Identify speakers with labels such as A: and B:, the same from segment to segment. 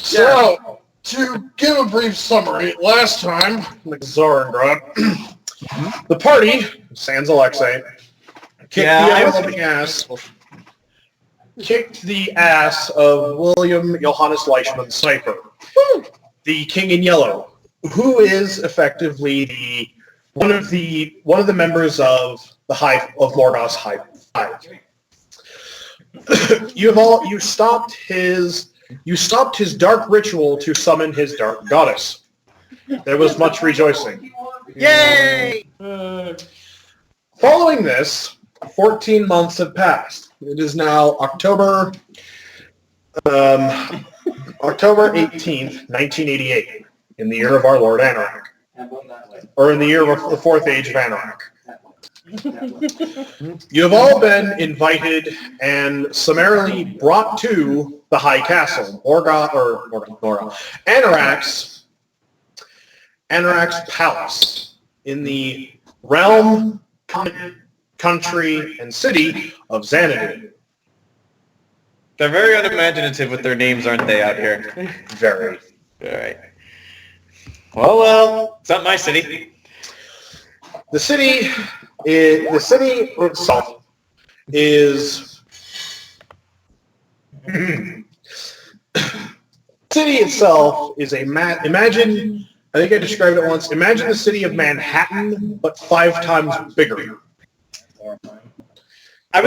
A: So, to give a brief summary, last time, like Zorengrad, the party, sans Alexei, kicked the ass of William Johannes Leishman Sniper, the King in Yellow, who is effectively one of the members of the Morgoth's High Five. You stopped his dark ritual to summon his dark goddess. There was much rejoicing.
B: Yay!
A: Following this, 14 months have passed. It is now October 18th, 1988, in the year of our Lord Anorak. Or in the year of the Fourth Age of Anorak. You have all been invited and summarily brought to the High Castle, Anorak's palace, in the realm, country, and city of Xanadu.
B: They're very unimaginative with their names, aren't they, out here?
A: Very.
B: All right. Well, it's not my city.
A: The city itself is imagine, I think I described it once, imagine the city of Manhattan, but 5 times bigger.
B: I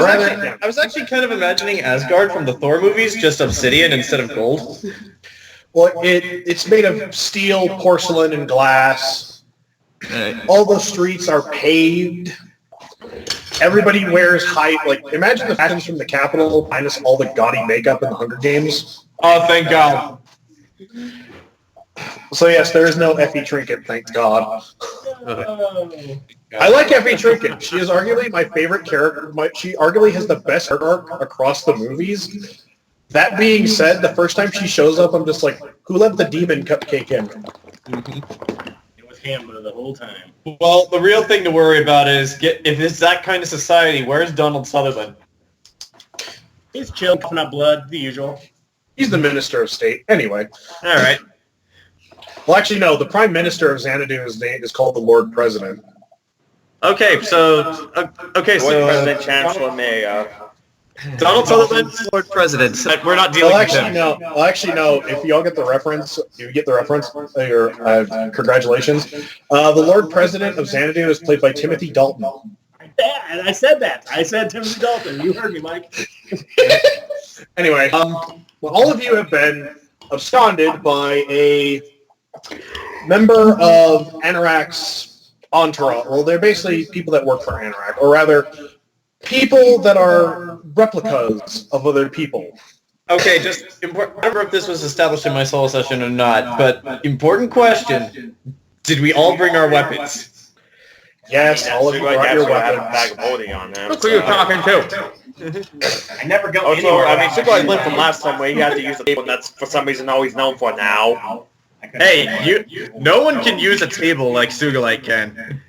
B: was actually kind of imagining Asgard from the Thor movies, just obsidian instead of gold.
A: Well, it's made of steel, porcelain, and glass. All the streets are paved. Everybody wears imagine the fashions from the Capitol minus all the gaudy makeup in the Hunger Games.
B: Oh, thank God.
A: So yes, there is no Effie Trinket, thank God. I like Effie Trinket. She is arguably my favorite character. She arguably has the best arc across the movies. That being said, the first time she shows up, I'm just like, who let the demon cupcake in?
C: It was Hambo the whole time.
B: Well, the real thing to worry about is, if it's that kind of society, where's Donald Sutherland?
C: He's chilling, coughing up blood, the usual.
A: He's the Minister of State. Anyway.
B: All right.
A: Well, actually, no. The Prime Minister of Xanadu's name is called the Lord President.
B: Okay, so
D: President, Chancellor, Mayor.
B: Donald Sutherland's Lord President. We're not dealing with him.
A: Well, actually, no. If you all get the reference, congratulations. The Lord President of Xanadu is played by Timothy Dalton.
C: I said that. I said Timothy Dalton. You heard me, Mike.
A: Anyway, all of you have been absconded by a member of Anorak's entourage. Well, they're basically people that work for Anorak, or rather, people that are replicas of other people.
B: Okay, just important. I don't remember if this was established in my solo session or not, but important question: did we all bring our weapons?
A: Yes, all of you brought your weapons.
D: A bag of holding on them.
B: Look who you're talking to.
C: I never go
D: Also,
C: anywhere.
D: I mean, Sugulite learned from last time where he had to use the table, and that's for some reason all he's known for now.
B: Hey, no one can use a table like Sugulite can.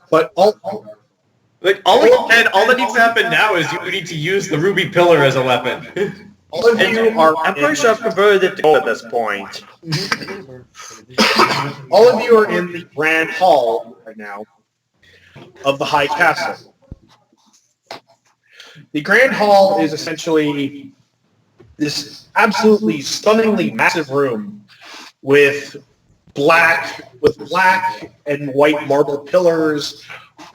A: But
B: all that needs to happen now is you need to use the ruby pillar as a weapon.
A: all of you are.
D: I'm pretty sure I've converted it to gold at this point.
A: All of you are in the Grand Hall right now of the High Castle. The Grand Hall is essentially this absolutely stunningly massive room with black and white marble pillars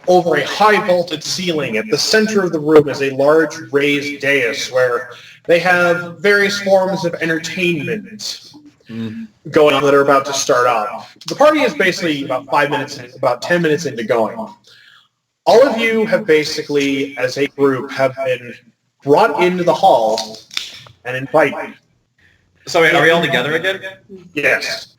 A: over a high vaulted ceiling. At the center of the room is a large raised dais where they have various forms of entertainment going on that are about to start off. The party is basically about 10 minutes into going. All of you have basically, as a group, have been brought into the hall and invited.
B: So wait, are we all together again?
A: Yes.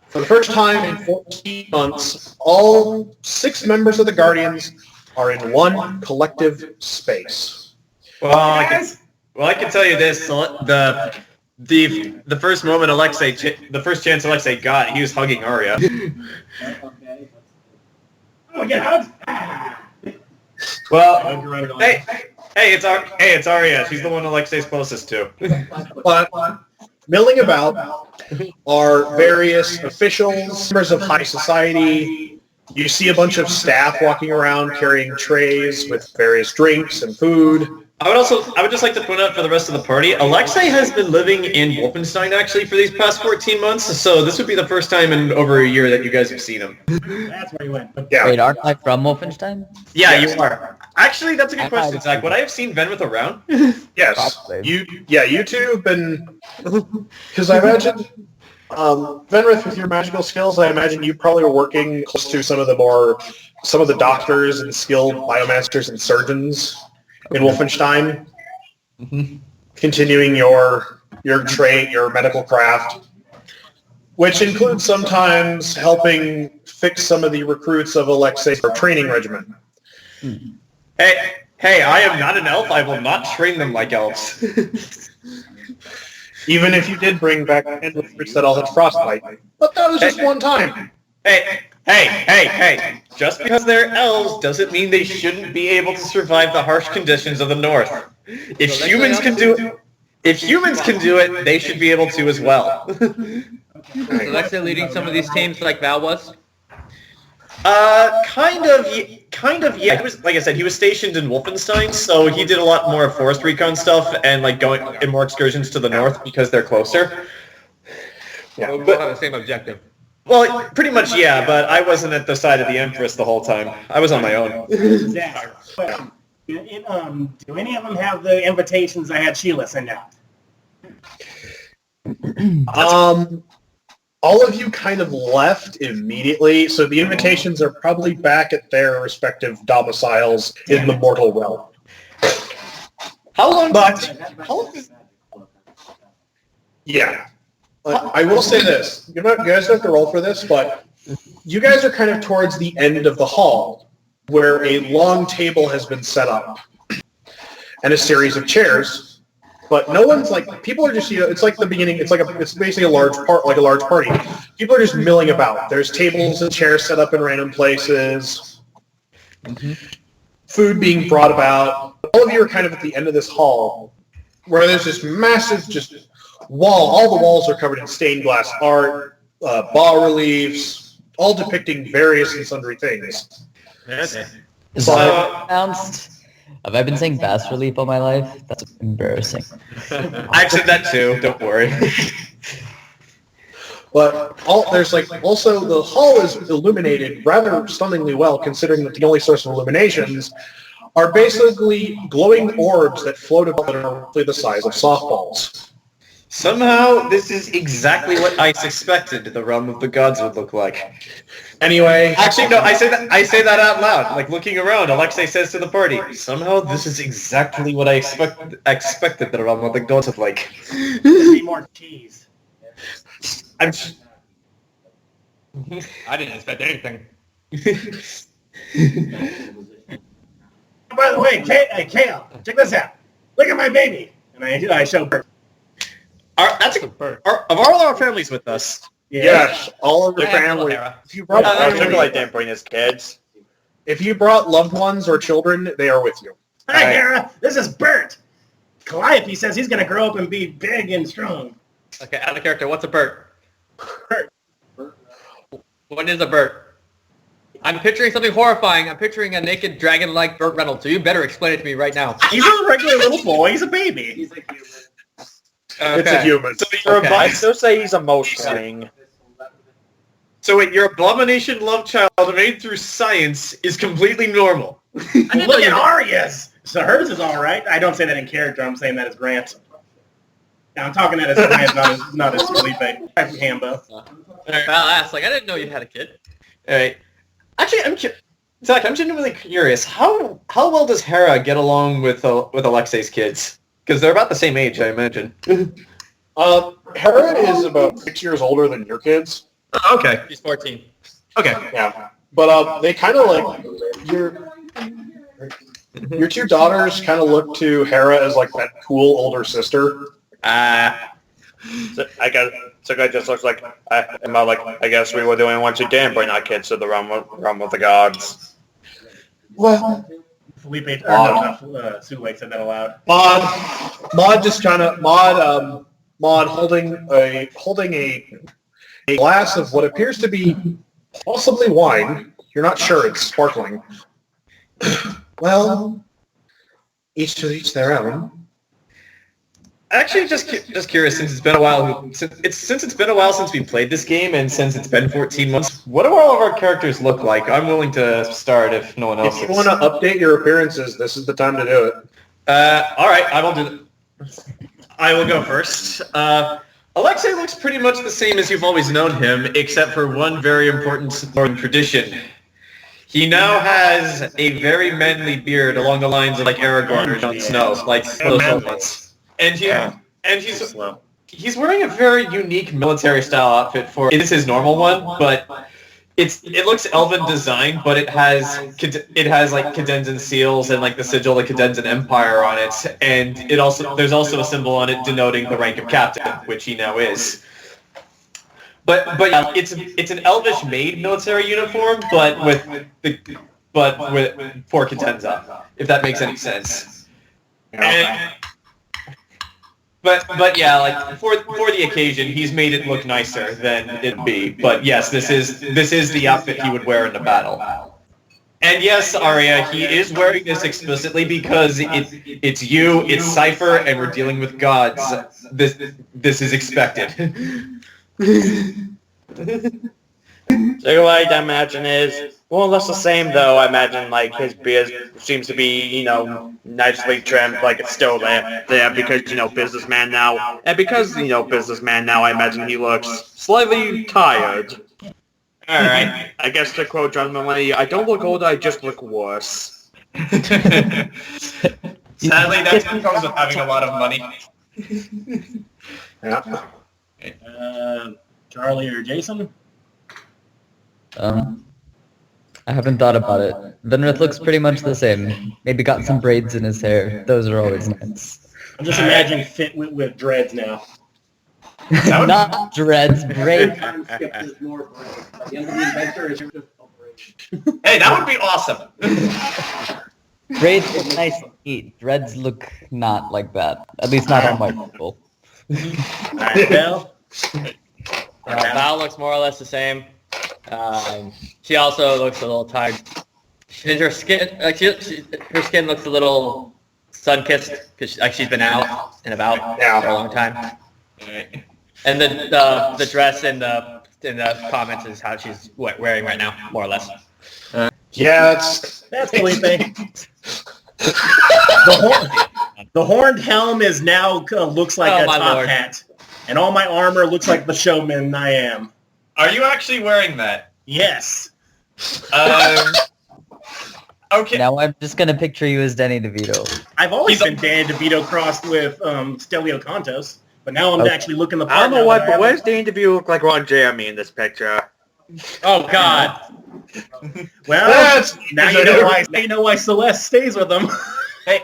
A: For the first time in 14 months, all 6 members of the Guardians are in one collective space.
B: Well, I can tell you this: the first moment the first chance Alexei got, he was hugging Aria.
C: Oh, get out!
B: Well, hey, it's Aria. She's the one Alexei's closest to.
A: But milling about are various officials, members of high society. You see a bunch of staff walking around carrying trays with various drinks and food.
B: I would just like to point out for the rest of the party, Alexei has been living in Wolfenstein actually for these past 14 months, so this would be the first time in over a year that you guys have seen him.
C: That's where he went.
A: Yeah.
E: Wait, aren't I from Wolfenstein?
B: Yeah, you are. Actually, that's a good question, Zach. Would I have seen Venreth around?
A: Yes.
E: Probably.
A: You two have been... Because I imagine... Venreth, with your magical skills, I imagine you probably were working close to some of the doctors and skilled biomancers and surgeons in Wolfenstein, continuing your trade, your medical craft, which includes sometimes helping fix some of the recruits of Alexei's training regiment.
B: Hey, I am not an elf. I will not train them like elves.
A: Even if you did bring back recruits that all had frostbite. But that was just one time.
B: Hey. Just because they're elves doesn't mean they shouldn't be able to survive the harsh conditions of the north. If humans can do it, they should be able to as well.
E: Is Alexei leading some of these teams like Val was?
B: Kind of, yeah. He was, like I said, he was stationed in Wolfenstein, so he did a lot more forest recon stuff and like going in more excursions to the north because they're closer.
E: Yeah, we both have the same objective.
B: Well, pretty much, yeah, but I wasn't at the side of the Empress the whole time. I was on my own.
C: Zach, do any of them have the invitations I had Sheila send out?
A: All of you kind of left immediately, so the invitations are probably back at their respective domiciles in the mortal realm.
B: How long?
A: Yeah. I will say this. You guys don't have to roll for this, but you guys are kind of towards the end of the hall, where a long table has been set up, and a series of chairs. But no one's like, people are just, it's like the beginning, it's basically a large party. People are just milling about. There's tables and chairs set up in random places. Food being brought about. All of you are kind of at the end of this hall, where there's this massive wall. All the walls are covered in stained glass art, bas-reliefs, all depicting various and sundry things.
E: Have I been saying bas-relief all my life? That's embarrassing.
B: I've said that too. Don't worry.
A: But also the hall is illuminated rather stunningly well, considering that the only source of illuminations are basically glowing orbs that float about that are roughly the size of softballs.
B: Somehow, this is exactly what I suspected the realm of the gods would look like.
A: Anyway...
B: Actually, no, I say that out loud. Like, looking around, Alexei says to the party, somehow this is exactly what I expected the realm of the gods would like.
C: Need more cheese.
B: I
E: didn't expect anything.
C: By the way, Khale, check this out. Look at my baby. And I show her.
B: Are all our families with us?
C: Yeah.
A: Yes, all of your family. If you brought
D: Sugulite didn't bring his kids.
A: If you brought loved ones or children, they are with you.
C: Hi, Hera. This is Bert. Calliope says he's going to grow up and be big and strong.
E: Okay, out of character, what's a Bert?
C: Bert.
E: What is a Bert? I'm picturing something horrifying. I'm picturing a naked dragon-like Burt Reynolds, so you better explain it to me right now.
C: He's a regular little boy. He's a baby. He's a human.
E: Okay.
A: It's a human.
B: So you're
D: I still say he's a motioning.
B: So wait, your abomination love child made through science is completely normal.
C: Look at Aria's. So hers is all right. I don't say that in character. I'm saying that as Grant. Now, I'm talking that as Grant, not as Phillipe. Hambo.
E: Val asked, I didn't know you had a kid.
B: All right. Actually, Zach, I'm genuinely curious. How well does Hera get along with Alexei's kids? Because they're about the same age, I imagine.
A: Hera is about 6 years older than your kids.
B: Okay.
E: She's 14.
B: Okay.
A: Yeah. But they kind of like your two daughters kind of look to Hera as like that cool older sister.
D: So I guy just looks like I guess we were doing what you did, bring our kids to the realm of the gods.
A: Well,
C: Sugulite said that aloud.
A: Maud just kind of mod holding a glass of what appears to be possibly wine. You're not sure, it's sparkling. Well, each to each their own.
B: Actually, just curious, since it's been a while since we played this game, and since it's been 14 months, what do all of our characters look like? I'm willing to start if no one else
A: If
B: is.
A: you want to update your appearances, this is the time to do it.
B: All right, I will do that. I will go first. Alexei looks pretty much the same as you've always known him, except for one very important Northern tradition. He now has a very manly beard along the lines of like Aragorn or Jon Snow, like those ones. And he's wearing a very unique military style outfit for it's his normal one, but it looks elven design, but it has like Cadenza seals and like the sigil of Cadenza Empire on it, and there's also a symbol on it denoting the rank of captain, which he now is. But yeah, it's an elvish made military uniform, but for Cadenza, if that makes any sense. And, But yeah, like for the occasion, he's made it look nicer than it'd be. But yes, this is the outfit he would wear in the battle. And yes, Aria, he is wearing this explicitly because it's you, it's Cypher, and we're dealing with gods. This is expected.
D: So what I imagine is more or less the same, though. I imagine like his beard seems to be, nicely trimmed, like it's still there because businessman now, and because businessman now, I imagine he looks slightly tired.
B: All right.
D: I guess to quote John Mulaney, I don't look older, I just look worse.
B: Sadly, that's what comes with having a lot of money.
A: Yeah.
C: Charlie or Jayson?
F: I haven't thought about it. Venreth looks pretty much the same. Maybe got some braids in his hair. Those are always nice.
C: I'm just imagining Fit with dreads now.
F: Not dreads, braids.
B: Hey, that would be awesome.
F: Braids look nice and neat. Dreads look not like that. At least not on my people.
C: Alright, Val?
E: Val looks more or less the same. She also looks a little tired. Her skin, her skin looks a little sun-kissed because she's been out and about for a long time. And the dress in the comments is how she's wearing right now, more or less.
A: Yeah,
C: That's Phillipe. The horned helm is now looks like a top
E: Lord.
C: hat. And all my armor looks like the showman I am.
B: Are you actually wearing that?
C: Yes.
B: Okay.
F: Now I'm just gonna picture you as Danny DeVito.
C: I've always been Danny DeVito crossed with Stelio Contos, but now I'm actually looking the part.
D: I don't know
C: now
D: what,
C: that I
D: but
C: have
D: where's the interview look like Ron Jeremy in this picture?
E: Oh God!
C: Well, now you know why Celeste stays with him.
B: Hey,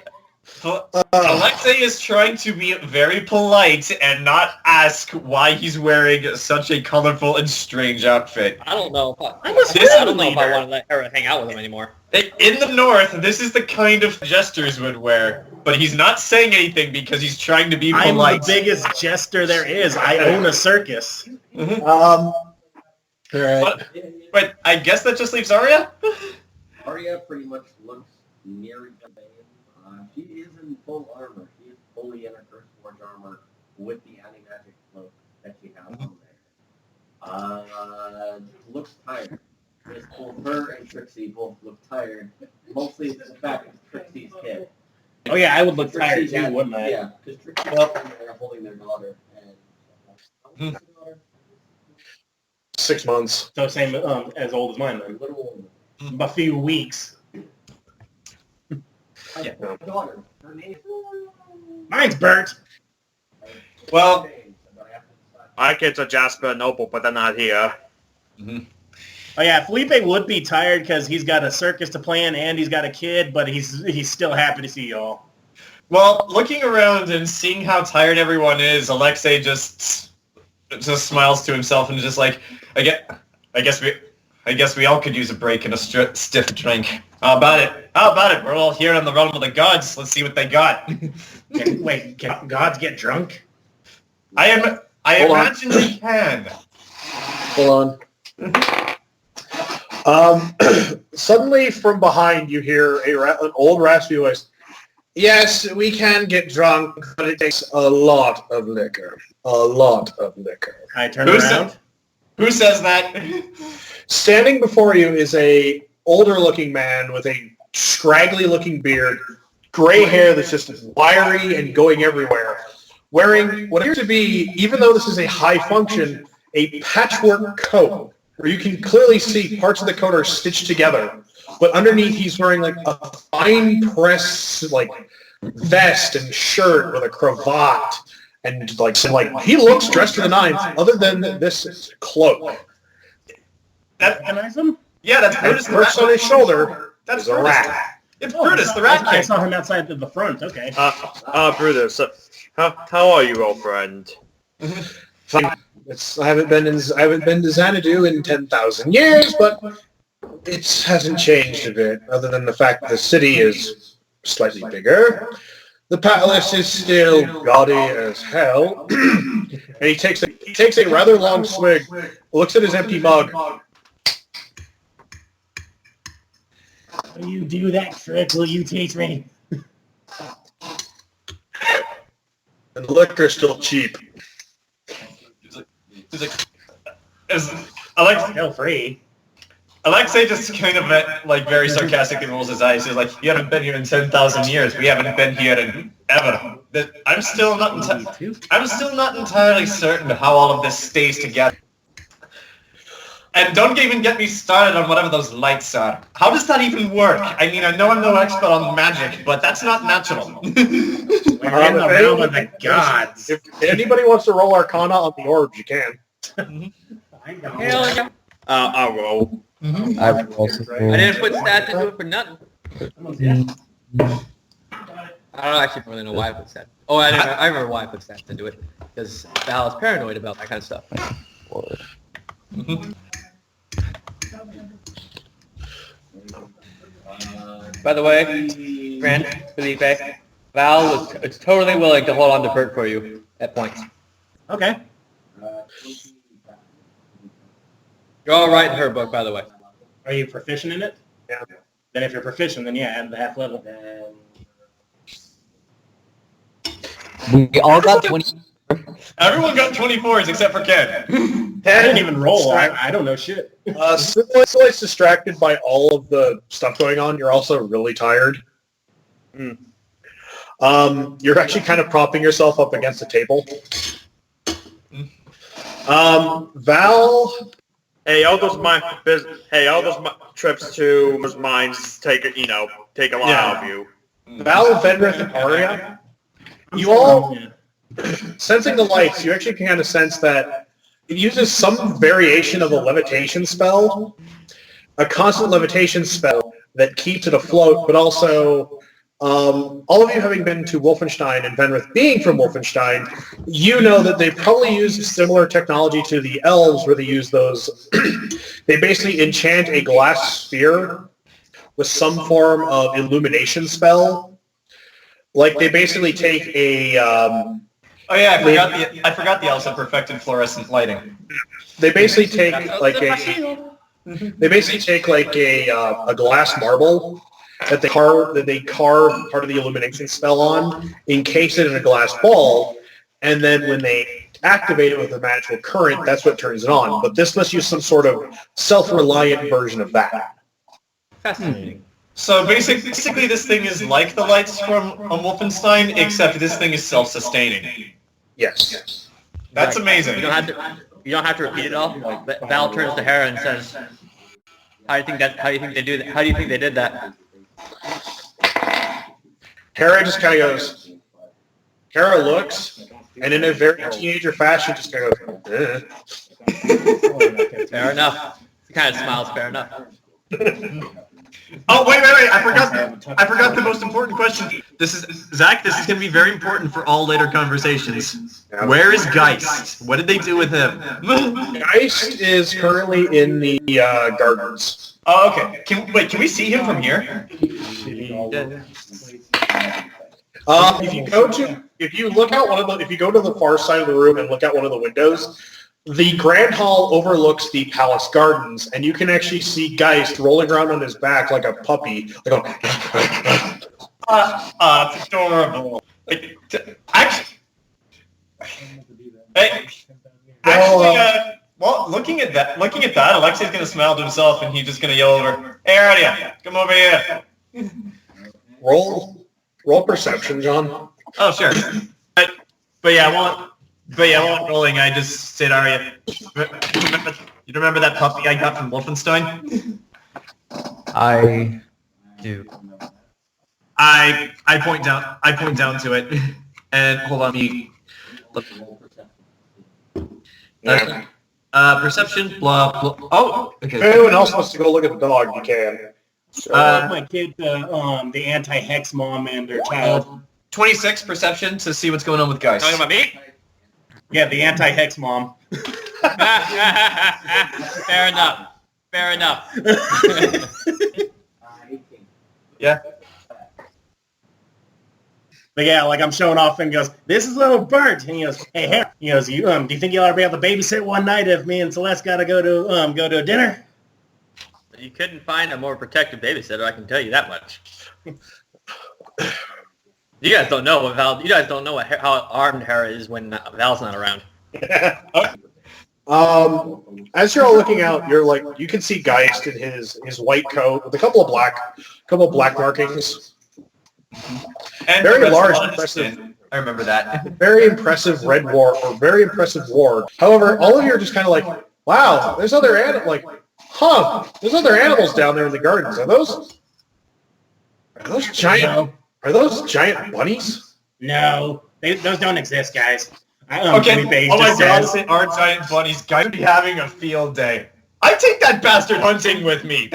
B: Alexei is trying to be very polite and not ask why he's wearing such a colorful and strange outfit.
E: I don't know.
C: I'm a
E: I don't know if I
C: leader.
E: want to let her hang out with him anymore.
B: In the north, this is the kind of gestures would wear, but he's not saying anything because he's trying to be
C: I'm
B: polite.
C: the biggest jester there is. I own a circus.
A: All right.
B: But I guess that just leaves Aria?
G: Aria pretty much looks near the vein. She is in full armor. She is fully in her Curse Forge armor with the anti-magic cloak that she has on there. Looks tired. It's both her and Trixie both look tired. Mostly it's the fact that Trixie's kid.
C: Oh yeah, I would look tired
G: Trixie
C: too,
G: had- wouldn't I? Yeah, because Trixie's there holding their daughter. And,
A: 6 months.
C: So same as old as mine then.
G: a little older.
C: A few weeks.
G: Yeah. Daughter. Her name
C: Mine's Bert.
B: Well,
D: My kids are Jasper and Noble, but they're not here.
C: Oh yeah, Phillipe would be tired because he's got a circus to plan and he's got a kid, but he's still happy to see y'all.
B: well, looking around and seeing how tired everyone is, Alexei just smiles to himself and is just like, I guess we all could use a break and a stiff drink. How about it? We're all here on the realm of the gods. Let's see what they got.
C: Wait, can gods get drunk?
B: I
A: Hold on.
B: imagine they can.
A: Hold on. Suddenly from behind you hear an old raspy voice. Yes, we can get drunk, but it takes a lot of liquor. A lot of liquor.
C: I turn around.
B: Who says that?
A: Standing before you is a older-looking man with a scraggly-looking beard, gray hair that's just wiry and going everywhere, wearing what appears to be, even though this is a high function, a patchwork coat, where you can clearly see parts of the coat are stitched together. But underneath, he's wearing like a fine press, like vest and shirt with a cravat, and like he looks dressed to the nines. Other than this cloak,
B: That,
C: Recognize him?
B: yeah, that's
A: and
B: Brutus the
A: perched on
B: rat.
A: his shoulder
B: That's
A: is a
B: Brutus.
A: rat.
B: It's Brutus the rat
C: I
B: king.
C: saw him outside the front. Okay.
D: Brutus, how are you, old friend?
A: Fine. I haven't been to Xanadu in 10,000 years, but it hasn't changed a bit, other than the fact that the city is slightly bigger. The palace is still gaudy as hell, and he takes a rather long swig, looks at his empty mug.
C: How do you do that trick? Will you teach me?
A: And the liquor's still cheap.
B: He's like, Alexei,
C: Feel free.
B: Alexei just kind of like very sarcastically rolls his eyes. He's like, "You haven't been here in 10,000 years. We haven't been here in ever." I'm still not entirely certain how all of this stays together. And don't even get me started on whatever those lights are. How does that even work? I mean, I know I'm no expert on magic, but that's not natural.
C: We're in the realm of the gods.
A: If anybody wants to roll Arcana on the orbs, you can.
E: Hell yeah.
D: I'll roll.
F: I would also
E: I didn't put stats into it for nothing. I don't actually really know why I put stats. Oh, I remember why I put stats into it. Because Val is paranoid about that kind of stuff. By the way, friend, Phillipe, Val was totally willing to hold on to Bert for you at points.
C: Okay.
E: You're all right in her book, by the way.
C: Are you proficient in it?
A: Yeah.
C: Then if you're proficient, then yeah, add the half level.
F: We all got 20.
B: Everyone got 24s except for Ken.
C: I didn't even roll. I don't know shit.
A: Sugulite's distracted by all of the stuff going on. You're also really tired. You're actually kind of propping yourself up against a table. Val.
D: Hey, all those trips to those mines take a lot out of you.
A: Val, Venreth, and Aria. You all, sensing the lights, you actually can kind of sense that it uses some variation of a levitation spell, a constant levitation spell that keeps it afloat, but also all of you having been to Wolfenstein and Venreth being from Wolfenstein, you know that they probably use similar technology to the elves where they use those. They basically enchant a glass sphere with some form of illumination spell. Like they basically take a...
B: Oh yeah, I forgot the elves have perfected fluorescent lighting.
A: They basically take like a... They basically take like a glass marble that they carve part of the illumination spell on, encase it in a glass ball, and then when they activate it with a magical current, that's what turns it on. But this must use some sort of self-reliant version of that.
E: Fascinating.
B: So basically this thing is like the lights from Wolfenstein, except this thing is self-sustaining.
A: Yes.
B: That's amazing.
E: You don't have to repeat it all. Like Val turns to Hera and says, How do you think they did that?
A: Hera just kind of goes... Hera looks, and in a very teenager fashion, just kind of goes,
E: Fair enough. He kind of smiles, fair enough.
B: Oh, wait, I forgot the most important question. This is going to be very important for all later conversations. Where is Geist? What did they do with him?
A: Geist is currently in the gardens.
B: Oh, okay. Can we see him from here?
A: If you go to if you look out if you go to the far side of the room and look out one of the windows, the Grand Hall overlooks the palace gardens, and you can actually see Geist rolling around on his back like a puppy.
B: It's adorable. Actually, looking at that, Alexei's gonna smile to himself, and he's just gonna yell over, "Hey, Aria, come over here."
A: Roll perception, John.
B: Oh, sure. But yeah, I won't rolling. I just said, Aria, you remember that puppy I got from Wolfenstein?
F: I do.
B: I point down to it, and hold on. Perception, blah, blah. Oh, okay.
A: If anyone else wants to go look at the dog, you can.
C: My kid, the anti-hex mom and their child.
B: 26 perception to see what's going on with Geist.
E: Talking about me?
C: Yeah, the anti-hex mom.
E: Fair enough.
B: Yeah.
C: But yeah, like I'm showing off and goes, "This is little Bert." And he goes, "Hey, Harry." He goes, "Do you think you'll ever be able to babysit one night if me and Celeste gotta go to dinner?"
E: You couldn't find a more protective babysitter, I can tell you that much. You guys don't know how armed Hera is when Val's not around.
A: As you're all looking out, you can see Geist in his white coat with a couple of black markings.
B: And
A: Very large, impressive.
B: I remember that.
A: Very impressive very impressive ward. However, all of you are just kind of like, wow, there's other animals down there in the gardens. Are those giant bunnies?
C: No, those don't exist, guys.
B: Okay.
C: Phillipe
B: Oh my
C: just
B: God!
C: says-
B: They are giant bunnies. Guy would be having a field day. I take that bastard hunting with me.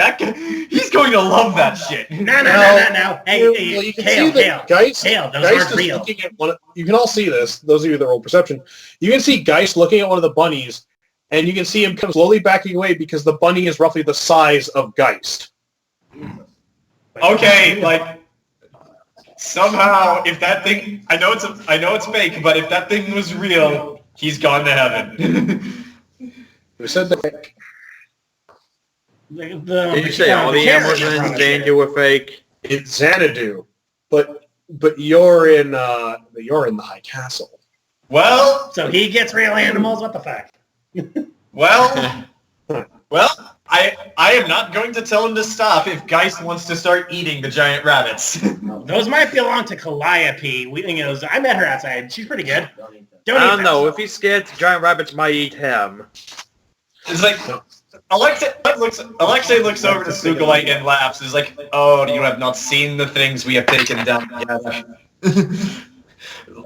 B: He's going to love that shit.
C: No. Hey,
A: Well, you can
C: Khale,
A: see that Geist,
C: Khale, those
A: Geist
C: aren't
A: is
C: real.
A: looking at you can all see this, those of you that roll perception. You can see Geist looking at one of the bunnies, and you can see him come slowly backing away because the bunny is roughly the size of Geist.
B: Okay, like somehow, if that thing, I know it's fake, but if that thing was real, he's gone to heaven.
A: Who said that?
E: Did you say all the animals in danger were fake?
A: It's Xanadu, but you're in the High Castle.
B: Well,
C: So he gets real animals? What the fuck?
B: well, I am not going to tell him to stop if Geist wants to start eating the giant rabbits.
C: Those might belong to Calliope. I met her outside. She's pretty good. Don't
D: I
C: eat
D: don't
C: them.
D: know. If he's scared, giant rabbits might eat him.
B: It's like Alexei looks over to Sugulite and laughs. He's like, "Oh, you have not seen the things we have taken down together."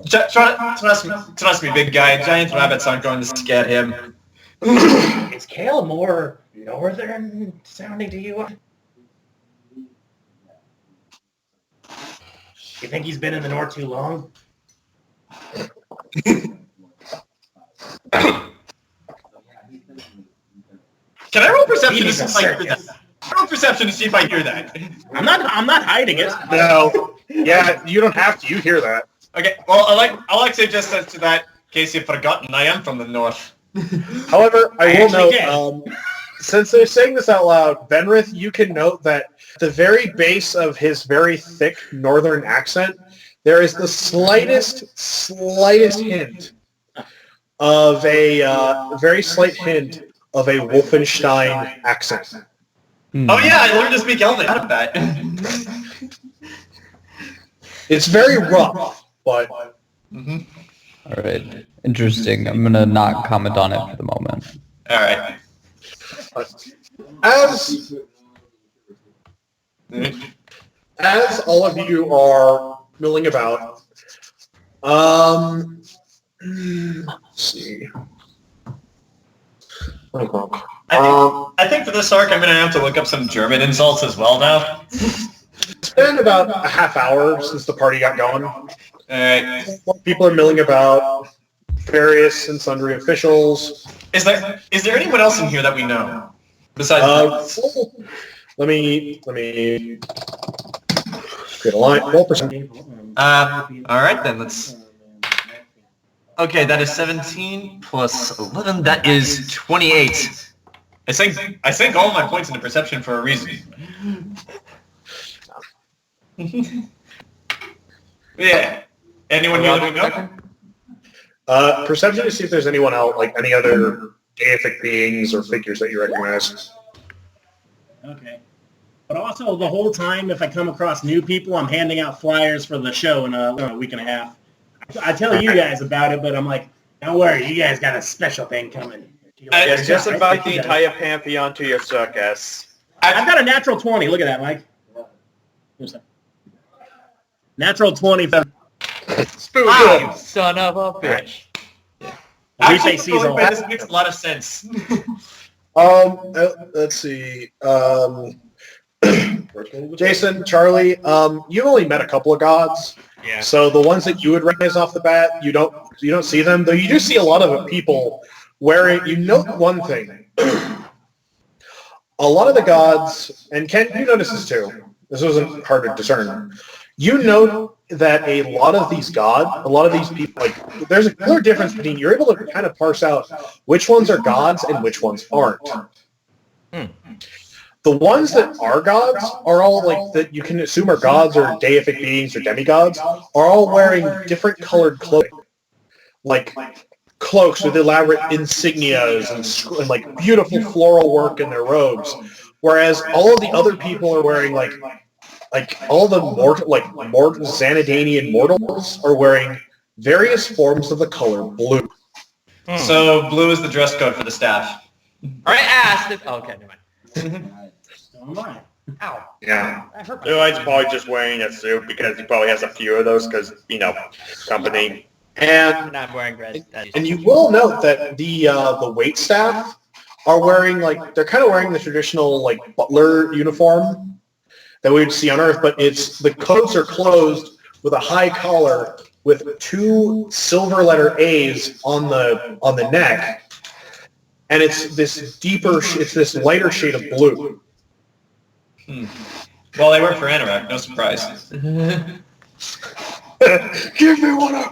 B: Trust me, big guy. Giant rabbits aren't going to scare him.
C: Is Khale more northern sounding to you? You think he's been in the north too long?
B: Can I roll perception to see if I hear that? Roll perception to see if I hear that.
C: I'm not hiding it.
A: No. Yeah, you don't have to. You hear that.
B: Okay, well, Alexei just says to that, in case you've forgotten, I am from the north.
A: However, I will
C: actually
A: note, since they're saying this out loud, Venreth, you can note that at the very base of his very thick northern accent, there is the slightest hint of very slight hint of a Wolfenstein accent.
B: Oh yeah, I learned to speak Elven out of that.
A: It's very rough, but...
F: All right. Interesting. I'm gonna not comment on it for the moment.
B: All right.
A: As all of you are milling about, let's see.
B: I think for this arc, I'm going to have to look up some German insults as well now.
A: It's been about a half hour since the party got going.
B: Alright.
A: People are milling about, various and sundry officials.
B: Is there anyone else in here that we know? Besides
A: let me get a line. Roll percent.
B: alright then, let's Okay, that is 17 plus 11. That is 28. I sank all my points into perception for a reason. Yeah. Anyone here looking up?
A: Perception to see if there's anyone else, like any other deific beings or figures that you recognize.
C: Okay. But also, the whole time, if I come across new people, I'm handing out flyers for the show in a week and a half. I tell you guys about it, but I'm like, don't worry, you guys got a special thing coming.
D: It's just about the entire pantheon to your circus.
C: I've got a natural 20. Look at that, Mike. Here's that. Natural 20.
E: Spooky, you son of a bitch.
B: Actually,
C: sees all
B: this makes a lot of sense.
A: Let's see. Jayson, Charlie, you've only met a couple of gods.
B: Yeah.
A: So the ones that you would recognize off the bat, you don't see them. Though you do see a lot of people wearing. You note one thing. A lot of the gods, and Ken, you notice this too. This wasn't hard to discern. You note that a lot of these people, like, there's a clear difference between, you're able to kind of parse out which ones are gods and which ones aren't. The ones that are gods are all, like, that you can assume are gods or deific beings or demigods, are all wearing different colored clothing. Like, cloaks with elaborate insignias and like, beautiful floral work in their robes. Whereas all of the other people are wearing, like all the Xanadanian mortals are wearing various forms of the color blue.
B: So blue is the dress code for the staff.
E: I asked if... Okay, never mind.
C: Ow.
A: Yeah.
D: Sugulite's probably just wearing a suit because he probably has a few of those because, company.
A: And
E: I'm wearing red.
A: And you will note that the wait staff are wearing, like, they're kind of wearing the traditional, like, butler uniform that we would see on Earth, but the coats are closed with a high collar with 2 silver letter A's on the neck, and it's this lighter shade of blue.
B: Well, they work for Anorak, no surprise.
A: Give me one.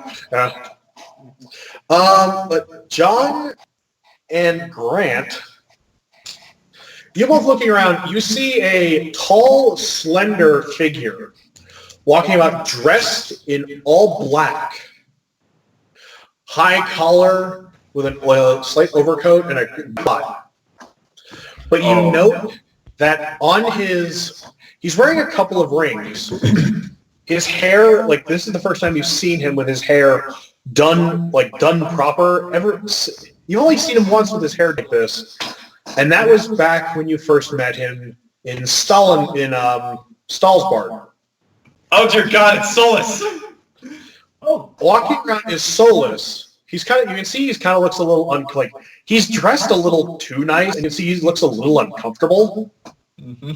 A: But John and Grant, you're both looking around. You see a tall, slender figure walking about dressed in all black, high collar with a slight overcoat and a bot. But you note that he's wearing a couple of rings. His hair, like, this is the first time you've seen him with his hair done proper. You've only seen him once with his hair like this, and that was back when you first met him in Stalsbard.
B: Oh dear God, it's Solus.
A: Walking around is Solus. You can see he's kind of looks a little he's dressed a little too nice, and you can see he looks a little uncomfortable.
B: Mm-hmm.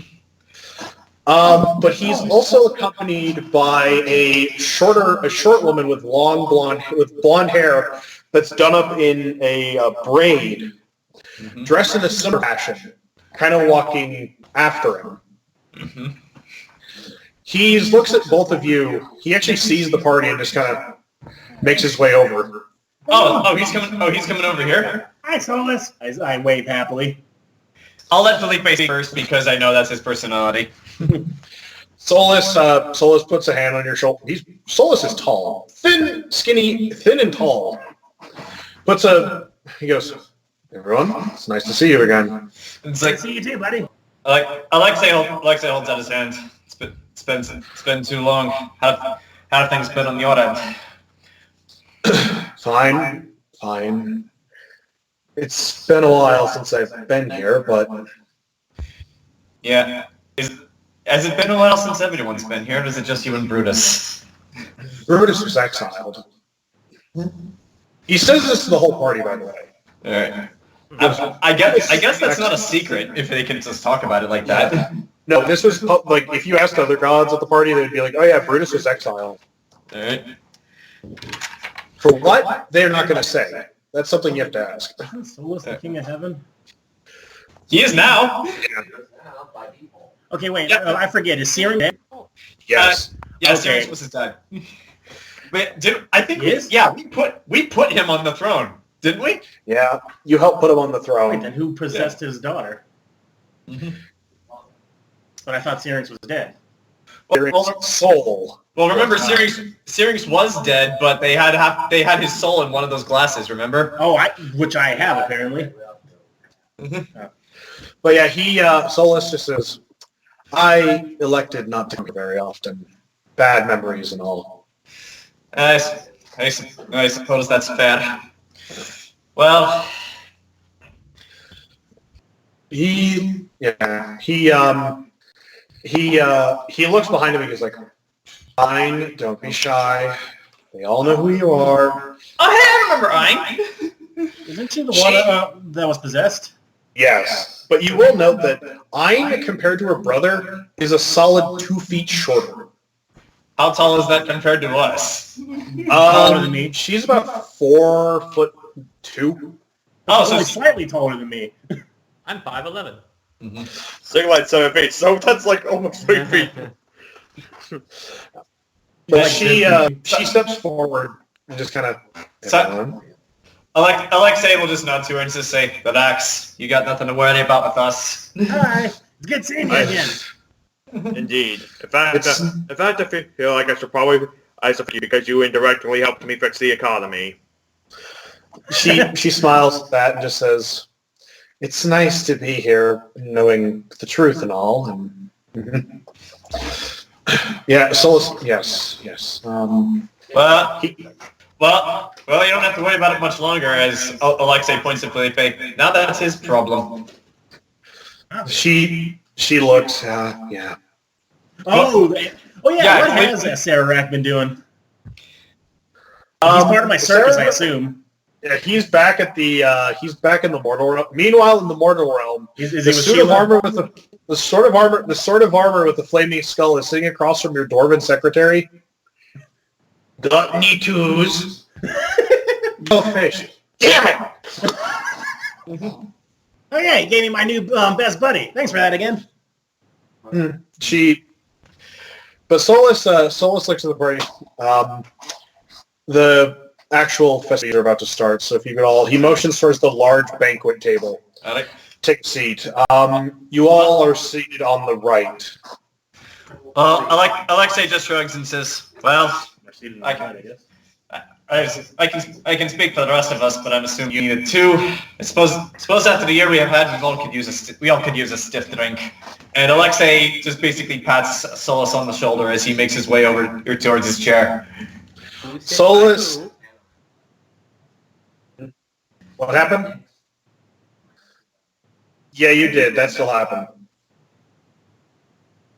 A: But he's also accompanied by a short woman with blonde hair that's done up in a braid, dressed in a similar fashion, kind of walking after him.
B: Mm-hmm.
A: He looks at both of you. He actually sees the party and just kind of makes his way over.
B: He's coming over here.
C: Hi, Solus. I wave happily.
B: I'll let Phillipe speak first because I know that's his personality.
A: Solus puts a hand on your shoulder. Solus is tall, thin, skinny, thin and tall. He goes, everyone, it's nice to see you again.
B: It's
C: Nice
B: like
C: to see you too, buddy.
B: Alexei holds out his hand. It's been too long. How have things been on your end?
A: Fine. It's been a while since I've been here, but...
B: Yeah. Has it been a while since everyone's been here, or is it just you and Brutus?
A: Brutus was exiled. He says this to the whole party, by the way.
B: Alright. I guess that's not a secret if they can just talk about it like that.
A: No, this was, if you asked other gods at the party, they'd be like, oh yeah, Brutus was exiled.
B: Alright.
A: For what? They're not going to say. That's something you have to ask.
C: Isn't Solus the king of heaven?
B: He is now.
C: Okay, wait. I forget. Is Searing dead?
A: Yes.
B: Yeah,
C: Okay.
B: Sirius was his dad. Wait, I think
C: Yes?
B: we put him on the throne, didn't we?
A: Yeah, you helped put him on the
C: Wait,
A: throne.
C: then who possessed his daughter?
B: Mhm.
C: But I thought Syrinx was dead.
A: Well, soul.
B: Well, remember, Syrinx was dead, but they had his soul in one of those glasses. Remember?
C: Oh, which I have apparently.
A: But yeah, he Solus just says, "I elected not to come very often. Bad memories and all."
B: I suppose that's fair. Well,
A: He looks behind him and he's like, "Fine, don't be shy. They all know who you are."
B: oh hey, I remember Ein.
C: Isn't she the one that was possessed?
A: Yes, but you will note that Ein, compared to her brother, is a solid 2 feet shorter.
B: How tall is that compared to us?
C: Taller than me.
A: She's about 4'2".
B: Oh,
C: Only
B: so
C: slightly taller than me.
E: I'm 5'11".
D: Sugulite 7 feet, so that's like almost 3 feet.
A: But she steps forward and just kind of.
B: So- Alexei will just nod to her and just say, "Relax, you got nothing to worry about with us."
C: Hi, it's good seeing you again.
D: Indeed. If I had to feel like I support you because you indirectly helped me fix the economy.
A: She smiles at that and just says, "It's nice to be here, knowing the truth and all." And yeah, Solus. Yes.
B: Well, you don't have to worry about it much longer, as Alexei points at Phillipe. Now that's his problem.
A: She looks. Yeah.
C: Oh yeah.
B: Yeah,
C: What has Sarah Rack been doing? He's part of my circus, I assume.
A: Yeah, he's back in the mortal realm. Meanwhile, in the mortal realm,
C: Is
A: the
C: he with
A: suit of
C: Sheila?
A: armor with the sword of armor with the flaming skull is sitting across from your dwarven secretary. Got any twos? No fish. Damn it!
C: Oh yeah, he gave me my new best buddy. Thanks for that again.
A: But Solus looks at the party. The actual festivities are about to start, so if you could all, he motions towards the large banquet table.
B: All right.
A: Take a seat. You all are seated on the right.
B: Alexei just shrugs and says, "Well, I can speak for the rest of us, but I'm assuming you needed two. I suppose after the year we have had, we all could use a stiff drink." And Alexei just basically pats Solus on the shoulder as he makes his way over towards his chair.
A: Solus. What happened? Yeah, you did. That still happened.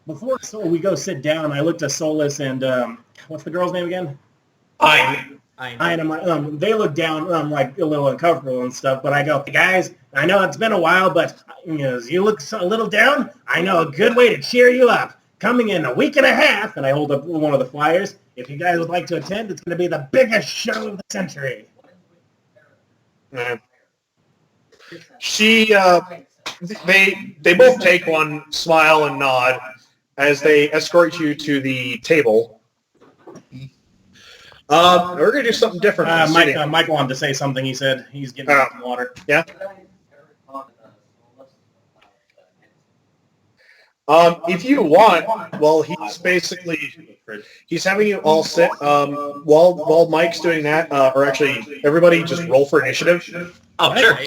C: Before we go sit down, I looked at Solus and what's the girl's name again?
B: Fine.
C: They look down like a little uncomfortable and stuff, but I go, "Hey guys, I know it's been a while, but you look a little down. I know a good way to cheer you up. Coming in a week and a half," and I hold up one of the flyers. "If you guys would like to attend, it's going to be the biggest show of the century."
A: Yeah. They both take one, smile and nod as they escort you to the table. We're gonna do something different.
C: Mike wanted to say something. He said he's getting some water.
A: Yeah. If you want, well, he's having you all sit. While Mike's doing that, or actually, everybody just roll for initiative.
B: Oh, sure.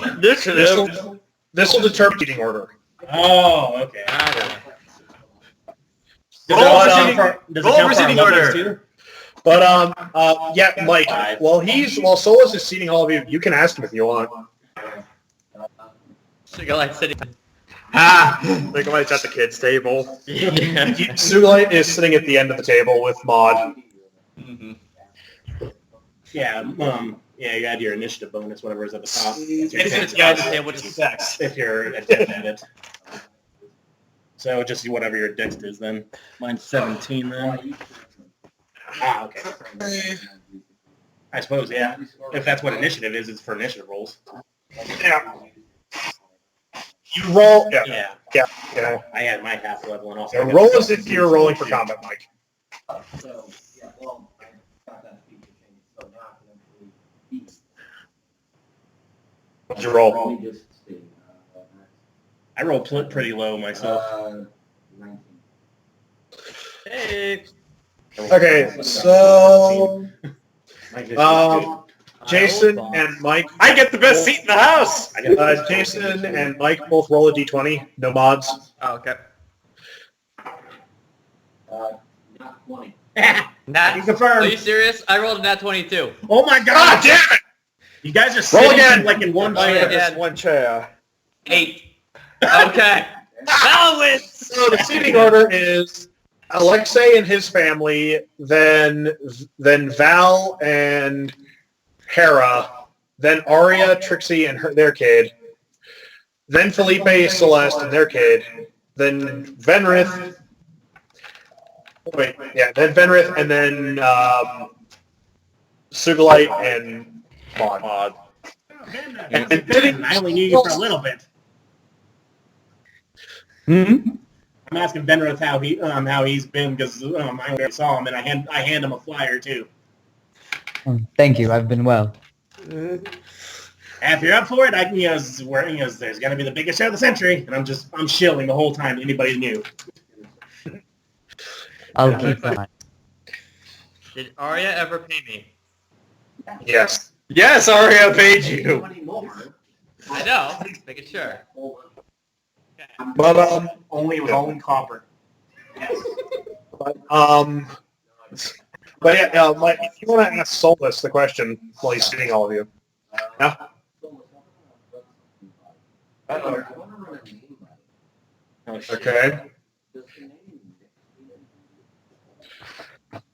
A: This will determine seating order.
C: Oh, okay.
B: Roll for seating order.
C: Too?
A: But yeah, Mike. While Solus is seating all of you, you can ask him if you want.
E: Sugulite sitting.
D: Sugulite's at the kids' table.
E: Yeah.
A: Sugulite is sitting at the end of the table with Maud.
B: Mm-hmm.
C: Yeah, you add your initiative bonus, whatever is at the top. If you're adept at it. So just whatever your dex is then. Mine's 17 then. Ah, okay. I suppose, yeah. If that's what initiative is, it's for initiative rolls.
A: Yeah. You roll.
C: Yeah.
A: Yeah.
C: I had my half level and also.
A: Roll as if you're rolling for combat, Mike. What'd you roll?
G: Let me just see.
C: I rolled pretty low myself.
G: 19.
E: Hey.
A: Okay, so Jayson and Mike.
B: I get the best seat in the house.
A: Jayson and Mike both roll a d20. No mods.
E: Oh, okay.
G: Not 20.
E: Nat,
C: You confirm.
E: are you serious? I rolled a nat 22.
C: Oh my
A: God
C: god!
A: damn it!
C: You guys are
A: Roll
C: sitting
A: again.
C: like in one
E: Roll
C: chair.
E: again.
D: One chair.
E: 8. Okay. Val wins!
A: So the seating order is Alexei and his family, then Val and Hera, then Aria, Trixie, and their kid, then Phillipe, Celeste, and their kid, then Venreth. Then Venreth, and then Sugulite and Maud.
C: I only knew you for a little bit.
F: Hmm?
C: I'm asking Venreth how he's been because I already saw him and I hand him a flyer too.
F: Thank you. I've been well.
C: And if you're up for it, I can there's going to be the biggest show of the century, and I'm shilling the whole time anybody new.
F: I'll keep that.
E: Did Aria ever pay me?
A: Yes.
B: Yes, Aria paid you.
G: 20 more.
E: I know. Making sure.
G: Hold on.
A: But
C: Only it was all in copper.
A: but yeah, Mike, if you want to ask Solus the question while he's seeing all of you. Yeah.
G: I want to run a name by it.
A: Okay.
G: Does the name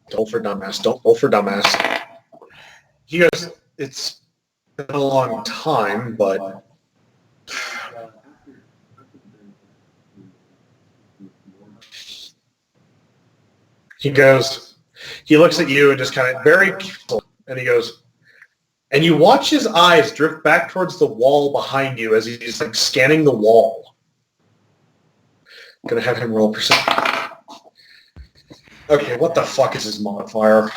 A: Don't for dumbass. Don't roll for dumbass. He goes, it's been a long time, but he looks at you and just kind of very careful, and he goes, and you watch his eyes drift back towards the wall behind you as he's like scanning the wall. I'm gonna have him roll percent. Okay, what the fuck is his modifier?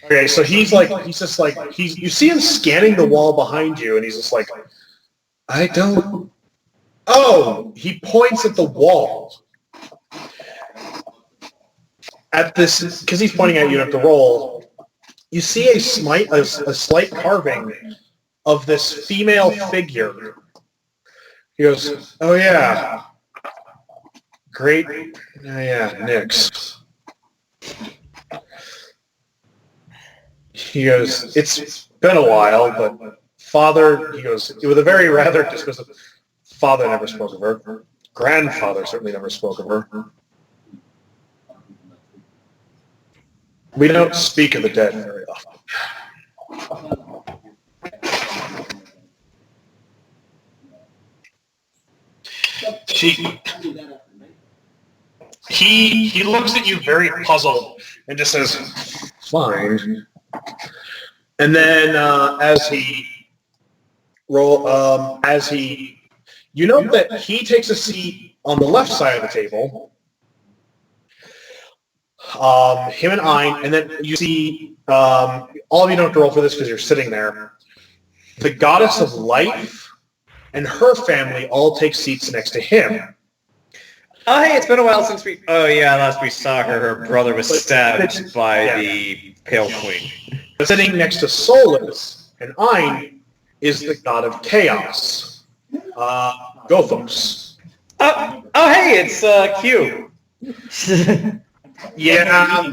A: Okay, so you see him scanning the wall behind you, and he's just like, I don't. Oh, he points at the wall. At this, because he's pointing at you at the roll, you see a slight carving of this female figure. He goes, oh yeah, great, yeah, Nyx. He goes, it's been a while, but father, he goes, with a very rather dismissive, father never spoke of her. Grandfather certainly never spoke of her. We don't speak of the dead very often. He looks at you very puzzled and just says, fine. And then you know that he takes a seat on the left side of the table. Him and I, and then you see, all of you don't have to roll for this because you're sitting there. The goddess of life and her family all take seats next to him.
B: Oh, hey, it's been a while since we... Oh, yeah, last we saw her, her brother was stabbed by the Pale Queen.
A: Sitting next to Solus and Ein is the god of chaos, Gothos.
B: Oh, hey, it's Q.
A: Yeah.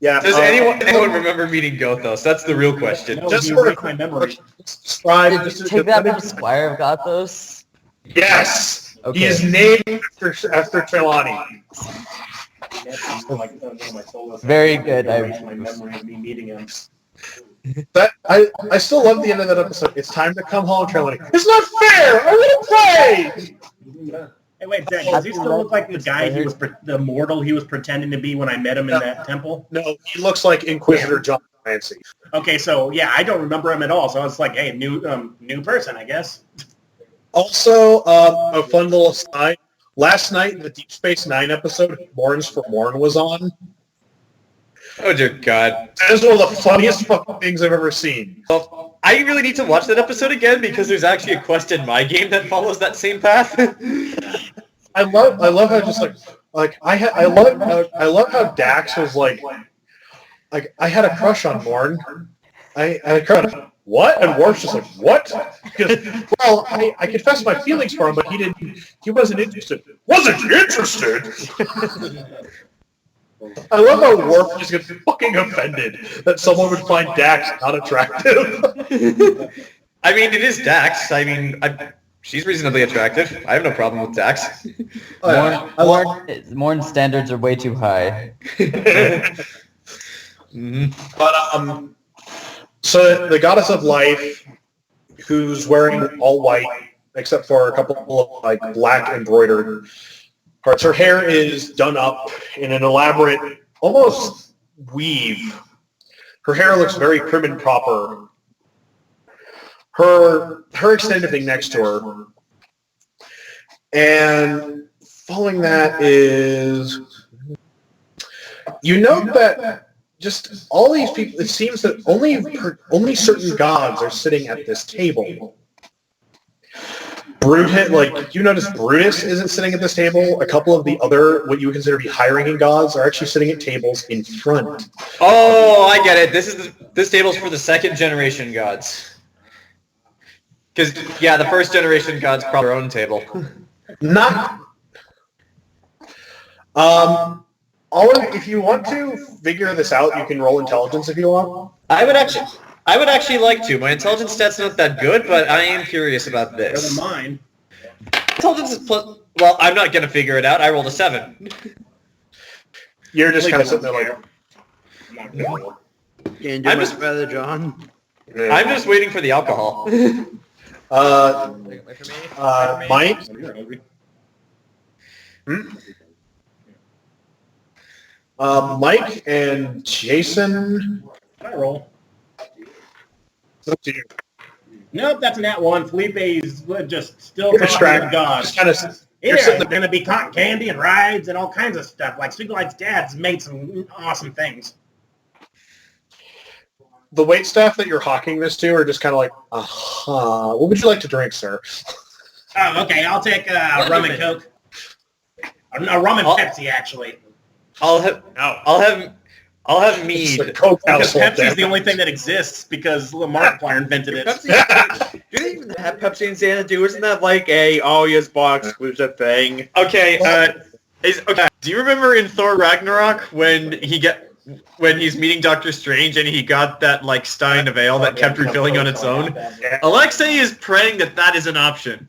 A: Yeah.
B: Does anyone remember meeting Gothos? That's the real question.
C: No,
A: Just
C: you
A: for
C: erased my memory.
A: describe.
F: Take that from Squire of Gothos?
A: Yes.
F: Okay.
A: He is named after Trelawney.
F: Very good.
C: I erased my memory of me meeting him.
A: That I still love the end of that episode. It's time to come home, Trelawney. It's not fair. I want to play.
C: Hey, wait, Zach, does he still look like the guy the mortal he was pretending to be when I met him in that temple?
A: No, he looks like Inquisitor John Clancy.
C: Okay, so yeah, I don't remember him at all. So it's like, hey, new person, I guess.
A: Also, a fun little aside. Last night, the Deep Space Nine episode, Morns for Morn, was on.
B: Oh dear God.
A: That is one of the funniest fucking things I've ever seen.
B: Well, I really need to watch that episode again because there's actually a quest in my game that follows that same path.
A: I love how just I love how Dax was like I had a crush on Morn. I had a crush on what? And Worf's just like, what? Because, well, I confessed my feelings for him, but he wasn't interested. Wasn't interested? I love how Worf just gets fucking offended that someone would find Dax not attractive.
B: I mean, it is Dax. I mean, she's reasonably attractive. I have no problem with Dax.
F: Morn's standards are way too high.
A: But so the goddess of life, who's wearing all white except for a couple of like black embroidered parts. Her hair is done up in an elaborate, almost weave. Her hair looks very prim and proper. Her extended thing next to her, and following that is, you note that just all these people, it seems that only certain gods are sitting at this table. Brutus, like, you notice Brutus isn't sitting at this table. A couple of the other, what you would consider to be high-ranking gods, are actually sitting at tables in front.
B: Oh, I get it. This table's for the second generation gods. Because, yeah, the first generation gods probably their own table.
A: Not. If you want to figure this out, you can roll intelligence if you want.
B: I would actually like to. My intelligence stat's not that good, but I am curious about this.
C: Better than mine.
B: Intelligence is plus... Well, I'm not going to figure it out. I rolled a 7.
A: You're just kind of sitting there like...
D: Can't do much better, John.
B: I'm just waiting for the alcohol.
A: Mike? Mike and Jayson.
C: Can I roll?
A: It's up to you.
C: Nope, that's a nat 1. Phillipe's just still talking to God.
A: Just kind of,
C: Yeah, there's going to be cotton candy and rides and all kinds of stuff. Like, Sugulite's dad's made some awesome things.
A: the waitstaff that you're hawking this to are just kind of like, what would you like to drink, sir?
C: Oh, okay, I'll take rum and Coke. No, rum and Pepsi, actually.
B: I'll have mead.
A: Coke
C: Because
A: household,
C: Pepsi's
A: damn.
C: the only thing that exists because Markiplier invented it.
D: Pepsi? Do they even have Pepsi in Xanadu? Isn't that like a yes box exclusive thing?
B: Okay, okay. Do you remember in Thor Ragnarok when he's meeting Doctor Strange and he got that like stein of ale that kept refilling on its own? Alexei is praying that is an option.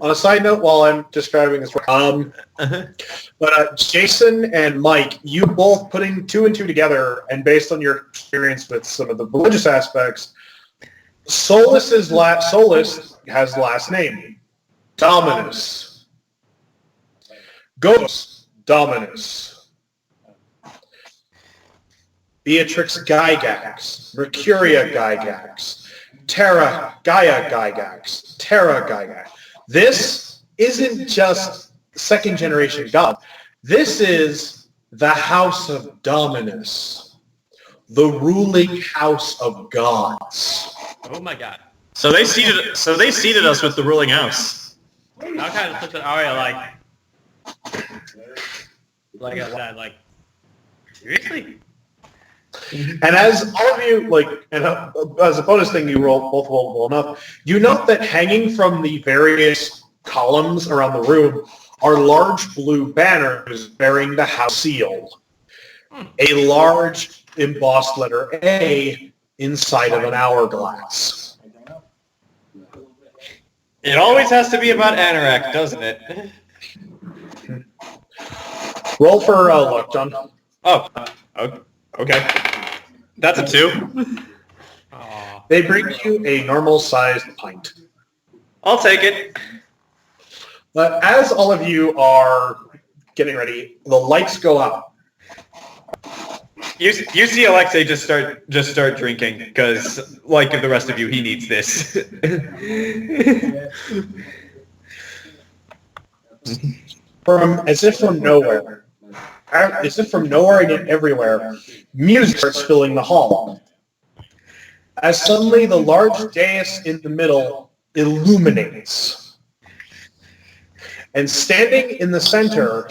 A: On a side note, while I'm describing this, but Jayson and Mike, you both putting two and two together, and based on your experience with some of the religious aspects, Solus has the last name, Dominus. Ghost, Dominus. Beatrix Gygax, Mercuria Gygax, Terra Gaia Gygax, Terra Gygax. This isn't just second generation God. This is the House of Dominus, the ruling house of gods.
E: Oh my god.
B: So they seated us with the ruling house.
E: I kind of looked at Aria like I said, like, seriously?
A: And as all of you, as a bonus thing, you both roll well enough, you note that hanging from the various columns around the room are large blue banners bearing the house seal. A large embossed letter A inside of an hourglass.
B: It always has to be about Anorak, doesn't it?
A: Roll for luck, John.
B: Oh, okay. That's a 2.
A: They bring you a normal-sized pint.
B: I'll take it.
A: But as all of you are getting ready, the lights go out.
B: You see Alexei just start drinking because, like the rest of you, he needs this.
A: as if from nowhere, and yet everywhere, music starts filling the hall. As suddenly the large dais in the middle illuminates. And standing in the center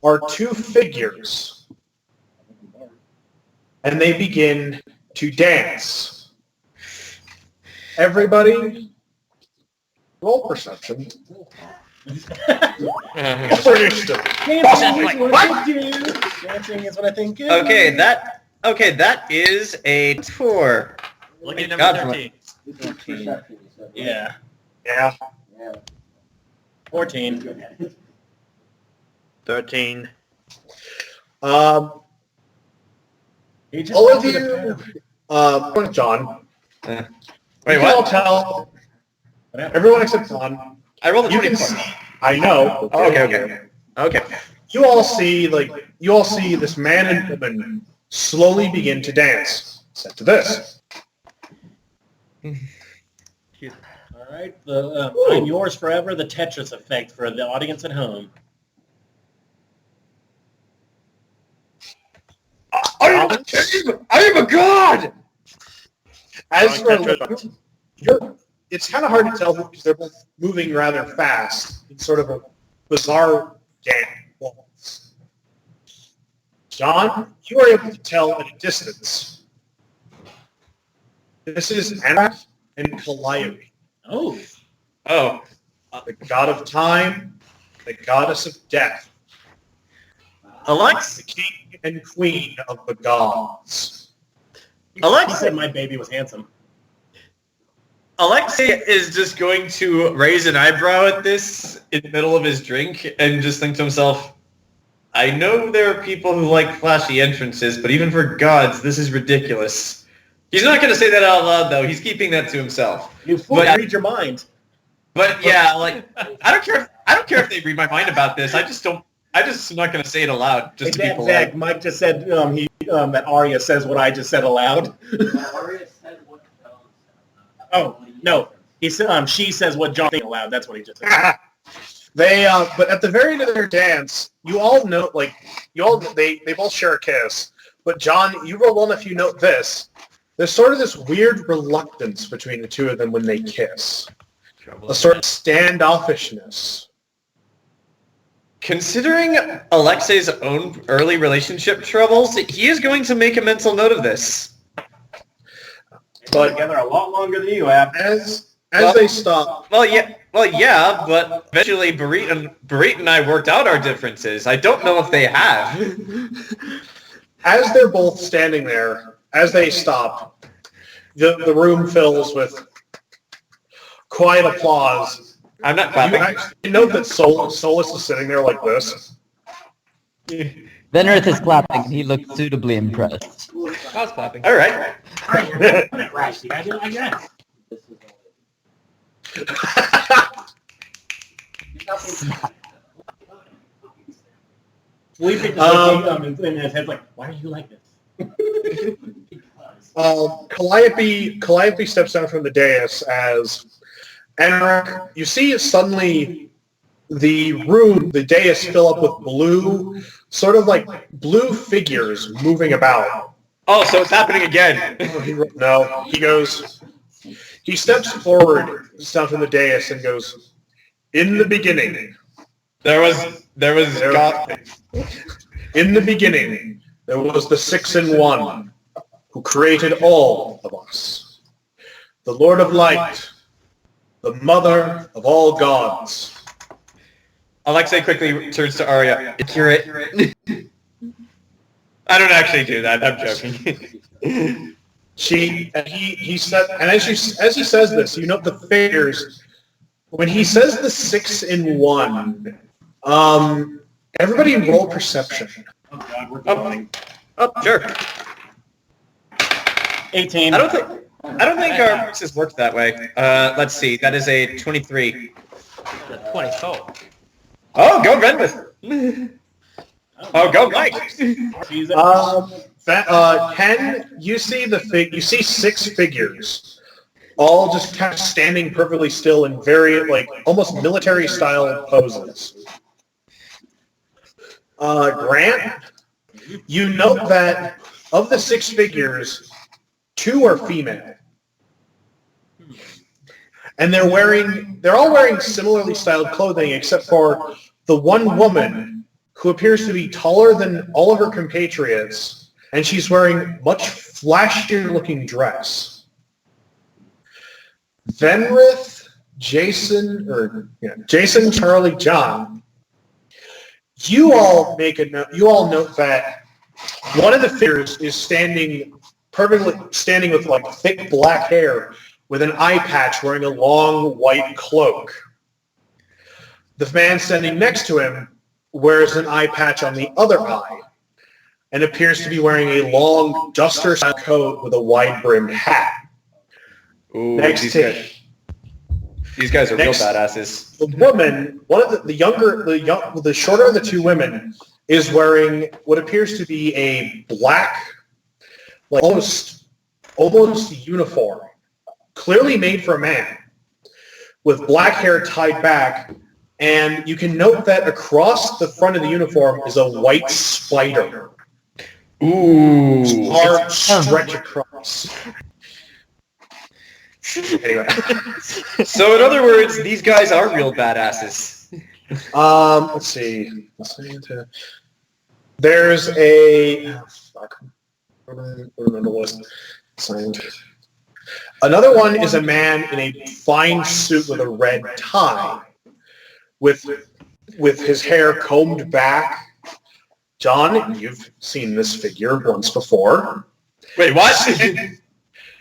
A: are two figures. And they begin to dance. Everybody, roll perception.
C: Dancing is what I think.
B: Okay, that is a 4.
E: Look at number 13.
C: Yeah.
A: Yeah.
C: 14.
D: 13.
A: All of you, John.
B: Wait,
A: You can all
B: what?
A: tell, everyone except John.
B: I rolled a
A: You can
B: 24.
A: see, I know.
B: Okay.
A: You all see this man and woman slowly begin to dance. Set to this.
C: All right. I'm yours forever. The Tetris effect for the audience at home.
B: I am a god!
A: As for it's kind of hard to tell because they're both moving rather fast. It's sort of a bizarre dance. John, you are able to tell at a distance. This is Aria and Khale,
C: Oh.
B: Oh.
A: the god of time, the goddess of death,
B: Alex?
A: the king and queen of the gods.
C: He
B: Alex?
C: said my baby was handsome.
B: Alexei is just going to raise an eyebrow at this in the middle of his drink and just think to himself, I know there are people who like flashy entrances, but even for gods, this is ridiculous. He's not going to say that out loud, though. He's keeping that to himself.
C: You fool! Read your mind.
B: But yeah, like I don't care if they read my mind about this. I'm not going to say it aloud just to be polite.
C: Zach, Mike just said that Aria says what I just said aloud.
G: Aria said what John said.
C: Oh no, he said she says what John said aloud. That's what he just said.
A: But at the very end of their dance, you all know, they both share a kiss. But John, you roll one if you note this. There's sort of this weird reluctance between the two of them when they kiss. A sort of standoffishness.
B: Considering Alexei's own early relationship troubles, he is going to make a mental note of this.
C: But together a lot longer than you have.
A: As they stop,
B: Well, yeah, but eventually Barit and I worked out our differences. I don't know if they have.
A: as they're both standing there, as they stop, the room fills with quiet applause.
B: I'm not
A: You
B: clapping.
A: actually note that Solus is sitting there like this.
F: Venreth is clapping, and he looks suitably impressed.
E: I was clapping.
B: All right.
C: I do like that.
G: This is
C: Phillipe just looks in his head like, why are you like this?
A: Calliope steps down from the dais as Aria, you see suddenly the dais fill up with blue, sort of like blue figures moving about.
B: Oh, so it's happening again.
A: No, he steps forward down from the dais and goes, in the beginning.
B: There was God.
A: In the beginning, there was the 6-in-1 who created all of us. The Lord of Light, the mother of all gods.
B: Alexei quickly turns to Aria. Accurate. I don't actually do that. I'm joking.
A: He said, and as he says this, you note the figures. When he says the 6-in-1, everybody roll perception.
C: Oh God, we're going.
B: Oh, sure.
C: 18.
B: I don't think our boxes work that way. Let's see. That is a 23.
E: 24.
B: Oh, go Venreth. Oh, go Mike.
A: Ken, you see 6 figures all just kind of standing perfectly still in very, like, almost military-style poses. Grant, you note that of the 6 figures, 2 are female. And they're all wearing similarly styled clothing, except for the one woman who appears to be taller than all of her compatriots, and she's wearing much flashier looking dress. Venreth, Jayson, Charlie, John, you all note that one of the figures is standing with like thick black hair with an eye patch, wearing a long white cloak. The man standing next to him wears an eye patch on the other eye and appears to be wearing a long duster-style coat with a wide-brimmed hat.
B: Ooh, these guys are real badasses.
A: The woman, the shorter of the 2 women, is wearing what appears to be a black, like almost uniform, clearly made for a man, with black hair tied back, and you can note that across the front of the uniform is a white spider.
B: Ooh.
A: Arms stretch across. Anyway.
B: So in other words, these guys are real badasses.
A: Let's see. There's a... Another one is a man in a fine suit with a red tie, with his hair combed back. John, you've seen this figure once before.
B: Wait, what?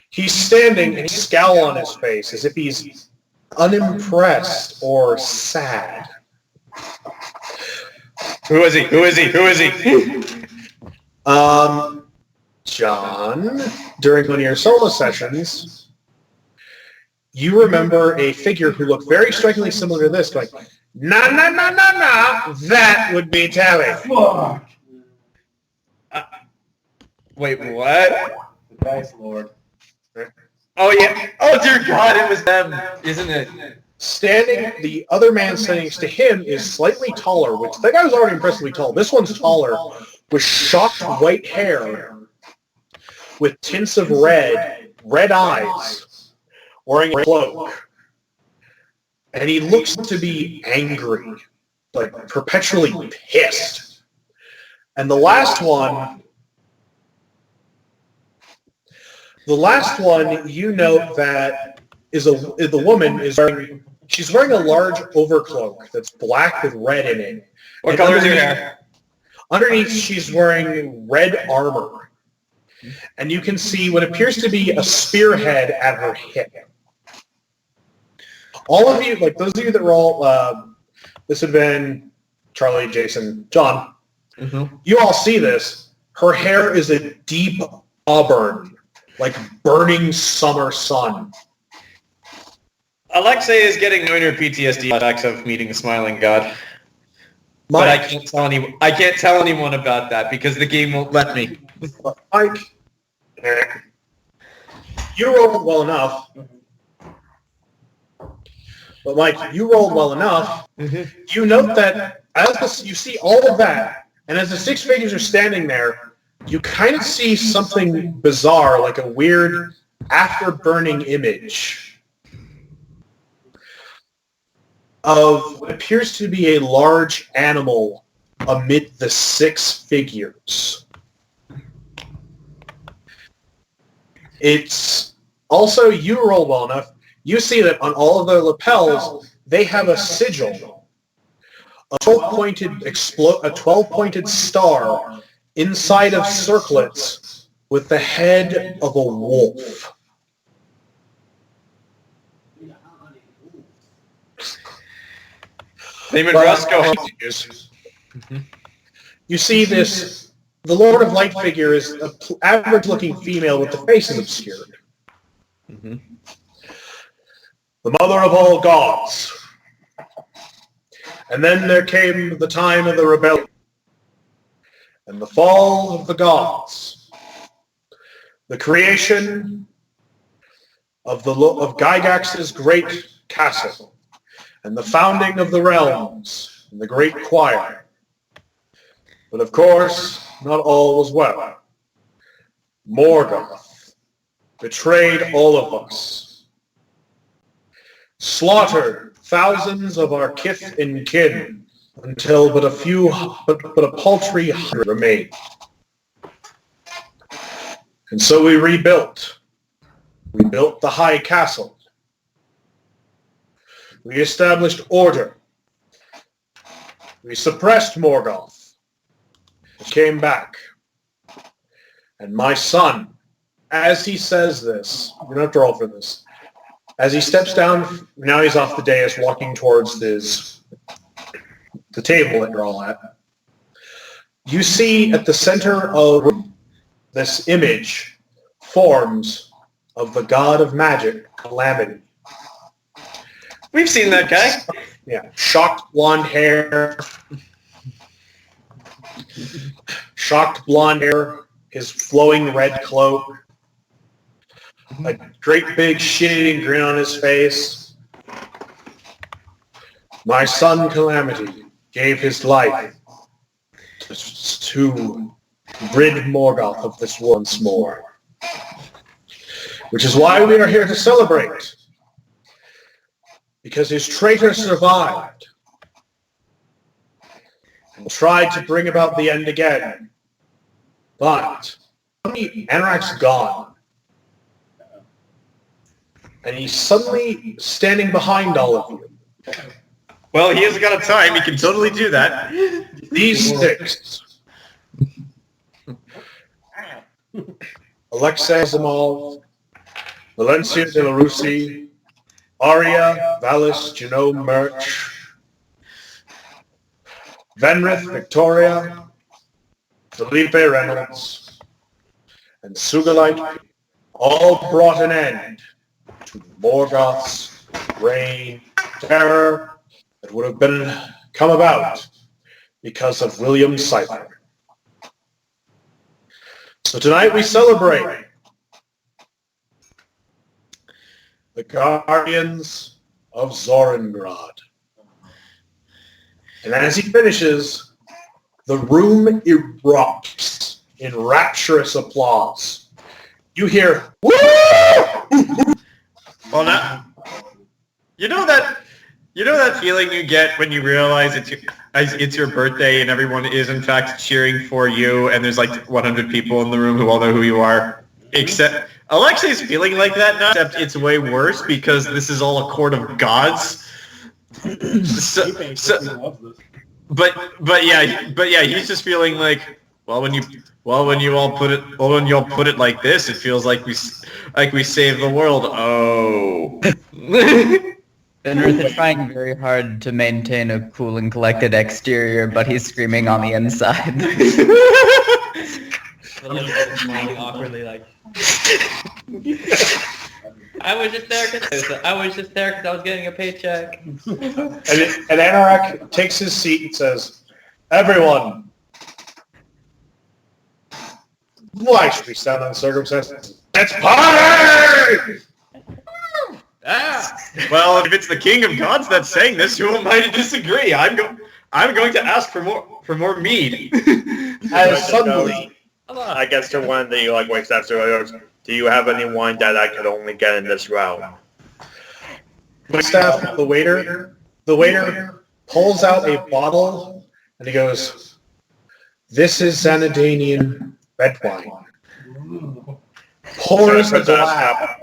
A: He's standing and a scowl on his face as if he's unimpressed or sad.
B: Who is he?
A: John, during one of your solo sessions, you remember a figure who looked very strikingly similar to this, going, "Na, na, na, na, na, that would be Tally."
B: Wait, what?
C: The Dice Lord.
B: Oh, yeah. Oh, dear God, it was them, isn't it?
A: The other man standing next to him is slightly taller, which that guy was already impressively tall. This one's taller, with shocked white hair, with tints of red eyes, wearing a cloak. And he looks to be angry, like perpetually pissed. And the last one, you note that the woman is wearing. She's wearing a large overcloak that's black with red in it.
B: What color is your hair?
A: Underneath, she's wearing red armor, and you can see what appears to be a spearhead at her hip. All of you, like those of you that roll, this would have been Charlie, Jayson, John.
B: Mm-hmm.
A: You all see this. Her hair is a deep auburn, like burning summer sun.
B: Alexei is getting minor PTSD attacks of meeting a smiling god. But I can't tell anyone about that because the game won't let me.
A: Mike, you rolled well enough. But Mike, you rolled well enough.
B: Mm-hmm.
A: You note that you see all of that, and as the 6 figures are standing there, you kind of see something bizarre, like a weird after-burning image of what appears to be a large animal amid the 6 figures. It's also, you roll well enough, you see that on all of their lapels, they have a sigil, a 12-pointed star inside of circlets with the head of a wolf.
B: Name and Roscoe.
A: You see this, the Lord of Light figure is an average-looking female with the face is obscured.
B: Mm-hmm.
A: The mother of all gods. And then there came the time of the rebellion and the fall of the gods, the creation of Gygax's great castle, and the founding of the realms, and the great choir. But of course, not all was well. Morgoth betrayed all of us, slaughtered thousands of our kith and kin, until but a paltry 100 remained. And so we rebuilt. We built the high castle. We established order. We suppressed Morgoth. It came back. And my son, as he says this, we're going to have to roll for this, as he steps down, now he's off the dais walking towards the table that you're all at. You see at the center of this image forms of the god of magic, Calamity.
B: We've seen that guy.
A: Yeah, shocked blonde hair, his flowing red cloak, a great big shit-eating grin on his face. My son Calamity gave his life to rid Morgoth of this once more. Which is why we are here to celebrate. Because his traitor survived and tried to bring about the end again. But Anorak's gone. And he's suddenly standing behind all of you.
B: Well, he hasn't got a time. He can totally do that.
A: These six. Alexei Zamal, Valencia de la Rusi, Aria, Valis, Genome, Merch, Venreth, Victoria, Phillipe, Reynolds, and Sugulite all brought an end to Morgoth's reign, terror that would have come about because of William Cypher. So tonight we celebrate the Guardians of Zorengrad. And as he finishes, the room erupts in rapturous applause. You hear, woo!
B: Well, now, you know that feeling you get when you realize it's your birthday and everyone is in fact cheering for you, and there's like 100 people in the room who all know who you are. Except Alexei's feeling like that now, except it's way worse because this is all a court of gods. But yeah, he's just feeling like, when you all put it like this, it feels like we saved the world. Oh.
F: Venreth is trying very hard to maintain a cool and collected exterior, but he's screaming on the inside.
E: A little bit smiling awkwardly, like. I was just there because I was getting a paycheck.
A: And Anorak takes his seat and says, "Everyone, why should we stand on circumstances? Let's party!"
B: Well, if it's the king of gods that's saying this, who am I to disagree? I'm going to ask for more mead.
A: As suddenly,
D: I guess to one that you wakes up to goes, do you have any wine that I could only get in this realm?
A: the waiter pulls out a bottle and he goes, "This is Xanadanian red wine." Pours the glass.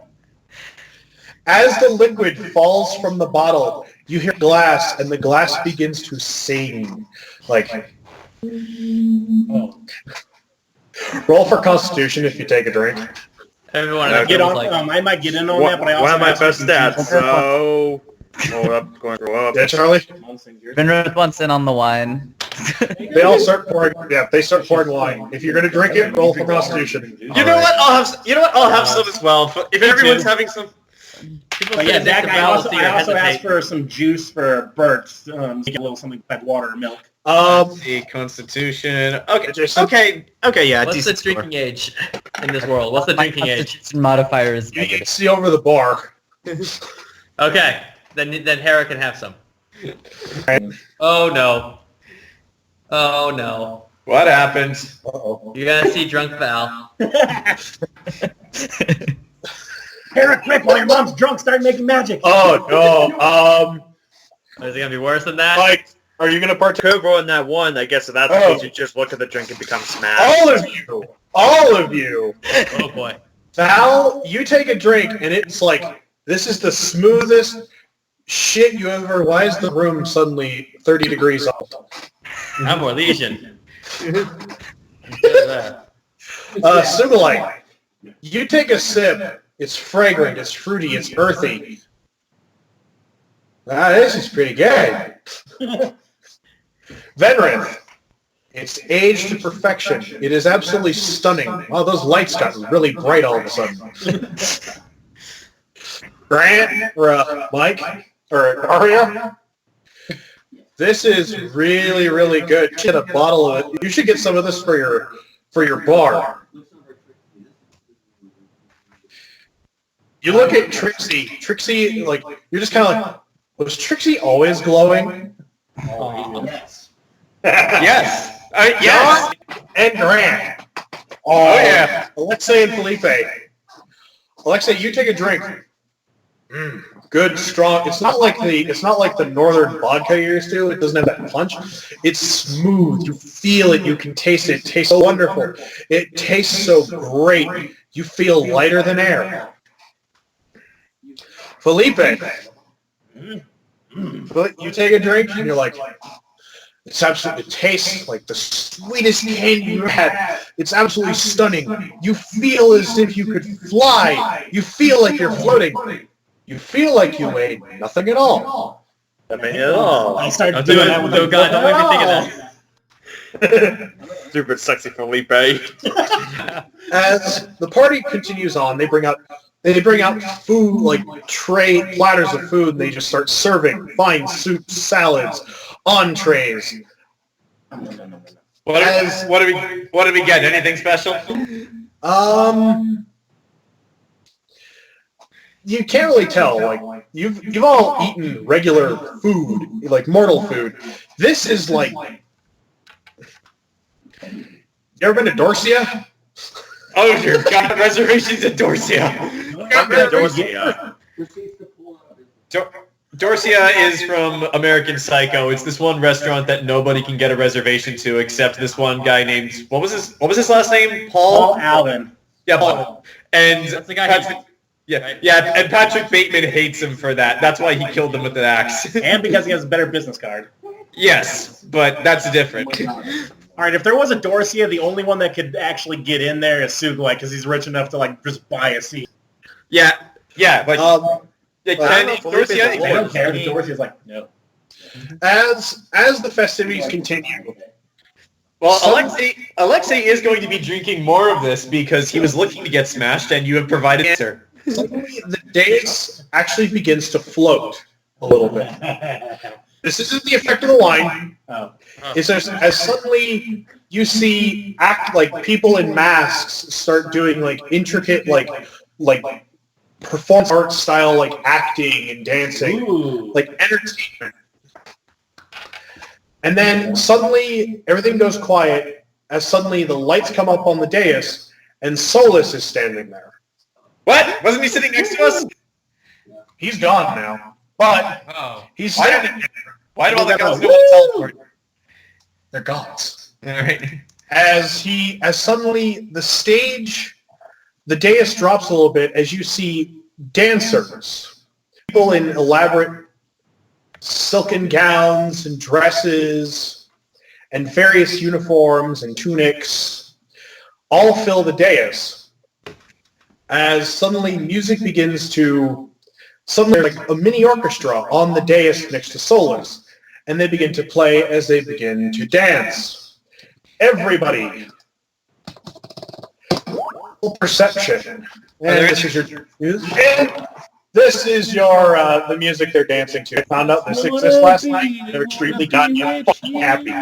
A: As the liquid falls from the bottle, you hear glass, and the glass begins to sing. Roll for Constitution if you take a drink.
E: Everyone
C: I might get in on that, but I also
D: one of my
C: have
D: best
C: some
D: stats,
C: juice.
D: so hold up, going to roll up.
A: Yeah, Charlie?
F: Venreth wants in on the wine.
A: They all start pouring. Yeah, they start pouring wine. If you're gonna drink it, roll for Constitution.
B: You know what? I'll have some as well. If everyone's having some.
C: But yeah, Zach, I also asked for some juice for Bert. Get a little something like water or milk.
B: Let's see, Constitution. Okay,
A: Jayson?
B: okay, yeah.
E: What's the
B: decent score.
E: drinking age in this world? What's the
F: My
E: drinking age?
F: constitution modifier is
A: You can
F: negative.
A: see over the bar.
E: Okay, then Hera can have some. Oh no. Oh no.
B: What happened?
A: Uh-oh.
E: You're gonna see drunk Val.
C: Hera, quick, while your mom's drunk, start making magic.
A: Oh, no.
E: Is it gonna be worse than that?
A: Mike, are you going to partake?
D: Could roll in that one, I guess if that's the
A: Oh.
D: case, you just look at the drink and become smashed.
A: All of you.
E: Oh boy.
A: Val, you take a drink, and it's like, this is the smoothest shit you ever... Why is the room suddenly 30 degrees up?
E: I'm more Legion.
A: Sugulite, you take a sip. It's fragrant, it's fruity, it's earthy. This is pretty good. Venreth, it's aged to perfection. It is absolutely stunning. Wow, those lights got really bright all of a sudden. Grant, or Mike, or Aria, this is really, really good. Get a bottle of it. You should get some of this for your bar. You look at Trixie. Trixie, like, you're just kind of like, was Trixie always glowing?
C: Yes.
B: Yes. Yes.
A: And Grant.
B: Oh, yeah.
A: Alexei and Phillipe. Alexei, you take a drink. Good, strong. It's not like the northern vodka you're used to. It doesn't have that punch. It's smooth. You feel it. You can taste it. It tastes so wonderful. It tastes so great. You feel lighter than air. Phillipe, you take a drink and you're like, it tastes like the sweetest candy you've ever had. It's absolutely stunning. You feel as if you could fly. You feel like you're floating. You feel like you weigh nothing at all.
D: I mean, at all.
C: I started
E: Don't do
C: doing
E: it.
C: that with
E: Oh god, don't make me think of that.
D: Super sexy Phillipe.
A: As the party continues on, they bring out food, like platters of food, and they just start serving fine soups, salads, entrees.
B: What do we get? Anything special?
A: You can't really tell. Like you've all eaten regular food, like mortal food. This is like. You ever been to Dorsia?
B: Oh dear God! Reservations at Dorsia. Dorsia is from American Psycho. It's this one restaurant that nobody can get a reservation to except this one guy named what was his last name?
C: Paul Allen.
B: Yeah, Paul. And
E: That's the guy
B: Patrick, and Patrick Bateman hates him for that. That's why he killed him with an axe.
C: And because he has a better business card.
B: Yes, but that's different.
C: All right, if there was a Dorsia, the only one that could actually get in there is Sugulite because he's rich enough to like just buy a seat.
B: Yeah, like Dorsia.
C: I don't care. The Dorsia's like, no.
A: As the festivities continue,
B: Well, Alexei is going to be drinking more of this because he was looking to get smashed, and you have provided answer.
A: suddenly the dais actually begins to float a little bit. This isn't the effect of the wine.
C: Oh.
A: It's as suddenly you see people in masks start doing like intricate like performance art style like acting and dancing,
C: Ooh.
A: like entertainment. And then suddenly everything goes quiet as suddenly the lights come up on the dais and Solus is standing there.
B: What? Wasn't he sitting next to us?
A: He's gone now, but he's standing there.
B: Why do all the gods go on teleport?
A: They're gods.
B: All right.
A: As suddenly the dais drops a little bit as you see dancers, people in elaborate silken gowns and dresses and various uniforms and tunics all fill the dais. As suddenly music begins to, there's like a mini orchestra on the dais next to Solus, and they begin to play as they begin to dance. Everybody, perception. And this is your This is your the music they're dancing to. I found out this exists last night. They're extremely goddamn fucking happy.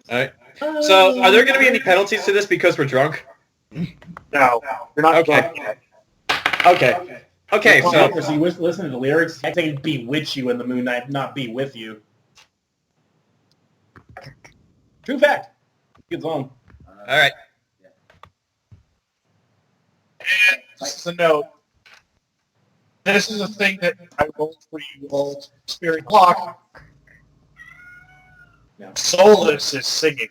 B: Alright. So, are there going to be any penalties to this because we're drunk?
A: No, you're not
B: Okay.
A: drunk yet.
B: Okay. Okay, so...
C: So you listen to the lyrics, I think bewitch you in the moonlight, not be with you. True fact. Good song.
B: Alright.
A: And this is a note. This is a thing that I rolled for you all Spirit Clock. Solus is singing.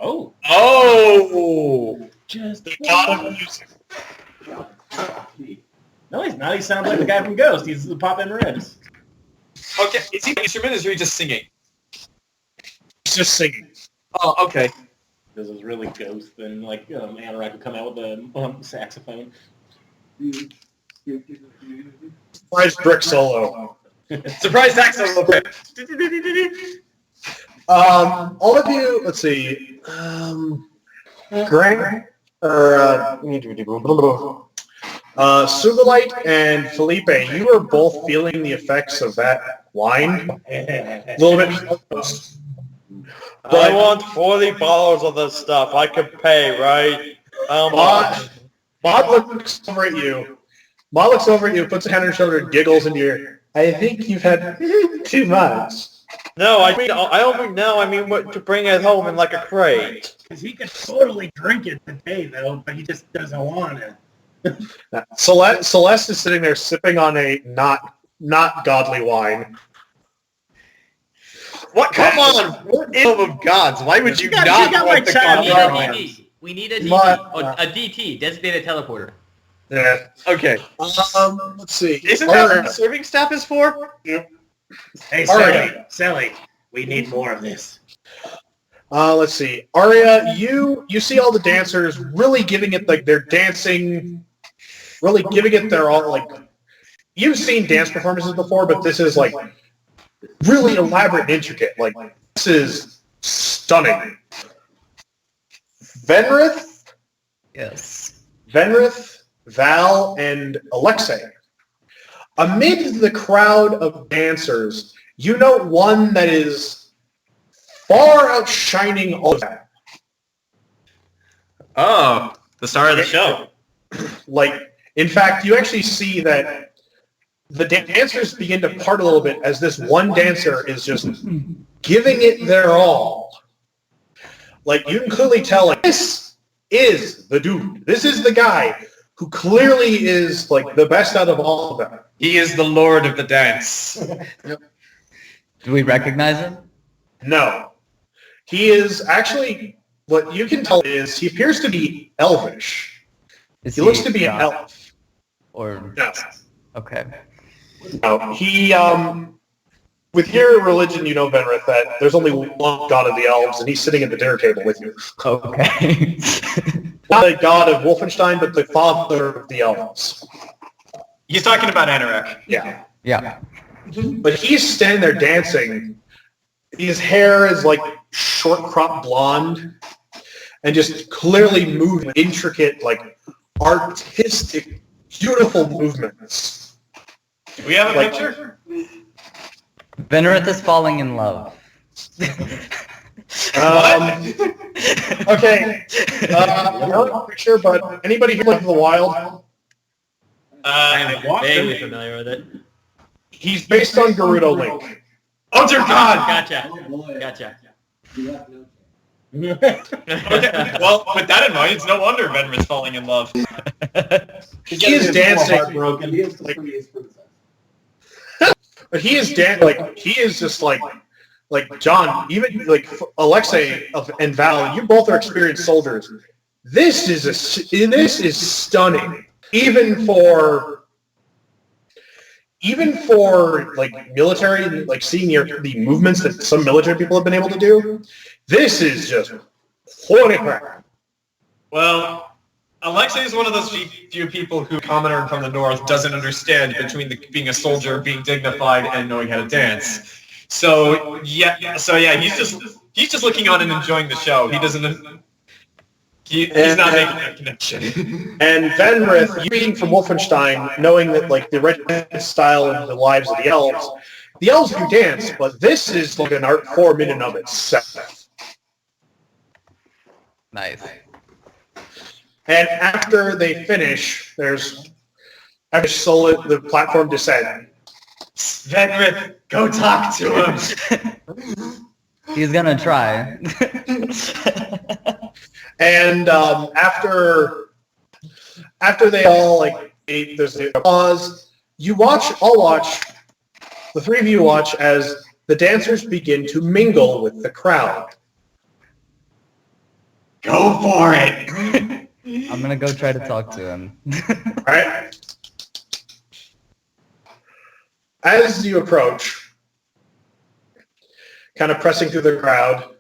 C: Oh.
B: Oh!
C: Just
A: The god of music.
C: No, he's not. He sounds like the guy from Ghost. He's the Pop Emeritus.
B: Okay, is he an instrument or is he just singing?
A: He's just singing.
B: Oh, okay.
C: This is really Ghost, and like Anorak would come out with a saxophone.
A: Surprise brick solo.
B: Surprise saxo real quick.
A: All of you, let's see. Grant, or Sugulite and Phillipe, you are both feeling the effects of that wine. A little bit.
D: I want 40 bottles of this stuff. I could pay, right?
A: Maud looks over at you. Maud looks over at you, puts a hand on your shoulder, and giggles into your ear. I think you've had too much.
D: No, I mean, I don't mean no. I mean what, to bring it home in like a crate.
C: Because he could totally drink it today, though, but he just doesn't want to.
A: Celeste is sitting there sipping on a not godly wine.
B: What? Come on! We're in of gods. Why would you not
C: got
B: want the
C: child.
B: god
E: We need a
B: wine?
E: DT. We need a DT.
A: My-
E: A DT, designated teleporter.
A: Yeah.
B: Okay.
A: Let's see.
B: Isn't that what the serving staff is for?
C: Hey,
A: Aria.
C: Sally, we need more of this.
A: Let's see. Aria, you see all the dancers really giving it like they're dancing, really giving it their all. Like you've seen dance performances before, but this is like really elaborate and intricate. Like this is stunning. Venreth,
F: Yes.
A: Val, and Alexei. Amid the crowd of dancers, you note one that is far outshining all of them.
B: Oh, the star of the show.
A: Like, in fact, you actually see that the dancers begin to part a little bit as this one dancer is just giving it their all. Like, you can clearly tell, like, this is the dude. This is the guy who clearly is, like, the best out of all of them.
B: He is the lord of the dance.
F: Do we recognize him?
A: No. He is actually, what you can tell is, he appears to be elvish.
F: Is
A: He looks to be an
F: god?
A: elf.
F: Or
A: No.
F: okay.
A: No. He, with your religion, you know, Venreth, that there's only one god of the elves, and he's sitting at the dinner table with you.
F: Okay.
A: Not the god of Wolfenstein, but the father of the elves.
B: He's talking about Anorak.
A: Yeah.
F: Yeah.
A: But he's standing there dancing. His hair is like short crop blonde and just clearly moving intricate, like artistic, beautiful movements.
B: Do we have a
A: Like-
B: picture?
F: Venreth is falling in love.
A: Okay. I'm not quite sure, but anybody here like the Wild?
E: I'm
C: watched
E: vaguely
C: him.
E: familiar with it.
A: He's based on Gerudo Link.
B: Oh dear God!
E: Gotcha.
G: Oh boy.
E: Gotcha.
G: You have no chance.
B: Okay, well, with that in mind, it's no wonder Venreth's falling in love.
A: He is dancing,
C: Heartbroken.
G: He is the
A: Like-
G: prettiest princess.
A: but he is like he is just like John, even like Alexei and Val. You both are experienced soldiers. This is stunning, even for like military, like seeing the movements that some military people have been able to do. This is just holy crap.
B: Well, Alexei is one of those few people who, commoner from the north, doesn't understand between being a soldier, being dignified, and knowing how to dance. So yeah, he's just looking on and enjoying the show. He doesn't. He's not making that connection.
A: And Venreth, you being from Wolfenstein, knowing that like the regiment style of the lives of the elves do dance, but this is like an art form in and of itself.
F: Nice.
A: And after they finish, after the platform descends.
B: Venreth, go talk to him.
F: He's gonna try.
A: And after they all there's a pause. The three of you watch as the dancers begin to mingle with the crowd.
B: Go for it.
F: I'm gonna go try to talk to him.
A: All right. As you approach, kind of pressing through the crowd.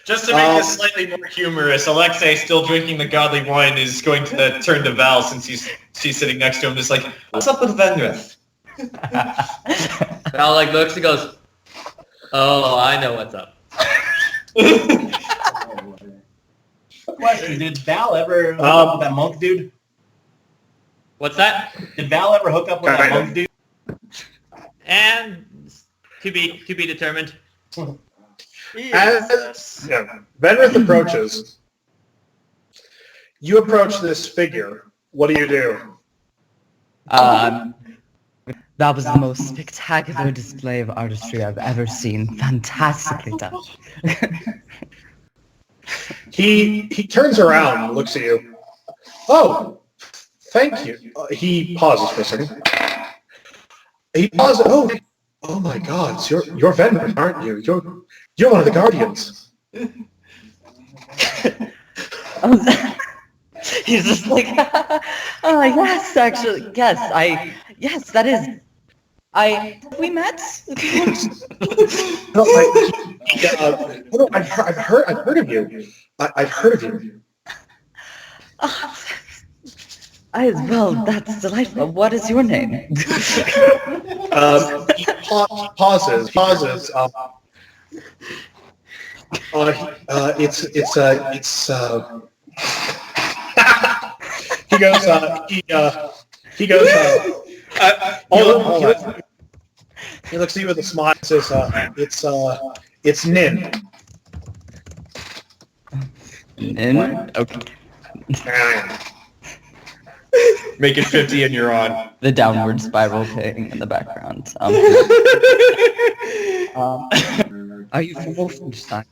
B: Just to make this slightly more humorous, Alexei, still drinking the godly wine, is going to turn to Val since she's sitting next to him, just like, what's up with Venreth?
E: Val looks and goes, "Oh, I know what's up."
C: Question: did Val ever hook up with that monk dude?
E: What's that?
C: Did Val ever hook up with that monk dude?
E: And to be determined.
A: As Venreth approaches, you approach this figure. What do you do?
F: That was the most spectacular display of artistry I've ever seen. Fantastically done.
A: He turns around and looks at you. Oh, thank you. He pauses for a second. He pauses. Oh my God! So you're Venreth, aren't you? You're one of the guardians.
F: He's just like, oh yes, actually, yes, that is. We met?
A: No, I've heard of you. I've heard of you.
F: Well, that's delightful. What is your name?
A: He pauses. He goes. Hold on. He looks at you with a smile and says, it's Nin.
F: Nin? Okay.
B: Make it 50 and you're on.
F: The downward spiral playing in the background. Are you from Wolfenstein?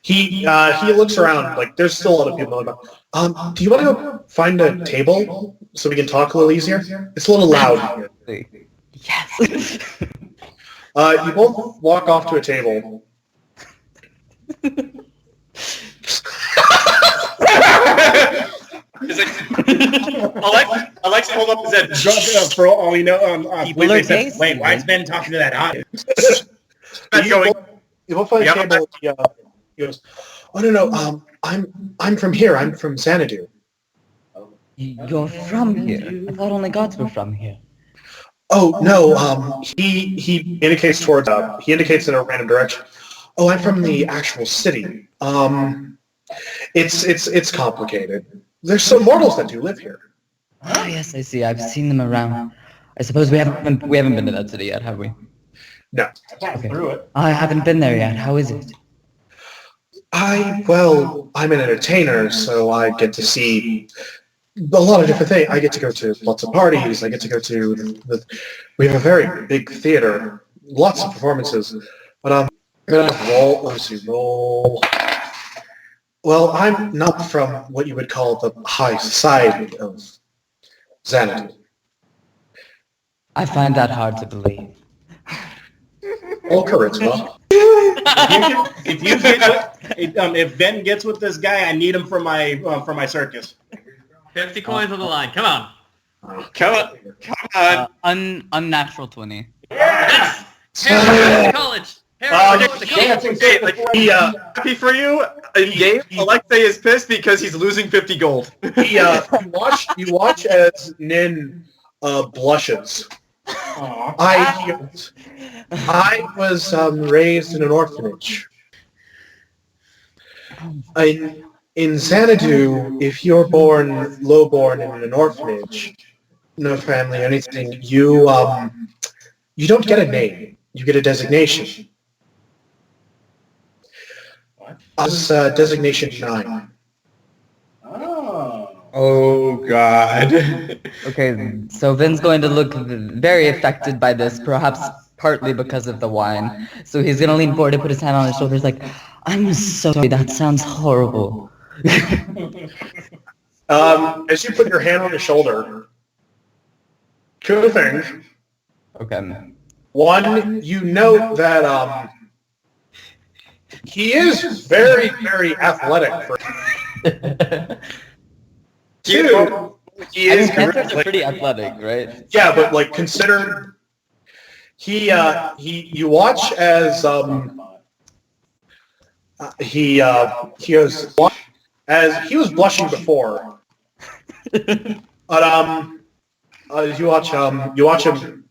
A: He looks around, like, there's still a lot of people about. Do you want to go find a table so we can talk a little easier? It's a little loud here.
F: Yes.
A: You both walk off to a table.
B: Alex pulled up his head.
C: For all we know, wait, why is Ben talking to that audience?
A: You both find a table. He goes, oh no, I'm from here. I'm from Xanadu.
F: You're from here? I thought only gods were from here.
A: Oh no, he indicates towards he indicates in a random direction. Oh, I'm from the actual city. It's complicated. There's some mortals that do live here.
F: Oh yes, I see. I've seen them around. I suppose we haven't been to that city yet, have we?
A: No.
F: Okay. I haven't been there yet. How is it?
A: I'm an entertainer, so I get to see a lot of different things. I get to go to lots of parties. I get to go to we have a very big theater, lots of performances. But I'm gonna roll. Well, I'm not from what you would call the high society of Xanadu.
F: I find that hard to believe.
A: All charisma.
C: If Ben gets with this guy, I need him for my circus.
E: 50 coins on the line. Come on.
B: Come on.
F: Unnatural 20.
E: Yes! Harry, college.
B: Happy for you. In game, Alexei is pissed because he's losing 50 gold.
A: You watch as Nin blushes.
C: Aw.
A: I was raised in an orphanage. In Xanadu, if you're born lowborn in an orphanage, no family, anything, you don't get a name. You get a designation. This is designation 9.
C: Oh.
B: Oh God.
F: Okay, so Vin's going to look very affected by this, perhaps partly because of the wine. So he's going to lean forward and put his hand on his shoulder. He's like, I'm so sorry, that sounds horrible.
A: As you put your hand on his shoulder, two things.
F: Okay.
A: One, you note that he is very, very athletic. Two, he
F: I mean,
A: is
F: panthers are pretty athletic, right?
A: yeah, but like consider you watch as he goes as he was blushing before, but you watch him.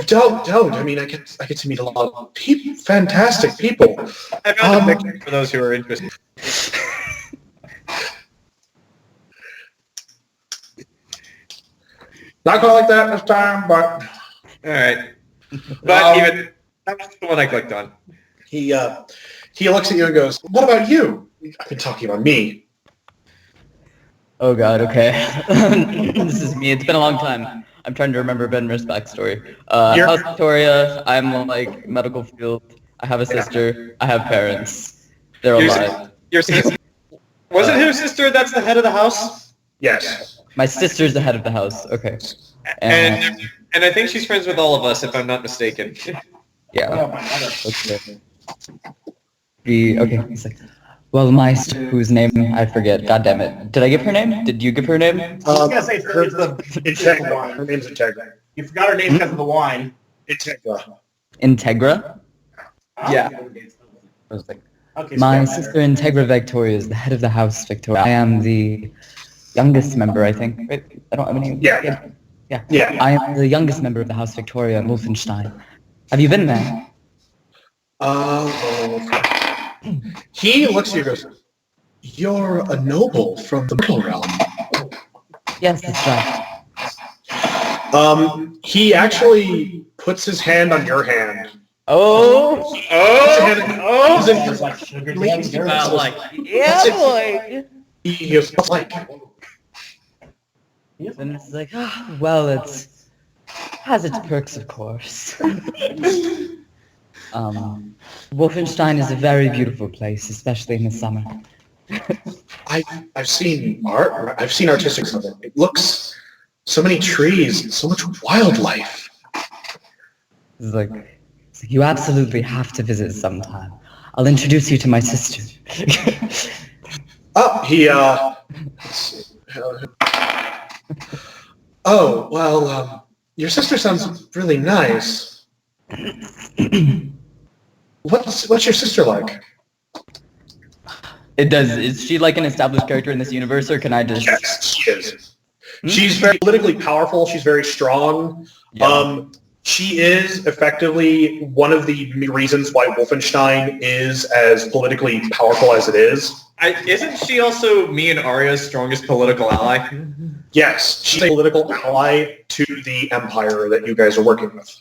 A: Don't. I mean, I get to meet a lot of fantastic people.
B: I found a picture for those who are interested.
A: Not quite like that this time, but
B: All right. But even that was the one I clicked on.
A: he looks at you and goes, "What about you?" I've been talking about me.
F: Oh god, okay. This is me. It's been a long time. I'm trying to remember Venreth's backstory. House Victoria, I'm like medical field. I have a sister. I have parents. They're alive.
B: Your sister was it her sister that's the head of the house?
A: Yes.
F: My sister's the head of the house. Okay.
B: And I think she's friends with all of us, if I'm not mistaken.
F: Yeah. Okay. Okay. He's like, well, my sister, whose name I forget. God damn it. Did I give her name? Did you give her name?
C: I was gonna say it's the
A: Integra. Her name's Integra.
C: You forgot her name because of the wine.
A: Integra.
F: Integra?
B: Yeah.
F: I was like,
C: Okay,
F: my
C: so
F: sister Integra Victoria is the head of the house Victoria. I am the youngest member, I think. Right? I don't have any.
A: Yeah.
F: Yeah. I am the youngest member of the house Victoria in Wolfenstein. Have you been there?
A: He looks at you and goes, "You're a noble from the middle realm."
F: Yes, that's right.
A: He actually puts his hand on your hand.
F: Oh!
C: it's like sugar daddy girls.
F: Yeah, boy!
A: He goes, "What's like?"
F: And it's like, oh, well, it has its perks, of course. Wolfenstein is a very beautiful place, especially in the summer.
A: I've seen art. I've seen artistic stuff. It looks so many trees, so much wildlife.
F: It's like, you absolutely have to visit sometime. I'll introduce you to my sister.
A: Oh, well, your sister sounds really nice. What's your sister like?
F: It does. Is she like an established character in this universe, or can I just...
A: Yes, she is. She's very politically powerful. She's very strong.
F: Yeah.
A: She is effectively one of the reasons why Wolfenstein is as politically powerful as it is.
B: Isn't she also me and Aria's strongest political ally?
A: Yes, she's a political ally to the empire that you guys are working with.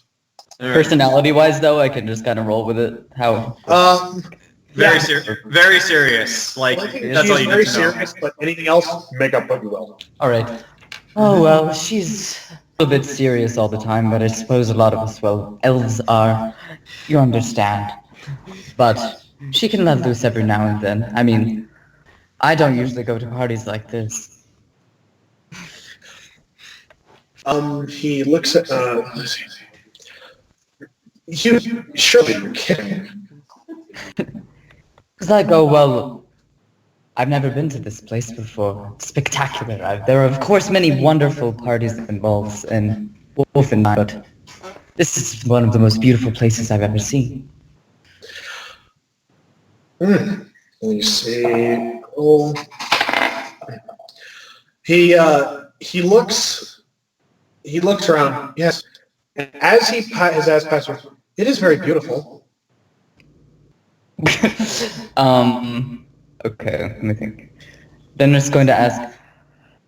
F: Personality-wise, though, I can just kind of roll with it. How?
B: Very serious. Like, that's all
A: she's
B: you
A: very
B: need to know.
A: serious, but anything else, make up what you will.
F: All right. Oh, well, she's a little bit serious all the time, but I suppose a lot of us, well, elves are. You understand. But she can let loose every now and then. I mean, I don't usually go to parties like this.
A: He looks at, you surely you're kidding.
F: It's like, oh, well, I've never been to this place before. It's spectacular. There are, of course, many wonderful parties involved in Wolfenstein, but this is one of the most beautiful places I've ever seen.
A: Let me see. Oh. He looks he looks around. Yes, and as his ass passes, it is very beautiful.
F: Okay, let me think. Then it's going to ask,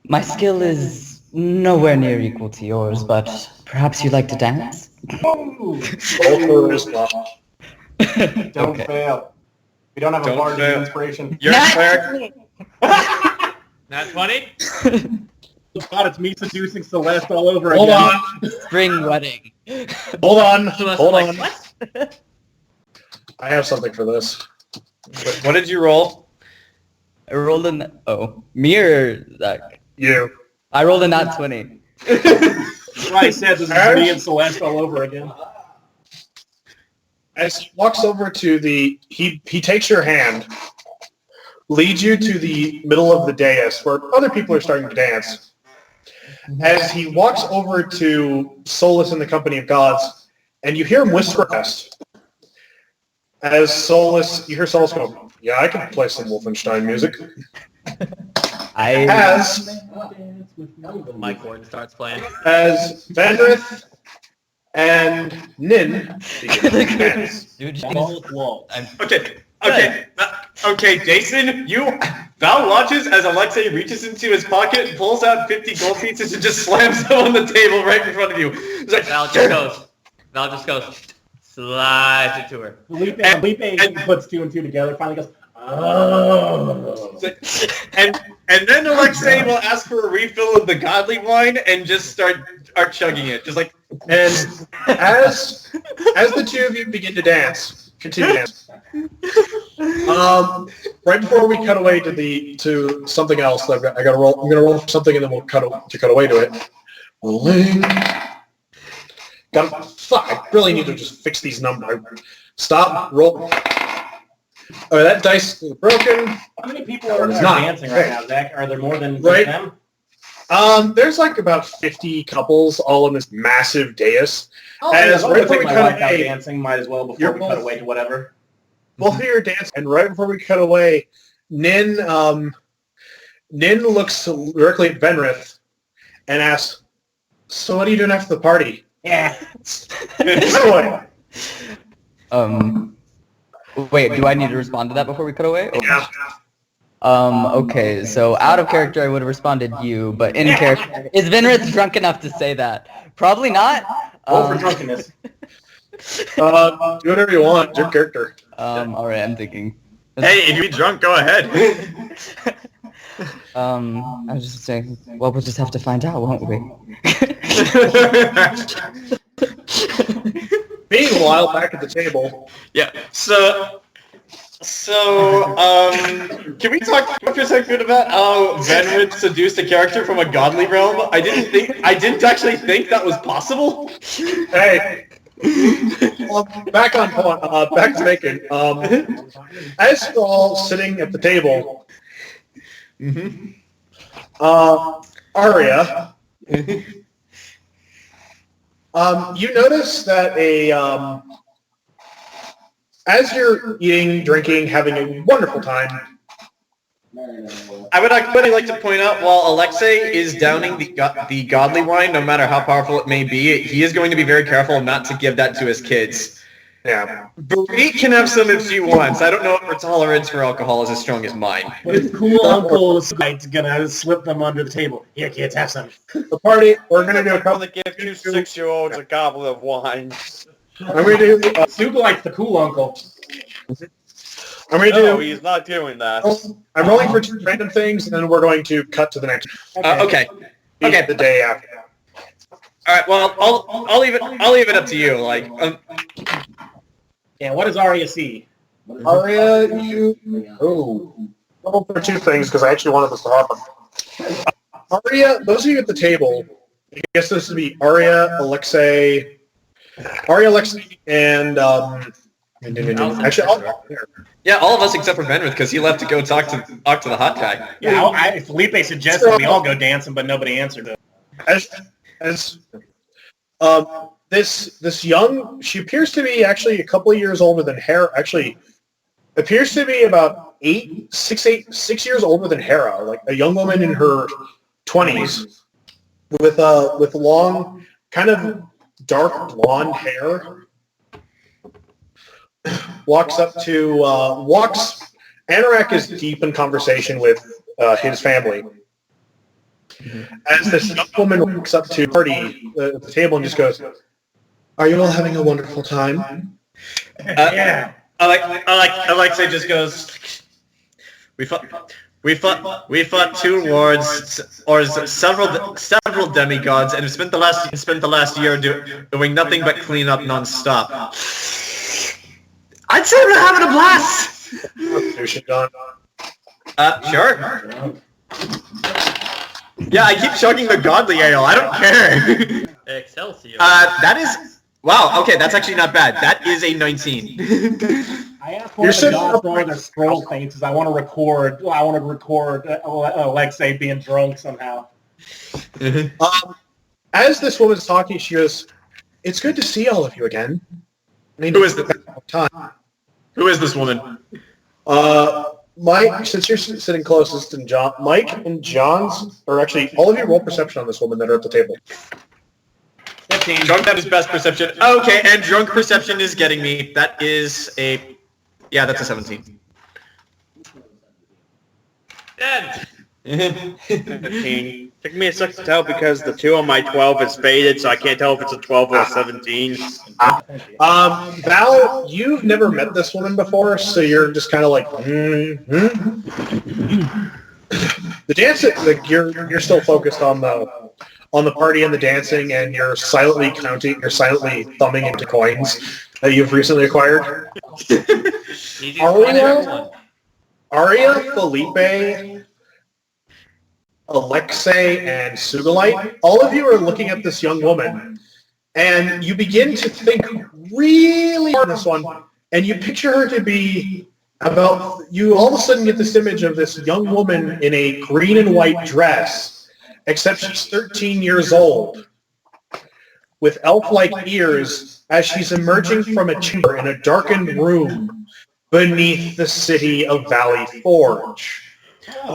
F: my skill is nowhere near equal to yours, but perhaps you'd like to dance?
A: Roll for charisma.
C: Don't fail. We don't have a
B: Don't
C: bardic
B: fail.
C: inspiration.
B: You're a cleric.
E: Nat 20?
C: God, it's me seducing Celeste all over
A: Hold
C: again.
A: on.
F: Spring wedding.
A: Hold on.
E: Celeste
A: Hold
E: like,
A: on.
E: what?
A: I have something for this.
B: What did you roll?
F: I rolled me or Zach?
A: You.
F: I rolled a nat 20.
C: That's why I said this is me and Celeste all over again.
A: As he walks over to he takes your hand, leads you to the middle of the dais where other people are starting to dance. As he walks over to Solus and the Company of Gods, and you hear him whisper rest. As Solus, you hear Solus go, yeah, I can play some Wolfenstein music. As
E: Mike Gordon starts playing.
A: Venreth and Nin begin to dance.
F: Dude,
B: Okay, Jayson, Val watches as Alexei reaches into his pocket, pulls out 50 gold pieces, and just slams them on the table right in front of you. He's like,
E: Val just goes, slides it to her.
C: Phillipe puts two and two together, finally goes, oh.
B: and then Alexei will ask for a refill of the godly wine and just start chugging it, just like.
A: And as the two of you begin to dance, continue to dance. Right before we cut away to something else, I got to roll. I'm gonna roll for something, and then we'll cut away to it. Rolling. Fuck! I really need to just fix these numbers. Stop. Roll. Oh, that dice is broken.
C: How many people are
A: not.
C: dancing right now, Zach? Are there more than
A: Right.
C: them?
A: There's like about 50 couples all in this massive dais.
C: Oh,
A: As
C: I'll
A: right before
C: take
A: we
C: my
A: cut
C: wife out
A: away,
C: dancing, might as well before
A: You're
C: we cut
A: both-
C: away to whatever.
A: we'll hear your dance, and right before we cut away, Nin looks directly at Venreth and asks, "So what are you doing after the party?"
C: Yeah.
A: Anyway,
F: wait, do I need to respond to that before we cut away? Or-
A: yeah.
F: Okay, so out of character I would have responded you, but in character, is Venrith drunk enough to say that? Probably not.
C: Roll for drunkenness.
A: Do whatever you want. It's your character.
F: Alright, I'm thinking.
B: Hey, if you're drunk, go ahead.
F: I was just saying, well, we'll just have to find out, won't we?
A: Meanwhile, back at the table.
B: Yeah. So, can we talk for a second about how Venrith seduced a character from a godly realm? I didn't actually think that was possible.
A: Hey. Back on point. Back to making. As you're all sitting at the table, Aria, you notice that as you're eating, drinking, having a wonderful time.
B: I would actually like to point out, while Alexei is downing the godly wine, no matter how powerful it may be, he is going to be very careful not to give that to his kids.
A: Yeah.
B: Brie can have some if she wants. I don't know if her tolerance for alcohol is as strong as mine.
C: But his cool uncle is gonna slip them under the table. Here, kids, have some.
A: The party, we're going to do a couple.
D: Only give 2 6-year-olds a goblet of wine.
A: I'm going to do.
C: Sugulite's the cool uncle.
A: I'm going to
D: No,
A: do.
D: he's not doing that.
A: I'm rolling for two random things, and then we're going to cut to the next.
B: Okay.
A: The day after.
B: All right. Well, I'll leave it up to you. Like,
C: Yeah, what does Aria see?
A: Aria, roll for two things because I actually wanted this to happen. Aria, those of you at the table, I guess this would be Aria, Alexei, and actually,
B: yeah, all of us except for Venreth because he left to go talk to the hot guy.
C: Yeah, Phillipe suggested we all go dancing, but nobody answered it.
A: This young, she appears to be actually a couple of years older than Hera. Actually, appears to be about 6 years older than Hera, like a young woman in her 20s. with long, kind of dark blonde hair, walks up to Anorak is deep in conversation with his family. As this young woman walks up to the party at the table and just goes, "Are you all having a wonderful time?"
B: Yeah. Alexei just goes, We fought two wards or several demigods, and have spent the last year doing nothing but clean up non-stop. I'd say we're having a blast. Sure. Yeah, I keep chugging the godly ale. I don't care.
E: Excelsior.
B: That is wow. Okay, that's actually not bad. That is a 19.
C: I asked one of the gods for their scroll things because I want to record Alexei being drunk somehow.
A: As this woman's talking, she goes, "It's good to see all of you again." I mean,
B: Who is this?
A: time?
B: Who is this woman?
A: Mike, since you're sitting closest, and John, Mike and John's, or actually, all of you roll perception on this woman that are at the table.
B: 15. Drunk had his best perception. Okay, and drunk perception is getting me. That is a... Yeah, that's a 17.
D: 15. Took me a second to tell because the 2 on my 12 is faded, so I can't tell if it's a 12 or a 17.
A: Val, you've never met this woman before, so you're just kind of like, The dance, you're still focused on the party and the dancing, and you're silently thumbing into coins that you've recently acquired. Aria, Phillipe, Alexei, and Sugulite, all of you are looking at this young woman, and you begin to think really hard on this one, and you picture her to be about, you all of a sudden get this image of this young woman in a green and white dress, except she's 13 years old, with elf-like ears, as she's emerging from a chamber in a darkened room beneath the city of Valley Forge.
B: She's the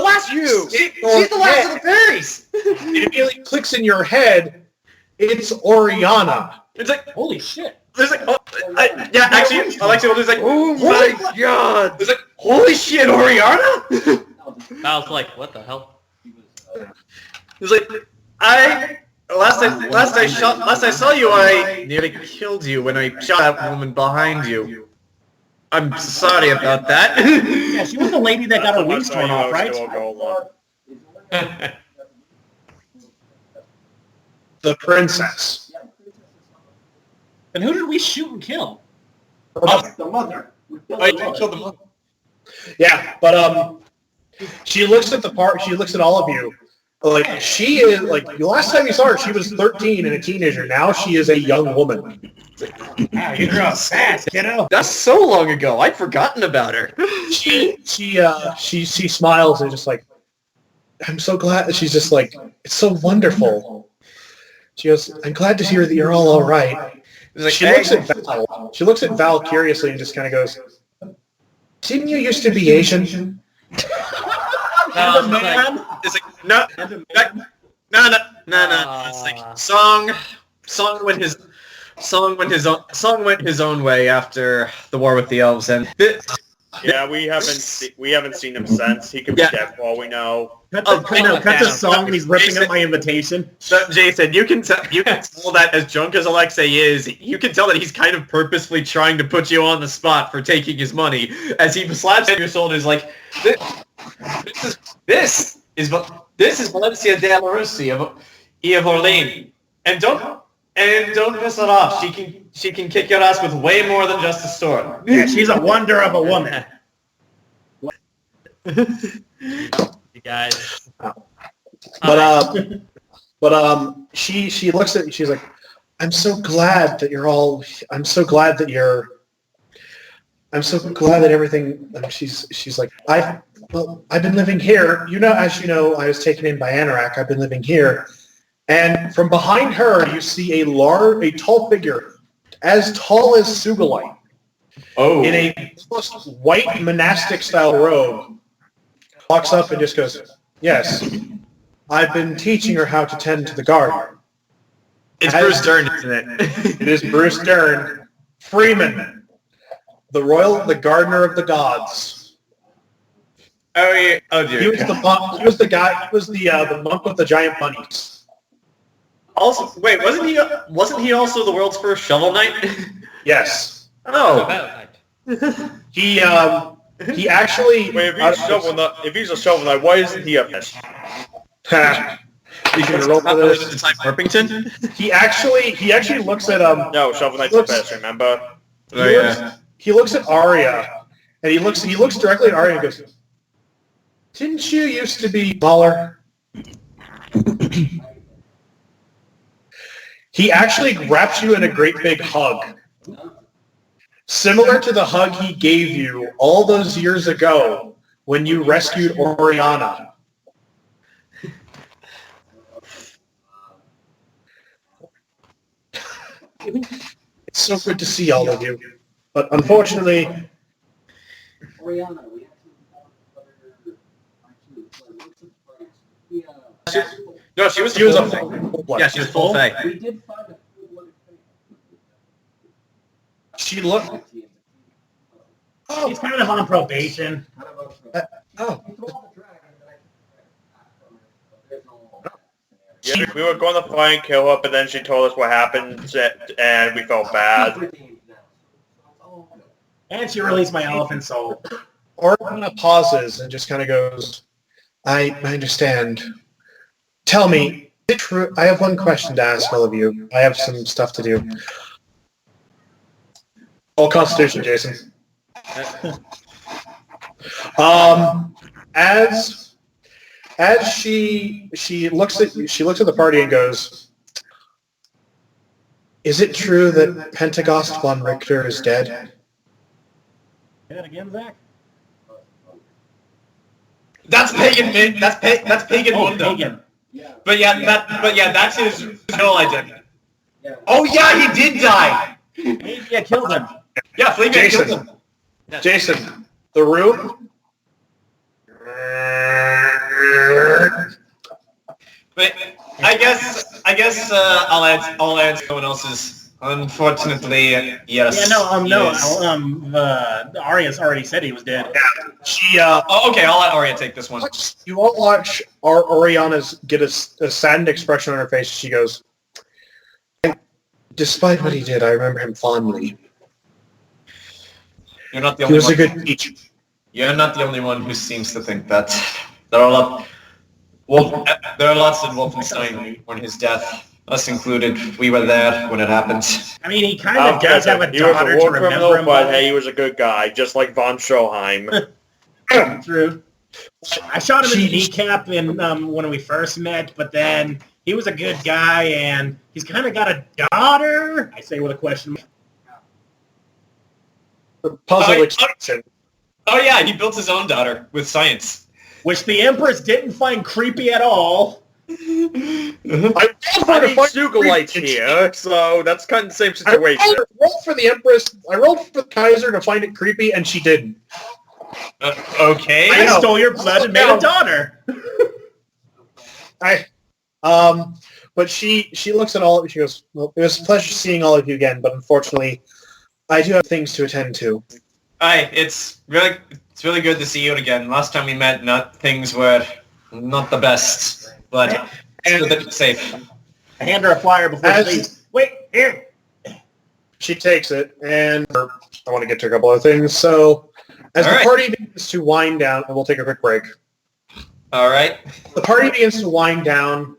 B: last of the fairies!
A: It immediately clicks in your head, it's Oriana.
B: It's like,
C: Holy shit.
B: There's like, actually, Alexei was like,
D: Oh my god!
B: There's like, holy shit, Oriana?
E: I was like, what the hell?
B: He's like, last I saw you, I nearly killed you when I shot that woman behind you. I'm sorry about that.
C: Yeah, she was the lady that got her wings torn off, right?
A: The princess.
C: And who did we shoot and kill?
G: The mother.
B: Oh, you killed the mother.
A: Yeah, but she looks at she looks at all of you. Like, she is, like, the last time you saw her, she was 13 and a teenager. Now she is a young woman.
C: Wow, you grew up fast, kiddo.
B: That's so long ago. I'd forgotten about her.
A: She smiles and just like, I'm so glad. She's just like, it's so wonderful. She goes, I'm glad to hear that you're all right.
B: Like,
A: She looks at Val. She looks at Val curiously and just kind of goes, didn't you used to be Asian?
B: It's like, no. It's like song went his own way after the war with the elves, and
D: Yeah, we haven't seen him since. He could be dead for all we know.
C: Cut the song and he's ripping up my invitation.
B: So, Jayson, you can tell that as drunk as Alexei is, you can tell that he's kind of purposefully trying to put you on the spot for taking his money, as he slaps at your shoulders like, this is Valencia de la Russi of Orlean, and don't piss it off. She can kick your ass with way more than just a sword.
C: Yeah, she's a wonder of a woman.
E: You guys.
A: But she looks at, she's like, I'm so glad that everything. She's like, I've been living here. As you know, I was taken in by Anorak. I've been living here. And from behind her, you see a tall figure, as tall as Sugulite, in a almost white monastic-style robe, walks up and just goes, yes, I've been teaching her how to tend to the garden.
B: It's Bruce Dern, isn't it?
A: It is Bruce Dern, Freeman, the gardener of the gods.
B: Oh yeah. Oh dear.
A: He was the monk. He was the guy. He was the monk with the giant bunnies.
B: Also, wait, wasn't he also the world's first shovel knight?
A: Yes.
B: Oh.
A: He actually.
D: Wait, if he's a shovel knight, why isn't he a fish?
A: You can roll for this.
B: Type Orpington?
A: He actually looks at
D: No, shovel knight's a fish. Remember?
A: He looks at Aria, and he looks directly at Aria and goes, "Didn't you used to be smaller?" He actually wraps you in a great big hug, similar to the hug he gave you all those years ago when you rescued Oriana. It's so good to see all of you, but unfortunately,
G: Oriana, we
B: No, she was
A: she was
B: full
A: a
B: Fae.
A: full.
B: Yeah, she was full Fae.
G: we did find a full-blooded
A: She looked. Oh,
C: He's kind of on probation.
A: oh.
D: Yeah, we were going to try and kill her, but then she told us what happened, and we felt bad.
C: And she released my elephant soul.
A: Oriana pauses and just kind of goes, I understand. Tell me, is it true? I have one question to ask all of you. I have some stuff to do. All Constitution, Jayson. As she looks at the party and goes, is it true that Pentagost von Richter is dead?
C: Say that again, Zach?
B: That's pagan. That's pagan
C: Oh,
B: Mundo.
C: pagan.
B: But yeah, that's his real identity. Oh yeah, he did die.
C: Yeah, killed him.
B: Yeah, Phillipe killed him.
A: Jayson, the room.
B: But I guess I'll add someone else's. Unfortunately, yes.
C: Yeah, no,
B: yes.
C: Aria's already said he was dead.
A: She
B: Oh, okay, I'll let Aria take this one.
A: you all watch Oriana's get a saddened expression on her face. She goes, despite what he did, I remember him fondly.
B: You're not the
A: He
B: only
A: was
B: one.
A: a good teacher.
B: You're not the only one who seems to think that. There are lots in Wolfenstein on his death, us included. We were there when it happened.
C: I mean, he kind of does have a
D: He was
C: daughter
D: a
C: to
D: war
C: remember
D: criminal,
C: him
D: but
C: by.
D: hey, he was a good guy, just like von Stroheim.
C: True. I shot him in the kneecap when we first met, but then he was a good guy, and he's kind of got a daughter. I say with a question mark.
A: Puzzle expression.
B: Oh yeah, he built his own daughter with science.
C: Which the Empress didn't find creepy at all.
A: I
D: I mean, Sugulite's here, so that's kind of the same
A: I
D: situation.
A: rolled for the Empress. I rolled for the Kaiser to find it creepy, and she didn't.
B: Okay.
C: I stole your blood and made a daughter.
A: But she looks at all of you. She goes, well, it was a pleasure seeing all of you again, but unfortunately, I do have things to attend to.
B: Hi, it's really good to see you again. Last time we met, things were not the best, but it's good that you're safe.
C: I hand her a flyer before she leaves. Wait, here.
A: She takes it, and I want to get to a couple of things. So, as
B: All
A: the
B: right.
A: party begins to wind down, and we'll take a quick break.
B: All right.
A: The party begins to wind down.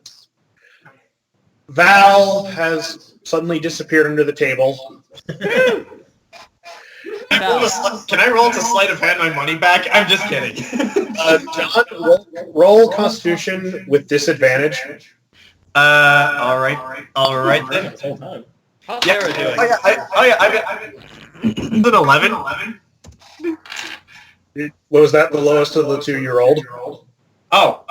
A: Val has suddenly disappeared under the table.
B: Can I roll to sleight of hand my money back? I'm just kidding.
A: John, roll Constitution with disadvantage.
B: All right then.
C: This whole time.
E: How's
B: Yeah,
E: Sarah doing?
B: I've an 11.
A: What was that? The lowest of the two you rolled?
B: Oh,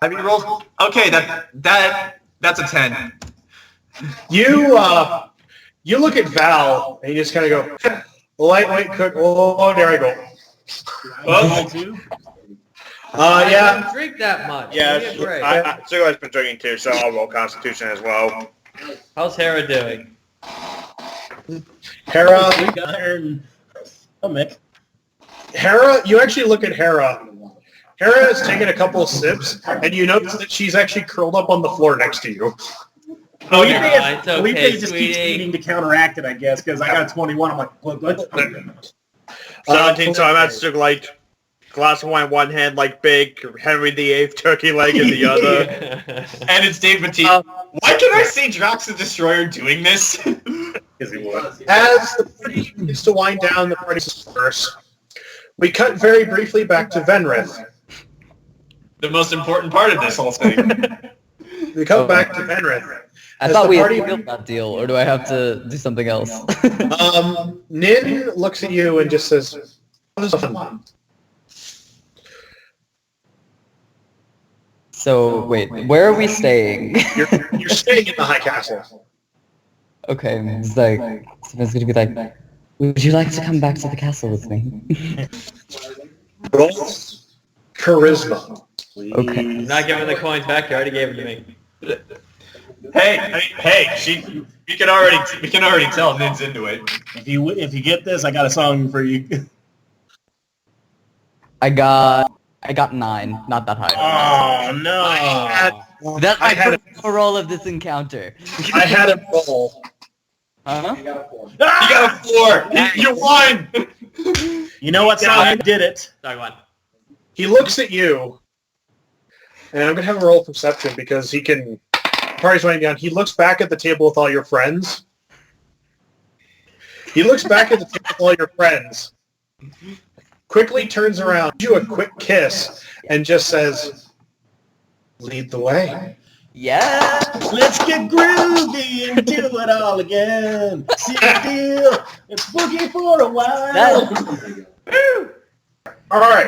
B: have you rolled? Okay, that's a 10.
A: You look at Val and you just kind of go, lightweight cook. Oh, there I go.
C: Oh, too?
E: I
A: Yeah.
E: don't drink that much.
D: Yeah,
E: Give me a break.
D: Sugulite's been drinking too, so I'll roll Constitution as well.
E: How's Hera doing?
A: Hera,
C: Stomach.
A: you actually look at Hera. Hera has taken a couple of sips, and you notice that she's actually curled up on the floor next to you.
C: Oh,
E: yeah, it's okay,
C: Phillipe just
E: sweetie.
C: keeps eating to counteract it, I guess, because I got a 21. I'm like, look.
D: 17, so I'm at Sugulite. Glass of wine in one hand, like big Henry VIII turkey leg in the other.
B: And it's Dave Batiste. Why can I see Drax the Destroyer doing this?
C: Because he was.
A: As the party begins to wind down, the party disperse. We cut very briefly back to Venreth.
B: The most important part of this whole thing.
A: We cut back to Venreth.
F: I
A: As
F: thought
A: the
F: we had
A: party-
F: sealed that deal, or do I have to do something else?
A: Nin looks at you and just says, "What was fun?"
F: So, wait, where are we staying?
A: You're staying in the High Castle.
F: Okay, it's like, someone's gonna be like, would you like to come back to the castle with me?
A: Roll charisma.
F: Okay.
E: I'm not giving the coins back. You already gave them to me.
B: Hey, we can already tell Nin's into it.
C: If you get this, I got a song for you.
F: I got 9, not that high.
C: Oh no!
F: That's
A: I
F: my
A: had
F: first roll of this encounter.
A: I had him roll.
F: Huh?
B: You got a 4. You won.
C: You know what song? I did it.
E: Sorry, one.
A: He looks at you, and I'm gonna have him roll perception because he can. Party's winding down. He looks back at the table with all your friends. He looks back at the table with all your friends. Quickly turns around, gives you a quick kiss, and just says, "Lead the way."
F: Yeah.
C: Let's get groovy and do it all again. See the deal? It's boogie for a while.
A: All right.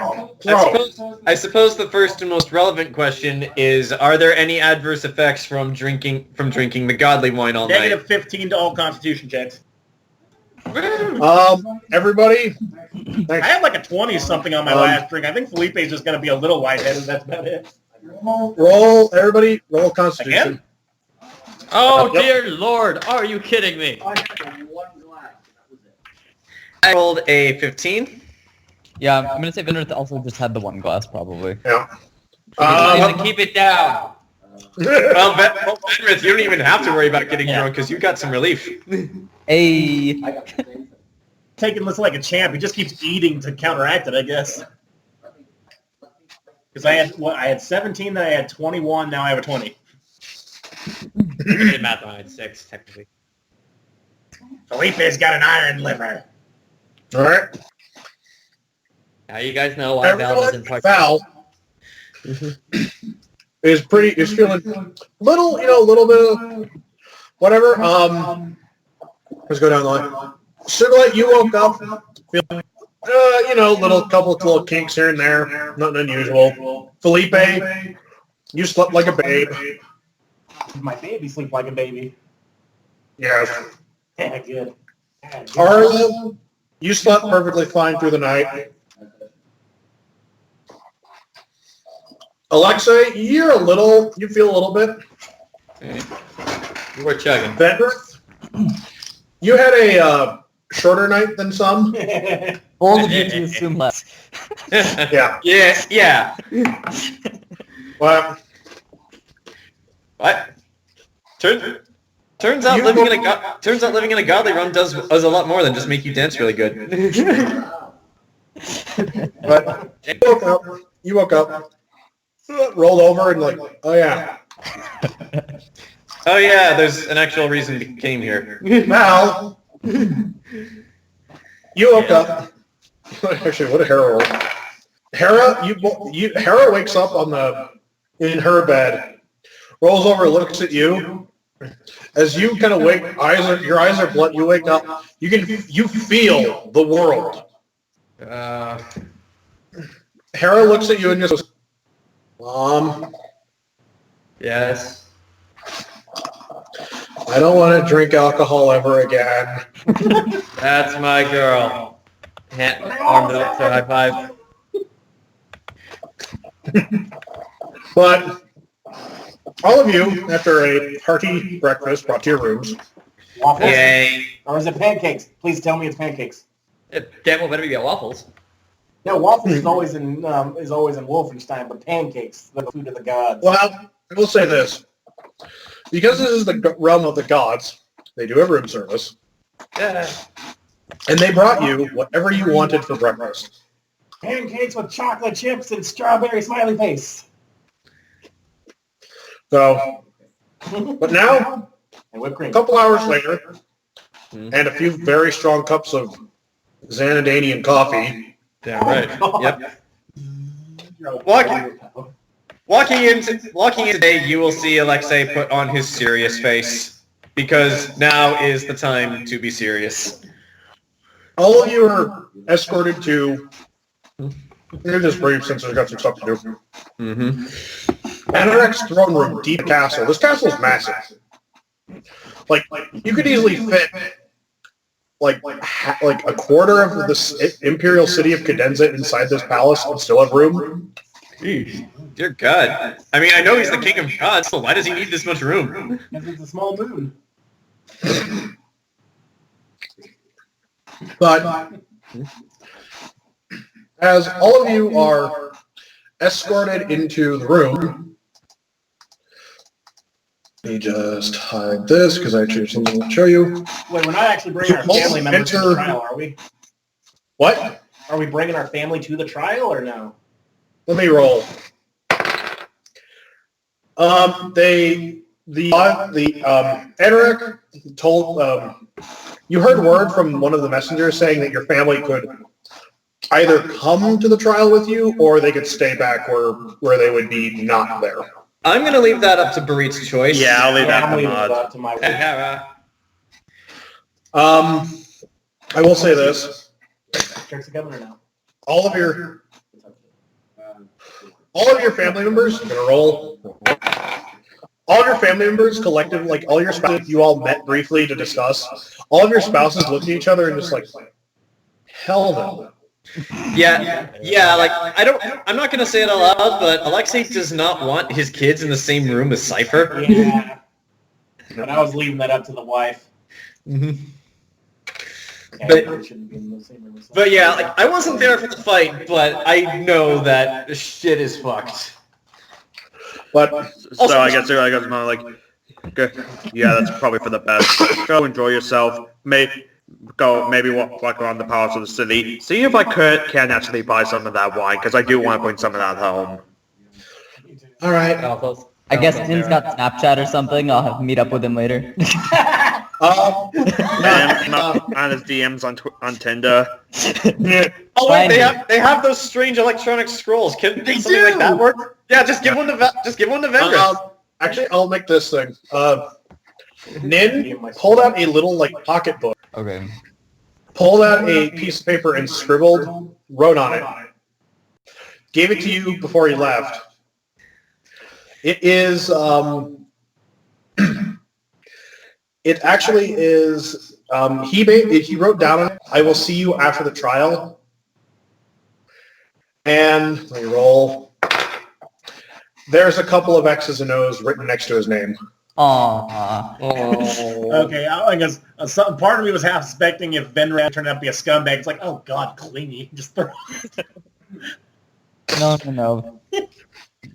B: I suppose the first and most relevant question is: are there any adverse effects from drinking the godly wine all night?
C: Negative 15 to all Constitution checks.
A: Everybody.
C: I had like a 20 something on my
A: Um,
C: last drink. I think Felipe's just gonna be a little lightheaded. That's about it.
A: Roll, everybody. Roll Constitution.
C: Again?
E: Oh,
A: Yep.
E: dear Lord. Are you kidding me?
B: I rolled a 15.
F: Yeah, I'm gonna say Venreth also just had the 1 glass, probably.
A: Yeah.
E: Keep it down.
B: Well, Venreth, you don't even have to worry about getting drunk because you got some relief.
F: Hey.
C: Taking this like a champ. He just keeps eating to counteract it, I guess. Because I had 17, then I had 21, now I have a 20.
E: I did math on it. 6, technically.
C: Felipe's got an iron liver.
A: All right.
E: Now you guys know why Val doesn't
A: Everyone,
E: partake.
A: Val is feeling a little bit of whatever. Let's go down the line. Sugulite, you woke up feeling, couple of little kinks here and there, nothing unusual. Phillipe, you slept like a babe.
C: My baby sleep like a baby.
A: Yes.
C: Yeah, good.
A: Aria, you slept perfectly fine through the night. Alexei, you feel a little bit.
E: We're chugging.
A: Venreth, you had a shorter night than some.
F: All of you to assume less.
A: Yeah.
B: Yeah.
A: Well,
B: What? Turns out living in a godly realm does a lot more than just make you dance really good.
A: but you woke up, rolled over, and like, oh yeah.
B: Oh yeah, there's an actual reason we came here.
A: Val, you woke up. Actually, what a Hera roll. Hera wakes up in her bed, rolls over, looks at you. As you kind of wake, your eyes are blood. You wake up. You feel the world. Hera looks at you and just goes, "Mom,
E: Yes.
A: I don't want to drink alcohol ever again."
E: That's my girl. Arm it up to high five.
A: But all of you, after a hearty breakfast brought to your rooms,
C: Waffles?
B: Yay.
C: Or is it pancakes? Please tell me it's pancakes.
E: Damn well better be waffles.
C: No, waffles is always in Wolfenstein, but pancakes, the food of the gods.
A: well, I will say this. Because this is the realm of the gods, they do have room service.
E: Yeah.
A: And they brought you whatever you wanted for breakfast.
C: Pancakes with chocolate chips and strawberry smiley face.
A: So, but now,
C: And whipped
A: a
C: cream.
A: couple hours later, and a few very strong cups of Xanadanian coffee,
B: Damn right. Yep.
C: Walking.
B: Walking in today, you will see Alexei put on his serious face, because now is the time to be serious.
A: all of you are escorted to, here's this brief since I've got some stuff to do,
B: Mm-hmm.
A: Anorek's throne room, deep castle. This castle is massive. Like you could easily fit like a quarter of the imperial city of Cadenza inside this palace and still have room.
B: Dear God. I mean, I know he's the king of gods, so why does he need this much room?
C: Because it's a small moon.
A: But as all of you are escorted into the room, let me just hide this because I actually have something to show you.
C: Wait, we're not actually bringing our family members to the trial, are we?
A: What?
C: Are we bringing our family to the trial or no?
A: Let me roll. Anorik told, you heard word from one of the messengers saying that your family could either come to the trial with you or they could stay back where they would be not there.
B: I'm going to leave that up to Barit's choice.
D: Yeah, I'll leave that
C: I'm
D: to
C: leaving
D: Mod.
C: it up to my
A: I will say this.
C: Tricks are coming or no?
A: All of your family members, I'm gonna roll. All of your family members, collective, like all your spouses, you all met briefly to discuss. All of your spouses look at each other and just like, hell no.
B: Yeah, like, I'm not going to say it out loud, but Alexei does not want his kids in the same room as Cypher.
C: Yeah. But I was leaving that up to the wife.
B: Mm-hmm.
C: But, shouldn't be in the same room as
B: But yeah, like, I wasn't there for the fight, but I know that the shit is fucked.
A: But
D: So I guess I'm like, okay, yeah, that's probably for the best. Go enjoy yourself. Maybe walk around the parts of the city. See if I can actually buy some of that wine, because I do want to bring some of that home.
A: all right.
F: I guess Tim's got Snapchat or something. I'll have to meet up with him later.
A: Um,
D: And his DMs on Tinder.
B: Oh wait,
F: Fine.
B: they have those strange electronic scrolls. Can something like that work? Yeah, just give one to Venreth.
A: actually, I'll make this thing. Nin pulled out a little like pocketbook,
F: Okay.
A: pulled out a piece of paper and scribbled, wrote on it, gave it to you before he left. It is, it actually is, he wrote down on it, I will see you after the trial. And let me roll. There's a couple of X's and O's written next to his name.
F: Aww.
C: Okay, I guess part of me was half suspecting if Venreth turned out to be a scumbag. It's like, oh god, clingy. Just throw
F: No.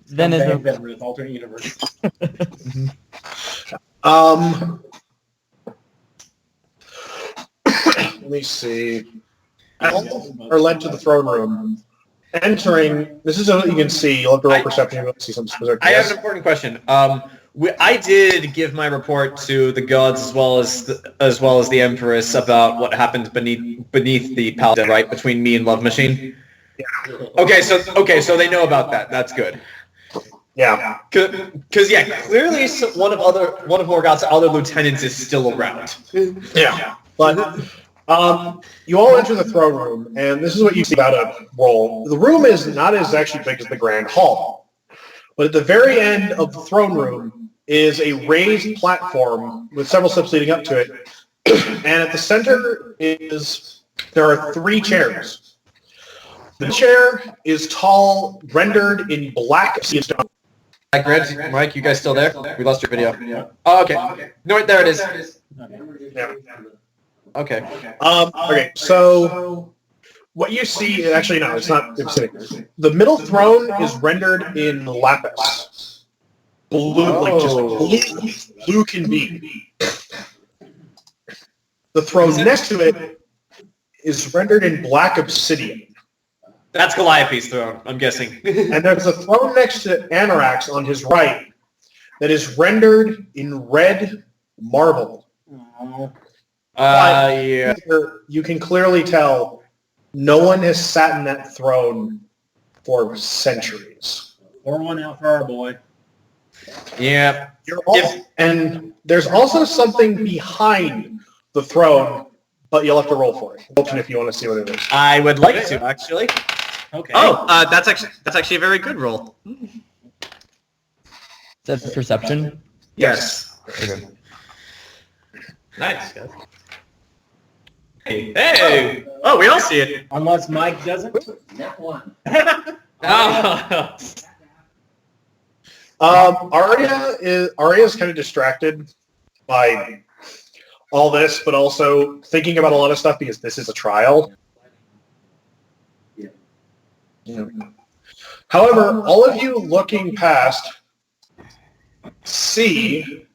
F: Then is a...
C: Venreth, alternate universe.
A: Let me see. All are led to the throne room. Entering, this is what you can see. You'll have to roll perception to see some specific.
B: I have an important question. I did give my report to the gods as well as the Empress about what happened beneath the paladin, right, between me and Love Machine.
A: Yeah.
B: Okay, so they know about that. That's good.
A: Yeah.
B: Because clearly one of Morgoth's other lieutenants is still around.
A: Yeah. But you all enter the throne room, and this is what you see about a roll. The room is not as actually big as the Grand Hall, but at the very end of the throne room is a raised platform with several steps leading up to it, and at the center there are 3 chairs. The chair is tall, rendered in black stone.
B: Mike, you guys still there? We lost your video. Oh, okay. No, wait, there it is.
A: Yeah.
B: Okay.
A: Okay, so what you see, actually no, it's not. The middle throne is rendered in lapis. Blue, like just blue can be. The throne next to it is rendered in black obsidian.
B: That's Calliope's throne, I'm guessing.
A: And there's a throne next to Anorax on his right that is rendered in red marble.
B: Yeah.
A: You can clearly tell no one has sat in that throne for centuries.
C: Pour one out for our boy.
B: Yeah.
A: And there's also something behind the throne, but you'll have to roll for it. Open if you want to see what it is.
B: I would like to, actually.
C: Okay.
B: Oh, that's actually a very good roll.
F: Is that perception?
B: Yes.
F: Okay.
B: Nice, guys. Hey! Oh, we all see it.
C: Unless Mike doesn't.
G: Net one.
B: Oh.
A: Aria is kind of distracted by all this, but also thinking about a lot of stuff because this is a trial. Yeah. However, all of you looking past see,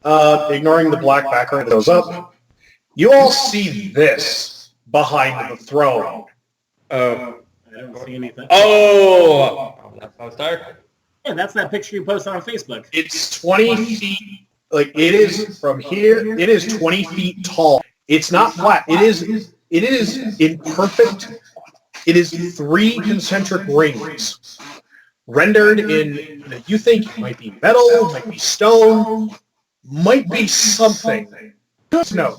A: ignoring the black background that goes up, you all see this behind the throne.
B: Oh.
C: I don't see anything.
B: Oh! That's dark.
C: Yeah, that's that picture you posted on Facebook.
A: It's 20 feet, like it is from here, it is 20 feet tall. It's not flat. It is in perfect, it is 3 concentric rings, rendered in, you think might be metal, might be stone, might be something. No.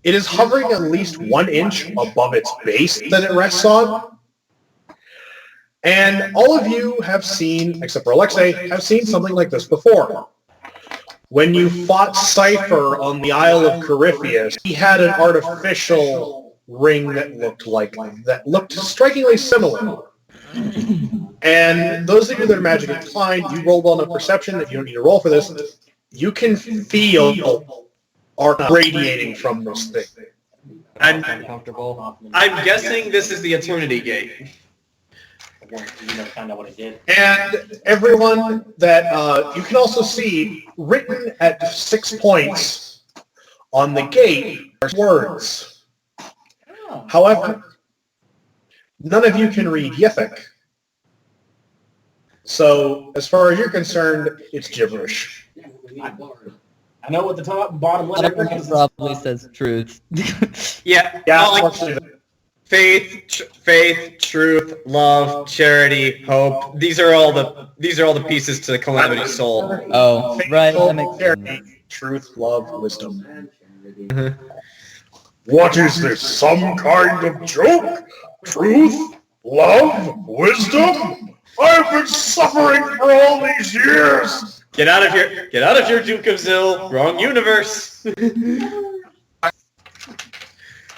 A: It is hovering at least 1 inch above its base that it rests on. And all of you have seen, except for Alexei, have seen something like this before. When you fought Cypher on the Isle of Corypheus, he had an artificial ring that looked strikingly similar. And those of you that are magic inclined, you rolled on a perception that you don't need to roll for this. You can feel art radiating from this thing.
B: I'm
E: Uncomfortable.
B: guessing this is the Eternity Gate.
C: Find out what it did.
A: And everyone that you can also see written at 6 points on the gate are words. However, none of you can read Yithic. So, as far as you're concerned, it's gibberish.
C: I know what the top and bottom letter
F: It
C: is.
F: probably says truth.
B: Yeah.
A: Yeah,
B: Oh, like faith, truth, love, charity, hope. These are all the pieces to the Calamity Soul.
F: Oh, right, that makes sense.
A: Charity, truth, love, wisdom. What is this? Some kind of joke? Truth? Love? Wisdom? I've been suffering for all these years!
B: Get out of here, Duke of Zil. Wrong universe.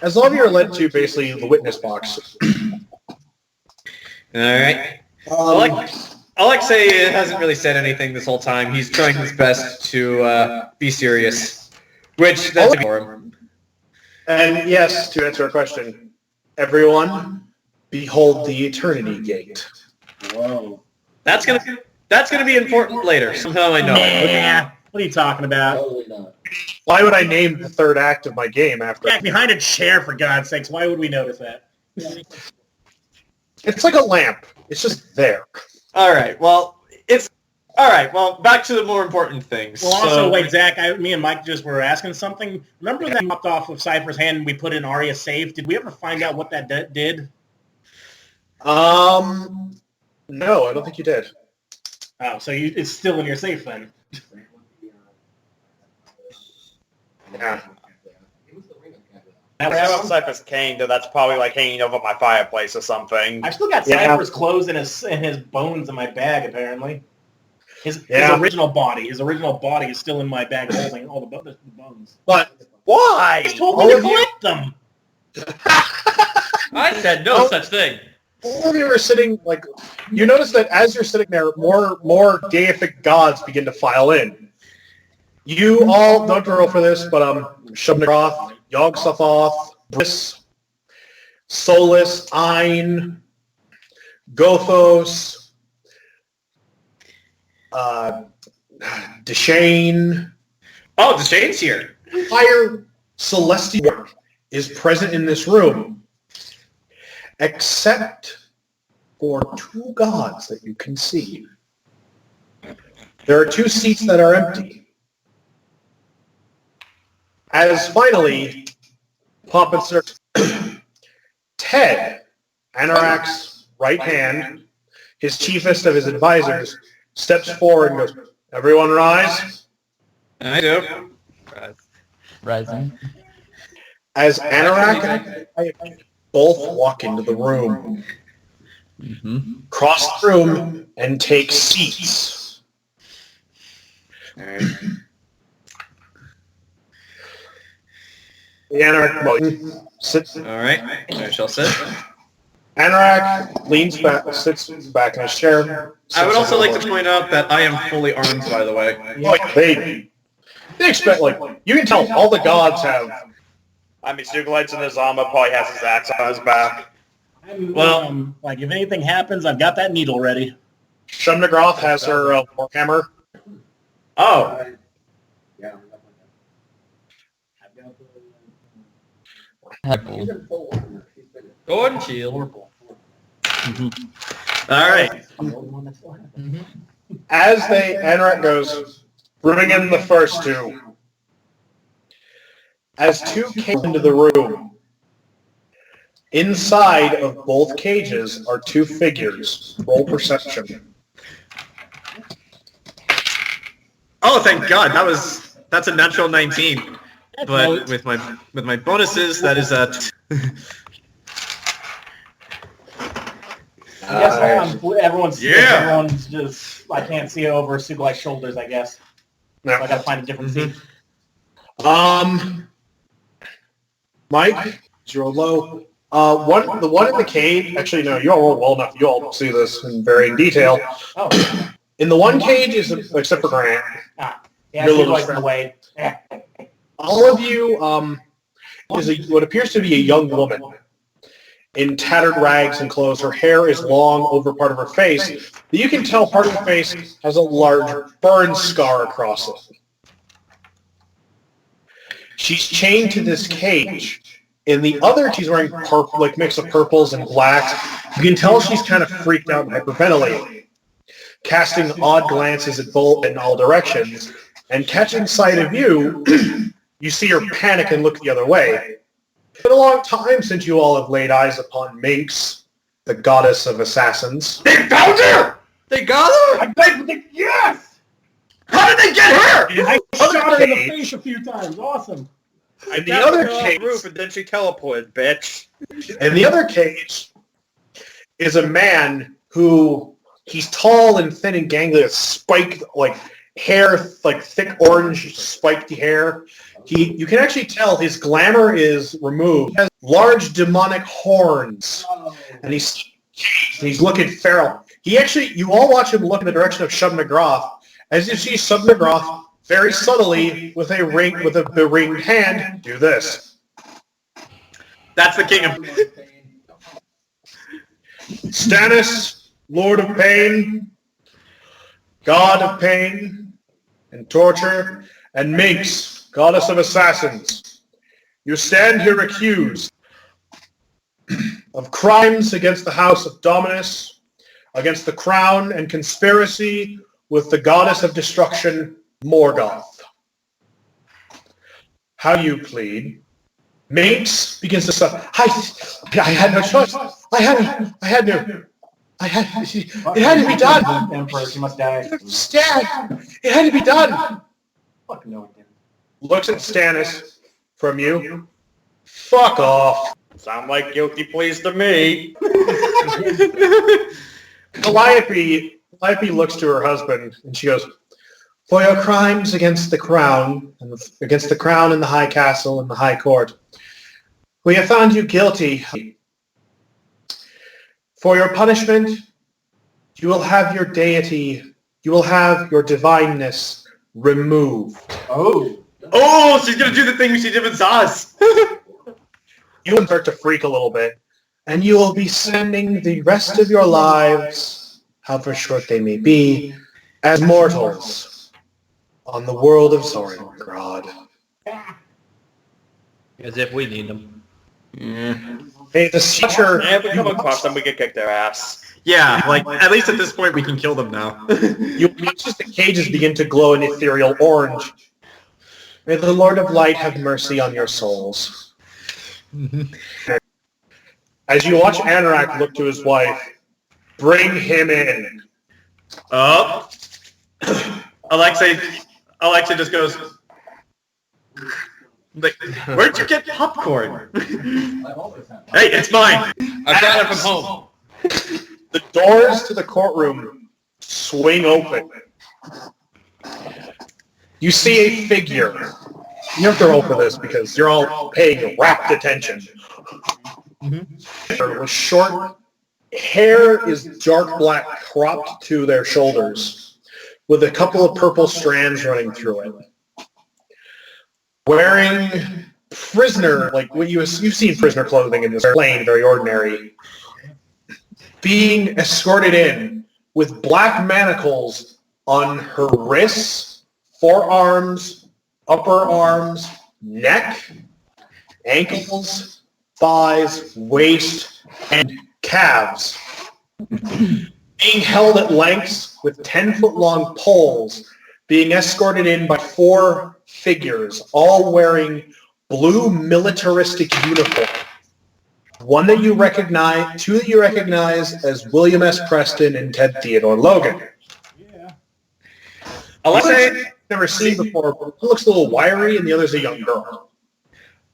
A: As all of you are led to basically the witness box.
B: Alright. Alexei hasn't really said anything this whole time. He's trying his best to be serious. Which, that's for him.
A: And yes, to answer a question, everyone, behold the Eternity Gate.
C: Whoa.
B: That's gonna be important later. Somehow I know.
C: Nah. What are you talking about?
G: Totally not.
A: Why would I name the third act of my game after?
C: Back behind a chair, for God's sakes. Why would we notice that?
A: It's like a lamp. It's just there.
B: Alright, well, back to the more important things.
C: Well, also, wait, Zach, me and Mike just were asking something. Remember that popped off of Cypher's hand and we put in Aria safe? Did we ever find out what that did?
A: No, I don't think you did.
C: Oh, so it's still in your safe then?
A: Yeah.
D: I have Cypher's cane, though that's probably like hanging over my fireplace or something.
C: I've still got
A: Yeah.
C: Cypher's clothes and his bones in my bag, apparently. His original body is still in my bag holding all the bones.
A: But
D: Why?
C: He told
A: All
C: me to
A: of you-
C: collect them!
E: I said no such thing.
A: All of you are sitting, like, you notice that as you're sitting there, more deific gods begin to file in. You all, don't roll for this, but Shubnagroth, Yog-Sothoth, Briss, Solus, Ein, Gothos, Deshane.
B: Oh, Deshane's here.
A: Entire celestial is present in this room, except for two gods that you can see. There are two seats that are empty. As finally, Pomp Circus, Ted, Anorak's right hand, his chiefest of his advisors, steps forward and goes, "Everyone rise."
B: I do.
F: Rising.
A: As Anorak and I both walk into the room, cross the room, and take seats.
B: All right.
A: The Anorak sits.
B: All right. I shall sit.
A: Anorak leans back, sits back in his chair.
B: I would also like to point out that I am fully armed, by the way.
A: Like they expect, like, you can tell all the gods have.
D: I mean, Sugulite's in his armor, probably has his axe on his back.
C: Well, like, if anything happens, I've got that needle ready.
A: Shubnagroth has her warhammer.
D: Oh.
G: Yeah.
F: Helpful.
E: Gordon Shield.
B: All right.
A: As Anorak goes, bring in the first two. As two came into the room, inside of both cages are two figures. Roll perception.
B: Oh, thank God. That's a natural 19. But with my bonuses, that is at.
C: I guess everyone's just, I can't see over Sugulite's shoulders, I guess.
A: No.
C: So I gotta find a different seat.
A: Mike, zero low. The one in the cage. Actually, no. You all rolled well enough. You all see this in varying detail.
C: Oh.
A: In the one cage is, except for Grant.
C: Yeah,
A: You're a little
C: Sugulite's in the way.
A: All of you is what appears to be a young woman in tattered rags and clothes. Her hair is long over part of her face. But you can tell part of her face has a large burn scar across it. She's chained to this cage. In the other, she's wearing like mix of purples and blacks. You can tell she's kind of freaked out and hyperventilating, casting odd glances at both in all directions, and catching sight of you. You see her panic and look the other way. It's been a long time since you all have laid eyes upon Minx, the goddess of assassins.
B: They found her! They got her?
C: Yes!
B: How did they get her?
C: I shot her in the face a few times. Awesome.
A: In the other cage,
D: Roof, and then she teleported, bitch.
A: in the other cage is a man who, he's tall and thin and gangly, with spiked, like, hair, like thick orange spiked hair. You can actually tell his glamour is removed. He has large demonic horns, and he's looking feral. You all watch him look in the direction of Shubnagroth, as you see Shubnagroth very subtly with a ringed hand do this.
B: That's the king of...
A: Stannis, Lord of Pain, God of Pain and Torture, and Minx, Goddess of Assassins. You stand here accused of crimes against the House of Dominus, against the Crown, and conspiracy with the Goddess of Destruction, Morgoth. How do you plead? Minx begins to say, I had no choice. It had to be done.
C: Emperor, she must die.
A: Stan, it had to be done.
C: Fuck no, it didn't.
A: Looks at Stannis from you. Fuck off.
D: Sound like guilty pleas to me.
A: Phillipe looks to her husband and she goes, for your crimes against the crown and the crown and the high castle and the high court, We have found you guilty. For your punishment, you will have your deity, you will have your divineness removed.
B: Oh, she's gonna do the thing she did with Zaz.
A: You will start to freak a little bit, and you will be spending the rest of your lives, however short they may be, as mortals on the world of Zorengrad.
E: As if we need them.
A: Hey, the future.
D: And if we come across them, we can kick their ass.
B: Yeah, like, at least at this point we can kill them now.
A: You watch as the cages begin to glow an ethereal orange. May the Lord of Light have mercy on your souls. As you watch Anorak look to his wife, bring him in.
B: Oh. Alexei just goes, like, where'd you get popcorn? Hey, it's mine.
E: I brought it from home.
A: The doors to the courtroom swing open. You see a figure. You have to roll for this because you're all paying rapt attention. With short hair is dark black, cropped to their shoulders, with a couple of purple strands running through it. Wearing prisoner, like what you've seen prisoner clothing in this plain, very ordinary. Being escorted in with black manacles on her wrists, forearms, upper arms, neck, ankles, thighs, waist, and calves. Being held at lengths with 10-foot-long poles, being escorted in by 4 figures, all wearing blue militaristic uniform. 1 that you recognize, 2 that you recognize as William S. Preston and Ted Theodore Logan.
C: Yeah.
B: Alexei,
A: Never seen before. One looks a little wiry, and the other's a young girl.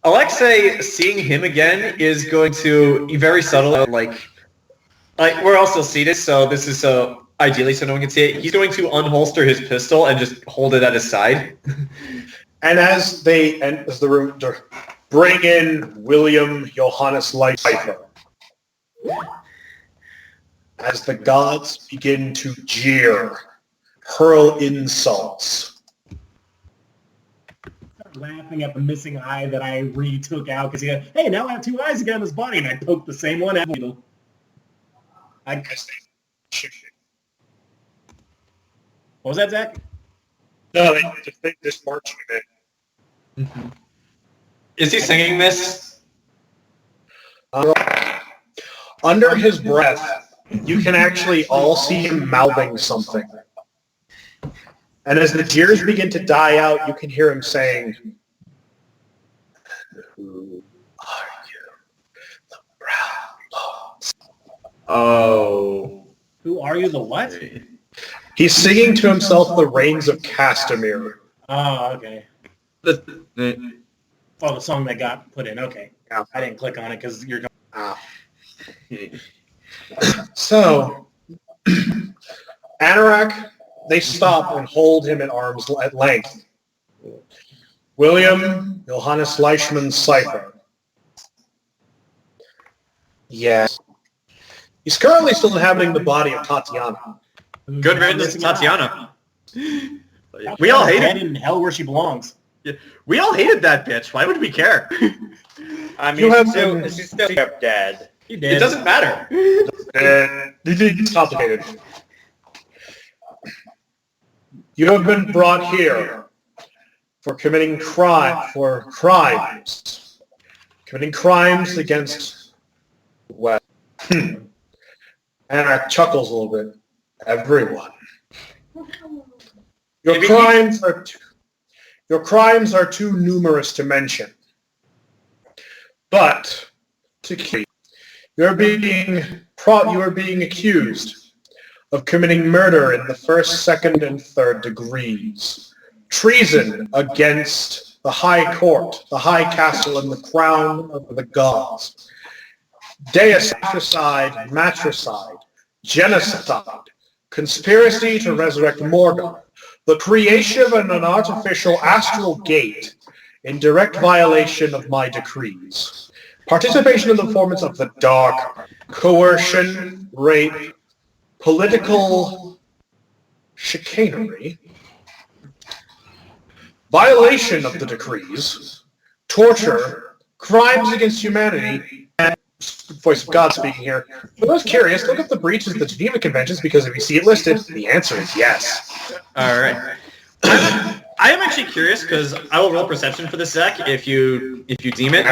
B: Alexei, seeing him again, is going to very subtly, like we're all still seated, so this is ideally so no one can see it. He's going to unholster his pistol and just hold it at his side.
A: And as the room bring in William Johannes Leifer. As the gods begin to jeer, hurl insults.
C: Start laughing at the missing eye that I retook out because he had, hey, now I have 2 eyes again in his body, and I poked the same one at him. What was that, Zach?
A: No, they just marching in.
B: Is he singing this?
A: Under his breath, you can actually all see him mouthing something. And as the jeers begin to die out, you can hear him saying, "Who are you, the Brown Lords?"
B: Oh.
C: Who are you, the what?
A: He's singing to himself the Reigns of Castamere.
C: Oh, okay. Oh, the song that got put in. Okay.
A: Yeah.
C: I didn't click on it because you're going.
A: So, Anorak, they stop and hold him at arm's length. William Johannes Leichmann Cypher. Yes. He's currently still inhabiting the body of Tatiana.
B: Good riddance to Tatiana. We all hated
C: Dead in hell where she belongs.
B: We all hated that bitch. Why would we care?
D: I mean,
A: You have
D: she's still dead.
C: You did.
B: It doesn't matter.
A: It's complicated. You have been brought here for committing crimes. Committing crimes against, well, Anorak chuckles a little bit. Everyone. Your crimes are too numerous to mention. But you are being accused of committing murder in the 1st, 2nd, and 3rd degrees, treason against the High Court, the High Castle, and the crown of the gods, deicide, matricide, genocide, conspiracy to resurrect Morgan, the creation of an artificial astral gate in direct violation of my decrees, participation in the performance of the dark, coercion, rape, political chicanery, violation of the decrees, torture, crimes against humanity, and voice of God speaking here. For those curious, look up the breaches of the Geneva Conventions, because if you see it listed, the answer is yes.
B: All right. I am actually curious, because I will roll perception for this, Zach, if you deem it.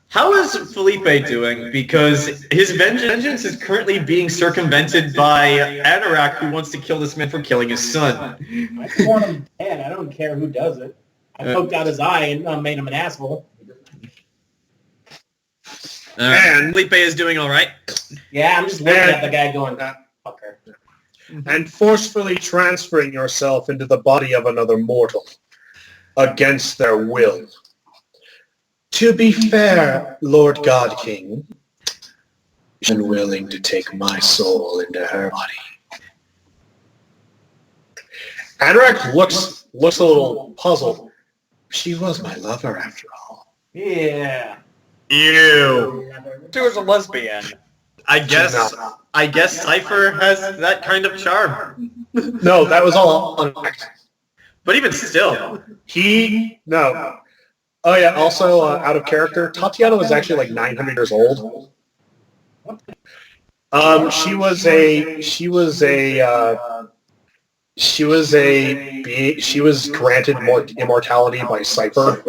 B: How is Phillipe doing? Because his vengeance is currently being circumvented by Anorak, who wants to kill this man for killing his son.
C: I just want him dead. I don't care who does it. I poked out his eye and made him an asshole.
B: And Phillipe is doing all right.
C: Yeah, I'm just looking at the guy going, fucker.
A: And forcefully transferring yourself into the body of another mortal against their will. To be fair, Lord God King, she's unwilling to take my soul into her body. Anorak looks a little puzzled. She was my lover after all.
C: Yeah.
B: Ew.
D: She was a lesbian.
B: I guess Cypher has that kind of charm.
A: No, that was all on accident.
B: But even still.
A: No. Oh yeah, also out of character, Tatiana was actually like 900 years old. She was granted more immortality by Cypher.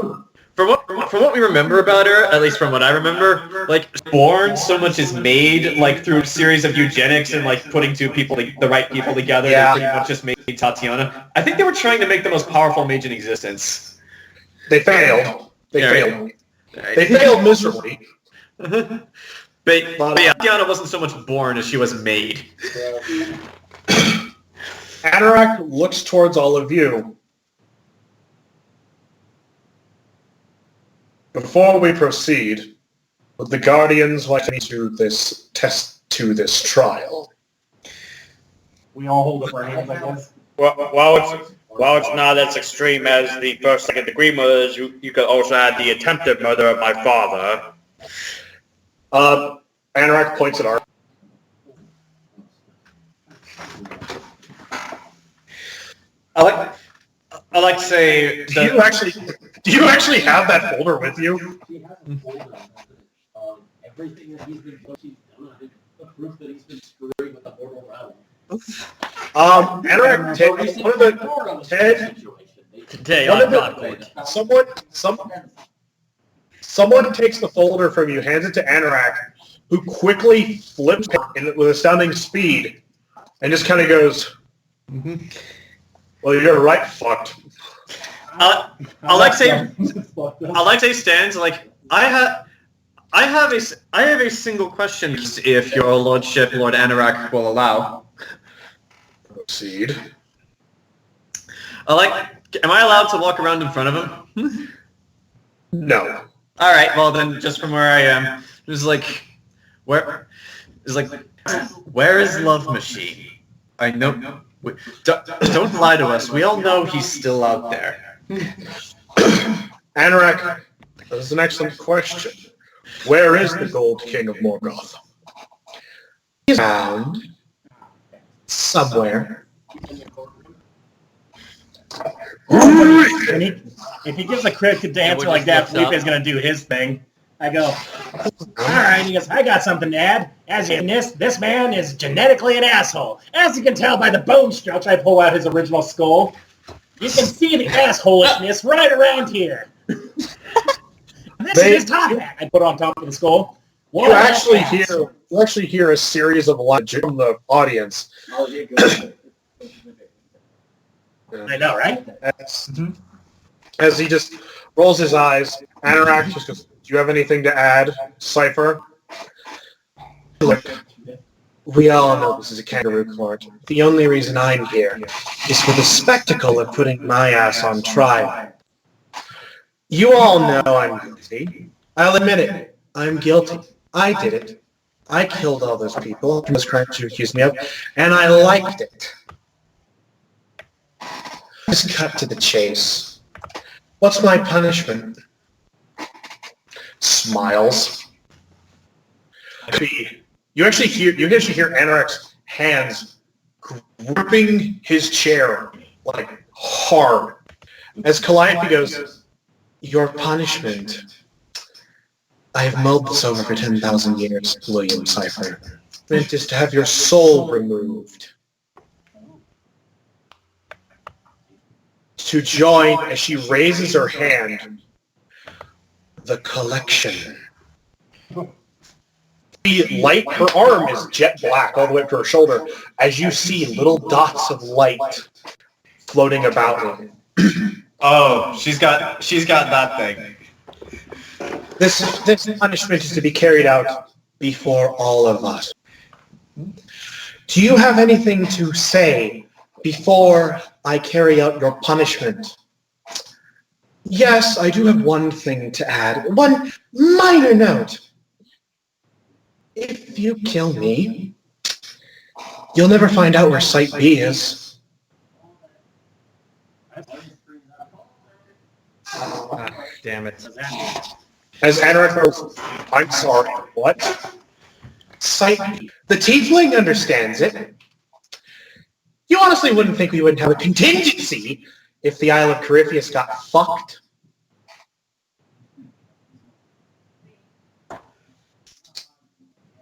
B: From what we remember about her, at least from what I remember, like born, so much is made like through a series of eugenics and like putting the right people together.
A: Yeah.
B: They pretty much just made Tatiana. I think they were trying to make the most powerful mage in existence.
A: They failed. They
B: Right.
A: failed miserably.
B: But yeah, Tatiana wasn't so much born as she was made.
A: Anorak looks towards all of you. Before we proceed, would the Guardians like me to this trial?
C: We all hold up our hands, I guess.
D: While it's not as extreme as the first second degree murders, you could also add the attempted murder of my father.
A: Anorak points at Aria.
B: Alexei,
A: Do you actually have that folder with you?
G: He has a folder of everything that he's been done, the proof that he's been screwing with the mortal realm.
A: Anorak,
E: Today
A: One
E: on
A: of the-
E: God Court.
A: someone takes the folder from you, hands it to Anorak, who quickly flips it with astounding speed, and just kind of goes, "Well, you're right, fucked."
B: Alexei stands like I have a single question, if your lordship, Lord Anorak, will allow.
A: Proceed.
B: Am I allowed to walk around in front of him?
A: No.
B: All right. Well, then, just from where I am, where is Love Machine? I know. Don't lie to us. We all know he's still out there.
A: Anorak, that is an excellent question. Where is the Gold King of Morgoth? He's found somewhere.
C: If he gives a cryptic answer like that, Phillipe's going to do his thing. I go, all right. He goes, I got something to add. As in this man is genetically an asshole. As you can tell by the bone structure, I pull out his original skull. You can see the assholishness right around here. This is his top hat. I put on top of the skull.
A: You actually hear a series of logic from the audience.
C: I know, right?
A: As he just rolls his eyes, Anorak just goes, "Do you have anything to add, Cypher?" Look, we all know this is a kangaroo court. The only reason I'm here is for the spectacle of putting my ass on trial. You all know I'm guilty. I'll admit it. I'm guilty. I did it. I killed all those people, those crimes you accused me of, and I liked it. Just cut to the chase. What's my punishment? Smiles. You actually hear Anorak's hands gripping his chair like hard as Calliope goes, "Your punishment. I have mulled this over for 10,000 years, William Cypher. It is to have your soul removed. To join, as she raises her hand, the collection." The light, her arm is jet black all the way up to her shoulder, as you see little dots of light floating about it.
B: Oh, she's got that thing.
A: This punishment is to be carried out before all of us. Do you have anything to say before I carry out your punishment? Yes, I do have one thing to add. One minor note. If you kill me, you'll never find out where Site B is.
E: Damn it.
A: As Anorak goes, I'm sorry, what? Site B. The Tiefling understands it. You honestly wouldn't think we wouldn't have a contingency if the Isle of Corypheus got fucked.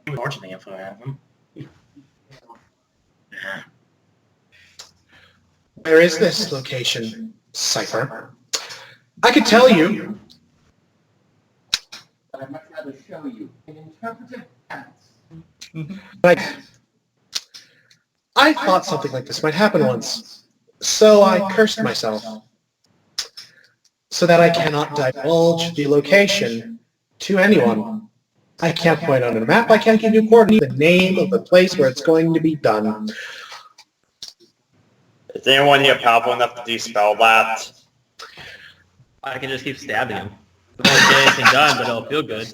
C: Unfortunately, if I have them.
A: Where is this location, Cypher? I could tell you.
G: But I'd much rather show you in interpretive acts.
A: But I thought something like this might happen once, so I cursed myself, so that I cannot divulge the location to anyone. I can't point out on a map, I can't give you coordinates, the name of the place where it's going to be done.
D: Is anyone here powerful enough to dispel that?
E: I can just keep stabbing him. It won't get anything done, but it'll feel good.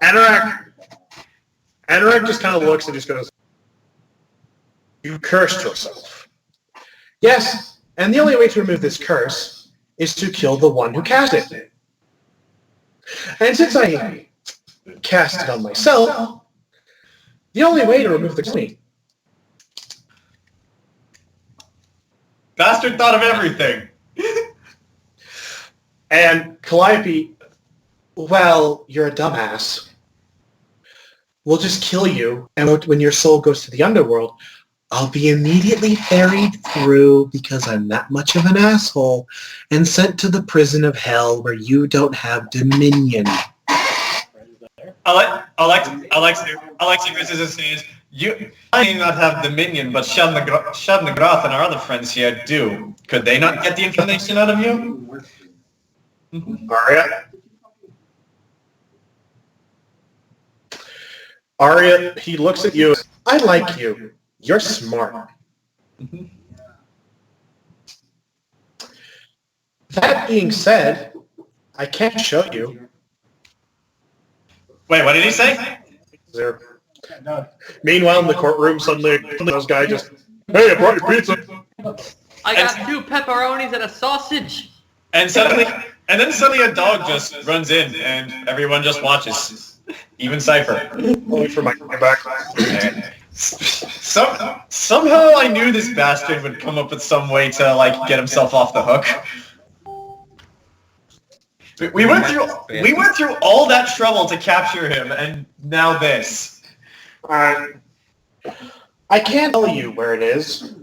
A: Anorak just kind of looks and just goes, "You cursed yourself." Yes, and the only way to remove this curse is to kill the one who cast it. And since I cast it on myself, the only way to remove the curse.
B: Bastard thought of everything.
A: And Calliope, well, you're a dumbass. We'll just kill you, and when your soul goes to the underworld, I'll be immediately ferried through, because I'm that much of an asshole, and sent to the prison of hell where you don't have dominion.
B: Alexei raises his hands. I may not have dominion, but Shadnagrath and our other friends here do. Could they not get the information out of you?
A: Aria, he looks at you. I like you. You're smart. That being said, I can't show you.
B: Wait, what did he say?
A: Meanwhile, in the courtroom, suddenly this guy just, "Hey, I brought your pizza."
E: I got 2 pepperonis and a sausage.
B: And then suddenly a dog just runs in, and everyone just watches. Even Cypher.
A: Wait for my back.
B: Somehow I knew this bastard would come up with some way to get himself off the hook. We went through all that trouble to capture him, and now this.
A: I can't tell you where it is.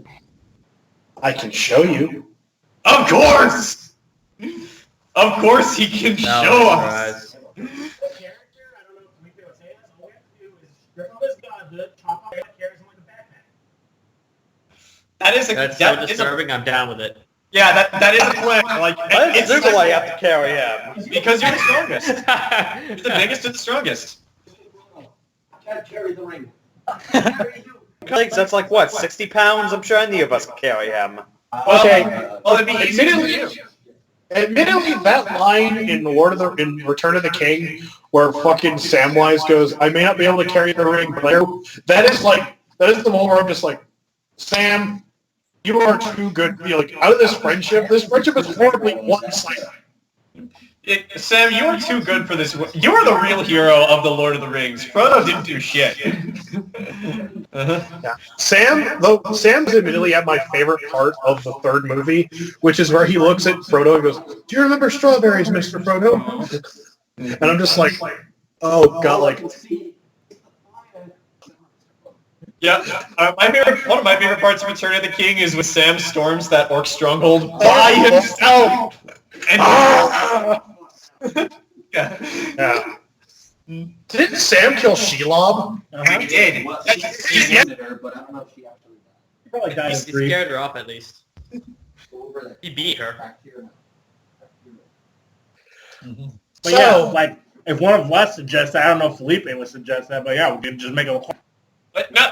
A: I can show you.
B: Of course! Of course he can show us!
E: That's so disturbing, I'm down with it.
B: Yeah, that is a plan.
D: It's Sugulite have to carry him.
B: Because you're the strongest. You're the biggest and the strongest.
G: I can't carry the ring.
D: That's like, what, 60 pounds? I'm sure any of us can carry him.
A: Okay.
B: Well, it'd be easy to do.
A: Admittedly, that line in Return of the King, where fucking Samwise goes, "I may not be able to carry the ring," but that is the moment where I'm just like, Sam, you are too good. Out of this friendship is horribly one-sided.
B: Sam, you are too good for this. You are the real hero of the Lord of the Rings. Frodo didn't do shit.
A: Yeah. Sam's admittedly at my favorite part of the third movie, which is where he looks at Frodo and goes, "Do you remember strawberries, Mr. Frodo?" And I'm just like, oh god, like.
B: Yeah, one of my favorite parts of Return of the King is when Sam storms that orc stronghold by himself. And
A: Yeah. Didn't Sam kill Shelob?
B: He did.
G: Well, she ended her, but I don't know if she actually died.
C: He probably died
E: He
C: in 3.
E: scared her off at least.
G: Over there.
E: He beat her.
G: Back here now.
C: But yeah, like, if one of us suggests that, I don't know if Phillipe would suggest that, but yeah, we could just make a...
B: But no,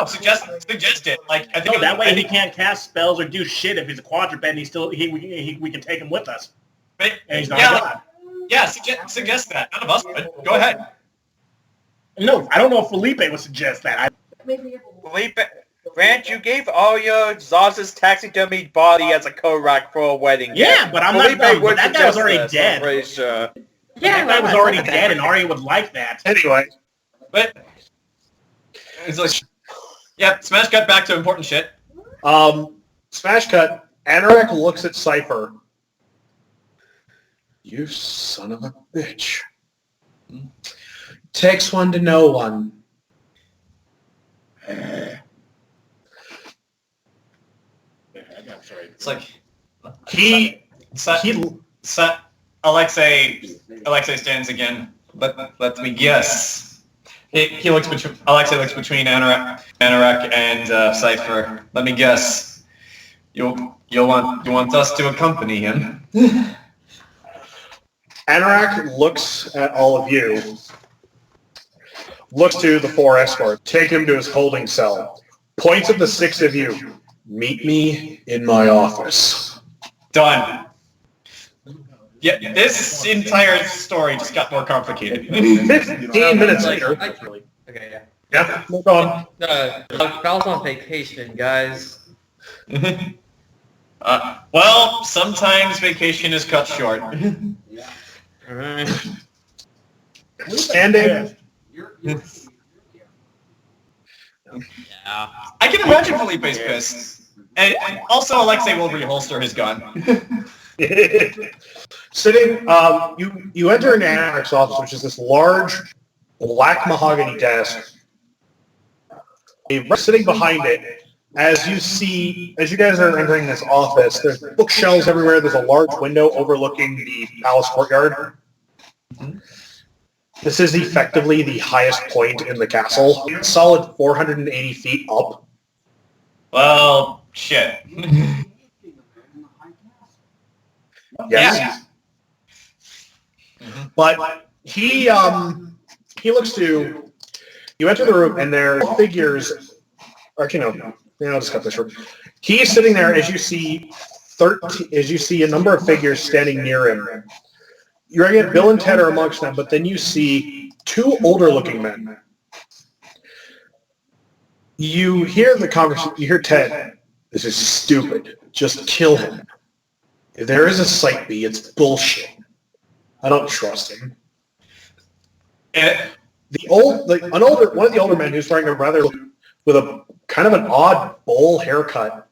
B: suggest it. Like I think
C: that way he can't cast spells or do shit if he's a quadruped and we can take him with us.
B: But,
C: And he's not a god.
B: Yeah, suggest that. None of us would. Go ahead.
C: No, I don't know if Phillipe would suggest that.
D: Phillipe, Grant, you gave Aria Zaz's taxidermy body as a co-rack for a wedding.
C: Yeah, but I'm
D: Phillipe
C: not...
D: would
C: That guy was
D: suggest
C: already
D: this,
C: dead.
D: I'm pretty sure.
C: Yeah, that guy was already dead and Aria would like that.
A: Anyway.
B: But it's like, yeah, Smash got back to important shit.
A: Smash cut. Anorak looks at Cypher. You son of a bitch. Takes one to know one.
B: It's like Alexei stands again. Let me guess. Alexei looks between Anorak and Cypher. Let me guess. You want us to accompany him?
A: Anorak looks at all of you. Looks to the 4 escorts. Take him to his holding cell. Points at the 6 of you. Meet me in my office.
B: Done. Yeah, this entire story just got more complicated.
A: 15 minutes later.
E: Okay, yeah.
A: Yeah, move on.
E: Kyle's on vacation, guys.
B: Well, sometimes vacation is cut short.
A: Standing.
E: Yeah.
B: I can imagine Philippe's pissed. And also Alexei will reholster his gun.
A: Sitting, you enter into Anorak's office, which is this large black mahogany desk. Sitting behind it, as you guys are entering this office, there's bookshelves everywhere. There's a large window overlooking the palace courtyard. This is effectively the highest point in the castle. Solid 480 feet up.
B: Well, shit.
A: Yes. Yeah. But he looks to, you enter the room and there are figures, actually no, I'll just cut this short. He is sitting there as you see a number of figures standing near him. You're going to get Bill and Ted are amongst them, but then you see 2 older-looking men. You hear the conversation. You hear Ted. This is stupid. Just kill him. If there is a site B, it's bullshit. I don't trust him. One of the older men who's wearing with a kind of an odd bowl haircut.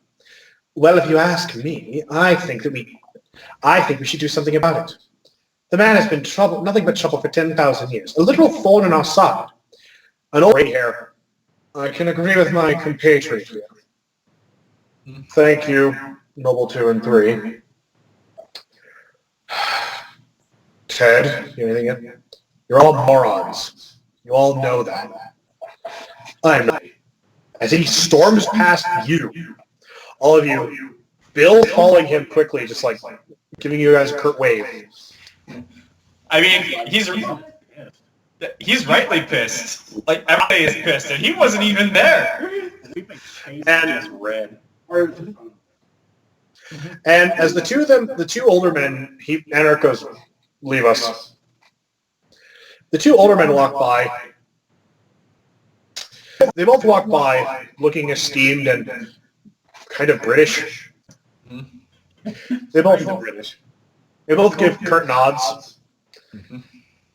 A: Well, if you ask me, I think we should do something about it. The man has been nothing but trouble for 10,000 years. A literal thorn in our side. An old gray hair. I can agree with my compatriot here. Thank you, Noble 2 and 3. Ted, you anything yet? You're all morons. You all know that. I'm not. As he storms past you, all of you, Bill following him quickly, just like giving you guys a curt wave.
B: I mean, he's rightly pissed. Like, everybody is pissed, and he wasn't even there.
A: And as the two older men, Anarch goes, leave us. The 2 older men walk by. They both walk by looking esteemed and kind of British. They both look British. They both give curt nods.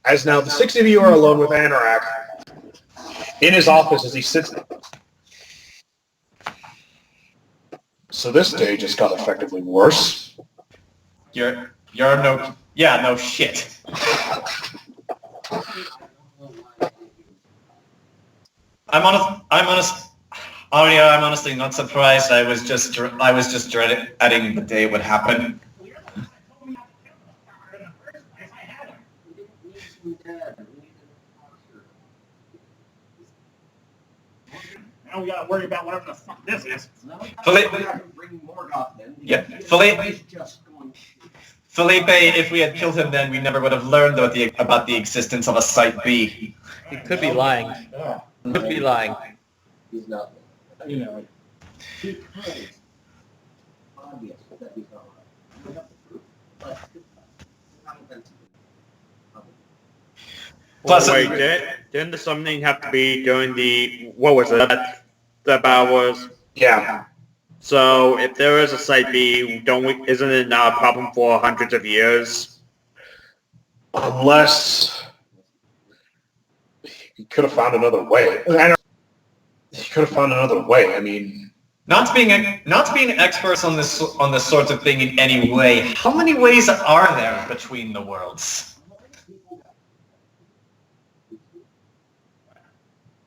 A: As now the 6 of you are alone with Anorak in his office as he sits there. So this day just got effectively worse.
B: You're no shit. Aria, I'm honestly not surprised. I was just dreading the day would happen.
C: Now we gotta worry about whatever the fuck this is.
B: Phillipe, if we had killed him then, we never would have learned about the existence of a Site B.
E: He could be lying. Could be lying.
G: He's not.
C: You know,
G: Because obvious that he's not right. We have the proof, but
B: Plus,
D: wait, didn't the summoning have to be during the, what was it, that battle was?
A: Yeah.
D: So if there is a Site B, isn't it not a problem for hundreds of years?
A: Unless he could have found another way. He could have found another way. I mean,
B: not being experts on this sort of thing in any way, how many ways are there between the worlds?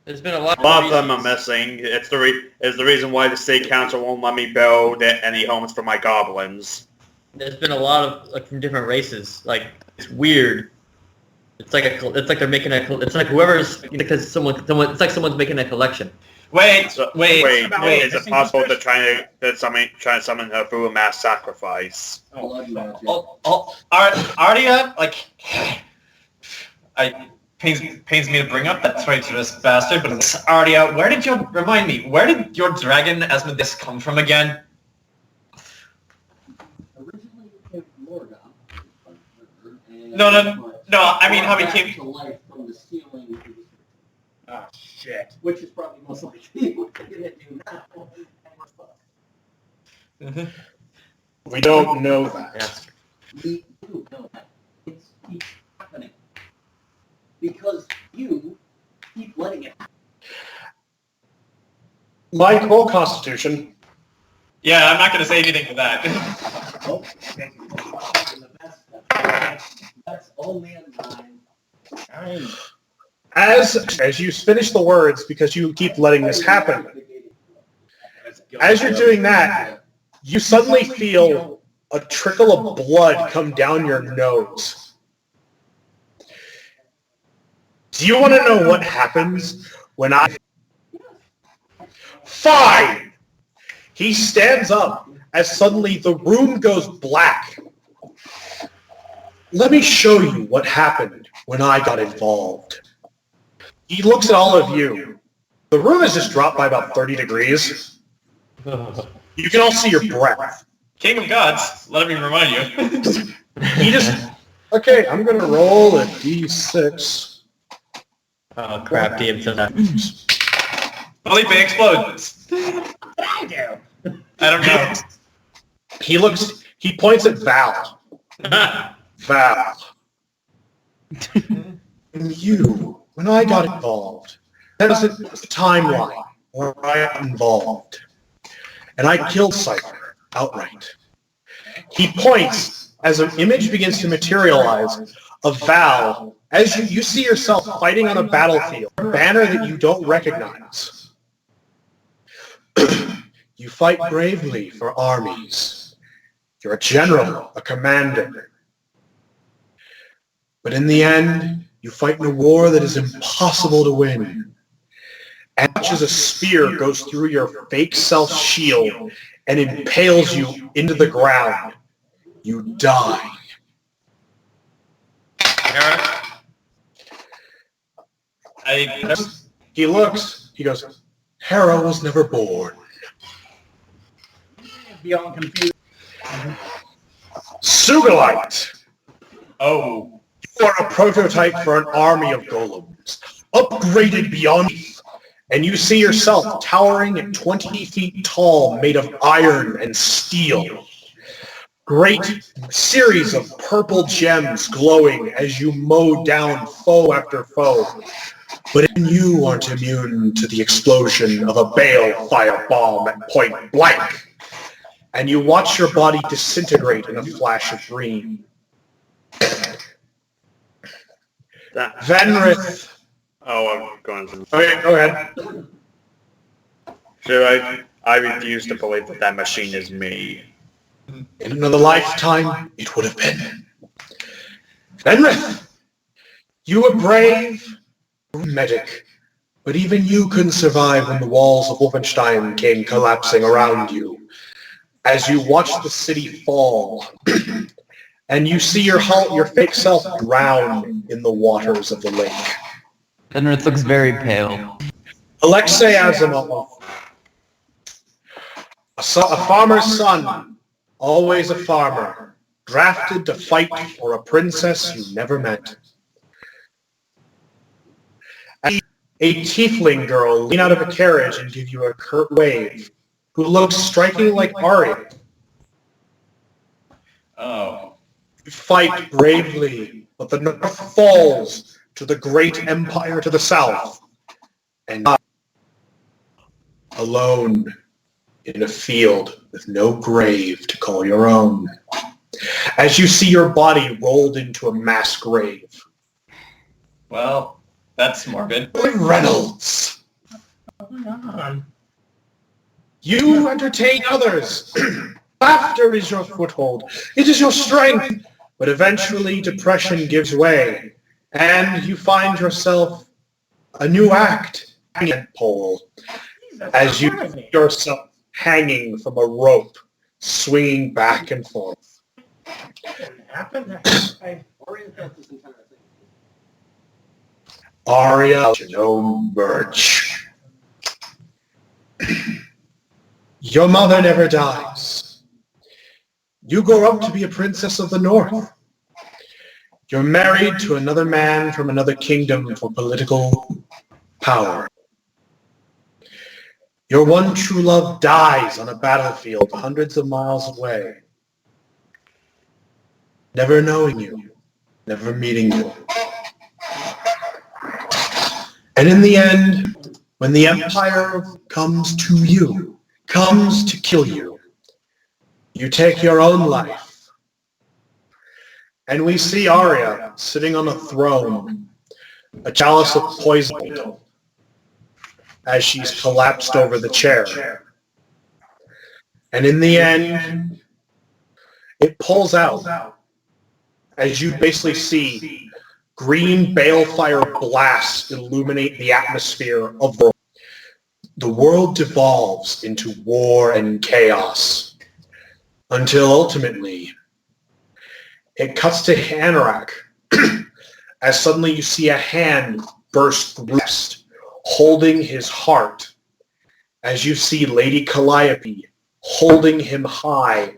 E: There's been a lot.
D: A lot of them are missing. It's the reason why the state council won't let me build any homes for my goblins.
E: There's been a lot of from different races. Like it's weird. It's like they're making it's like whoever's because someone's making a collection.
B: Wait.
D: Is it possible they're trying to summon her through a mass sacrifice?
G: blood magic.
B: Aria, pains me to bring up that traitorous bastard, but Aria, where did your dragon Asmodeus come from again?
G: Originally it came from Morgoth.
B: No, I mean how he came
G: to life from the ceiling to the
C: oh shit.
G: which is probably most likely what we're gonna do now.
A: we don't know that.
E: Yes.
G: We do know that. It keeps happening. Because you keep letting it happen.
A: Mike, roll Constitution.
B: Yeah, I'm not going to say anything to that.
G: Oh, thank you. That's only a 9.
A: As you finish the words, because you keep letting this happen, as you're doing that, you suddenly feel a trickle of blood come down your nose. Do you want to know what happens when I... Fine! He stands up as suddenly the room goes black. Let me show you what happened when I got involved. He looks at all of you. The room has just dropped by about 30 degrees. You can all see your breath.
B: King of Gods, let me remind you.
A: He just... Okay, I'm going to roll a d6.
E: Oh crap! DM said that.
B: Phillipe explodes.
C: I do.
B: I don't know.
A: He points at Val. Val. And you, when I got involved, that was the timeline where I got involved. And I killed Cypher outright. He points as an image begins to materialize of Val as you see yourself fighting on a battlefield, a banner that you don't recognize. You fight bravely for armies. You're a general, a commander. But in the end, you fight in a war that is impossible to win. And much as a spear goes through your fake self's shield and impales you into the ground, you die. He looks, he goes, Hera was never born.
C: Beyond confused.
A: Sugulite!
B: Oh.
A: You are a prototype for an army of golems, upgraded beyond, and you see yourself towering at 20 feet tall, made of iron and steel. great series of purple gems glowing as you mow down foe after foe. But even you aren't immune to the explosion of a bale firebomb at point blank. And you watch your body disintegrate in a flash of green. Venreth.
D: Oh, I'm going to...
A: Okay, go ahead.
D: I refuse to believe that machine is me.
A: In another lifetime, it would have been. Venreth, you were brave, medic, but even you couldn't survive when the walls of Wolfenstein came collapsing around you. As you watch the city fall, and you see your fake self drown in the waters of the lake.
F: Venreth looks very pale.
A: Alexei Asimov, a farmer's son, always a farmer, drafted to fight for a princess you never met. A tiefling girl lean out of a carriage and give you a curt wave, who looks striking like Aria.
B: Oh.
A: You fight bravely, but the north falls to the great empire to the south, and alone in a field with no grave to call your own, as you see your body rolled into a mass grave.
B: Well, that's morbid.
A: Reynolds, you entertain others. Laughter is your foothold. It is your strength. But eventually depression gives way, and you find yourself a new act pole as you see yourself hanging from a rope, swinging back and forth. Aria, no merch. Your mother never dies. You grow up to be a princess of the north. You're married to another man from another kingdom for political power. Your one true love dies on a battlefield hundreds of miles away. Never knowing you, never meeting you. And in the end, when the Empire comes to you, comes to kill you, you take your own life. And we see Aria sitting on a throne, a chalice of poison, as she's collapsed over the chair. And in the end, it pulls out, as you basically see green balefire blasts illuminate the atmosphere of the world. The world devolves into war and chaos, until ultimately it cuts to Anorak, as suddenly you see a hand burst through, holding his heart, as you see Lady Calliope holding him high,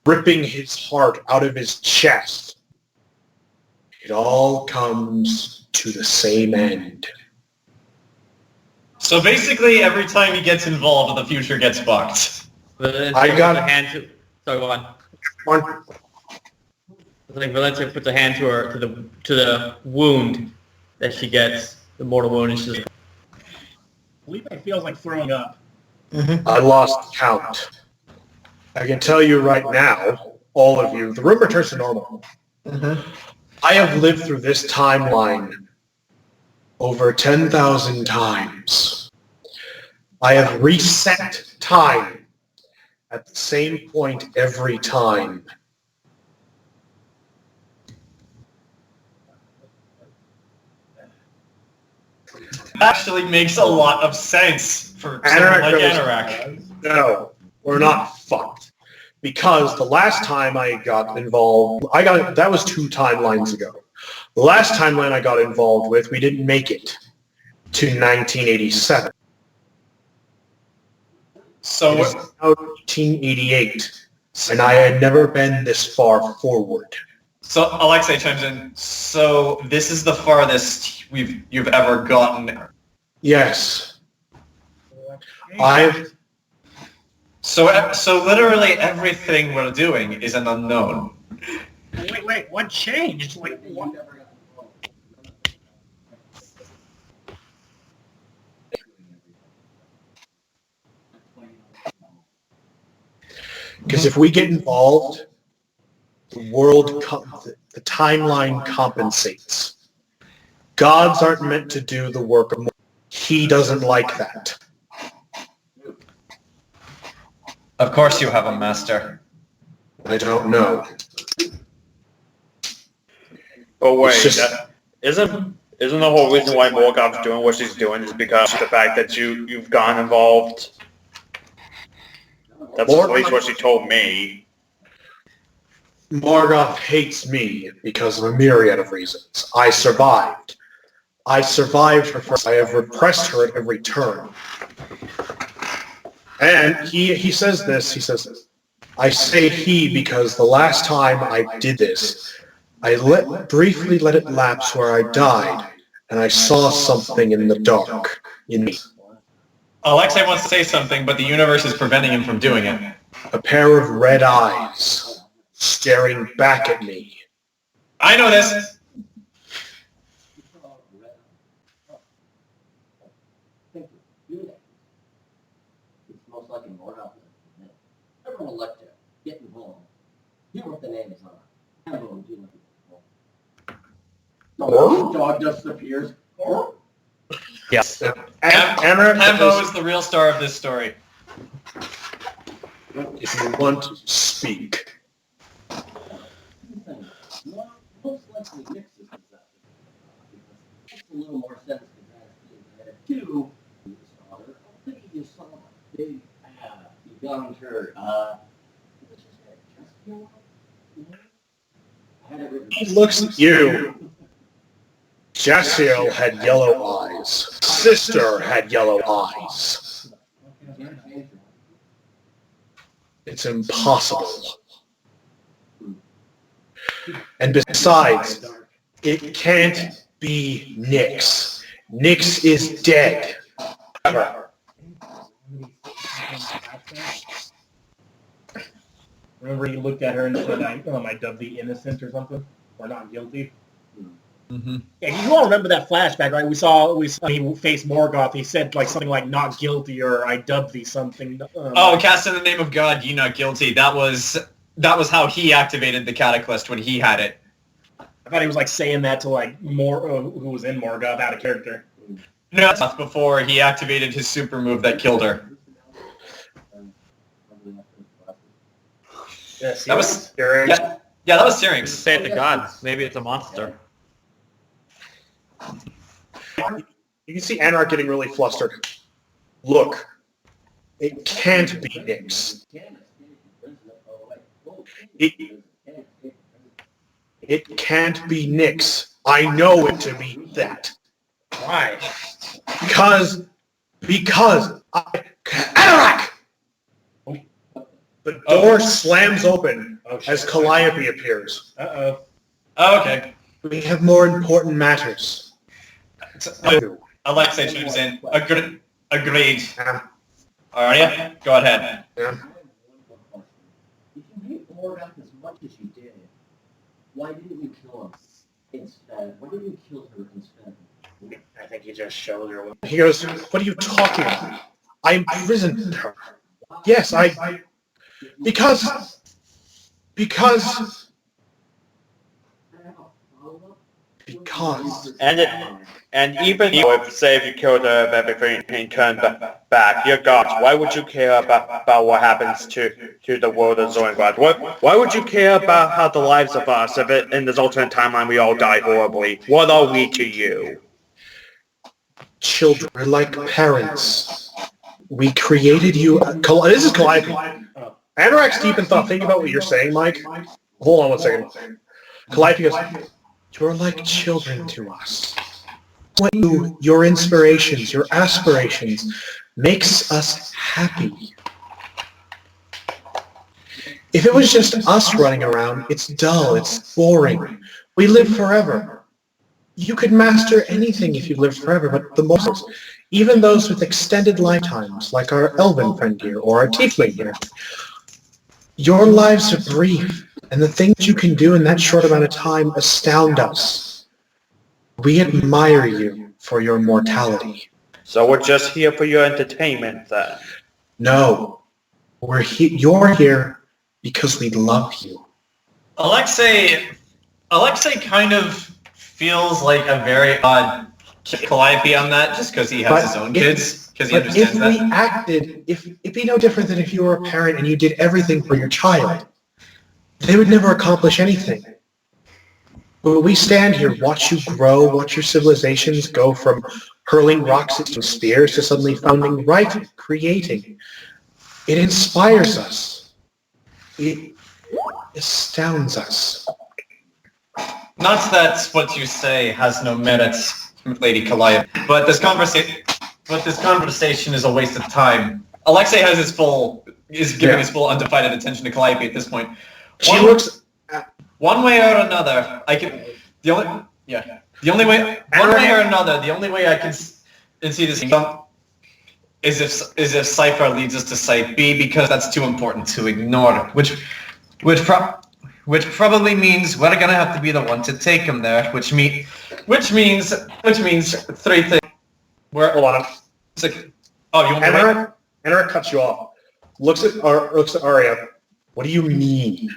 A: ripping his heart out of his chest. It all comes to the same end.
B: So basically, every time he gets involved, the future gets fucked.
A: I got
E: a hand to. Sorry, go on.
A: one.
E: I think Valencia puts a hand to the wound that she gets, the mortal wound, and she's.
C: Phillipe feels like throwing up.
A: I lost count. I can tell you right now, all of you, the room returns to normal. I have lived through this timeline over 10,000 times. I have reset time at the same point every time.
B: Actually makes a lot of sense for someone like Anorak.
A: No, we're not fucked. Because the last time I got involved, that was 2 timelines ago. The last timeline I got involved with, we didn't make it to 1987.
B: So
A: it is now 1888, and I had never been this far forward.
B: So Alexei chimes in. So this is the farthest you've ever gotten.
A: Yes.
B: So literally everything we're doing is an unknown.
C: Wait, what changed? Like, what?
A: Because if we get involved, the timeline compensates. Gods aren't meant to do the work of mortals. He doesn't like that.
B: Of course you have a master.
A: I don't know.
D: But wait,
A: It's just-
D: isn't the whole reason why Morgoth's doing what she's doing is because of the fact that you've gotten involved? That's at least what she told me.
A: Morgoth hates me because of a myriad of reasons. I survived. I survived her first. I have repressed her at every turn. And he says this, he says, I say he because the last time I did this, I briefly let it lapse where I died, and I saw something in the dark in me.
B: Alexei wants to say something, but the universe is preventing him from doing it.
A: A pair of red eyes staring back at me.
B: I know this!
G: It's most likely more out than everyone elected. Get involved. Hear what the name is on. Everyone do like it. The dog disappears.
E: Yes.
B: Ambo is the real star of this story.
A: If you want to speak.
G: Most likely mixes this up. Because it makes a little more sense than that. Two, his father. I think you saw a big young her. What's his name? Just I had it written.
A: He looks at you. Jassiel had yellow eyes. Sister had yellow eyes. It's impossible. And besides, it can't be Nyx. Nyx is dead.
C: Remember he looked at her and said, I dubbed thee innocent or something? Or not guilty?
B: Mm-hmm.
C: Yeah, you all remember that flashback, right? We saw he faced Morgoth. He said like something like "not guilty" or "I dubbed thee" something.
B: Cast in the name of God, ye not guilty. That was how he activated the Cataclysm when he had it.
C: I thought he was like saying that to like who was in Morgoth out of character.
B: No, that's before he activated his super move that killed her.
C: Yes,
B: That was yeah, that was Syrinx.
E: Say it to God. Maybe it's a monster.
A: You can see Anarch getting really flustered. Look, it can't be Nyx. It can't be Nyx. I know it to be that.
C: Why?
A: Because Anarch! The door slams open as Calliope appears.
C: Uh-oh.
B: Oh, okay.
A: We have more important matters.
B: Alexei chimes in. Agreed.
A: Yeah.
B: Aria, go ahead.
A: Yeah.
G: If you hate Morgoth as much as you did, why didn't you kill him instead? Why didn't you kill her instead?
C: I think he just showed her.
A: He goes, what are you talking about? I imprisoned her. Yes, because
D: And even if say if you killed her, if everything turned back, your gods, why would you care about what happens to the world of Zorengrad? Why would you care about how the lives of us, if in this alternate timeline we all die horribly? What are we to you?
A: children are like parents. We created you. This is Calliope. Anorak's deep in thought. Think about what you're saying, Mike. Hold on one second. Calliope goes, you're like children to us. What your inspirations, your aspirations, makes us happy. If it was just us running around, it's dull, it's boring. We live forever. You could master anything if you lived forever, but the mortals, even those with extended lifetimes, like our elven friend here, or our tiefling here, your lives are brief, and the things you can do in that short amount of time astound us. We admire you for your mortality.
D: So we're just here for your entertainment, then?
A: No, you're here because we love you.
B: Alexei kind of feels like a very odd Phillipe on that, just because he has his own kids, because he understands that.
A: If we acted, it'd be no different than if you were a parent and you did everything for your child. They would never accomplish anything. But we stand here, watch you grow, watch your civilizations go from hurling rocks into spears to suddenly founding right, creating. It inspires us. It astounds us.
B: Not that what you say has no merits, Lady Khale, but this conversation is a waste of time. Alexei has is giving his full undivided attention to Khale at this point. One way or another, the only way I can see this is if Cypher leads us to Site B, because that's too important to ignore, which probably means we're gonna have to be the one to take him there, which means three things.
A: Hold on.
B: It's like, oh, you want to
A: Enric cuts you off. Looks at Aria. What do you mean?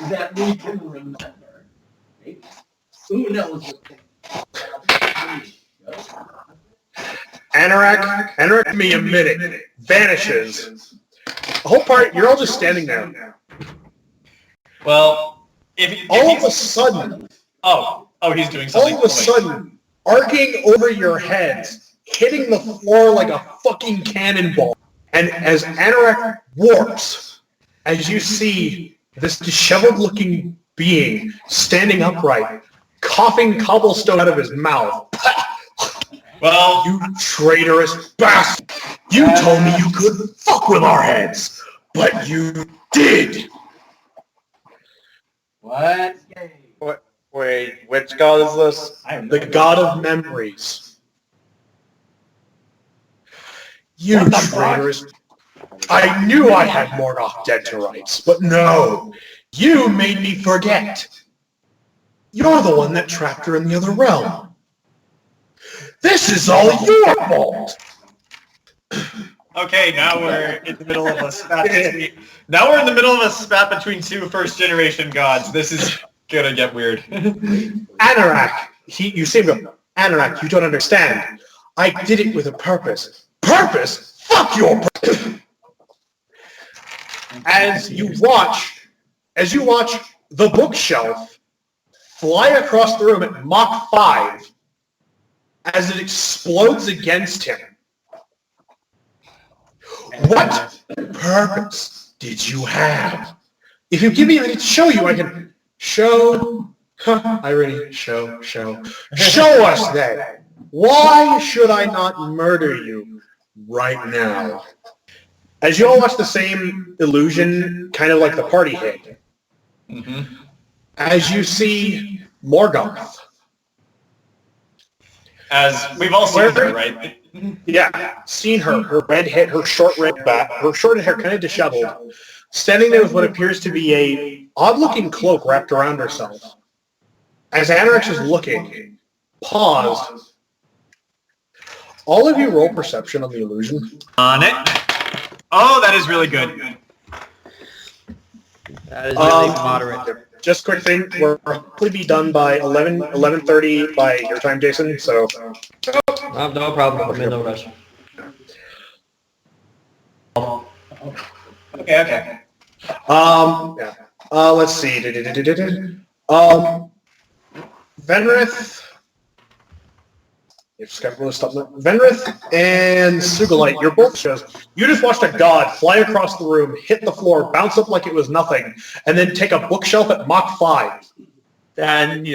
G: That we can remember. Who knows?
A: Anorak, give me a minute. Vanishes. The whole part, you're all just standing there.
B: Well,
A: all of a sudden,
B: he's doing something.
A: All of a sudden, arcing over your heads, hitting the floor like a fucking cannonball. And as Anorak warps, as you see this disheveled-looking being standing upright, coughing cobblestone out of his mouth.
B: Well,
A: you traitorous bastard! You told me you couldn't fuck with our heads, but you did!
G: What?
D: Wait, which god is this?
A: The god of memories. You traitorous... I knew I had Morgoth dead to rights, but no! You made me forget! You're the one that trapped her in the other realm. This is all your fault!
B: Okay, now we're in the middle of a spat between two first-generation gods. This is gonna get weird.
A: Anorak, you seem to... Anorak, you don't understand. I did it with a purpose. Purpose? Fuck your purpose! As you watch the bookshelf fly across the room at Mach 5 as it explodes against him. What purpose did you have? If you give me a minute to show you, I can show... irony. Show us then. Why should I not murder you right now? As you all watch the same illusion, kind of like the party hit, as you see Morgoth.
B: As we've all seen her, right?
A: Yeah, seen her. Her red hair, her short red back, her short hair kind of disheveled, standing there with what appears to be a odd-looking cloak wrapped around herself. As Anorak is looking, paused. All of you roll perception on the illusion.
B: On it. Oh, that is really good.
D: That is really moderate.
A: Just quick thing, we'll probably be done by 11:30 by your time, Jayson, so...
E: No problem, I'm in no rush.
B: Okay.
A: Yeah. Let's see. Venreth... Venreth and Sugulite, you're both shows. You just watched a god fly across the room, hit the floor, bounce up like it was nothing, and then take a bookshelf at Mach 5.
D: And,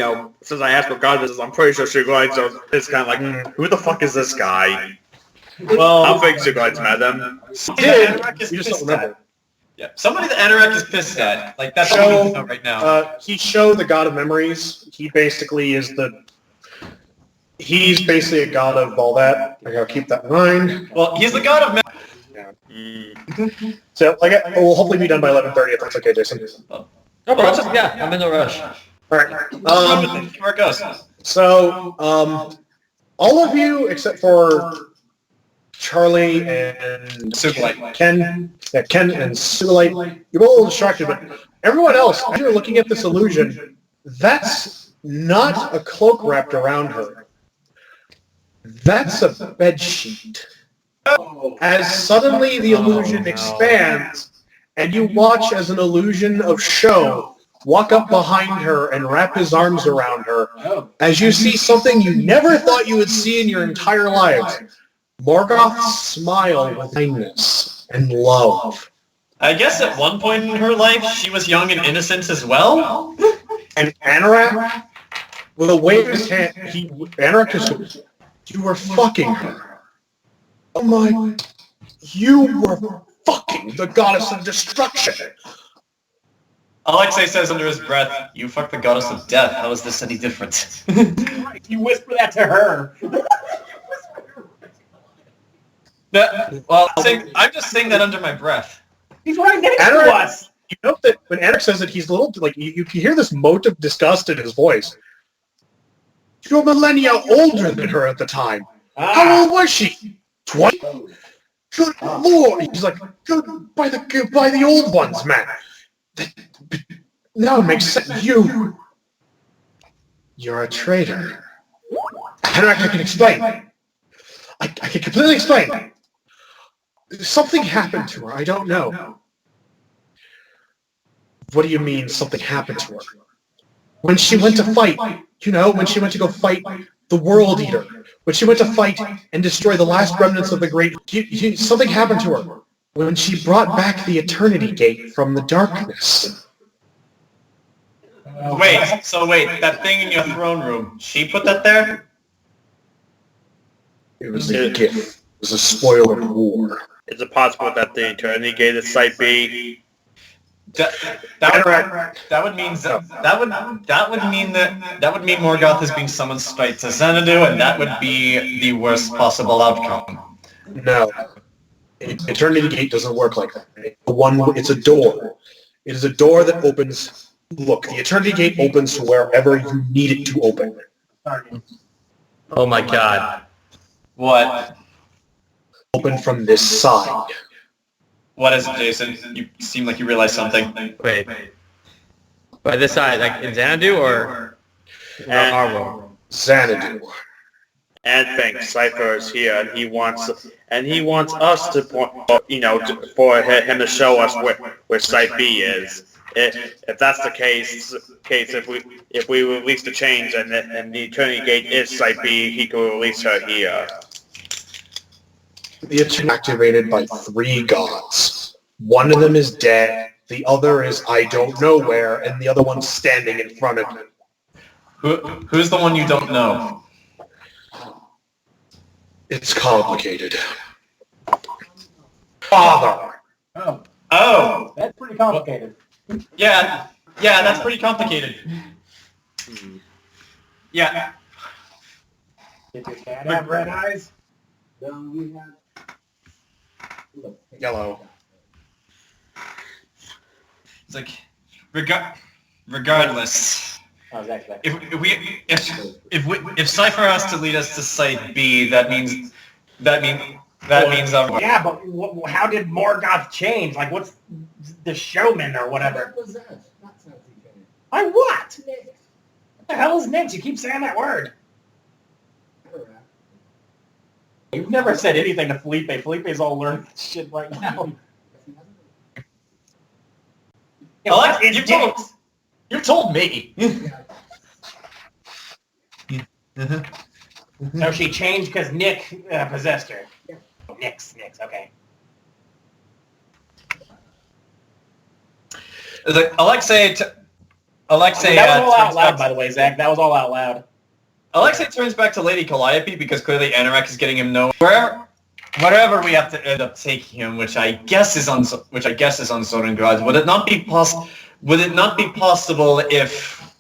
D: since I asked what god this is, I'm pretty sure Sugulite, so it's kind of like, who the fuck is this guy?
B: Well,
D: I don't think Sugulite's mad at them.
A: Did,
B: Anorak is
A: you just
B: pissed
A: don't remember.
B: at. Yeah, somebody that Anorak is pissed at. Like, that's all we need to know right now.
A: He showed the god of memories. He basically is he's basically a god of all that. I gotta keep that in mind.
B: Well, he's the god of
A: So we'll hopefully be done by 11:30 if that's okay, Jayson.
E: No problem. Yeah, I'm in no rush.
A: All right.
B: Where it goes.
A: So, all of you except for Charlie and
B: Sugulite.
A: Ken and Sugulite, you're all a little distracted, but everyone else, as you're looking at this illusion, that's not a cloak wrapped around her. That's a bed sheet. As suddenly the illusion expands, and you watch as an illusion of Show walk up behind her and wrap his arms around her, as you see something you never thought you would see in your entire lives. Morgoth's smile with kindness and love.
B: I guess at one point in her life, she was young and innocent as well.
A: And Anorak, with a wave of his hand, Anorak just goes, "You were fucking her. Oh my, you were fucking the goddess of destruction."
B: Alexei says under his breath, "You fucked the goddess of death. How is this any different?"
C: You whisper that to her.
B: Well, I'm just saying that under my breath.
C: He's right next
A: Anorak,
C: to us.
A: You know that when Anorak says that he's a little, like, you can hear this mote of disgust in his voice. You're millennia older than her at the time. How old was she? 20? Good lord! He's like, good by the old ones, man. Now it makes sense. You're a traitor. Anorak, I can explain. I can completely explain. Something happened to her. I don't know. What do you mean something happened to her? When she went to fight, when she went to go fight the World Eater, when she went to fight and destroy the last remnants of the Great, something happened to her. When she brought back the Eternity Gate from the darkness.
B: Wait, that thing in your throne room, she put that there?
A: It was a gift. It was a spoil of war.
D: Is it possible that the Eternity Gate is Site B?
B: That would mean Morgoth is being summoned straight to Xanadu, and that would be the worst possible outcome.
A: No. Eternity Gate doesn't work like that. It's a door. It is a door that opens. Look, the Eternity Gate opens to wherever you need it to open.
E: Oh my god.
B: What?
A: Open from this side.
B: What is it, Jayson? You seem like you realize something.
E: Wait. By this side, like in Xanadu or our world?
A: Xanadu.
D: And thanks, Cypher is here, and he wants us to point, for him to show us where Site B is. If that's the case, if we release the chains and the Eternity Gate is Site B, he could release her here.
A: The Eternity activated by 3 gods. One of them is dead, the other is I don't know where, and the other one's standing in front of him.
B: Who's the one you don't know?
A: It's complicated. Father!
B: Oh!
C: That's pretty complicated.
B: Yeah, that's pretty complicated. Yeah.
C: Did your cat have red eyes?
G: No, we have...
A: Yellow.
B: It's like, regardless,
C: Oh, exactly.
B: if Cypher has to lead us to Site B, that means.
C: Yeah, but how did Morgoth change? Like, what's the showman or whatever?
G: What was that? Not something.
C: I what? What the hell is Nix? You keep saying that word. You've never said anything to Phillipe. Felipe's all learning this shit right now.
B: Alex, you told me.
C: So she changed because Nick possessed her.
G: Yeah.
C: Nix, okay.
B: It's like Alexei.
C: That was all out loud, by the way, Zach. That was all out loud.
B: Alexei turns back to Lady Calliope because clearly Anorak is getting him nowhere. wherever we have to end up taking him, which I guess is on Zorengrad, would it not be possible if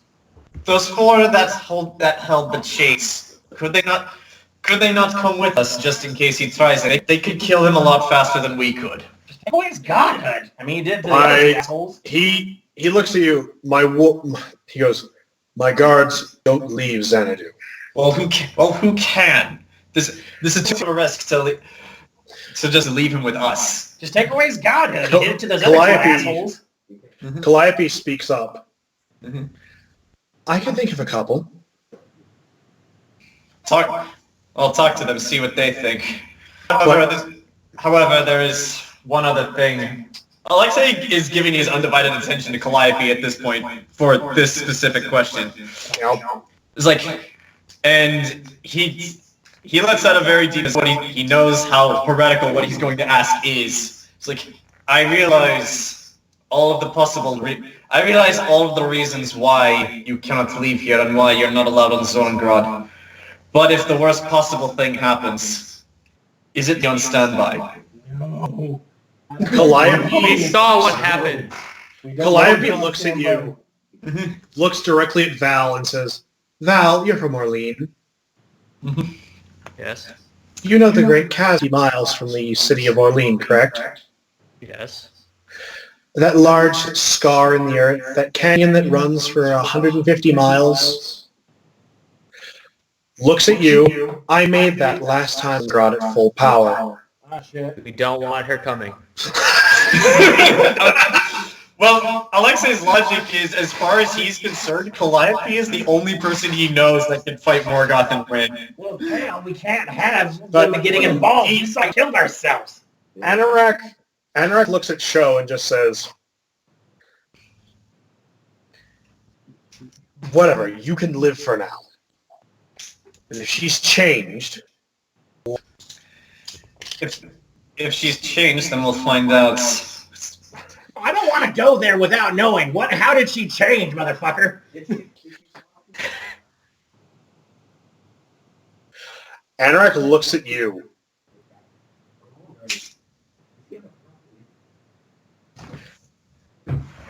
B: those four that held the chase, could they not come with us just in case he tries it? They could kill him a lot faster than we could.
C: Take away his godhood. I mean, he did the assholes.
A: He looks at you. He goes, my guards don't leave Xanadu.
B: Well, who can? This is too much of a risk to just leave him with us.
C: Just take away his godhood. He did it to those other two assholes.
A: Calliope speaks up.
B: Mm-hmm.
A: I can think of a couple.
B: I'll talk to them, see what they think. However, there is one other thing. Alexei is giving his undivided attention to Calliope at this point for this specific question. It's like, and he lets out a very deep. What he knows how heretical what he's going to ask is. It's like, I realize all of the reasons why you cannot leave here and why you're not allowed on Zorengrad. But if the worst possible thing happens, is it on standby?
C: No.
A: Calliope,
E: We saw what happened.
A: Calliope looks at you, looks directly at Val and says, Val, you're from Orlean.
E: Yes.
A: You know the great chasm miles from the city of Orlean, correct?
E: Yes.
A: That large scar in the earth, that canyon that runs for 150 miles, looks at you. I made that last time I got it full power.
C: Ah, shit.
E: We don't want her coming.
B: Well, Alexei's logic is, as far as he's concerned, Calliope is the only person he knows that can fight Morgoth and win.
C: Well, damn, we can't have them getting involved. We just killed ourselves.
A: Anorak looks at Sho and just says, whatever, you can live for now. And if she's changed...
B: If she's changed, then we'll find out.
C: I don't want to go there without knowing. How did she change, motherfucker?
A: Anorak looks at you.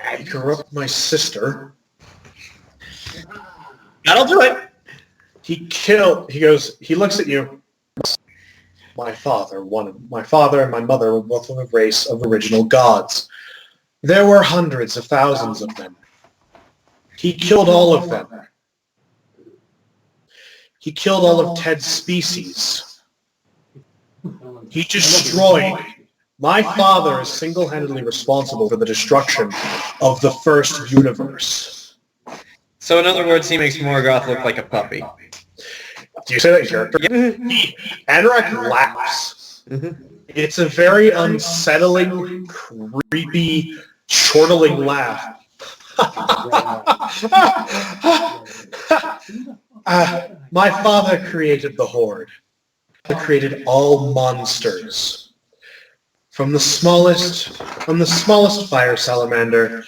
A: I corrupt my sister.
B: That'll do it.
A: He looks at you. My father and my mother were both of a race of original gods. There were hundreds of thousands of them. He killed all of them. He killed all of Ted's species. He destroyed. My father is single-handedly responsible for the destruction of the first universe.
B: So in other words, he makes Morgoth look like a puppy.
A: Do you say that in character? Anorak laughs. It's a very unsettling, creepy, chortling laugh. My father created the Horde. He created all monsters. From the smallest fire salamander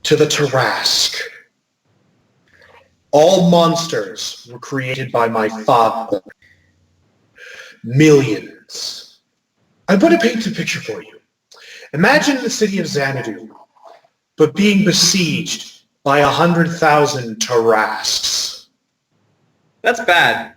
A: to the Tarask. All monsters were created by my father. Millions. I want to paint a picture for you. Imagine the city of Xanadu, but being besieged by 100,000 Tarasks.
B: That's bad.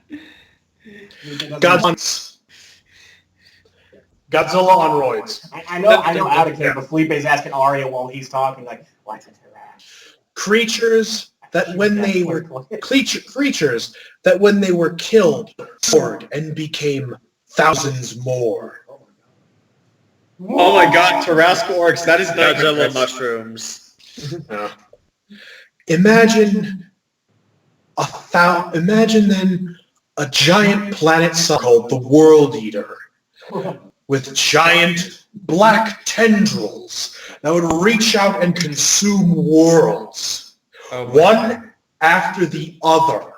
A: Godzilla on roids.
C: I know out of here, but Phillipe's asking Aria while he's talking, like, what's a Tarask?
A: Creatures that when they were killed, soared and became thousands more.
B: Oh my god, Tarask orcs, that is
D: Godzilla mushrooms.
A: Imagine then a giant planet called the World Eater, with giant black tendrils that would reach out and consume worlds. One after the other.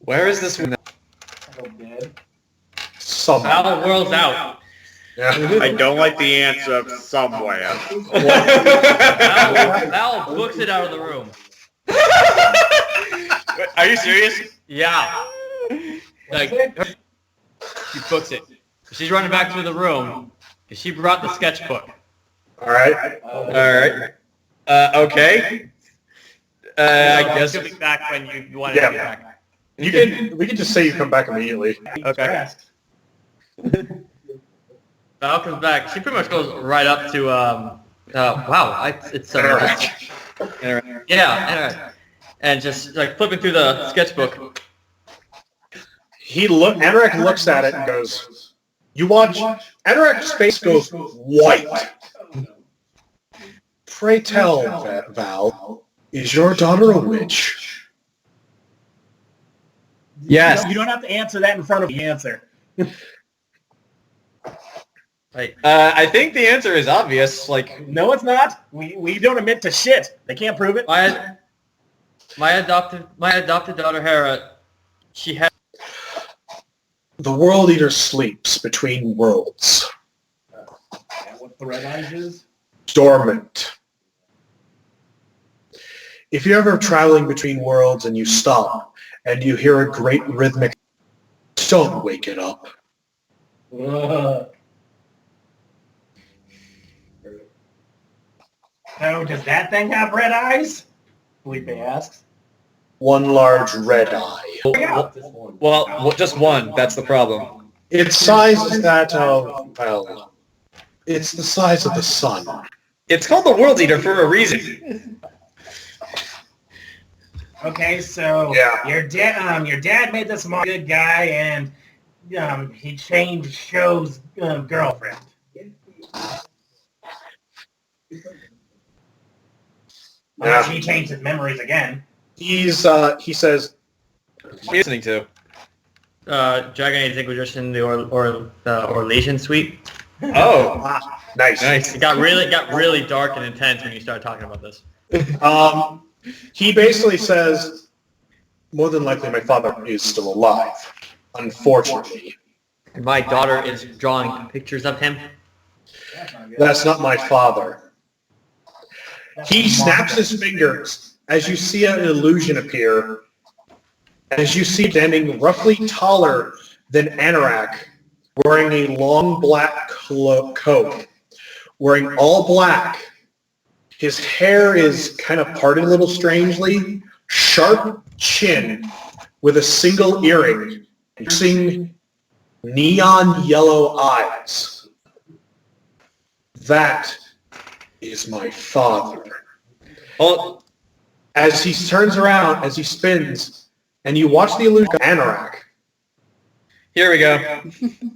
B: Where is this one?
A: Somewhere.
E: Now the world's out.
A: Yeah.
D: I don't like the answer of somewhere.
E: Val books it out of the room.
B: Are you serious?
E: Yeah. Like, he books it. She's running back to the room. She brought the sketchbook.
A: All right.
B: Okay. I guess.
E: She'll be back when you want to be back.
A: We can just say you come back immediately.
B: Okay.
E: Val comes back. She pretty much goes right up to it's Interact. And just like flipping through the sketchbook.
A: Anorak looks at it and goes, you watch, Anorak's face goes white. Pray tell, Val, is your daughter a witch?
B: Yes.
C: You don't have to answer that in front of the answer.
E: Right.
B: I think the answer is obvious. Like,
C: No, it's not. We don't admit to shit. They can't prove it.
E: My adopted daughter Hera, she had.
A: The World Eater sleeps between worlds.
C: What the red eyes is?
A: Dormant. If you're ever traveling between worlds and you stop and you hear a great rhythmic, don't wake it up.
C: So does that thing have red eyes? Phillipe asks.
A: One large red eye.
B: well, just one. That's the problem.
A: Its size is that of, well, it's the size of the sun.
B: It's called the World Eater for a reason.
C: Okay, so
A: Yeah.
C: your dad made this mom a good guy, and he changed Show's girlfriend. Unless he changed his memories again.
A: He says,
B: What are you listening to?
E: Dragon Age Inquisition, the Orlesian suite.
B: Oh,
A: nice.
B: nice.
E: It got really dark and intense when you started talking about this.
A: He basically says, more than likely my father is still alive, unfortunately.
E: My daughter is drawing pictures of him.
A: That's not my father. He snaps his fingers as you see an illusion appear, as you see standing roughly taller than Anorak, wearing a long black coat, wearing all black. His hair is kind of parted a little strangely, sharp chin with a single earring, piercing neon yellow eyes. That is my father.
B: Oh,
A: As he turns around, as he spins, and you watch the illusion of Anorak,
B: here we go.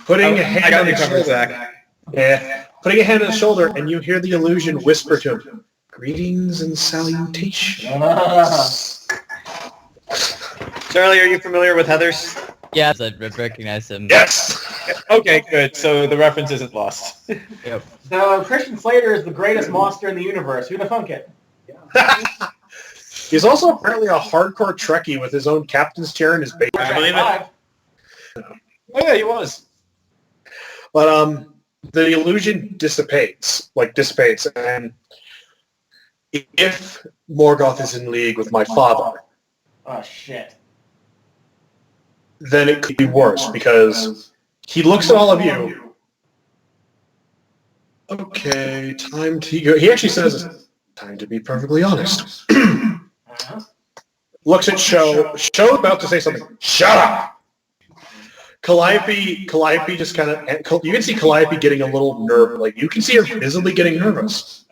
A: putting a
B: I
A: hand
B: got
A: on
B: you
A: his
B: covered,
A: shoulder.
B: Zach.
A: Yeah, putting a hand on his shoulder, and you hear the illusion whisper to him, "Greetings and salutations."
B: Charlie, are you familiar with Heathers?
F: Yes, I recognize him.
A: Yes.
B: Okay, good. So the reference isn't lost.
C: So Christian Slater is the greatest monster in the universe. Who'd have thunk it?
A: He's also apparently a hardcore Trekkie with his own captain's chair and his base.
E: I believe it.
B: Oh yeah, he was.
A: But the illusion dissipates, and if Morgoth is in league with my father,
C: Oh shit.
A: then it could be worse because he looks at all of you. Okay, time to go. He actually says, "Time to be perfectly honest." Looks at Show. Show about to say something. Shut up. Calliope just kind of. You can see Calliope getting a little nervous. Like you can see her visibly getting nervous.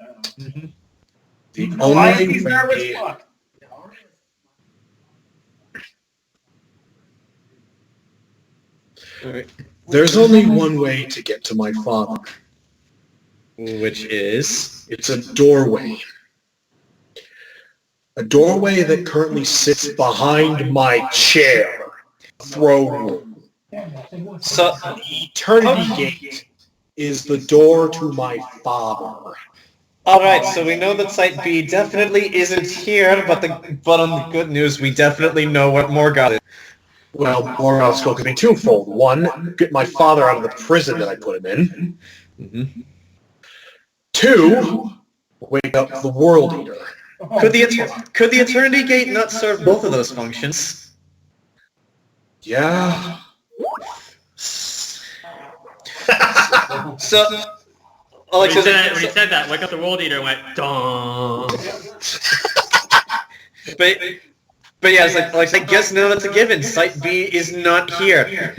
A: The only
C: He's nervous
A: way,
C: fuck.
A: there's only one way to get to my father.
B: Which is?
A: It's a doorway. A doorway that currently sits behind my chair. Throne room.
B: So,
A: The Eternity Gate is the door to my father.
B: alright, so we know that Site B definitely isn't here, but on the good news, we definitely know what Morgoth is.
A: Well, Morgoth's goal could be twofold. One, get my father out of the prison that I put him in.
B: Mm-hmm.
A: Two, wake up the World Eater.
B: Could the Eternity Gate not serve both of those functions?
A: Yeah.
B: So,
D: When
B: Alexei,
D: he said that, wake up the World Eater and went, dong.
B: but yeah, it's like I guess now that's a given. Site B is not here.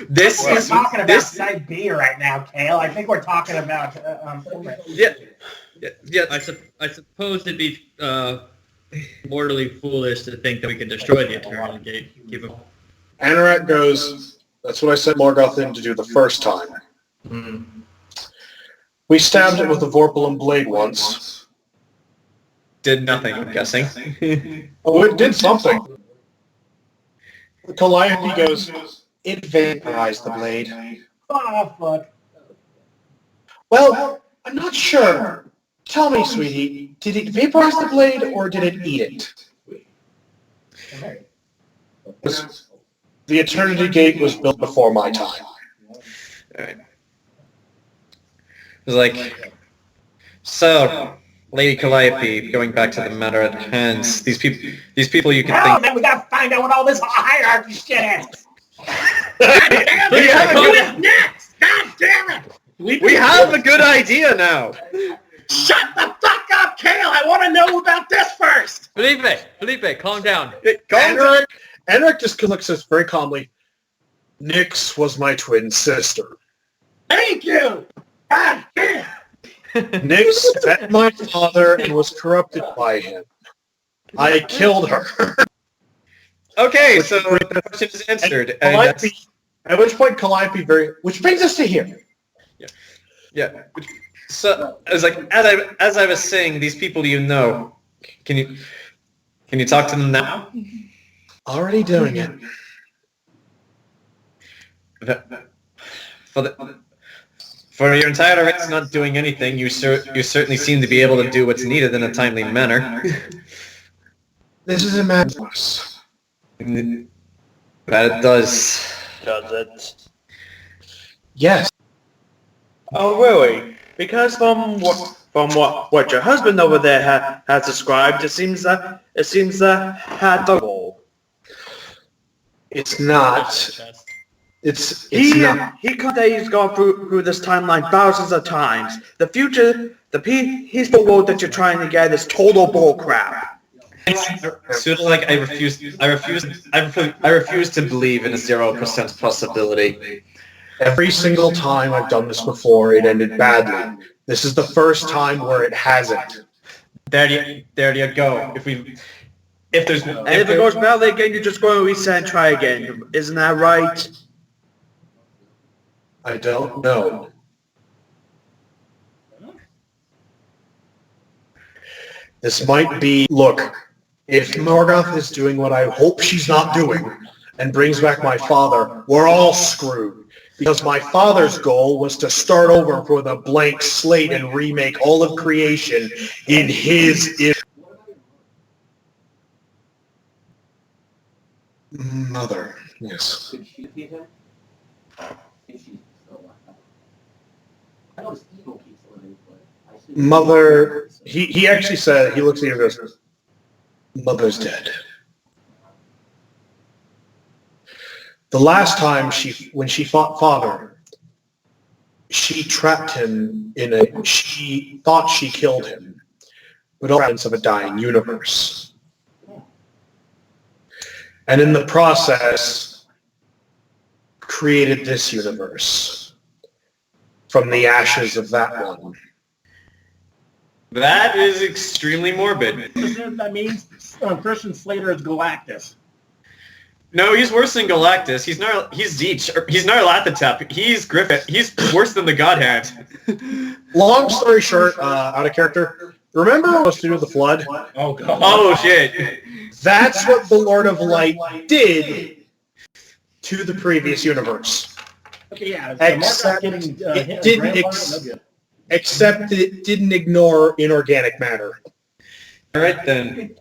B: This
C: We're
B: is
C: talking about
B: this.
C: Site B right now, Khale. I think we're talking about...
B: Yeah.
D: I suppose it'd be mortally foolish to think that we could destroy the Eternity Gate. Keep it.
A: Anorak goes, that's what I sent Morgoth in to do the first time. We stabbed it with a Vorpal blade once.
B: Did nothing, I'm guessing.
A: Oh, it did something. Calliope goes, it vaporized the blade.
C: Oh, fuck.
A: Well, I'm not sure. Tell me, sweetie, did it vaporize the blade or did it eat it? The Eternity Gate was built before my time.
B: Alright. It was like, so, Lady Calliope, going back to the matter at hand, these people you can
C: Now
B: think...
C: then we gotta find out what all this hierarchy shit is.
B: We have a
C: Who
B: good,
C: is next? God damn it!
B: we have a good idea now!
C: Shut the fuck up, Khale! I want to know about this first!
E: Phillipe, calm down.
A: Anorak just looks at us very calmly. Nyx was my twin sister.
C: Thank you! God damn!
A: Nyx met my father and was corrupted by him. I killed her.
B: Okay, so the question is answered. And
A: Calliope, at which point Calliope which brings us to here.
B: yeah. So, I was like, as I was saying, these people you know, can you talk to them now?
A: Already doing it.
B: For your entire race not doing anything, you certainly seem to be able to do what's needed in a timely manner.
A: This is a madness.
B: That it does.
D: Does it?
A: Yes.
D: Oh, really? Because from what your husband over there has described, it seems that had the role.
A: It's not. It's not.
D: He could he's gone through this timeline thousands of times. The future, the peaceful world that you're trying to get is total bullcrap.
B: Sort of like I refuse to believe in a 0% possibility.
A: Every single time I've done this before, it ended badly. This is the first time where it hasn't.
B: There you go. If
D: If it goes badly again, you're just going to reset and try again. Isn't that right?
A: I don't know. This might be... Look, if Morgoth is doing what I hope she's not doing and brings back my father, we're all screwed. Because my father's goal was to start over with a blank slate and remake all of creation in his... Mother, yes.
G: Could she defeat him? Is she still alive? I know his ego keeps living, but I assume...
A: Mother, he actually said, he looks at you and goes, Mother's dead. The last time when she fought Father, she trapped him she thought she killed him, but all evidence of a dying universe. And in the process, created this universe from the ashes of that one.
B: that is extremely morbid.
C: That means Christian Slater is Galactus.
B: No, he's worse than Galactus. He's Zeech. He's Nyarlathotep. He's Griffith. He's worse than the Godhand.
A: Long story short, out of character, remember what was to do with the flood?
C: Oh, God.
B: Oh shit.
A: That's what the Lord of Light did to the previous universe.
C: Okay, yeah.
A: Except except that it didn't ignore inorganic matter.
B: All right then.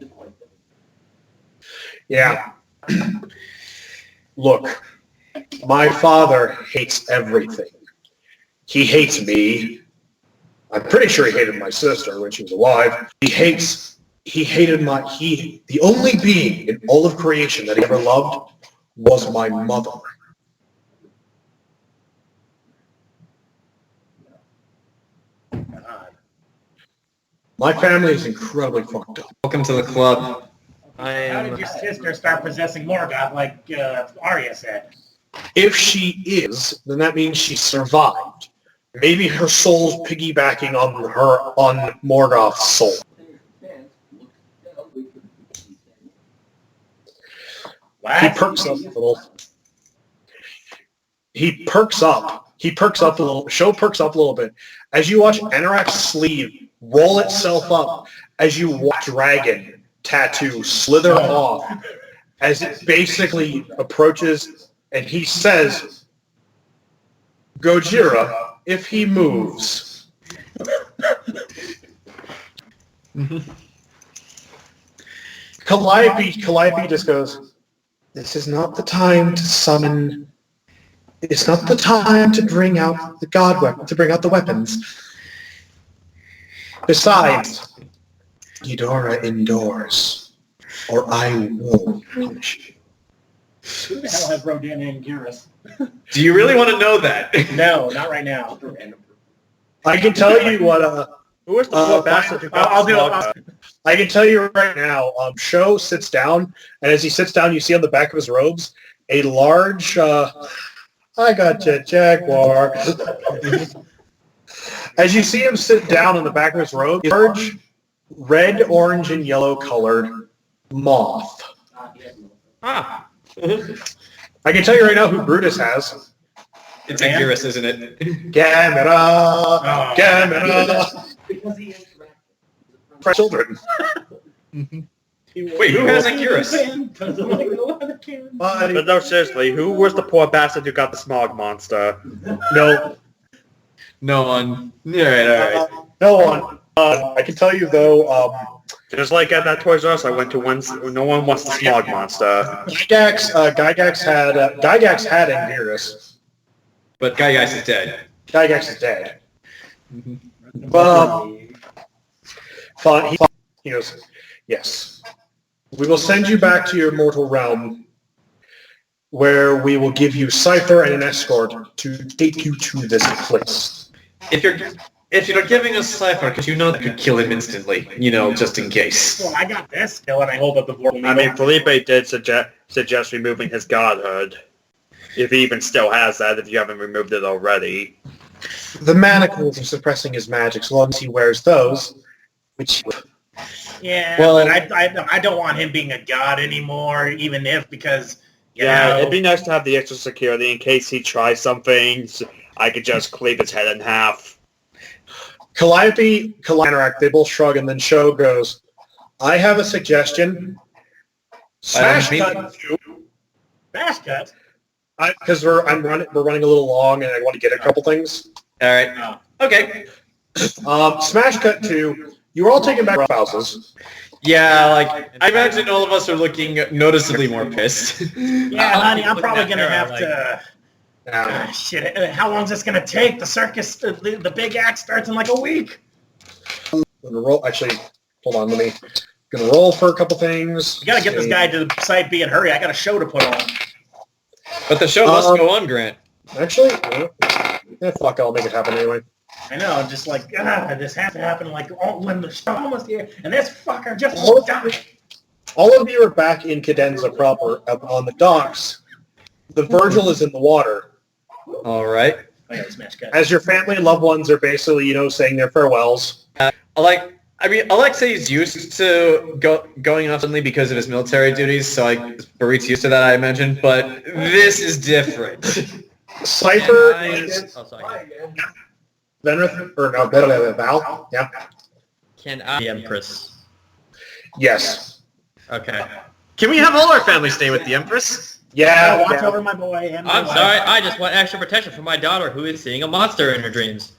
A: Yeah. Look, my father hates everything. He hates me. I'm pretty sure he hated my sister when she was alive. The only being in all of creation that he ever loved was my mother. My family is incredibly fucked up.
B: Welcome to the club.
C: How did your sister start possessing Morgoth like Aria said?
A: If she is, then that means she survived. Maybe her soul's piggybacking on Morgoth's soul. He perks up a little. He perks up a little. Show perks up a little bit as you watch Anorak's sleeve roll itself up as you watch dragon tattoo slither off as it basically approaches, and he says, "Gojira, if he moves." Calliope just goes, "This is not the time to summon. It's not the time to bring out the god weapon, to bring out the weapons. Besides, Eudora indoors, or I will punish you."
C: Who the hell has Rodan and Gyrus?
B: Do you really want to know that?
C: No, not right now.
A: I can tell you what.
D: Who is the poor bastard who got
C: I'll do
D: smog?
A: I can tell you right now. Sho sits down, and as he sits down, you see on the back of his robes a large. I got you, Jaguar. As you see him sit down on the back of his robe, a large red, orange, and yellow colored moth.
E: Ah.
A: I can tell you right now who Brutus has.
B: It's Anguirus, isn't it?
A: Gamera! Gamera!
G: Because he interacted.
A: For children.
B: Wait, who has Anguirus?
D: But no, seriously, who was the poor bastard who got the smog monster?
A: No.
B: No one. Alright.
A: No one. I can tell you though,
D: Just like at that Toys R Us I went to once, no one wants the smog monster.
A: Gygax had Anguirus.
B: But Gygax is dead.
A: Gygax is dead. But fine. He goes, "Yes. We will send you back to your mortal realm, where we will give you Cypher and an escort to take you to this place."
B: If you're giving us Cypher, because you know that could kill him instantly, just in case.
C: Well, I got this skill, and I hold up the board.
D: I mean, Phillipe did suggest removing his godhood. If he even still has that, if you haven't removed it already.
A: The manacles are suppressing his magic, so long as he wears those, which...
C: Yeah,
A: Well,
C: but I don't want him being a god anymore, even if, because, you
D: Yeah,
C: know,
D: it'd be nice to have the extra security in case he tries something. I could just cleave his head in half.
A: Calliope, Anorak, they both shrug, and then Sho goes, "I have a suggestion. Smash cut to..."
C: Bash cut.
A: Because we're running a little long, and I want to get a couple things.
B: Alright. Okay.
A: Smash cut to, you were all taken back to houses.
B: Yeah, I imagine all of us are looking noticeably more pissed.
C: Yeah, honey, I'm probably going to have
E: like-
C: to...
A: Now,
C: shit, how long is this going to take? The circus, the big act starts in like a week.
A: I'm gonna roll. Actually, hold on. Gonna roll for a couple things.
C: You got to get this guy to Site B and hurry. I got a show to put on.
B: But the show must go on, Grant.
A: Actually, fuck, I'll make it happen anyway.
C: I know, I'm just like, this has to happen like when the show almost here, and this fucker just won't die.
A: All of you are back in Cadenza proper, up on the docks. The Virgil is in the water.
B: Alright.
C: I got a smash cut.
A: As your family and loved ones are basically, saying their farewells.
B: Alexei's used to going off suddenly because of his military duties, so Barit's used to that, I imagine, but this is different.
A: Cypher
E: And
A: is
E: Oh, sorry.
A: Venreth, or no, Val. Yeah.
E: Can I be Empress?
A: Yes.
E: Okay.
B: Can we have all our family stay with the Empress?
A: Yeah.
C: Watch
A: yeah.
C: over my boy. And my
E: I'm
C: wife.
E: sorry, I just want extra protection for my daughter who is seeing a monster in her dreams.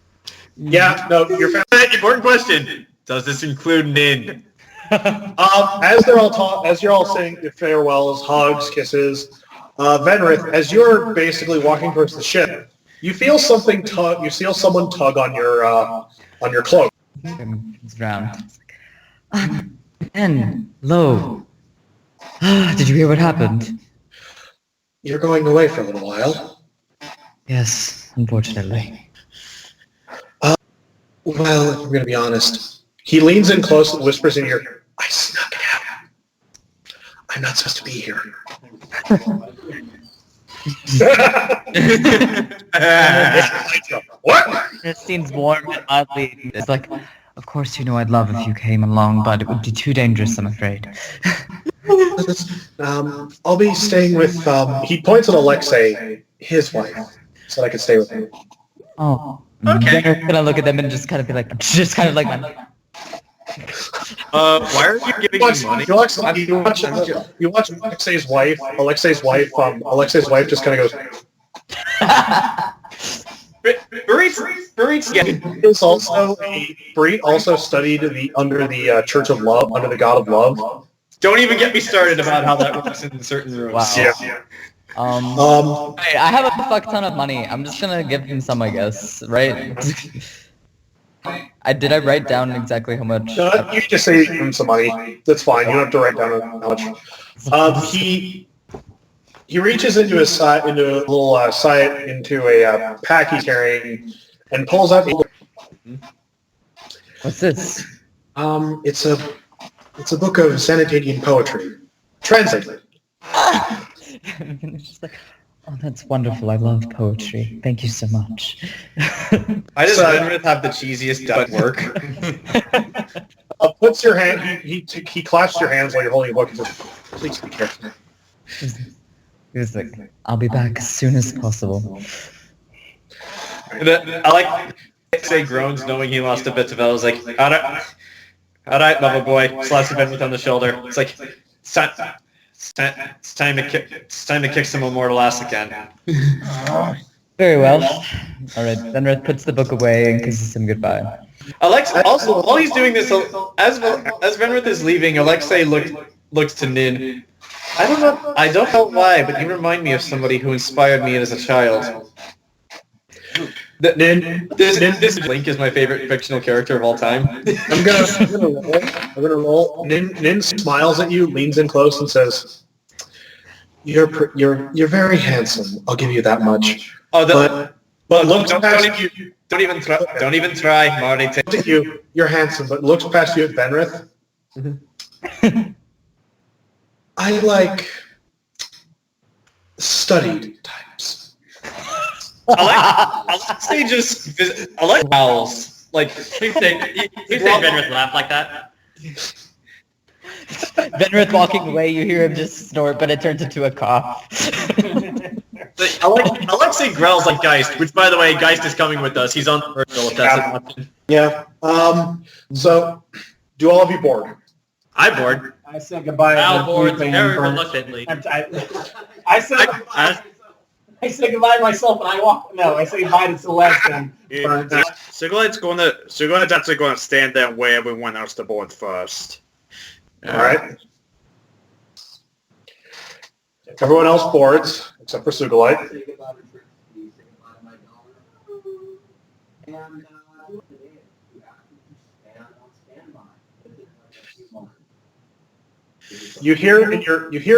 A: Yeah. No, your family.
B: Important question. Does this include Nin?
A: As you're all saying your farewells, hugs, kisses, Venreth, as you're basically walking towards the ship, you feel something tug. You feel someone tug on your cloak.
F: Comes around. And lo. Did you hear what happened?
A: You're going away for a little while.
F: Yes, unfortunately.
A: Well, if we're going to be honest, He leans in close and whispers in your ear, I snuck out. I'm not supposed to be here. What?
F: It seems warm and oddly. It's like, of course you know I'd love if you came along, but it would be too dangerous, I'm afraid.
A: I'll be staying with, he points at Alexei, his wife, so I could stay with him.
F: Oh.
B: Okay.
F: Then we're gonna look at them and just kind of be like,
B: Why are you giving me money?
A: You watch Alexei's wife. Alexei's wife just kind of goes. Barit also studied under the Church of Love, under the God of Love.
B: Don't even get me started about how that works in certain rooms.
F: Wow.
A: Yeah.
F: Hey, I have a fuck ton of money. I'm just gonna give him some, I guess, right? Did I write down exactly how much?
A: You just say him some money. That's fine. You don't have to write down how much. He reaches into a little pack he's carrying and pulls out.
F: What's this?
A: It's a book of Xanadian poetry, translated.
F: It's just like, oh, that's wonderful. I love poetry. Thank you so much.
B: I just Venreth have the cheesiest done work.
A: Puts your hand. He clasps your hands while you're holding a book and says, "Please be careful."
F: He was like, I'll be back as soon as possible.
B: I like say groans knowing he lost a bit of it. I was like, all right, lover boy. Slaps Venreth on the shoulder. It's like, it's time to kick some immortal ass again.
F: Very well. Alright, Venreth puts the book away and kisses him goodbye.
B: Alexei, also, while he's doing this, as Venreth is leaving, Alexei looks to Nin. I don't know why, but you remind me of somebody who inspired me as a child. This Link is my favorite fictional character of all time.
A: I'm gonna roll. Nin smiles at you, leans in close, and says, "You're very handsome. I'll give you that much."
B: Oh,
A: but looks past you.
B: Don't even try, Marty.
A: Looks at you. You're handsome, but looks past you at Venreth. I like studied types.
B: Alexei just owls. Like,
E: Please say Venreth laugh like that.
F: Venreth walking away, you hear him just snort, but it turns into a cough.
B: Alexei growls like Geist, which, by the way, Geist is coming with us. He's on the virtual if that's an option.
A: Yeah. So, do all of you board?
B: I board.
C: I said goodbye.
E: Al
C: to
E: boards
C: Phillipe
E: very
C: and
E: reluctantly.
C: I said goodbye to myself and I walk. No, I say goodbye to Celeste and Burns.
D: Sugulite's actually going to stand there and wait everyone else to board first.
A: All right. Everyone else boards except for Sugulite.
G: Say goodbye to Trixie, say goodbye to my daughter. And you have to stand on standby.
A: You hear in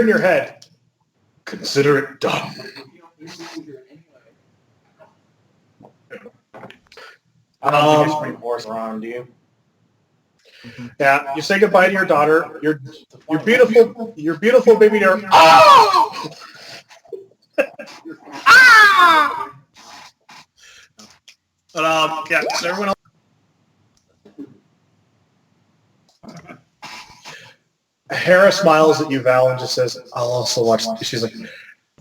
A: your head, consider it done.
C: I don't think I spring horse around, do you?
A: Yeah, you say goodbye to your daughter. Your beautiful baby daughter. Oh! But yeah, so everyone else. Hera smiles at you, Val, and just says, "I'll also watch." She's like,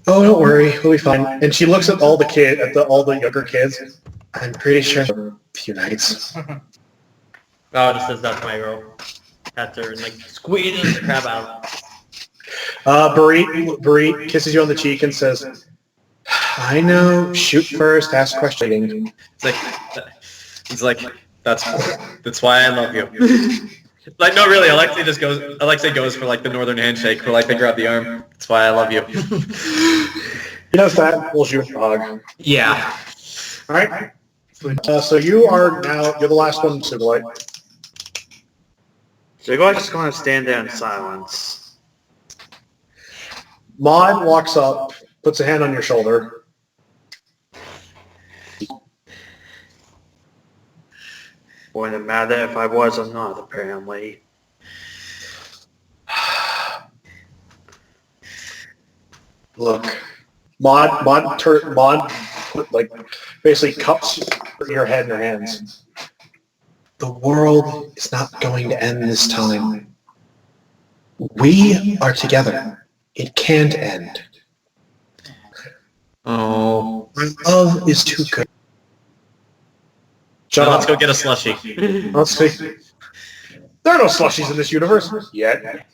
A: "Oh, don't worry, we'll be fine." And she looks at all the younger kids. I'm pretty sure for a few nights.
E: Oh, just says that to my girl. Pets her and like squeezes the crap out.
A: Barit kisses you on the cheek and says, "I know. Shoot first, ask questioning."
B: It's like that's why I love you. Like, no, really, Alexei goes for like the northern handshake, for like they grab the arm. That's why I love you.
A: You know that pulls you in the hug.
B: Yeah.
A: All right. So you're the last one, Sugulite.
D: Sugulite's going to stand there in silence.
A: Maud walks up, puts a hand on your shoulder.
D: Wouldn't matter if I was or not, apparently.
A: Look, Mod put like basically cups your head in her hands. The world is not going to end this time. We are together. It can't end.
B: Oh.
A: My love is too good.
B: Now let's go get a slushie.
A: Let's see. There are no slushies in this universe yet.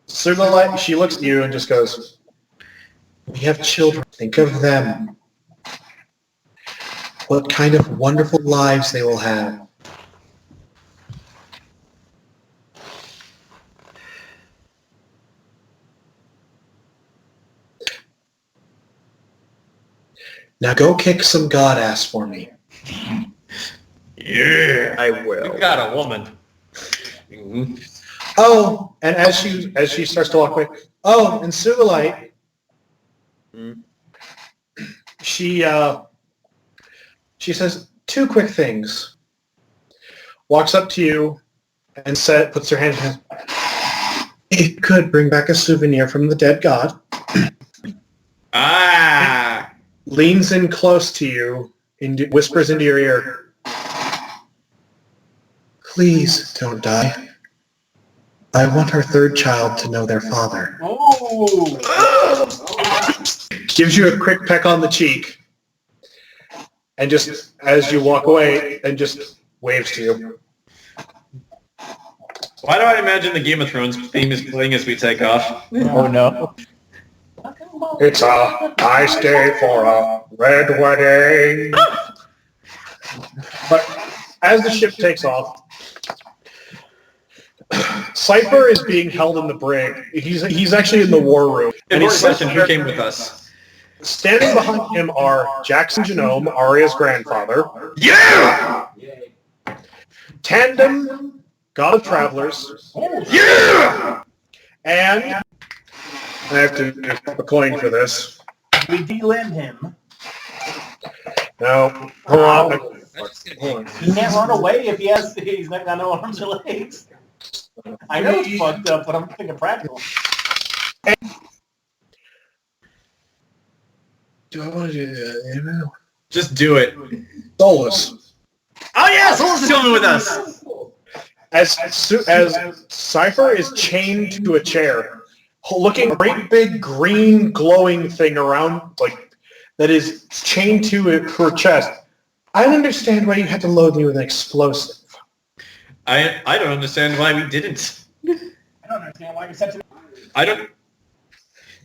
A: Sugulite, she looks at you and just goes, "We have children. Think of them. What kind of wonderful lives they will have." Now go kick some god ass for me.
B: Yeah,
D: I will.
B: you got a woman.
A: Oh, and as she starts to walk away, oh, and Sugulite, she says 2 quick things. Walks up to you and puts her hand in his. It could bring back a souvenir from the dead god.
B: Ah!
A: Leans in close to you, whispers into your ear, "Please don't die. I want our 3rd child to know their father."
C: Oh!
A: Gives you a quick peck on the cheek, and just as you walk away, and just waves to you.
B: Why do I imagine the Game of Thrones theme is playing as we take off?
F: Oh no.
A: It's a nice day for a red wedding. But as the ship takes off, Cypher is being held in the brig. He's actually in the war room. And he's
B: question, who came with us?
A: Standing behind him are Jackson Genome, Aria's grandfather.
B: Yeah!
A: Tandem, God of Travelers.
B: Yeah!
A: And I have to do a coin for this.
C: We de-limb him.
A: No, hold on.
C: He can't run away if he's not got no arms or legs. I know it's fucked up, but I'm thinking practical.
A: Do I want to do that?
B: Just do it.
A: Solus.
B: Oh yeah, Solus is coming with us!
A: As Cypher is chained to a chair, looking a great big green glowing thing around, like, that is chained to her chest. I don't understand why you had to load me with an explosive.
B: I don't understand why we didn't.
C: I don't understand why you're such a...
B: I don't...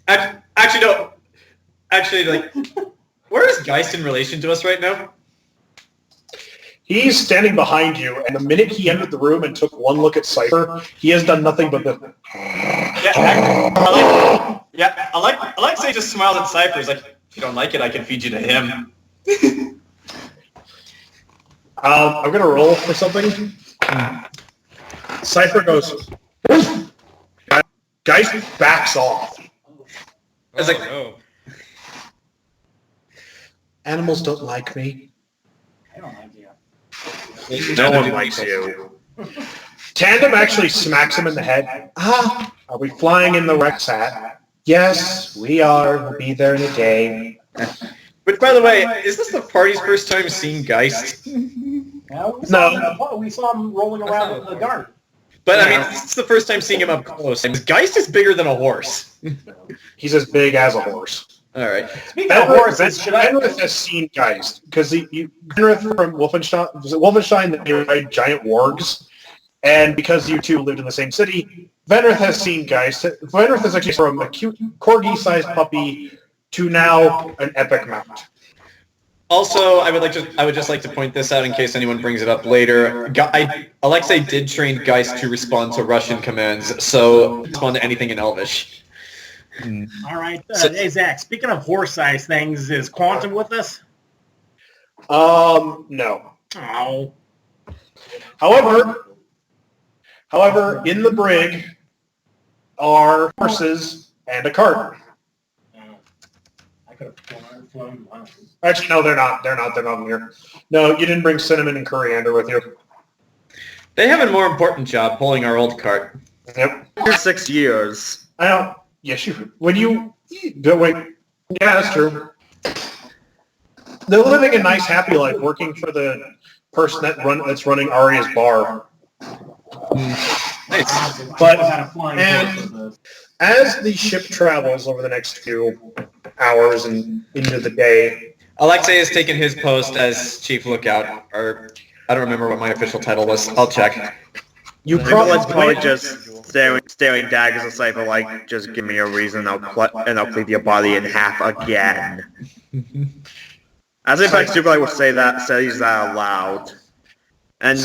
B: Actually, no. Actually, like, where is Geist in relation to us right now?
A: He's standing behind you, and the minute he entered the room and took one look at Cypher, he has done nothing but the...
B: Alexei just smiled at Cypher. He's like, if you don't like it, I can feed you to him.
A: I'm going to roll for something. Cypher goes... Geist backs off.
B: I was like,
A: Animals don't like me.
C: I don't like you.
A: No one likes you. Tandem actually smacks him in the head. Are we flying in the Rex hat? Yes, we are. We'll be there in a day.
B: Which, by the way, is this the party's first time seeing Geist?
C: No, we saw him rolling around in the garden.
B: But, I mean, it's the first time seeing him up close. Geist is bigger than a horse.
A: He's as big as a horse.
B: All right.
C: Speaking of horses,
A: Venreth has seen Geist, because Venreth from Wolfenstein, was it Wolfenstein that they ride giant wargs? And because you two lived in the same city, Venreth has seen Geist. Venreth is actually from a cute corgi-sized puppy to now an epic mount.
B: Also, I would just like to point this out in case anyone brings it up later. Alexei did train Geist to respond to Russian commands, so respond to anything in Elvish.
C: All right. Hey, Zach, speaking of horse-sized things, is Quantum with us?
A: No.
C: Oh.
A: However, in the brig are horses and a cart.
C: I could have flown miles.
A: Actually, no, they're not. They're not in here. No, you didn't bring cinnamon and coriander with you.
B: They have a more important job, pulling our old cart.
A: Yep.
D: For 6 years.
A: I don't. Yes, you. When you. Wait. Yeah, that's true. They're living a nice, happy life, working for the person that's running Aria's bar.
B: Nice.
A: But
C: I had a flying
A: and-
C: horse with this.
A: As the ship travels over the next few hours and into the day,
B: Alexei has taken his post as chief lookout, or I don't remember what my official title was. I'll check.
A: you
D: Let's probably
A: probably
D: just staring daggers at Cypher like, just give me a reason, I'll cleave your body in half again. As if like Sugulite would say that out loud. And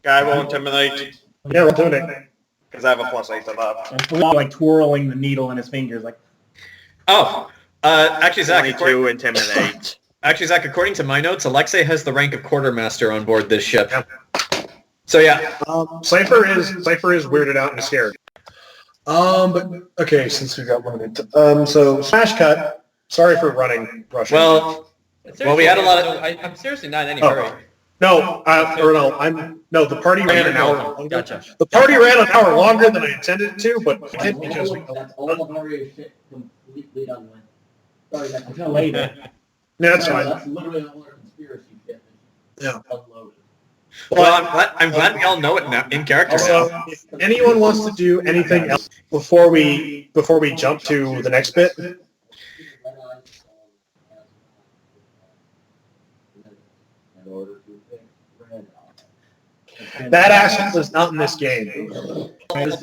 D: guy will intimidate,
A: yeah, we're doing it.
D: because I have a +8 to that.
C: And Phillipe, like twirling the needle in his fingers, like,
B: Oh, actually, Zach.
D: 22 intimidate.
B: Actually, Zach, according to my notes, Alexei has the rank of quartermaster on board this ship. So yeah,
A: Cypher is weirded out and scared. But okay, since we got 1 minute. So smash cut. Sorry for rushing.
B: well, we had a lot of.
E: I'm seriously not in any
A: Oh.
E: hurry.
A: No, the party ran an hour longer.
E: Gotcha.
A: The party ran an hour longer than I intended it to, but it did because we.
G: That's all of Aria's shit completely unwent. Sorry, that's
C: until later.
A: Yeah, that's fine.
G: That's literally all our conspiracy shit.
A: Yeah.
G: Unloaded.
B: Well, I'm glad we all know it now in character
A: Also,
B: now.
A: if anyone wants to do anything else before we jump to the next bit,
G: In order to fix red eye.
A: that asset was not in this game.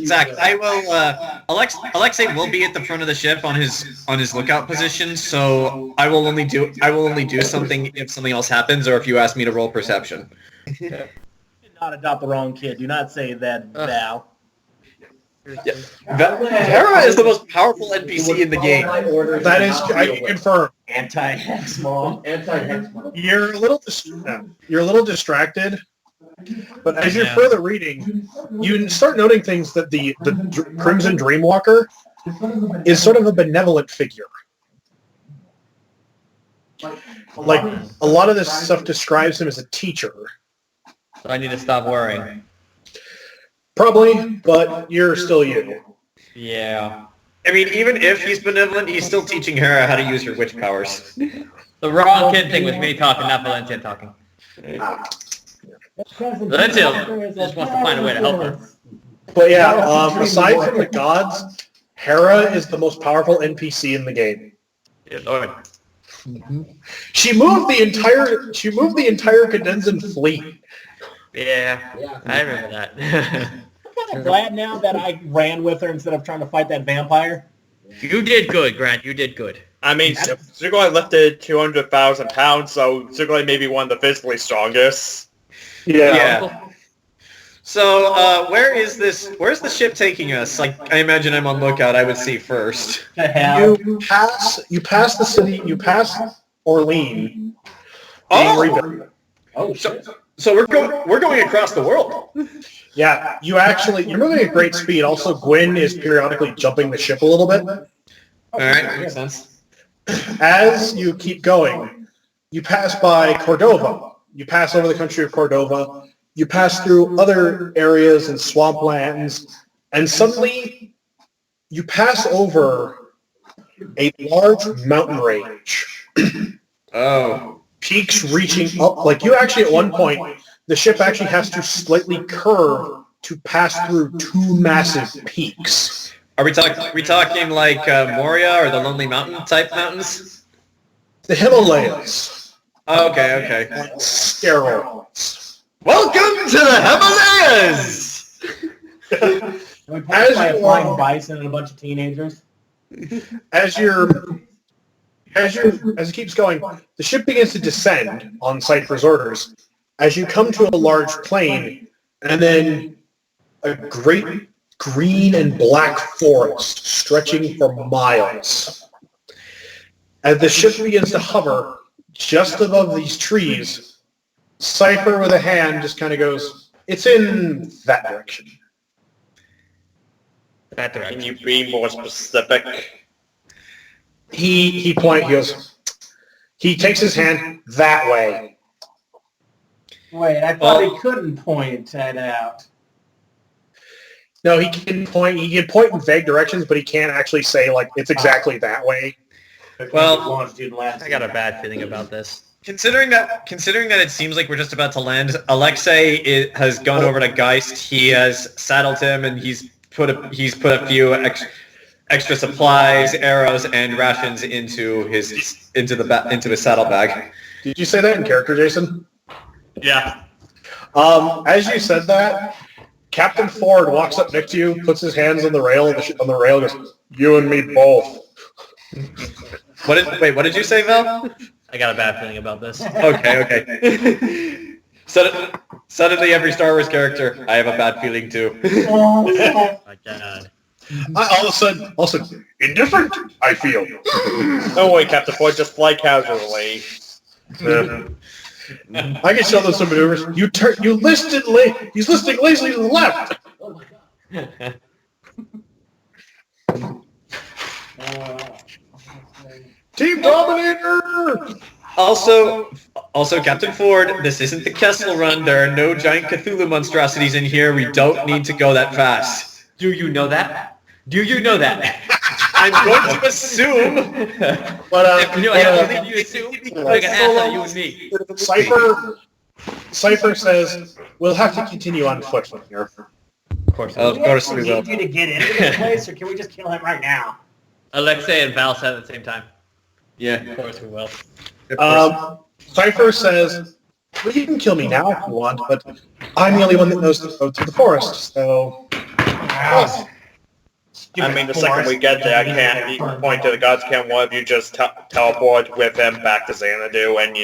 B: Zach, I will. Alexei will be at the front of the ship on his lookout position. So I will only do something if something else happens, or if you ask me to roll perception.
C: Do not adopt the wrong kid. Do not say that, Val.
B: Hera is the most powerful NPC in the game.
A: That is, I can confirm.
C: Anti-hex mom.
G: Anti-hex mom.
A: You're a little distracted, but as you're further reading, you start noting things that the Crimson Dreamwalker is sort of a benevolent figure. Like, a lot of this stuff describes him as a teacher.
E: So I need to stop worrying.
A: Probably, but you're still you.
E: Yeah.
B: I mean, even if he's benevolent, he's still teaching Hera how to use her witch powers.
E: The wrong kid thing was me talking, not Valencia talking. Valencia just wants to find a way to help her.
A: But yeah, aside from the gods, Hera is the most powerful NPC in the game.
B: Yeah, Lord.
A: She moved the entire Cadensan fleet.
E: Yeah,
G: Yeah.
E: I remember that.
C: I'm kind of glad now that I ran with her instead of trying to fight that vampire.
E: You did good, Grant. You did good.
D: I mean, Sugulite lifted 200,000 pounds, so Sugulite may be one of the physically strongest.
B: Yeah. So, where's the ship taking us? Like, I imagine I'm on lookout. I would see first.
C: To hell.
A: You pass the city, you pass Orlean.
B: Oh!
A: being rebuilt.
G: Oh, shit.
B: So we're going across the world.
A: Yeah, you're moving at great speed. Also, Gwyn is periodically jumping the ship a little bit.
B: All right, makes sense.
A: As you keep going, you pass by Cordova. You pass over the country of Cordova. You pass through other areas and swamplands, and suddenly you pass over a large mountain range.
B: Oh.
A: Peaks reaching up. Like, you actually, at one point, the ship actually has to slightly curve to pass through two massive peaks.
B: Are we talking like Moria or the Lonely Mountain type mountains?
A: The Himalayas.
B: Oh, okay.
A: Steroids.
B: Welcome to the Himalayas!
C: We passed by a
A: you
C: flying
A: are-
C: bison and a bunch of teenagers.
A: As it keeps going, the ship begins to descend on site resorters as you come to a large plain and then a great green and black forest stretching for miles. As the ship begins to hover just above these trees, Cypher with a hand just kind of goes, "It's in that direction."
E: That
D: Can
E: direction.
D: you be more specific?
A: He goes, he takes his hand that way.
C: Wait, I thought he couldn't point that out.
A: No, he can point in vague directions, but he can't actually say, like, it's exactly that way.
E: Well, I got a bad feeling about this.
B: Considering that it seems like we're just about to land, Alexei has gone over to Geist. He has saddled him, and he's put a few extra supplies, arrows, and rations into his saddlebag.
A: Did you say that in character, Jayson?
B: Yeah.
A: As you said that, Captain Ford walks up next to you, puts his hands on the rail, and goes, "You and me both."
B: What did you say, Val?
E: I got a bad feeling about this.
B: Okay. Suddenly, every Star Wars character, I have a bad feeling too.
E: Oh my god.
A: All of a sudden, indifferent, I feel.
D: Don't worry, Captain Ford, just fly casually.
A: I can show them some maneuvers. He's listing lazily to the left.
C: Oh my god.
A: Team Dominator!
B: Also, Captain Ford, this isn't the Kessel Run. There are no giant Cthulhu monstrosities in here. We don't need to go that fast.
E: Do you know that? Do you know that?
B: I'm going to assume.
A: But
E: You assume? Like an ass on you and me.
A: Cypher says, we'll have to continue on foot from here.
E: Of course.
B: Of course we will.
C: Need you to get into this place, or can we just kill him right now?
E: Alexei and Val said at the same time.
B: Yeah.
E: Of course we will.
A: Cypher says, well, you can kill me now if you want, but I'm the only one that knows the road to the forest, so...
D: I mean, the second we get there, you can point to the gods. Can one of you just teleport with him back to Xanadu and,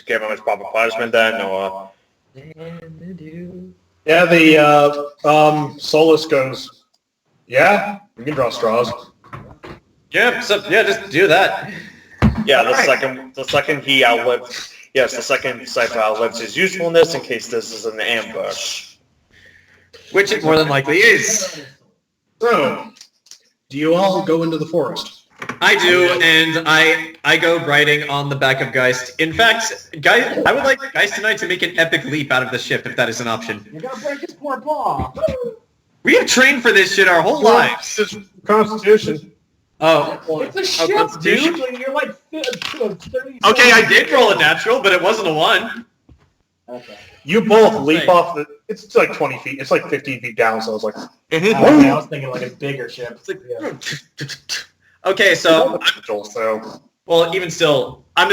D: give him his proper punishment then, or...
A: Yeah, the Solus goes, yeah, we can draw straws.
B: Yeah, just do that.
D: Yeah, the second he outlives... Yes, the second Cypher outlives his usefulness in case this is an ambush.
B: Which it more than likely is.
A: So, do you all go into the forest?
B: I do, and I go riding on the back of Geist. In fact, I would like Geist tonight to make an epic leap out of the ship, if that is an option.
C: You're gonna break his poor paw.
B: We have trained for this shit our whole lives.
A: It's Constitution.
B: Oh.
C: It's a ship,
B: Constitution?
C: dude. You're like 30.
B: Okay, I did roll a natural, but it wasn't a 1.
C: Okay.
A: You both leap off the... It's like 20 feet. It's like 15 feet down, so I was like...
C: I was thinking like a bigger ship.
B: Okay, so... Well, even still, I'm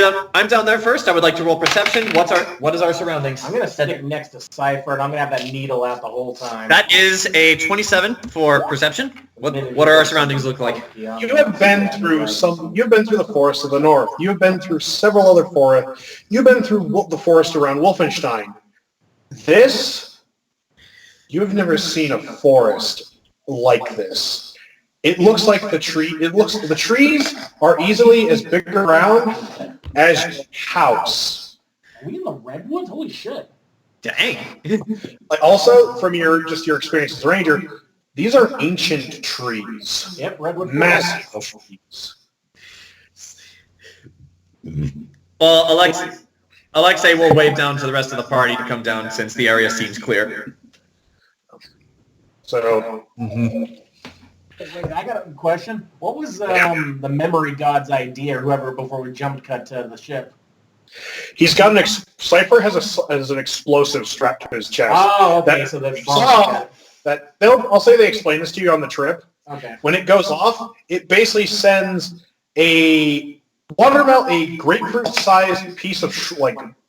B: down there first. I would like to roll perception. What is our surroundings?
C: I'm gonna sit next to Cypher, and I'm gonna have that needle out the whole time.
B: That is a 27 for perception. What are our surroundings look like?
A: You have been through the forests of the north. You have been through several other forests. You've been through the forest around Wolfenstein. You have never seen a forest like this. It looks like the trees are easily as big around as your house.
C: Are we in the redwoods? Holy shit.
B: Dang.
A: Also, from your experience as a ranger, these are ancient trees.
C: Yep, redwood.
A: Massive trees.
B: Well, Alexei will wave down to the rest of the party to come down since the area seems clear.
A: So...
C: Wait, I got a question. What was the memory god's idea, or whoever, before we jumped cut to the ship?
A: He's got Cypher has an explosive strapped to his chest.
C: Oh, okay. So that's
A: I'll say they explained this to you on the trip.
C: Okay.
A: When it goes off, it basically sends a grapefruit-sized piece of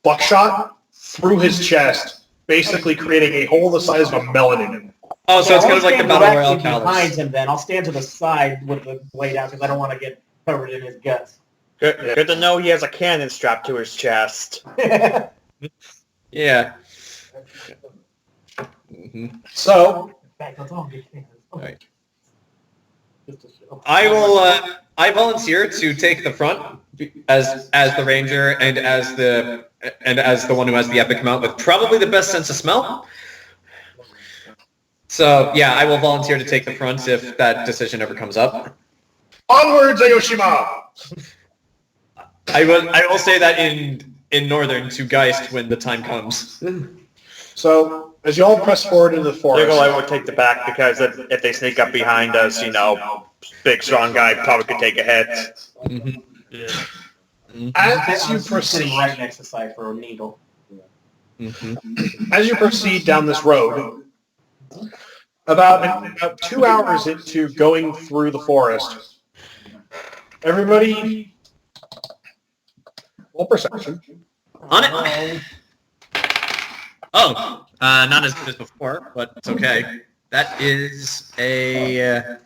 A: buckshot through his chest, basically creating a hole the size of a melon in him.
B: Oh, so it's kind of like the Battle Royale
C: behind
B: callus.
C: him. Then I'll stand to the side with the blade out because I don't want to get covered in his guts.
D: Good to know he has a cannon strapped to his chest.
B: Yeah. Mm-hmm.
A: So,
B: Right. I volunteer to take the front as the ranger and as the one who has the epic mount with probably the best sense of smell. So yeah, I will volunteer to take the front if that decision ever comes up.
A: onwards, Ayoshima!
B: I will say that in Northern to Geist when the time comes.
A: So, as you all press forward into the forest...
D: Sugulite would take the back because if they sneak up behind us, big strong guy probably could take a hit.
A: As you
C: I'm
A: proceed...
C: sitting right next to Cypher or Needle.
A: As you proceed down this road, about 2 hours into going through the forest, everybody roll perception.
B: On it. Oh, not as good as before, but it's okay. That is a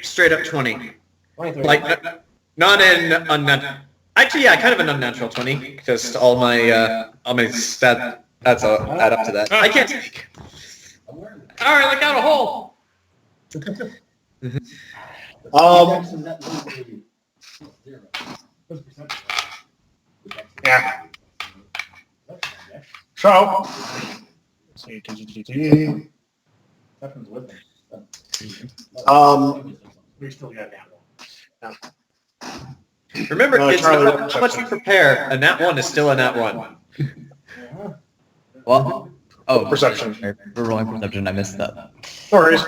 B: straight up 20.
C: 23.
B: Like not an unnatural. Actually, yeah, kind of an unnatural 20 because all my stats add up to that. I can't speak. All right, look out a hole.
A: Yeah. So,
C: we still got that one.
B: Remember,
A: No,
B: it's
A: Charlie,
B: not how much we prepare. A nat 1 is still a nat 1.
F: Well, oh,
A: Perception.
F: We're rolling perception. I missed that.
A: No worries.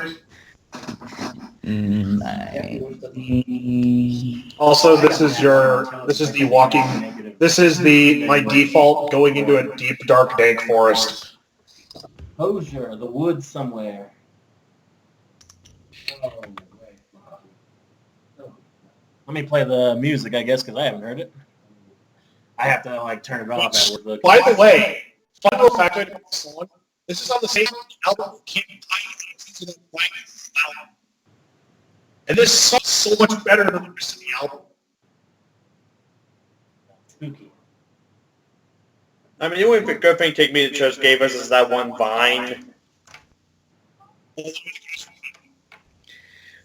A: Also, this is my default going into a deep, dark, dank forest.
C: Hosier, the woods somewhere. Let me play the music, I guess, because I haven't heard it. I have to turn it off.
A: By the way, fun fact about this song, this is on the same album. And this song's so much better than the rest of the album.
C: Spooky.
D: I mean, the only good thing Take Me to Church gave us is that one vine.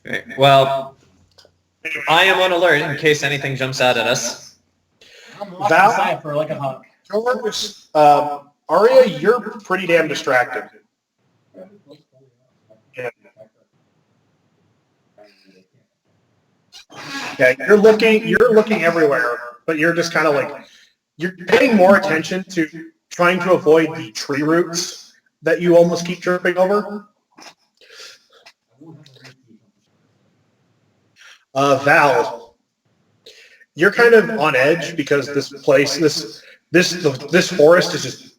B: Right. Well, I am on alert in case anything jumps out at us.
C: I'm watching Cypher like a hawk.
A: Aria, you're pretty damn distracted. Yeah. Okay, you're looking everywhere, but you're just kind of you're paying more attention to trying to avoid the tree roots that you almost keep tripping over. Val, you're kind of on edge because this forest is just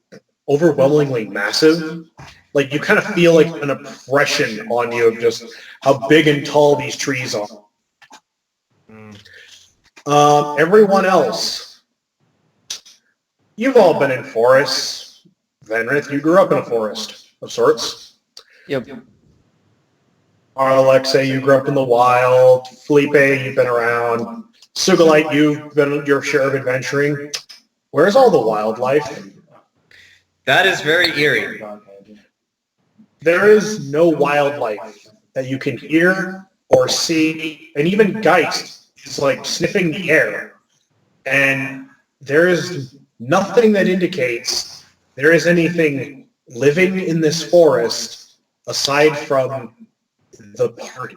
A: overwhelmingly massive. You kind of feel like an oppression on you of just how big and tall these trees are. Everyone else, you've all been in forests. Venreth, you grew up in a forest of sorts.
F: Yep.
A: Alexei, you grew up in the wild. Phillipe, you've been around. Sugulite, you've been your share of adventuring. Where's all the wildlife?
B: That is very eerie.
A: There is no wildlife that you can hear or see, and even Geist is sniffing the air. And there is nothing that indicates there is anything living in this forest aside from the party.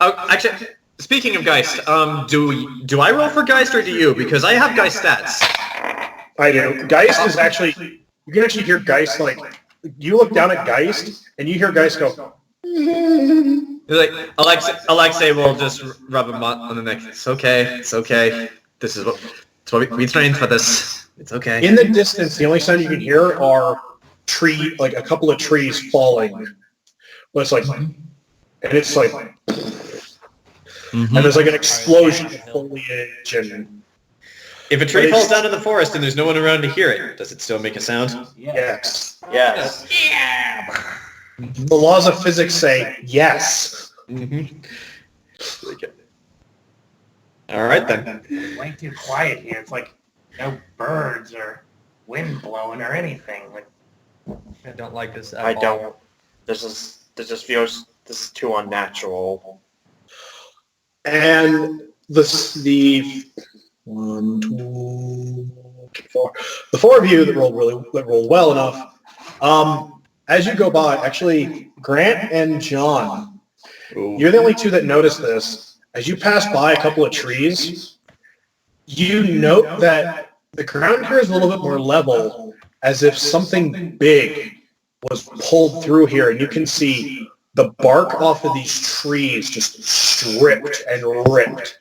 B: Oh, actually, speaking of Geist, do I roll for Geist or do you? Because I have Geist stats.
A: I do. Geist is actually, you can actually hear Geist, you look down at Geist, and you hear Geist go,
B: Alexei will just rub him on the neck. It's okay. This is what we trained for this. It's okay.
A: In the distance, the only sound you can hear are a couple of trees falling. But it's and it's and there's an explosion of foliage and...
B: If a tree falls down in the forest and there's no one around to hear it, does it still make a sound?
A: Yes.
D: Yes.
B: Yeah.
A: The laws of physics say yes.
B: All right, then.
C: Way too quiet here. It's no birds or wind blowing or anything.
E: I don't like this at
D: I
E: all.
D: don't. This just feels this is too unnatural.
A: And the 1, 2, 3, 4. The four of you that rolled well enough. As you go by, actually, Grant and John, You're the only two that notice this. As you pass by a couple of trees, you note that the ground here is a little bit more level, as if something big was pulled through here, and you can see the bark off of these trees just stripped and ripped.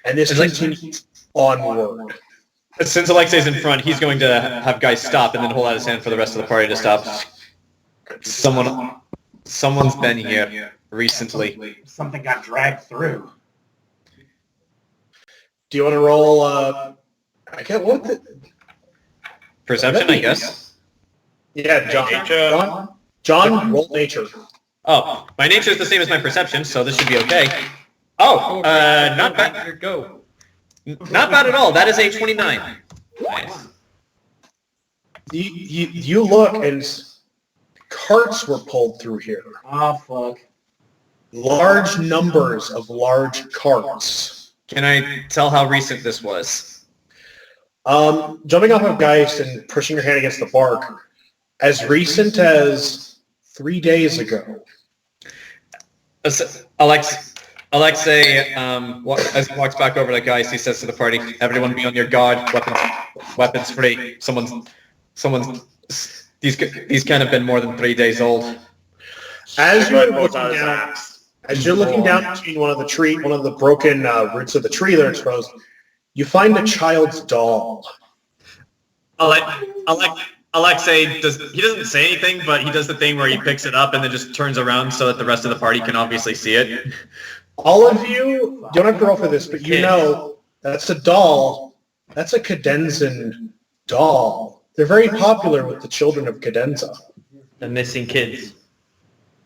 A: And this continues onward.
B: Since Alexei's in front, he's going to have guys stop and then hold out his hand for the rest of the party to stop. Someone's been here recently.
C: Something got dragged through.
A: Do you want to roll, I can't, what the...
B: Perception, I guess?
A: Yeah, John, roll nature.
B: Oh, my nature is the same as my perception, so this should be okay. Oh, not bad.
E: Go.
B: Not bad at all. That is a 29. Nice.
A: You look, and carts were pulled through here.
C: Oh, fuck.
A: Large numbers of large carts.
B: Can I tell how recent this was?
A: Jumping off of Geist and pushing your hand against the bark, as recent as 3 days ago.
B: Alexei, as he walks back over to Geist, he says to the party, "Everyone be on your guard. Weapons free. These can't have been more than 3 days old."
A: As you're looking down between one of the broken roots of the tree that are exposed, you find a child's doll.
B: Alexei doesn't say anything, but he does the thing where he picks it up and then just turns around so that the rest of the party can obviously see it.
A: All of you don't have to roll for this, but you know that's a doll. That's a Cadenzan doll. They're very popular with the children of Cadenza.
E: The missing kids.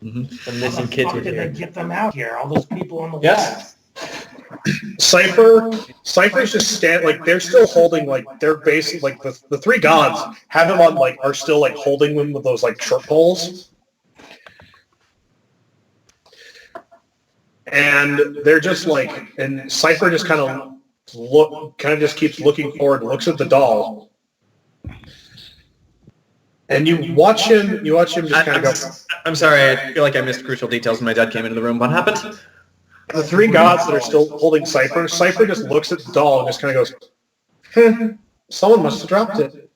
B: Mm-hmm.
E: The missing kids were
C: How did
E: here.
C: they get them out here? All those people on the
B: Yes.
A: Cypher's just they're still holding, they're basically, the three gods have him on, are still, holding him with those, short poles. And they're just, and Cypher just kind of just keeps looking forward, looks at the doll. And you watch him just kind of go...
B: I'm sorry, I feel like I missed crucial details when my dad came into the room. What happened?
A: The three gods that are still holding Cypher just looks at the doll and just kind of goes, someone must have dropped it.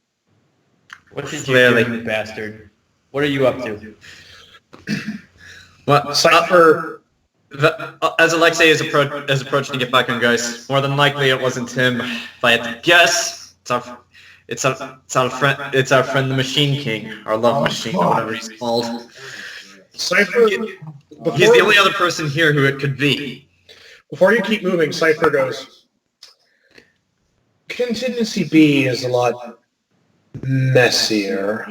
E: What did you do, you bastard? What are you up to?
B: Well,
A: Cypher...
B: as Alexei is approaching to get back on guys, more than likely it wasn't him. If I had to guess, it's our friend the Machine King, our love machine, or whatever he's called.
A: Cypher...
B: He's the only other person here who it could be.
A: Before you keep moving, Cypher goes, Contingency B is a lot messier.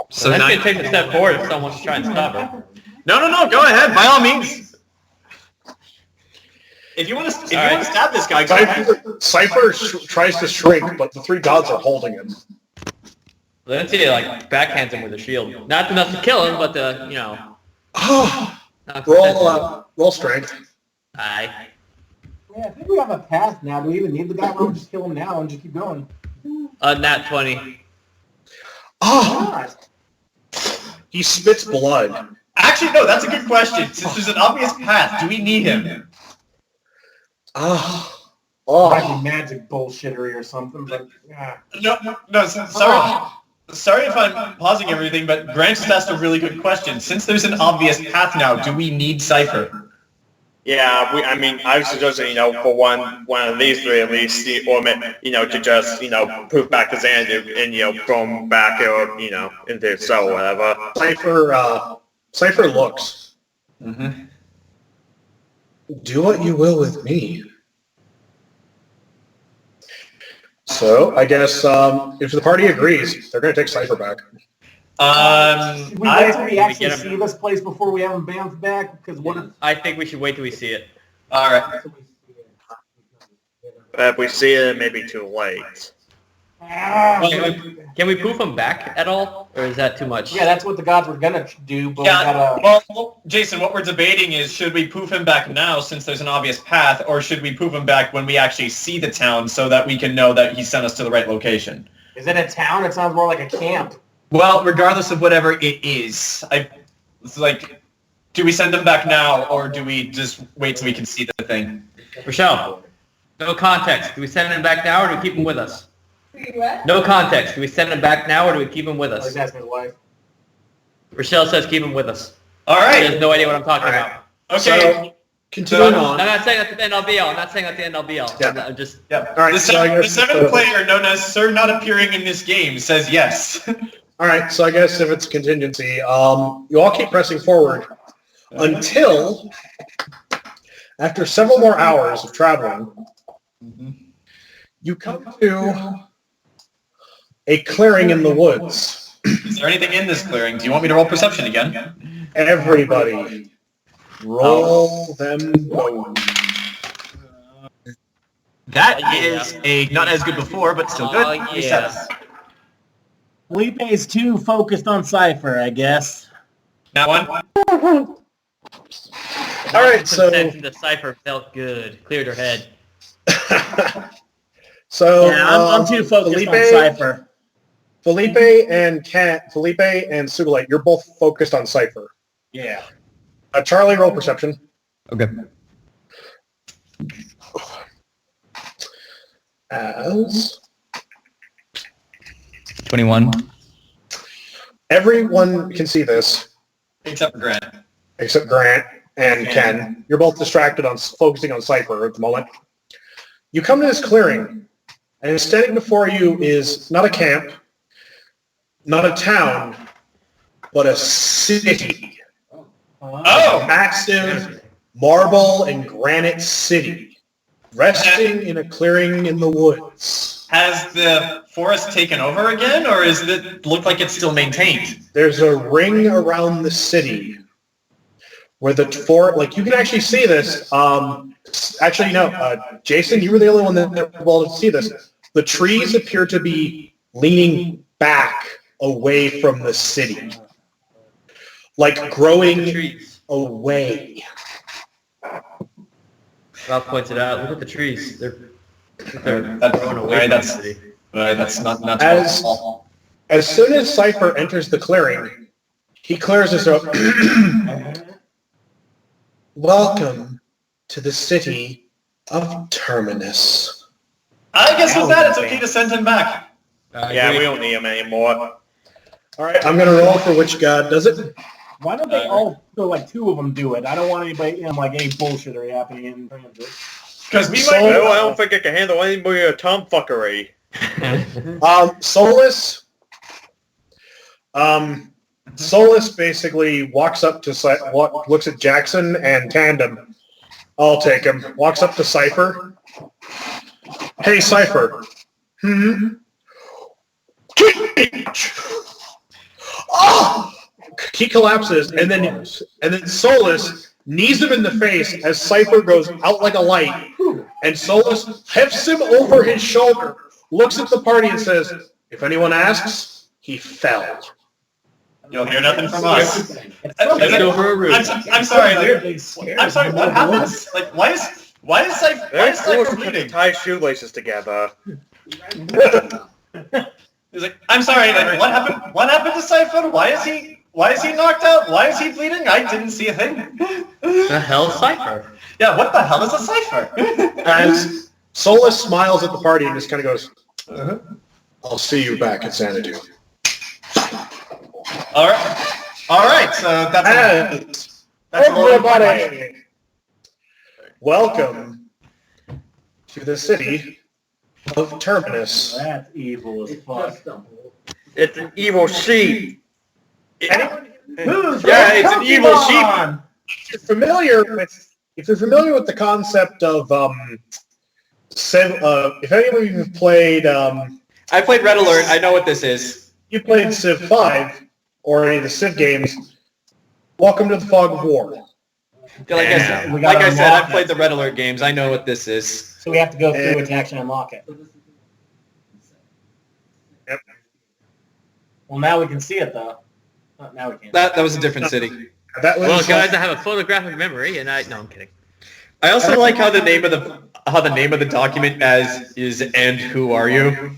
E: So that's going to take a step forward if someone wants to try and stop her.
B: No, go ahead, by all means. If you want to stab this guy, go ahead.
A: Cypher tries to shrink, but the three gods are holding him.
E: Valencia backhands him with a shield. Not enough to kill him, but
A: Roll strength.
E: Aye.
C: Yeah, I think we have a path now. Do we even need the guy? We'll just kill him now and just keep going.
E: Nat 20.
A: He spits blood.
B: Actually, no, that's a good question. Since there's an obvious path, do we need him?
C: Might be magic bullshittery or something, but
B: No, sorry. Sorry if I'm pausing everything, but Grant just asked a really good question. Since there's an obvious path now, do we need Cypher?
D: Yeah, I was suggesting, for one of these three at least, or to just, poof back his hand and throw him back or, into his cell or whatever.
A: Cypher looks.
B: Mm-hmm.
A: Do what you will with me. So, I guess, if the party agrees, they're going to take Cypher back.
C: Should we wait till we actually see this place before we have him bounced back? Because what if...
E: I think we should wait till we see it.
B: All right.
D: If we see it, it may be too late.
E: Can we poof him back at all? Or is that too much?
C: Yeah, that's what the gods were going to do, but
B: Well, Jayson, what we're debating is, should we poof him back now since there's an obvious path, or should we poof him back when we actually see the town so that we can know that he sent us to the right location?
C: Is it a town? It sounds more like a camp.
B: Well, regardless of whatever it is, It's like, do we send him back now, or do we just wait till we can see the thing?
E: Rochelle, no context. Do we send him back now or do we keep him with us?
H: What?
E: No context. Do we send him back now or do we keep him with
C: I
E: us?
C: was asking his wife.
E: Rochelle says keep him with us.
B: All
E: She
B: right.
E: has no idea what I'm talking about.
B: Okay.
A: So, continuing
E: I'm
A: on.
E: not saying at the end I'll be I'm not saying at the end I'll be
A: Yeah.
E: I'm just...
B: Yeah.
A: All right,
B: The,
A: so I
B: the
A: guess-
B: seventh player, known as Sir Not Appearing in This Game, says yes.
A: All right, so I guess if it's contingency, you all keep pressing forward until, after several more hours of traveling, you come to a clearing in the woods.
B: Is there anything in this clearing? Do you want me to roll perception again?
A: Everybody, roll them bones.
B: That is a not as good before, but still good.
E: Oh, yeah.
C: Phillipe is too focused on Cypher, I guess.
B: That one.
A: All right, so
E: Consent in the cipher felt good. Cleared her head.
A: so
C: Yeah, I'm too focused on Cypher.
A: Phillipe and Sugulite, you're both focused on Cypher.
C: Yeah.
A: Charlie, roll perception.
F: Okay.
A: As
F: 21.
A: everyone can see this,
B: Except for Grant.
A: except Grant and Ken. You're both distracted on focusing on Cypher at the moment. You come to this clearing, and standing before you is not a camp, not a town, but a city.
B: Oh!
A: A massive marble and granite city, resting in a clearing in the woods.
B: Has the forest taken over again, or is it look like it's still maintained?
A: There's a ring around the city where you can actually see this. Actually, no, Jayson, you were the only one that was able to see this. The trees appear to be leaning back away from the city, like growing
E: Trees.
A: away.
E: Ralph pointed out, look at the trees. They're
B: That's,
E: growing
B: all
E: away
B: right,
E: from the
B: that's,
E: city.
B: all right, that's not
A: As-
B: too
A: As soon as Cypher enters the clearing, he clears his throat. Welcome to the city of Terminus.
B: I guess with that, it's okay to send him back.
D: Yeah, we don't need him anymore.
A: All right, I'm going to roll for which god does it.
C: Why don't they all, so like two of them do it? I don't want anybody, like any bullshittery happening in transit.
B: Because we
A: So-
B: might...
D: No, I don't think I can handle anybody with tomfuckery.
A: Solus. Solus basically walks up to looks at Jackson and Tandem. I'll take him. Walks up to Cypher. Hey, Cypher. Oh! He collapses, and then Solus knees him in the face as Cypher goes out like a light, and Solus hefts him over his shoulder, looks at the party, and says, "If anyone asks, he fell."
B: You'll hear nothing from us.
E: Let's go for a route.
B: I'm sorry. I'm sorry. What happened? Like, why is Cypher bleeding?
D: Tie shoelaces together.
B: He's like, I'm sorry. Like, what happened? What happened to Cypher? Why is he knocked out? Why is he bleeding? I didn't see a thing.
E: The hell, Cypher?
B: Yeah. What the hell is a Cypher?
A: As Solus smiles at the party and just kind of goes, "I'll see you back at Xanadu."
B: All right. So that's a little
A: Everybody, welcome to the city of Terminus.
C: That's evil as fuck.
D: It's an evil sheep.
A: Anyone
D: Yeah, it's an evil sheep.
A: if you're familiar with the concept of if any of you have played
B: I played Red Alert. I know what this is.
A: you played Civ 5 or any of the Civ games, welcome to the Fog of War.
B: Like I said, I've played the Red Alert games. I know what this is.
C: So we have to go through it to actually unlock it.
A: Yep.
C: Well, now we can see it, though. Oh, now we can't.
B: That was a different city.
A: That was
E: Well, guys, I have a photographic memory, and no, I'm kidding.
B: I also like how the name of the document is "And who are you?"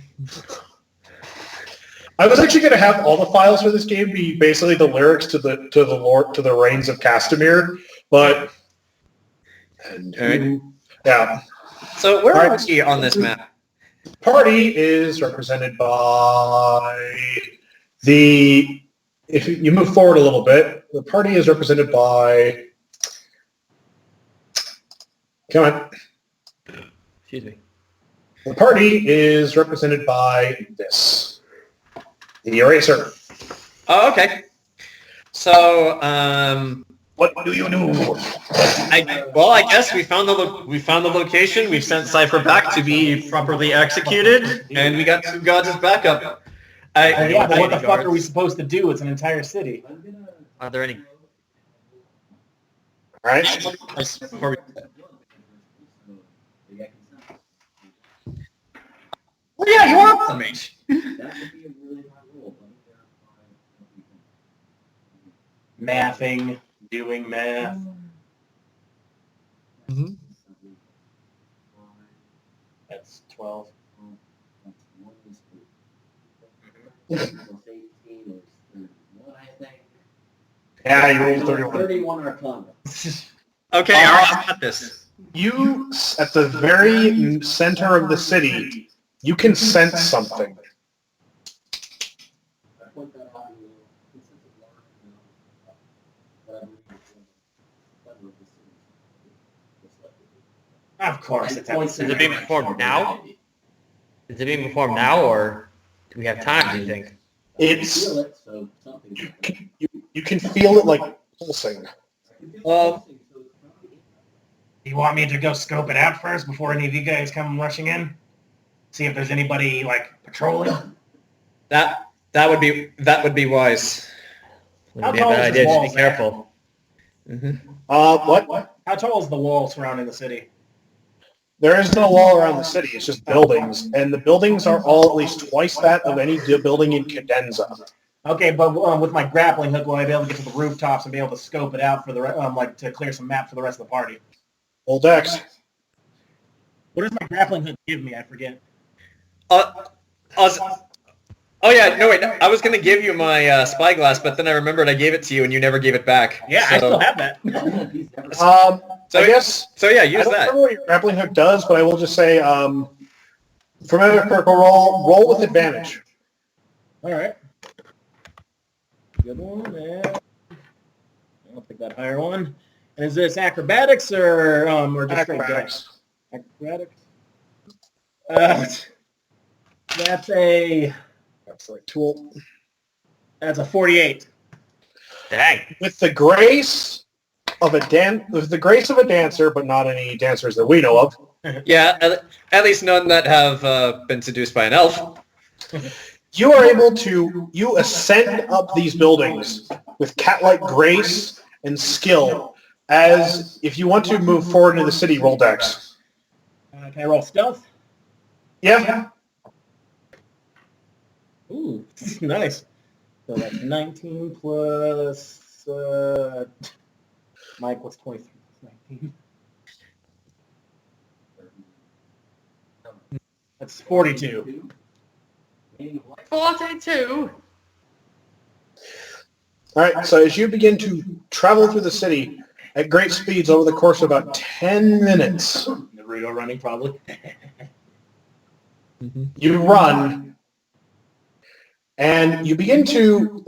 A: I was actually going to have all the files for this game be basically the lyrics to the Reigns of Castamere, but yeah.
B: So where are we on this map?
A: Party is represented by the. If you move forward a little bit, the party is represented by. Come on.
E: Excuse me.
A: The party is represented by this. The eraser.
B: Oh, okay. So,
A: What do you do?
B: I guess we found the location. We've sent Cypher back to be properly executed, and we got 2 gods as backup.
C: Yeah, but what the fuck are we supposed to do? It's an entire city.
E: Are there any?
A: All right.
B: Well, yeah, you are the mage.
C: Mathing, doing math.
E: Mm-hmm.
C: That's 12.
A: Yeah, you rolled 31.
G: 31 Arcana.
B: Okay, all right, I got this.
A: You, at the very center of the city, you can sense something.
C: Of course, it's
E: Is it being performed now? Is it being performed now, or do we have time, do you think?
A: It's you can feel it like pulsing.
E: Well,
C: You want me to go scope it out first before any of you guys come rushing in? See if there's anybody like patrolling.
B: That would be wise.
E: wouldn't
C: How
E: be a
C: tall
E: bad
C: is
E: idea.
C: this
E: Just
C: wall,
E: be careful.
A: What?
C: How tall is the wall surrounding the city?
A: There is no wall around the city. It's just buildings, and the buildings are all at least twice that of any building in Cadenza.
C: Okay, but with my grappling hook, will I be able to get to the rooftops and be able to scope it out for the like to clear some map for the rest of the party?
A: Full dex.
C: What does my grappling hook give me? I forget.
B: Oh yeah, no wait, I was gonna give you my spyglass, but then I remembered I gave it to you and you never gave it back.
C: Yeah, I still have that.
A: I guess.
B: So yeah,
A: I
B: use
A: don't
B: that.
A: remember what your grappling hook does, but I will just say, for another critical roll with advantage.
C: All right. Good one, man. I'll pick that higher one. And is this acrobatics or just straight dex? Acrobatics. That's a
A: Tool.
C: That's a 48.
E: Dang.
A: With the grace of a dancer, but not any dancers that we know of.
B: Yeah, at least none that have been seduced by an elf.
A: You are able to ascend up these buildings with cat-like grace and skill. As if you want to move forward into the city, roll dex.
C: Can I roll stealth?
A: Yeah.
C: Ooh, nice. So that's 19 plus... Mike, what's 23 plus 19? That's 42.
E: 42.
A: All right, so as you begin to travel through the city at great speeds over the course of about 10 minutes,
C: Naruto running, probably.
A: you run, and you get to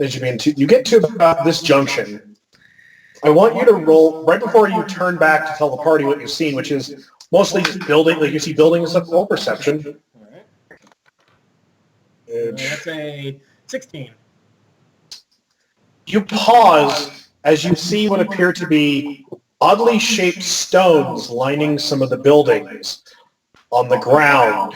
A: about this junction. I want you to roll, right before you turn back to tell the party what you've seen, which is mostly just building, like you see buildings of roll perception.
C: All right. That's a 16.
A: You pause as you see what appear to be oddly shaped stones lining some of the buildings on the ground.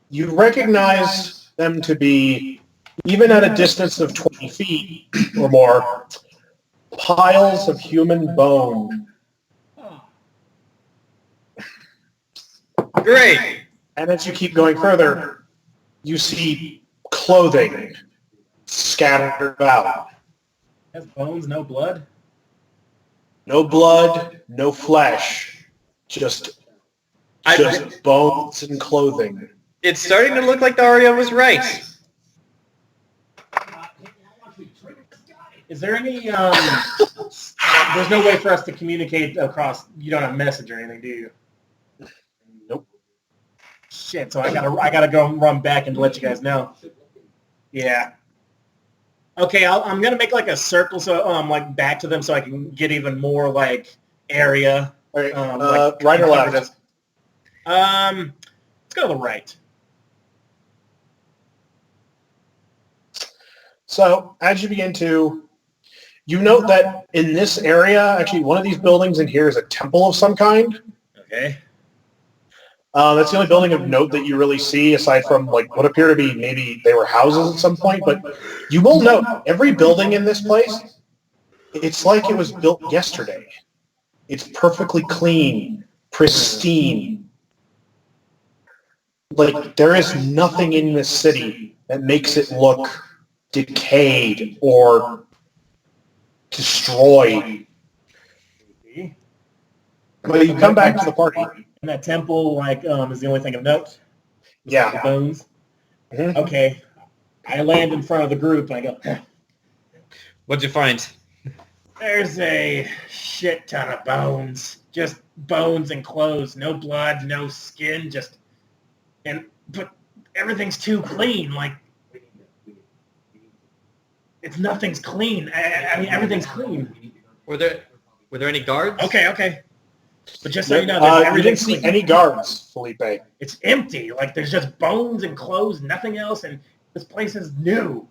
A: You recognize them to be, even at a distance of 20 feet or more, piles of human bone.
B: Great.
A: And as you keep going further, you see clothing scattered about.
C: Has bones, no blood?
A: No blood, no flesh, just bones and clothing.
B: It's starting to look like Aria was right.
C: Is there any? There's no way for us to communicate across. You don't have message or anything, do you?
A: Nope.
C: Shit. So I gotta go run back and let you guys know. Yeah. Okay. I'm gonna make like a circle so like back to them so I can get even more like area.
A: All right,
C: Like,
A: right or left?
C: Let's go to the right.
A: So as you begin to, you note that in this area, actually one of these buildings in here is a temple of some kind.
C: Okay.
A: That's the only building of note that you really see, aside from like what appear to be maybe they were houses at some point. But you will note every building in this place, it's like it was built yesterday. It's perfectly clean, pristine. Like there is nothing in this city that makes it look decayed or destroyed. But you come back to the party.
C: And that temple, like, is the only thing of note.
A: Yeah.
C: The bones.
A: Mhm.
C: Okay. I land in front of the group and I go,
B: What'd you find?
C: there's a shit ton of bones. Just bones and clothes. No blood, no skin, but everything's too clean. Like, nothing's clean. I mean, everything's clean.
B: Were there any guards?
C: Okay. But just so you know,
A: You didn't
C: everything's
A: see
C: clean.
A: any guards, Phillipe.
C: It's empty. Like, there's just bones and clothes, nothing else, and this place is new.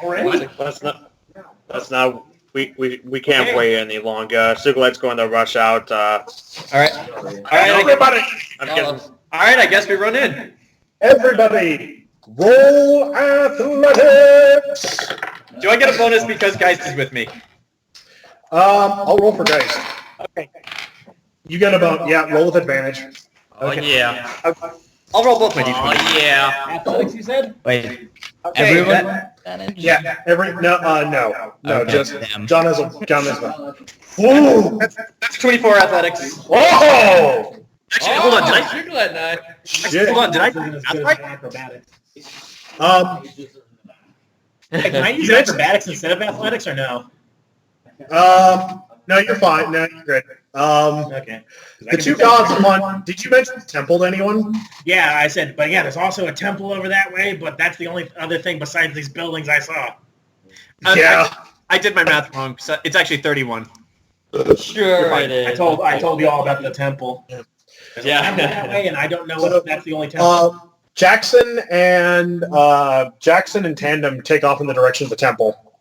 C: Already?
D: That's not. We can't wait any longer. Sugulite's going to rush out.
B: All right.
A: Everybody,
B: All right, I guess we run in.
A: everybody, roll athletics.
B: Do I get a bonus because Geist is with me?
A: I'll roll for Geist.
B: Okay.
A: You get about, roll with advantage.
D: Oh yeah.
B: I'll roll both my d20.
D: Oh yeah.
C: Athletics, you said?
F: Wait,
B: Okay,
F: everyone?
B: that-
A: Yeah, no,
F: Okay,
A: just
F: damn.
A: John has a. Whoa!
B: that's 24 athletics.
A: Whoa!
B: Actually, hold on. Did I?
E: Sugulite and I.
A: Shit.
B: Hold on. Did I?
C: This isn't as
B: That's
C: good as
B: right.
C: acrobatics.
A: Hey,
C: Can I use acrobatics instead of athletics or no?
A: No, you're fine. No, you're good.
C: Okay.
A: The two gods one. Did you mention the temple to anyone?
C: Yeah, I said, but yeah, there's also a temple over that way, but that's the only other thing besides these buildings I saw.
A: Yeah.
B: I did my math wrong. So it's actually 31.
E: Sure
B: fine.
E: it is.
C: I told you all about the temple. There's a temple that way, and I don't know if that's the only temple.
A: Jackson and Tandem take off in the direction of the temple.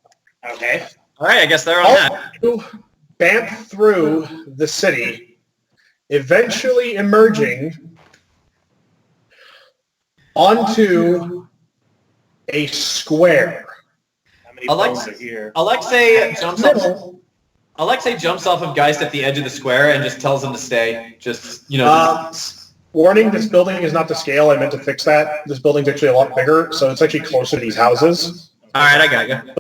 C: Okay.
B: All right, I guess they're on
A: All
B: that.
A: you bamf through the city, eventually emerging onto a square.
C: How many
B: Alex-
C: bones are here?
B: Alexei jumps off of Geist at the edge of the square and just tells him to stay. Just,
A: Warning, this building is not to scale. I meant to fix that. This building's actually a lot bigger, so it's actually closer to these houses.
B: All right, I got you.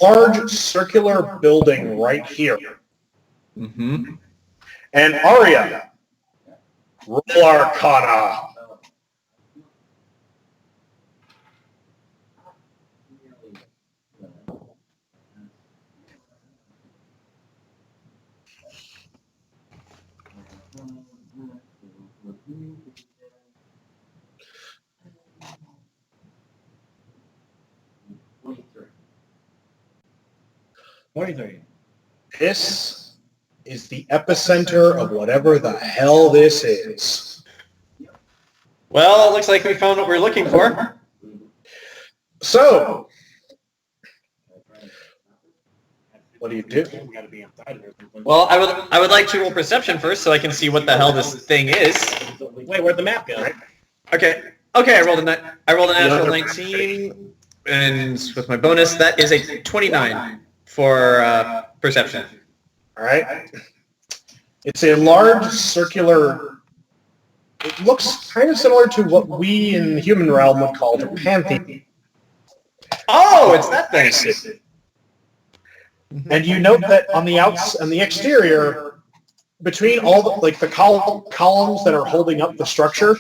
A: Large circular building right here.
B: Mm-hmm.
A: And Aria, roll Arcana. This is the epicenter of whatever the hell this is.
B: Well, it looks like we found what we're looking for.
A: So, what do you do?
C: We gotta be inside of there.
B: Well, I would like to roll perception first so I can see what the hell this thing is.
C: Wait, where'd the map go?
B: Okay, I rolled a natural 19, and with my bonus, that is a 29 for perception.
A: All right. It's a large circular. It looks kind of similar to what we in the human realm would call the Pantheon.
B: Oh, it's that thing.
A: And you note that on the exterior, between all the columns that are holding up the structure,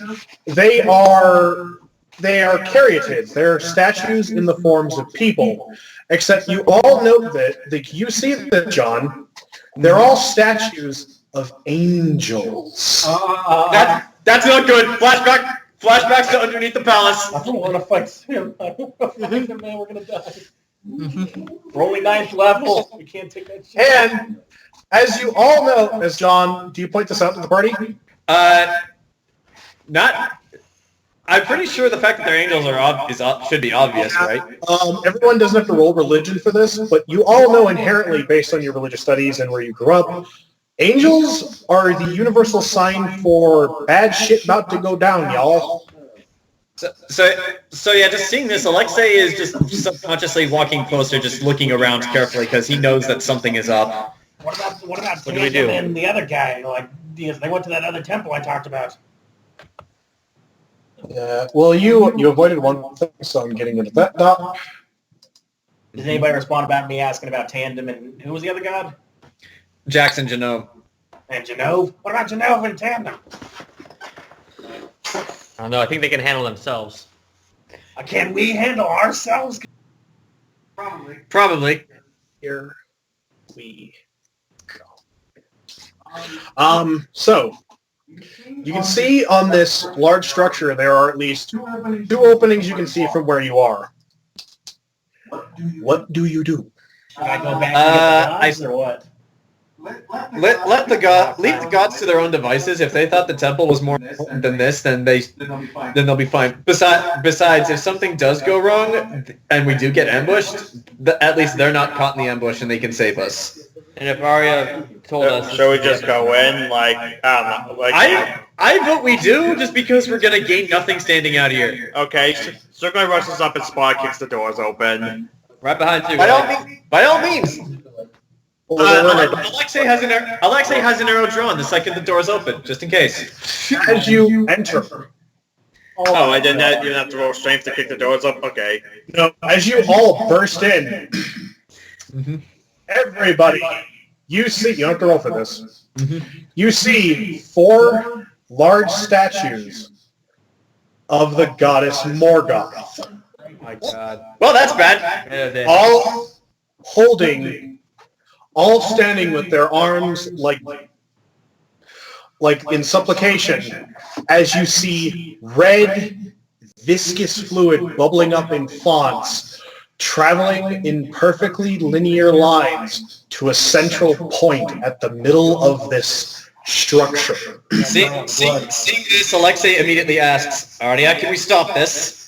A: they are they are caryatids. They're statues in the forms of people. Except you all know that you see that, John. They're all statues of angels.
B: That's not good. Flashbacks to underneath the palace.
C: I don't want to fight him. I don't want to fight him, man. We're going to die. We're only 9th level. We can't take that shit.
A: And as you all know, as John, do you point this out to the party?
B: Not. I'm pretty sure the fact that they're angels should be obvious, right?
A: Everyone doesn't have to roll religion for this, but you all know inherently, based on your religious studies and where you grew up, angels are the universal sign for bad shit about to go down, y'all.
B: So yeah, just seeing this, Alexei is just subconsciously walking closer, just looking around carefully because he knows that something is up.
C: What about
B: do we do?
C: And the other guy? Like, they went to that other temple I talked about.
A: Yeah, well, you avoided one thing, so I'm getting into that now.
C: Did anybody respond about me asking about Tandem and who was the other god?
B: Jackson Genome.
C: And Genove? What about Genove and Tandem?
E: I don't know. I think they can handle themselves.
C: Can we handle ourselves?
B: Probably.
A: Here we go. So you can see on this large structure there are at least two openings you can see from where you are. What do you do?
C: Should I go back and get the gods or what?
B: Leave the gods to their own devices. If they thought the temple was more important than this, then they'll be fine. Besides, if something does go wrong and we do get ambushed, at least they're not caught in the ambush and they can save us.
E: And if Aria told us...
D: Shall we just go in? I don't know.
B: I vote we do, just because we're going to gain nothing standing out here.
D: Okay, Sugulite rushes up and Spot kicks the doors open.
E: Right behind you.
B: By all means. Alexei has an arrow drawn the second the door's open, just in case.
A: As you enter.
D: Oh, I didn't even have to roll strength to kick the doors up? Okay.
A: No, as you all burst in, everybody, you see, you don't have to roll for this, you see 4 large statues of the goddess Morgoth.
E: Oh my god.
B: Well, that's bad.
A: All standing with their arms like in supplication, as you see red, viscous fluid bubbling up in fonts, traveling in perfectly linear lines to a central point at the middle of this structure.
B: Seeing this, Alexei immediately asks, Aria, can we stop this?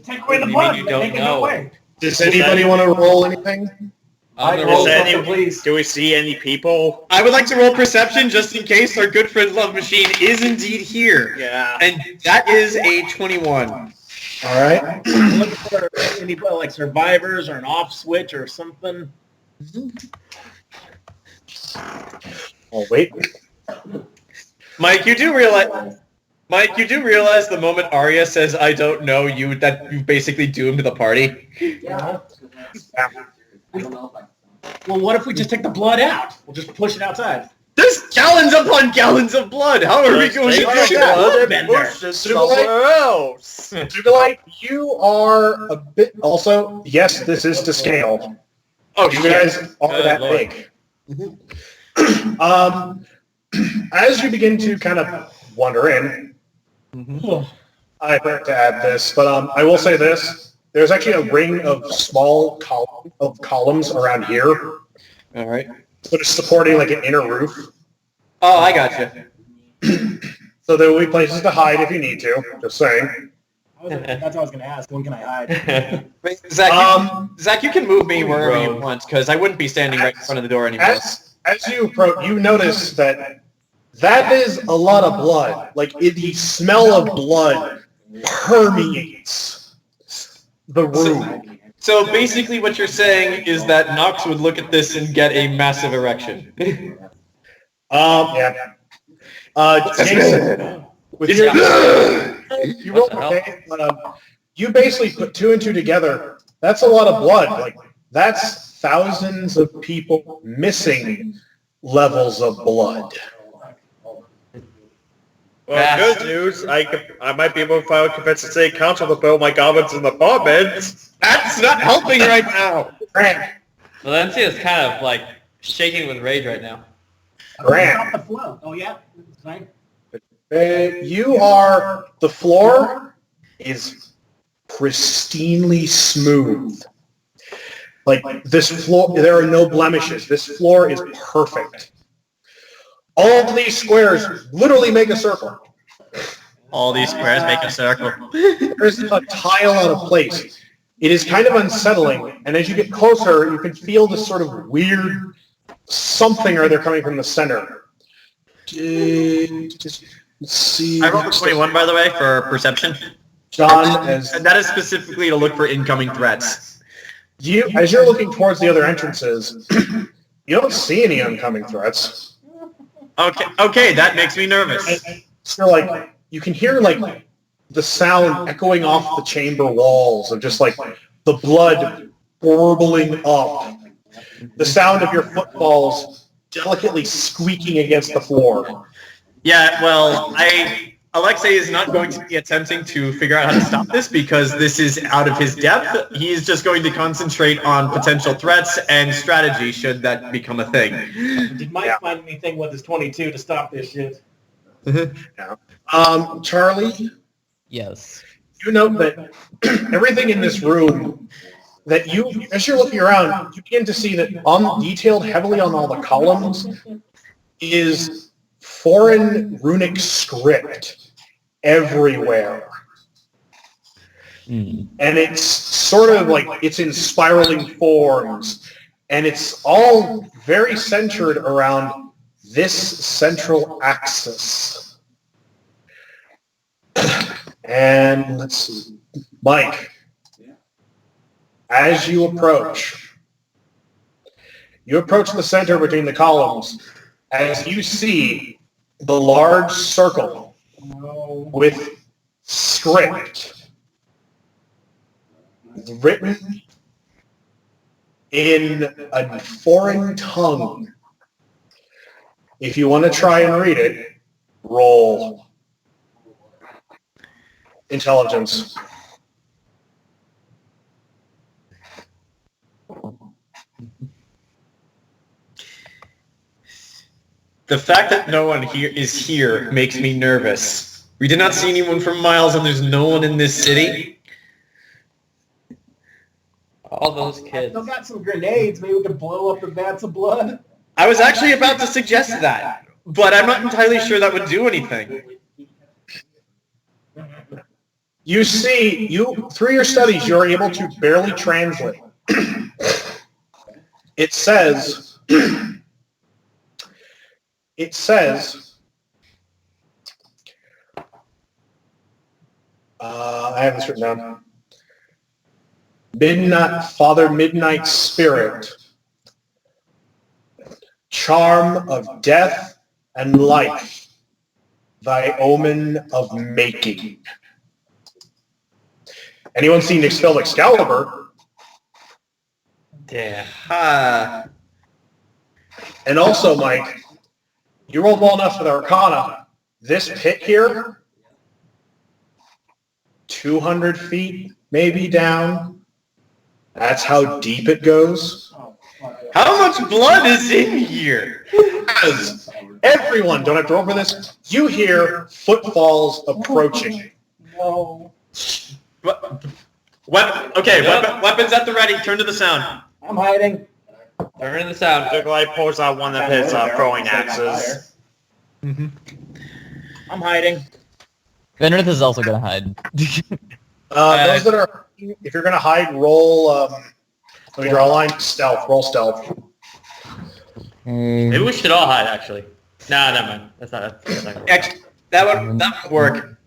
C: Take away the blood.
E: You don't know.
A: Does anybody want to roll anything?
D: Do we see any people?
B: I would like to roll perception just in case our good friend Love Machine is indeed here.
D: Yeah.
B: And that is a 21.
A: All right.
C: Look for any like survivors or an off switch or something.
A: Oh, wait.
B: Mike, you do realize the moment Aria says, I don't know you, that you basically doomed the party?
C: Yeah. Well, what if we just take the blood out? We'll just push it outside.
B: There's gallons upon gallons of blood. How are we going to do that?
A: Sugulite, you are a bit... Also, yes, this is to scale.
B: Oh,
A: you guys are that big. As you begin to kind of wander in, I forgot to add this, but I will say this. There's actually a ring of small columns around here.
B: All right.
A: But it's supporting like an inner roof.
B: Oh, I gotcha.
A: So there will be places to hide if you need to. Just saying.
C: That's what I was going to ask. When can I hide?
B: Zach, you can move me wherever you want, because I wouldn't be standing right in front of the door anymore.
A: As you approach, you notice that is a lot of blood. Like, the smell of blood permeates the room.
B: So basically what you're saying is that Nox would look at this and get a massive erection.
A: Yeah. Jayson, with your... you roll okay, but you basically put 2 and 2 together. That's a lot of blood. Like, that's thousands of people missing levels of blood.
D: Well, good news. I might be able to file a convince the city council to build my goblins in the apartments.
B: That's not helping right now.
E: Valencia is kind of like shaking with rage right now.
C: Stop the flow. Oh yeah. Sorry.
A: The floor is pristinely smooth. Like this floor, there are no blemishes. This floor is perfect. All of these squares literally make a circle.
B: All these squares make a circle.
A: There's a tile out of place. It is kind of unsettling, and as you get closer, you can feel this sort of weird something or other coming from the center. Let's see.
B: I rolled a 21, by the way, for perception.
A: John,
B: And that is specifically to look for incoming threats.
A: as you're looking towards the other entrances, you don't see any incoming threats.
B: Okay, that makes me nervous.
A: So, like, you can hear, like, the sound echoing off the chamber walls of just, like, the blood burbling up. The sound of your footfalls delicately squeaking against the floor.
B: Yeah, well, Alexei is not going to be attempting to figure out how to stop this because this is out of his depth. He's just going to concentrate on potential threats and strategy should that become a thing.
C: Did Mike find anything with his 22 to stop this shit?
A: Charlie,
F: Yes.
A: you note that everything in this room, that as you're looking around, you begin to see that detailed heavily on all the columns is foreign runic script everywhere. And it's sort of like it's in spiraling forms, and it's all very centered around this central axis. And let's see, Mike, as you approach the center between the columns, as you see the large circle with script written in a foreign tongue. If you want to try and read it, roll intelligence.
B: The fact that no one is here makes me nervous. We did not see anyone for miles and there's no one in this city.
E: All those kids.
C: Still got some grenades. Maybe we can blow up the vats of blood.
B: I was actually about to suggest that, but I'm not entirely sure that would do anything.
A: You see, through your studies, you're able to barely translate. It says, I have this written down. Father Midnight Spirit, charm of death and life, thy omen of making. Anyone seen Expelled Excalibur?
B: Yeah.
A: And also, Mike, you rolled well enough for the Arcana. This pit here, 200 feet maybe down. That's how deep it goes.
B: How much blood is in here?
A: As everyone, don't have to roll for this, you hear footfalls approaching.
C: No.
B: Weapons at the ready. Turn to the sound.
C: I'm hiding.
E: Turn in the sound.
D: Sugulite pulls out one of his throwing axes.
C: I'm hiding.
F: Venreth is also gonna hide.
A: Those that are, if you're going to hide, roll, let me draw a line, stealth, roll stealth.
E: Maybe we should all hide, actually. Nah, never mind. That's not
B: Actually, that would work.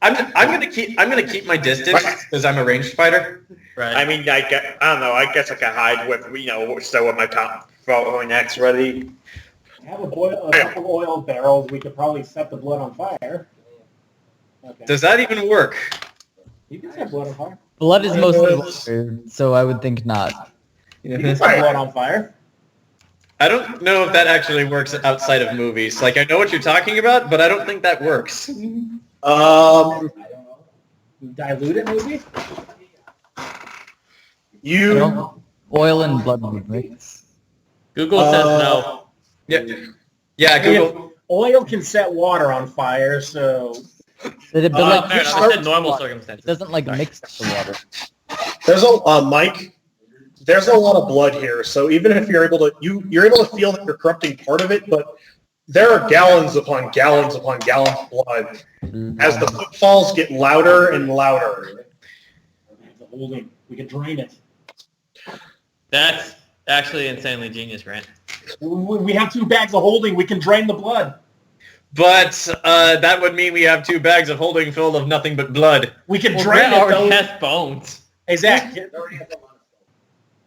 B: I'm gonna keep my distance because I'm a ranged fighter.
E: right.
D: I mean, I don't know. I guess I can hide with, still with my throwing axe ready.
C: Have a couple oil barrels. We could probably set the blood on fire. Okay.
B: Does that even work?
C: You can set blood on fire.
F: Blood is mostly water, so I would think not.
C: You can set blood on fire.
B: I don't know if that actually works outside of movies. Like, I know what you're talking about, but I don't think that works.
C: Dilute it, maybe?
A: You...
F: Oil and blood would mix.
E: Google says no.
B: Yeah, Google.
C: Oil can set water on fire, so...
E: Fair enough. I said normal
F: It
E: circumstances.
F: doesn't like mix the water.
A: There's Mike, there's a lot of blood here, so even if you're able to, you're able to feel that you're corrupting part of it, but there are gallons upon gallons upon gallons of blood as the footfalls get louder and louder.
C: The holding. We can drain it.
E: That's actually insanely genius, Grant.
C: We have 2 bags of holding. We can drain the blood.
B: But that would mean we have 2 bags of holding filled of nothing but blood.
C: We can
E: Well,
C: drain
E: Grant
C: it,
E: already
C: though.
E: has bones.
C: Hey, Zach,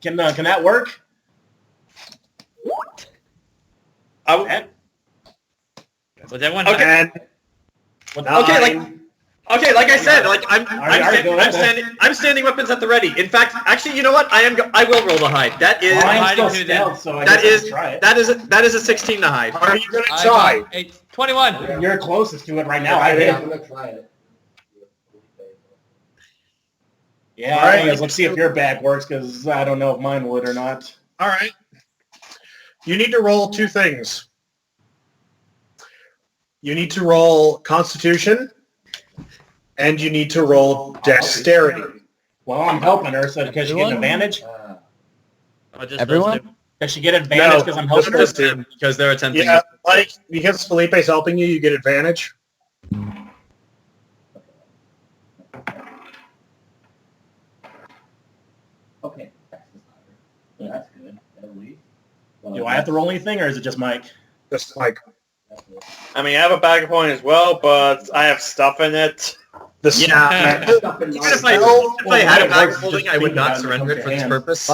C: can that work?
E: Was everyone
B: Okay.
A: And
B: Okay, like I said, like
C: Alright, go ahead.
B: I'm standing weapons at the ready. In fact, actually, you know what? I will roll the hide. That is
C: I'm still
E: hiding
C: stealth, so I
B: that
C: guess
B: is
C: I'll try it.
B: that is a 16 to hide.
A: are you going to
E: I
A: try?
E: got a 21.
C: You're closest to it right now.
G: I'm
C: I
G: gonna try it.
C: Yeah,
A: All right.
C: anyways, let's see if your bag works, because I don't know if mine would or not.
A: All right. You need to roll 2 things. You need to roll Constitution, and you need to roll Dexterity.
C: Well, I'm helping her, so does she get an
F: Everyone?
C: advantage?
E: Oh, just
F: Everyone?
E: those two.
C: Does she get an advantage because I'm helping her?
B: just him, because they're attempting.
A: Yeah, like, because Philippe's helping you, you get advantage.
G: Okay. That's good. At least.
C: Do I have to roll anything, or is it just Mike?
A: Just like
D: I mean, I have a bag of holding as well, but I have stuff in it.
A: the
B: Yeah.
A: snap.
B: Even if I had a bag of holding, I would not surrender it for this purpose.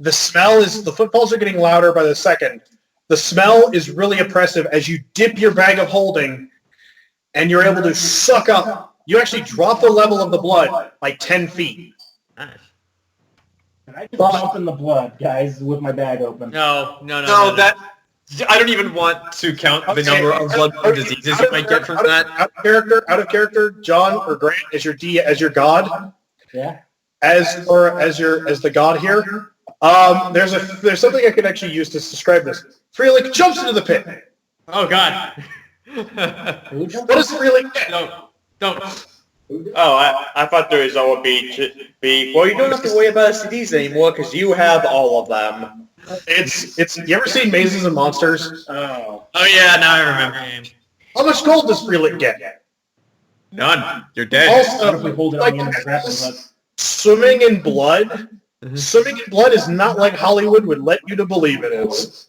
A: The smell is, the footfalls are getting louder by the second. The smell is really oppressive as you dip your bag of holding and you're able to suck up. You actually drop the level of the blood by 10 feet.
E: Nice.
C: Can I just jump in the blood, guys, with my bag open?
E: No.
B: No, that I don't even want to count the number of blood-borne diseases you might get from that.
A: Out of character, John or Grant as your god,
C: Yeah.
A: as the god here. There's something I can actually use to describe this. Freelick jumps into the pit.
E: Oh God.
C: Who jumped
A: What does Freelick get?
E: No, don't.
D: Oh, I thought the result would be well, you don't have to worry about STDs anymore because you have all of them.
A: It's. You ever seen Mazes and Monsters?
C: Oh.
B: Oh yeah, now I remember.
A: How much gold does Freelick get?
B: None. You're dead.
C: What if we hold it on the end of the grappling hook?
A: Swimming in blood. Swimming in blood is not like Hollywood would let you to believe it is.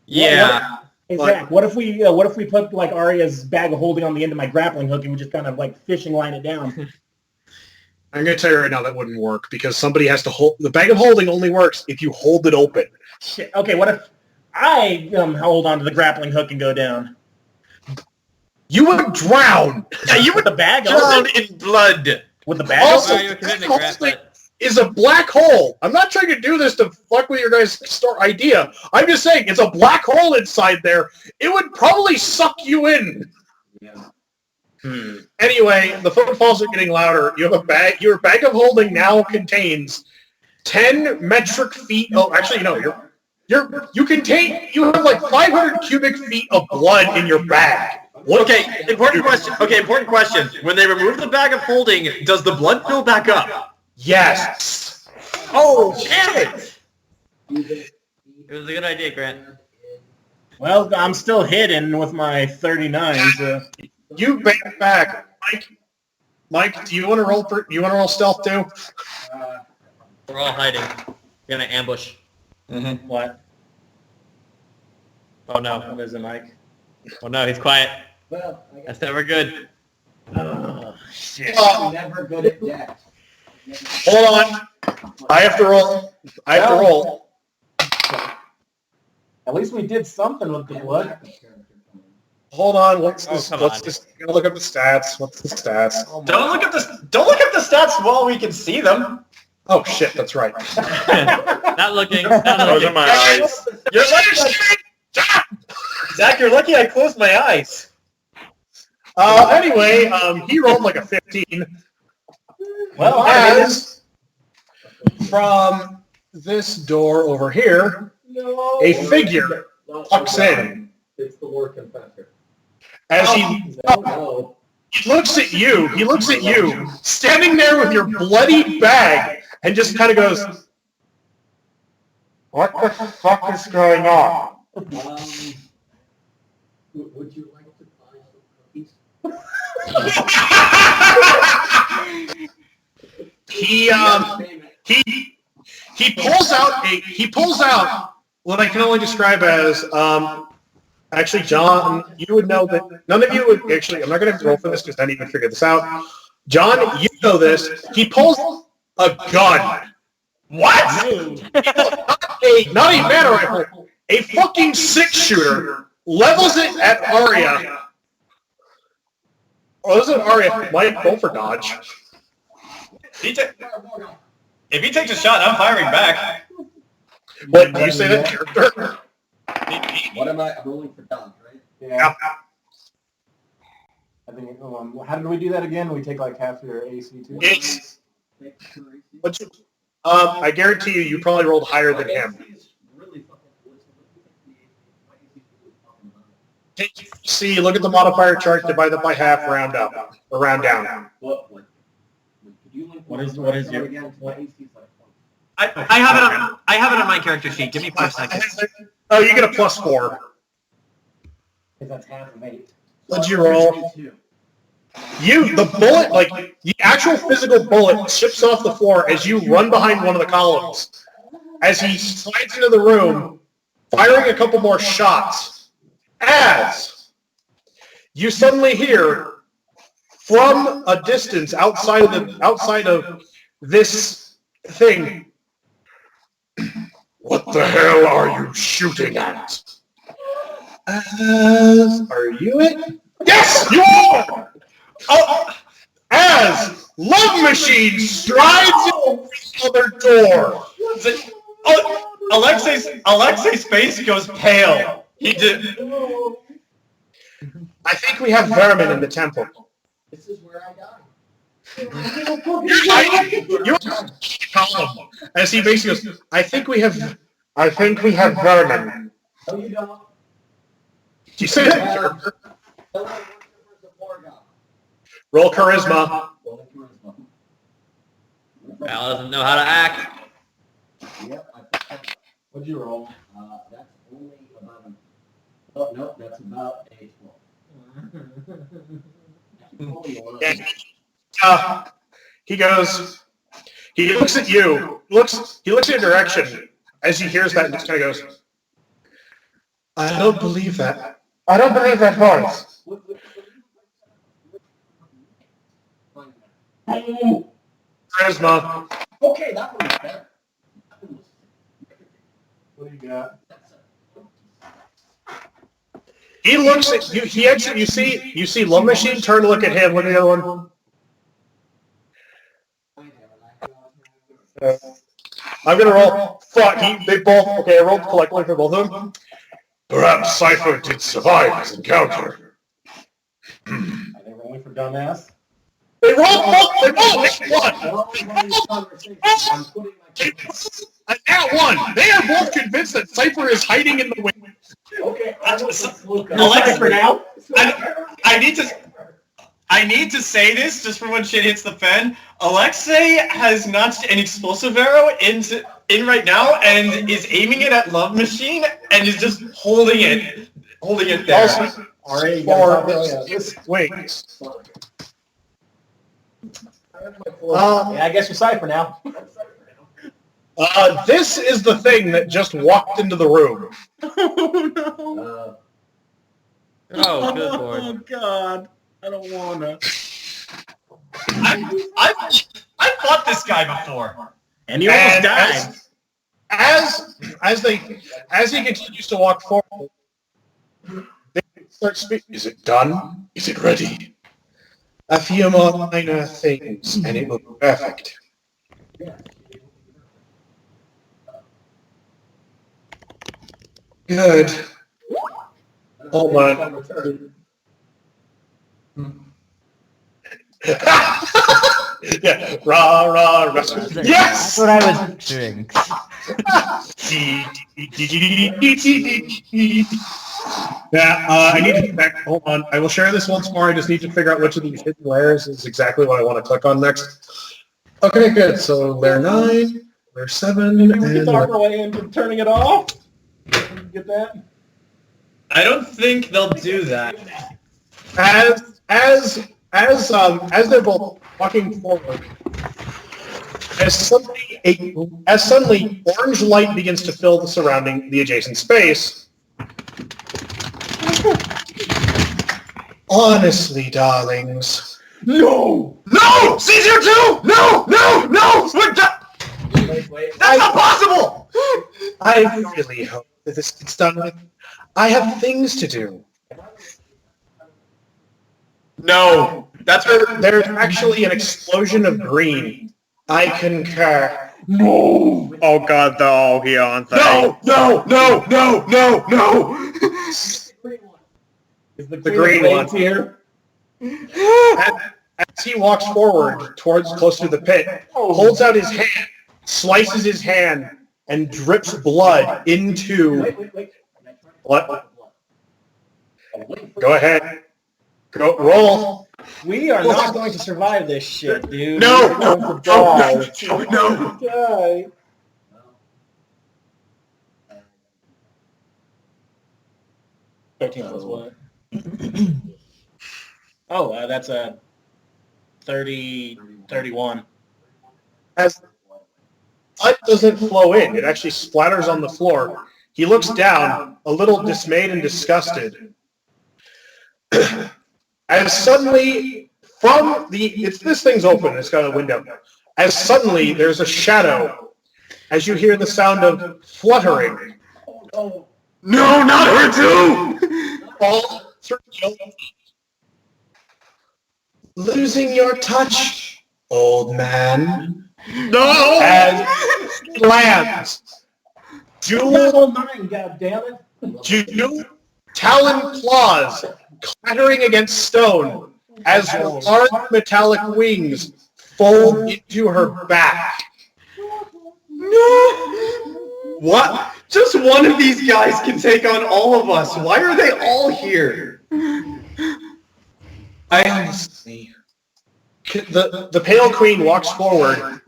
B: Yeah.
C: Hey Zach, what if we put like Aria's bag of holding on the end of my grappling hook and we just kind of like fishing line it down?
A: I'm going to tell you right now that wouldn't work because somebody has to hold. The bag of holding only works if you hold it open.
C: Shit. Okay, what if I hold on to the grappling hook and go down?
A: You would drown.
C: Yeah, you with the bag
B: Drowned
C: open?
B: in blood.
C: With the bag
A: Also,
C: open?
E: you're
A: the
E: committing
A: whole
E: crap,
A: thing
E: but-
A: is a black hole. I'm not trying to do this to fuck with your guys' store idea. I'm just saying it's a black hole inside there. It would probably suck you in.
G: Yeah.
A: Anyway, the footfalls are getting louder. You have a bag. Your bag of holding now contains 10 metric feet. Oh, actually, no. You have like 500 cubic feet of blood in your bag. What?
B: Okay, important question. When they remove the bag of holding, does the blood fill back up?
A: Yes.
B: Oh, damn it!
E: It was a good idea, Grant.
C: Well, I'm still hidden with my 39. So.
A: You back, Mike. Do you want to roll? You want to roll stealth too?
E: We're all hiding. We're gonna ambush.
C: What?
E: Oh no.
C: Oh, there's a mic.
E: Oh no, he's quiet.
G: Well, I guess
E: That's never good.
C: Oh, shit.
A: Oh,
G: I'm never good at dex.
A: hold on. I have to roll.
C: At least we did something with the blood.
A: Hold on. What's this?
E: come
A: What's
E: on.
A: this? I'm gonna look up the stats. What's the stats?
B: Don't look at the stats while we can see them.
A: Oh shit, that's right.
E: Not looking.
D: Those are my eyes.
B: You're lucky. Zach, you're lucky I closed my eyes.
A: Anyway, he rolled like a 15.
C: Well,
A: As from this door over here, a figure walks in.
G: It's the Lord Confessor.
A: As he looks at you, standing there with your bloody bag, and just kind of goes, "What the fuck is going on?"
G: Would you like to buy some cookies?
A: He pulls out what I can only describe as actually, John, you would know that none of you would actually. I'm not going to have to roll for this because I didn't even figure this out. John, you know this. He pulls a gun. What? Not a banner rifle. A fucking 6-shooter. Levels it at Aria. Oh, this is Aria. Might go for dodge.
B: If he takes a shot, I'm firing back.
A: What, do you say that character?
G: What am I? I'm rolling for dodge, right?
C: Yeah. I think. How did we do that again? We take like half your AC too.
A: It's. I guarantee you probably rolled higher than him. See, look at the modifier chart, divide that by half, round up, or round down.
G: What is your?
B: I have it on my character sheet. Give me 5 seconds.
A: Oh, you get a +4.
C: Because that's half of 8.
A: What'd you roll? The bullet, like, the actual physical bullet chips off the floor as you run behind one of the columns. As he slides into the room, firing a couple more shots. As you suddenly hear, from a distance outside of this thing, "What the hell are you shooting at?" Are you it? Yes, you are! Oh, as Love Machine strides over the other door.
B: Alexei's face goes pale. He did.
A: I think we have vermin in the temple.
G: This is where I die.
A: You're column. As he basically goes, I think we have vermin.
G: No, you don't.
A: Do you say that? Roll charisma.
E: Al doesn't know how to act.
G: Yep. What'd you roll? That's only about Oh, no, that's about a 12.
A: He goes. He looks at you. He looks in your direction as he hears that and just kind of goes, "I don't believe that. I don't believe that voice." Charisma.
G: Okay, that one was better.
C: What do you got?
A: He looks at you. He actually, you see Love Machine turn to look at him. Look at the other one. I'm gonna roll. Fuck. They both. Okay, I rolled collectively for both of them. Perhaps Cypher did survive his encounter.
C: Are they rolling for dumbass?
A: They rolled both. They both. At that one, they are both convinced that Cypher is hiding in the wind.
G: Okay,
B: Alexa, for now. I need to say this just for when shit hits the fan. Alexei has notched an explosive arrow in right now and is aiming it at Love Machine and is just holding it there.
A: Also,
C: Alright,
A: wait.
C: I guess you're Cypher now.
A: This is the thing that just walked into the room.
C: Oh no!
E: Oh, good lord.
C: Oh god! I don't wanna.
B: I've fought this guy before.
C: And he almost died.
A: As he continues to walk forward, they start speaking. Is it done? Is it ready? A few more minor things, and it will be perfect. Good. Hold on. Yeah, rah, rah, rah. Yes!
F: That's what I was picturing.
A: Yeah, I need to back. Hold on. I will share this once more. I just need to figure out which of these hidden layers is exactly what I want to click on next. Okay, good. So layer 9, layer 7,
C: Maybe we can
A: and
C: talk our way into turning it off. Get that?
B: I don't think they'll do that.
A: as they're both walking forward, as suddenly orange light begins to fill the adjacent space. Honestly, darlings.
B: No! No! Caesar too! No! No! No! That's not possible!
A: I really hope that this gets done with. I have things to do.
B: No. That's where
A: There's actually an explosion of green. I concur.
B: No!
D: Oh god, the all here on thing.
B: No! No! No! No! No! No!
C: Is the
A: green one
C: here?
A: As he walks forward towards close to the pit, holds out his hand, slices his hand, and drips blood into.
G: Wait.
A: What? Go ahead. Go roll.
C: We are not going to survive this shit, dude.
B: No!
C: We're
B: No!
C: going to die.
B: No!
C: Die.
G: No.
C: 13 plus what? Oh, that's a 31.
A: As blood doesn't flow in, it actually splatters on the floor. He looks down, a little dismayed and disgusted. As suddenly, from this thing's open, it's got a window. As suddenly, there's a shadow, as you hear the sound of fluttering.
C: Oh,
B: No, not her too!
A: All through the open. Losing your touch, old man.
B: No!
A: As it lands. Jewel
C: level 9, goddammit.
A: talon claws clattering against stone as large metallic wings fold into her back.
B: No! What? Just one of these guys can take on all of us. Why are they all here?
A: Honestly, the Pale Queen walks forward.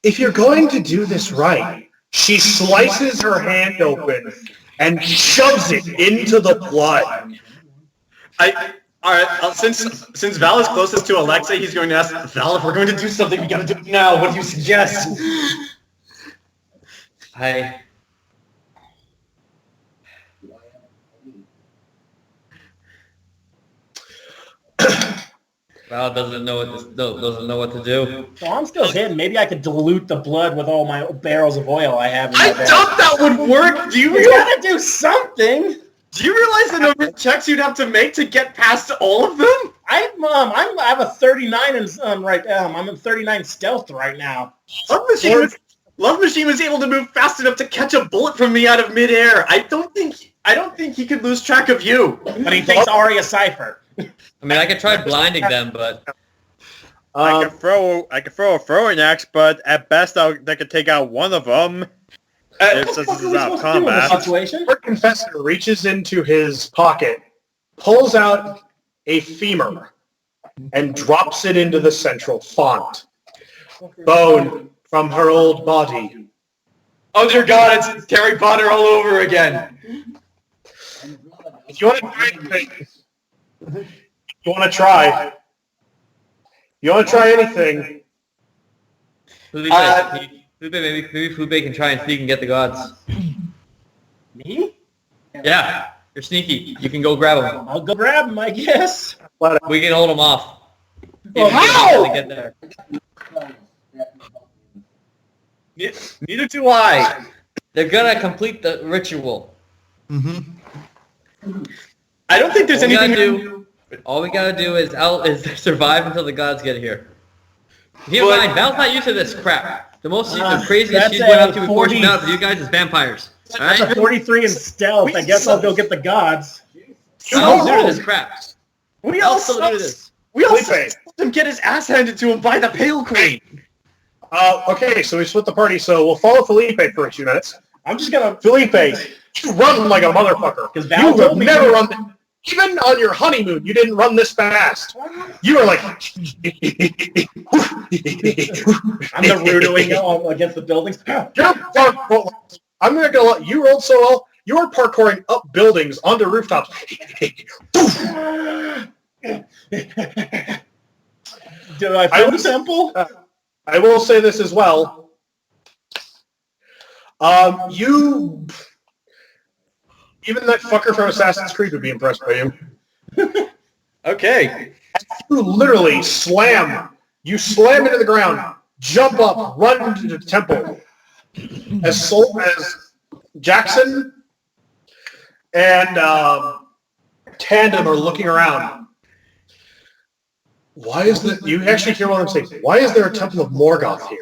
A: If you're going to do this right, she slices her hand open and shoves it into the blood.
B: Alright, since Val is closest to Alexei, he's going to ask, Val, if we're going to do something, we gotta do it now. What do you suggest?
E: Val doesn't know what to do.
C: So I'm still hidden. Maybe I could dilute the blood with all my barrels of oil I have in my
B: I
C: bag.
B: doubt that would work. Do you
C: You gotta do something.
B: Do you realize the number of checks you'd have to make to get past all of them?
C: I have a 39 and right now. I'm in 39 stealth right now.
B: Love Machine was able to move fast enough to catch a bullet from me out of midair. I don't think he could lose track of you.
C: But he thinks Aria Cipher.
E: I mean, I could try blinding them, but
D: I could throw a throwing axe, but at best they could take out one of them. Since this is out of combat.
C: Situation?
A: Our confessor reaches into his pocket, pulls out a femur, and drops it into the central font. Bone from her old body.
B: Oh dear God, it's Harry Potter all over again.
A: If you want to try anything, you want to try anything,
E: maybe Phillipe can try and sneak and get the gods.
C: Me?
E: Yeah, you're sneaky. You can go grab them.
C: I'll go grab him, I guess.
E: We can hold them off.
C: Well,
E: How? To get there.
B: Neither do I.
E: They're gonna complete the ritual.
B: I don't think there's anything.
E: All we gotta do is survive until the gods get here. Keep in mind, Val's not used to this crap. The craziest she's went up to before she met up with you guys is vampires.
C: That's a 43 in stealth. I guess I'll go get the gods.
E: I'm new to this crap.
B: We
E: I'll
B: also
E: still do this.
B: We also
A: Phillipe.
B: saw him get his ass handed to him by the Pale Queen.
A: Okay, so we split the party, so we'll follow Phillipe for a few minutes.
C: I'm just gonna.
A: Phillipe, you run like a motherfucker.
C: 'Cause Val
A: You
C: told
A: have
C: me
A: never
C: to.
A: run. Even on your honeymoon, you didn't run this fast. You were like.
C: I'm the Rudoing against the buildings.
A: I'm not gonna let you roll so well. You are parkouring up buildings onto rooftops.
C: Did I find the temple?
A: I will say this as well. You, even that fucker from Assassin's Creed would be impressed by you.
B: Okay.
A: You literally slam. You slam into the ground, jump up, run into the temple. As Jackson and Tandem are looking around. Why is the? You actually hear one of them say, "Why is there a temple of Morgoth here?"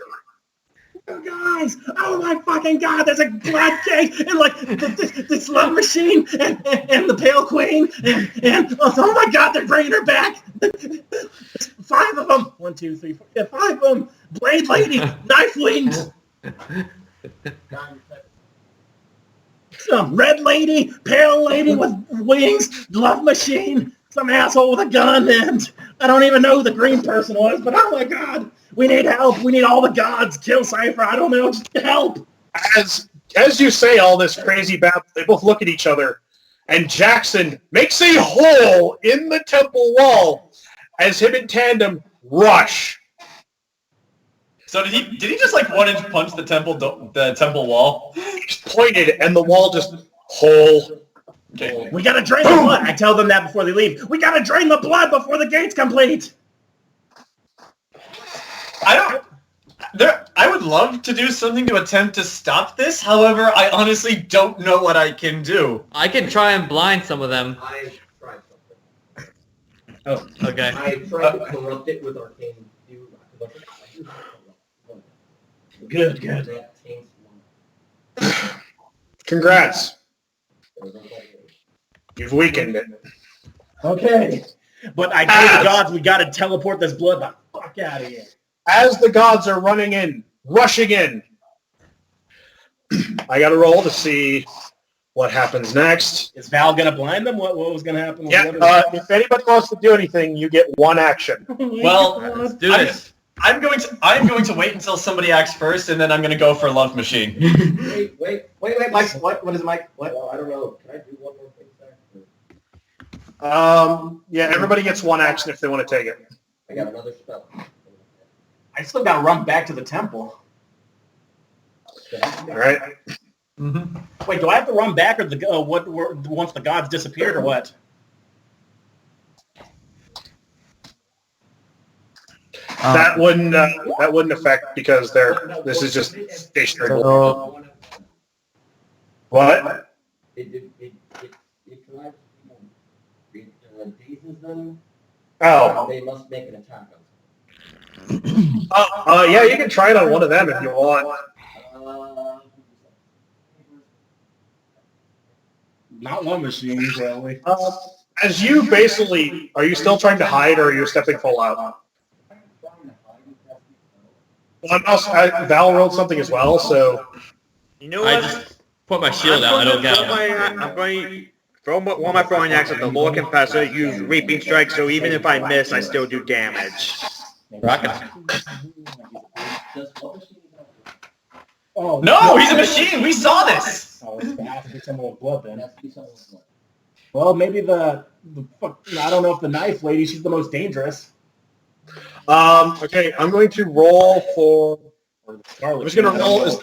C: Oh, guys! Oh my fucking god! There's a blood cake and like this love machine and the Pale Queen and oh my god! They're bringing her back. 5 of them. 1, 2, 3, 4. Yeah, 5 of them. Blade Lady, Knife Wings. Some red lady, pale lady with wings, love machine, some asshole with a gun, and I don't even know who the green person was, but oh my god, we need help. We need all the gods. Kill Cypher. I don't know. Just help.
A: As you say all this crazy babble, they both look at each other, and Jackson makes a hole in the temple wall as him and Tandem rush.
B: So did he just like 1-inch punch the temple wall?
A: He just pointed, and the wall just hole.
B: Okay.
C: We gotta drain the blood. I tell them that before they leave. We gotta drain the blood before the gate's complete.
B: I would love to do something to attempt to stop this. However, I honestly don't know what I can do.
E: I can try and blind some of them.
G: I tried something.
E: Oh, okay.
G: I tried to corrupt it with arcane.
C: Good.
G: That taints one.
A: Congrats. You've weakened it.
C: Okay. But I told the gods we gotta teleport this blood the fuck out of here.
A: As the gods are rushing in, I got to roll to see what happens next.
C: Is Val gonna blind them? What was gonna happen?
A: Yeah, if anybody wants to do anything, you get 1 action.
B: Well,
E: Let's do this.
B: I'm going to wait until somebody acts first, and then I'm going to go for Love Machine.
G: Wait, Mike. What is Mike? What? Well, I don't know. Can I do one more thing, sir?
A: Yeah, everybody gets 1 action if they want to take it.
G: I got another spell.
C: I still gotta run back to the temple.
A: All right.
B: Mm-hmm.
C: Wait, do I have to run back or once the gods disappeared or what?
A: That wouldn't affect because this is just stationary. What?
G: It drives dazes them.
A: Oh.
G: They must make an attack on
A: Yeah, you can try it on one of them if you want.
C: Not one machine, probably.
A: As you basically, are you still trying to hide or are you stepping full out? Well, Val rolled something as well, so...
D: You know
E: I
D: what?
E: just put my shield out. I don't get it.
D: I'm going to throw one of my throwing axes at the Lord Confessor, use Reaping Strike, so even if I miss, I still do damage.
E: Rocket.
C: Oh,
B: No, he's a machine. We saw this.
C: Oh, it's has to be someone with blood then. Well, maybe the fuck. I don't know if the knife lady. She's the most dangerous.
A: Okay, I'm going to roll for... I'm just going to roll as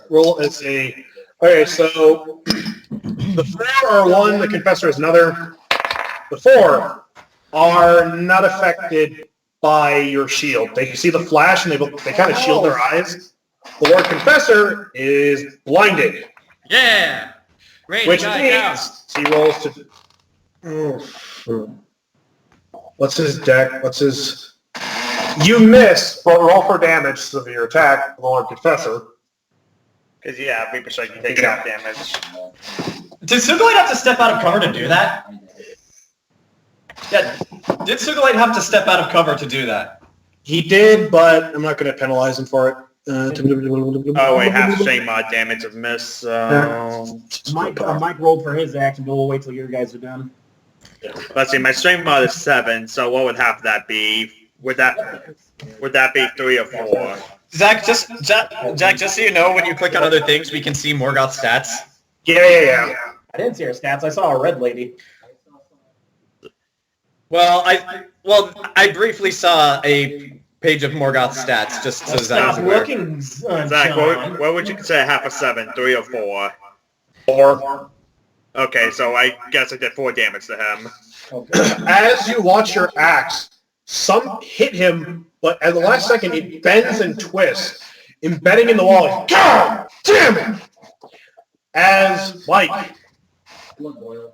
A: roll as a... Okay, so the 4 are 1, the Confessor is another. The 4 are not affected by your shield. They see the flash and they kind of shield their eyes. The Lord Confessor is blinded.
E: Yeah. Range
A: Which
E: guy
A: means he rolls to... What's his deck? You miss, but roll for damage of your attack, the Lord Confessor.
D: Because, yeah, Reaper can take half damage.
B: Did Sugulite have to step out of cover to do that? Yeah, did Sugulite have to step out of cover to do that?
A: He did, but I'm not going to penalize him for it.
D: Oh, wait, half straight mod damage of miss.
C: Mike rolled for his action, but we'll wait till your guys are done.
D: Let's see, my strength mod is 7, so what would half that be? Would that be 3 or 4?
B: Jack, just so you know, when you click on other things, we can see Morgoth's stats.
A: Yeah.
C: I didn't see her stats. I saw a red lady.
B: Well, I briefly saw a page of Morgoth's stats, just so Zach is aware.
C: Looking,
D: Zach, what would you consider half a 7? 3 or 4?
A: 4.
D: Okay, so I guess I did 4 damage to him.
A: As you watch your axe, some hit him, but at the last second it bends and twists, embedding in the wall. God damn it! As Mike. Well,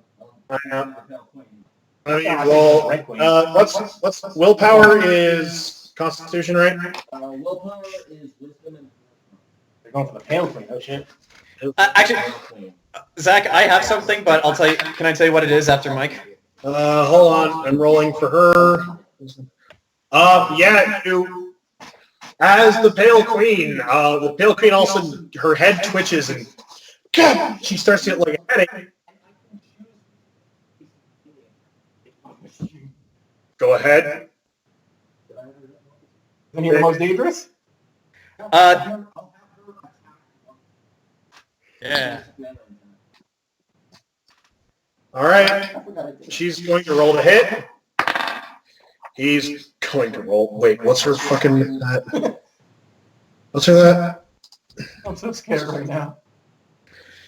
A: what's willpower is Constitution, right?
G: Willpower is wisdom and...
C: They're going for the pale queen. Oh shit.
B: Actually, Zach, I have something, but I'll tell you. Can I tell you what it is after Mike?
A: Hold on. I'm rolling for her. Yeah, you. As the Pale Queen, also, her head twitches and God, she starts to get like a headache. Go ahead.
C: Isn't he the most dangerous?
E: Yeah.
A: All right. She's going to roll to hit. He's going to roll. Wait, what's her fucking... what's her that?
C: I'm so scared right now.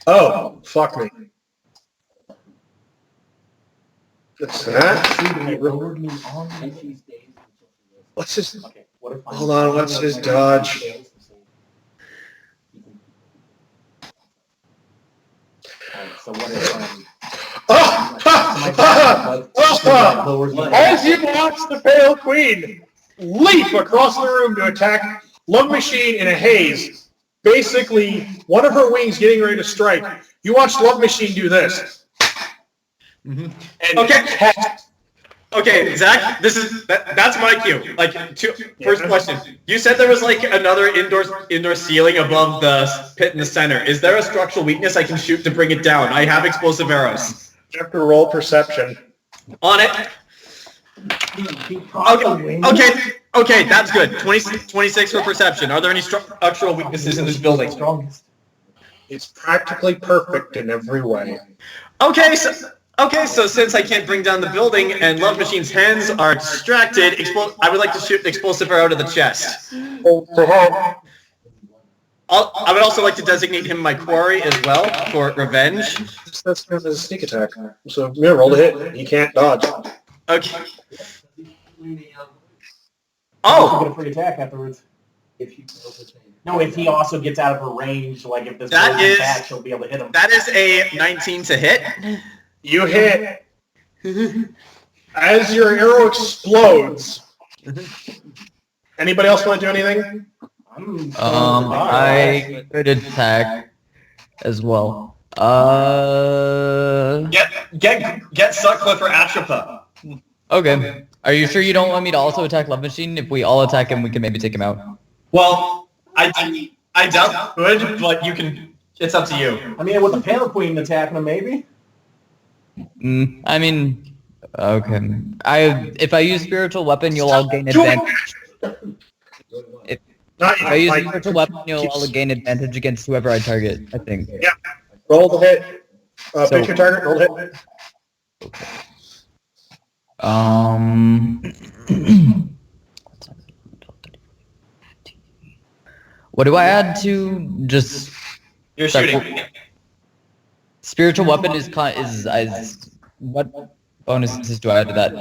A: Oh, fuck me. That's that. What's his... Hold on, what's his dodge?
C: So what is...
A: As you watch the Pale Queen leap across the room to attack Love Machine in a haze, basically one of her wings getting ready to strike, you watch Love Machine do this.
B: Mm-hmm.
A: And
B: Okay, Zach, that's my cue. First question. You said there was like another indoor ceiling above the pit in the center. Is there a structural weakness I can shoot to bring it down? I have explosive arrows.
A: You have to roll perception.
B: On it. Okay, that's good. 26 for perception. Are there any structural weaknesses in this building?
A: It's practically perfect in every way.
B: Okay, so since I can't bring down the building and Love Machine's hands are distracted, I would like to shoot an explosive arrow to the chest. I would also like to designate him my quarry as well for revenge.
A: That's kind of a sneak attack. So yeah, roll to hit. He can't dodge.
B: Okay.
C: Oh! Get a free attack afterwards. No, if he also gets out of her range, like if this is back, she'll be able to hit him.
B: That is a 19 to hit.
A: You hit. As your arrow explodes. Anybody else want to do anything?
F: I could attack as well.
B: Get Sutcliffe or Atropa.
F: Okay. Are you sure you don't want me to also attack Love Machine? If we all attack him, we can maybe take him out.
B: Well, I doubt good, but you can. It's up to you.
C: I mean, with the Pale Queen attacking him, maybe.
F: I mean, okay. If I use spiritual weapon, you'll all gain advantage. If I use spiritual weapon, you'll all gain advantage against whoever I target, I think.
A: Yeah. Roll the hit. Pick your target, roll the hit.
F: What do I add to just...
B: You're shooting.
F: Spiritual weapon is what bonuses do I add to that?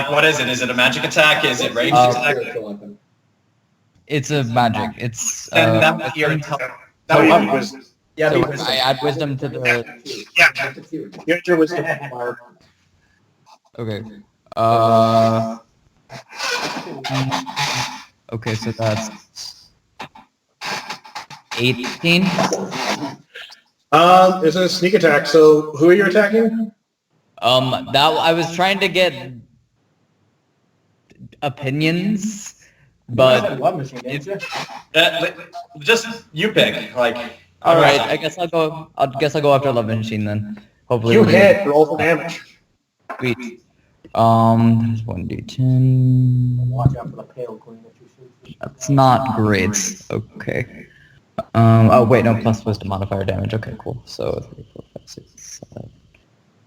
B: What is it? Is it a magic attack? Is it ranged attack?
F: It's a magic. It's
B: and that would be your intelligence.
A: That would be wisdom.
F: Yeah, so I add wisdom to the...
A: Yeah. You get your wisdom.
F: Okay. Okay, so that's... 18.
A: It's a sneak attack, so who are you attacking?
F: That I was trying to get opinions, but
C: Love machine, didn't you?
B: Just you pick. Like,
F: all right, I guess I'll go after Love Machine then. Hopefully,
A: You hit. Roll for damage.
F: Sweet. That's 1d10.
C: Watch out for the pale queen if you shoot.
F: That's not great. Okay. Oh wait, no, plus wisdom modifier damage. Okay, cool. So 3, 4, 5, 6,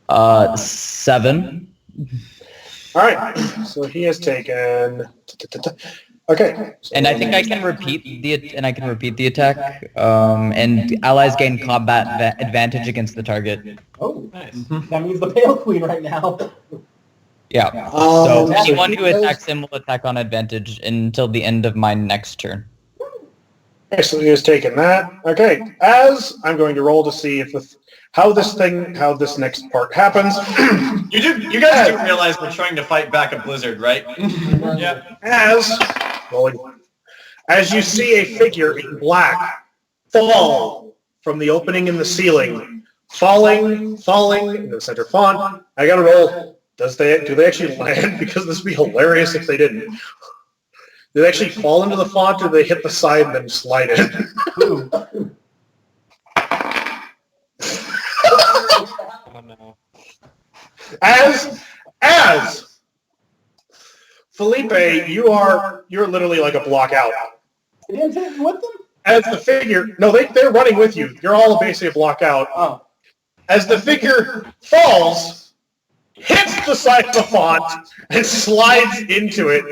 F: 7. 7.
A: All right. So he has taken. Okay. So
F: And I think I can repeat the attack. And allies gain combat advantage against the target.
C: Oh, nice. That means the pale queen right now.
F: Yeah.
A: Um,
F: So anyone who attacks him will attack on advantage until the end of my next turn.
A: Okay, so he has taken that. Okay, as I'm going to roll to see if how this next part happens.
B: you guys do realize we're trying to fight back a blizzard, right? Yeah.
A: As you see a figure in black fall from the opening in the ceiling, falling in the center font. I gotta roll. Do they actually land? Because this would be hilarious if they didn't. Do they actually fall into the font, or do they hit the side and then slide in?
E: Oh no.
A: As Phillipe, you're literally like a block out.
C: You didn't take with them?
A: As the figure, no, they're running with you. You're all basically a block out.
C: Oh.
A: As the figure falls, hits the side of the font, and slides into it.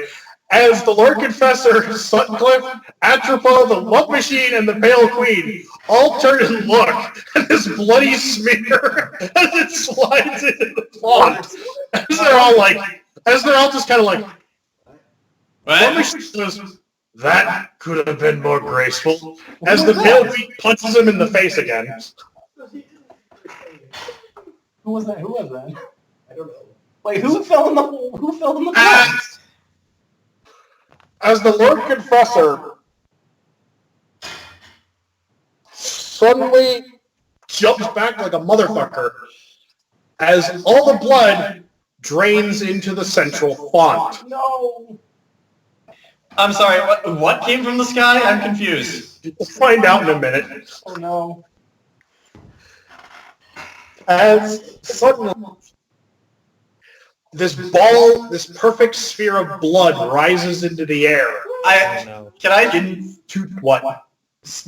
A: As the Lord Confessor, Sutcliffe, Atropos, the Love Machine, and the Pale Queen all turn and look at this bloody smear as it slides into the font. As they're all just kind of like, Love Machine goes, that could have been more graceful. As the Pale Queen punches him in the face again.
C: Who was that? I don't know. Wait, who fell in the pond?
A: As the Lord Confessor suddenly jumps back like a motherfucker as all the blood drains into the central font.
C: No.
B: I'm sorry, what came from the sky? I'm confused.
A: We'll find out in a minute.
C: Oh no.
A: As suddenly this perfect sphere of blood rises into the air. What?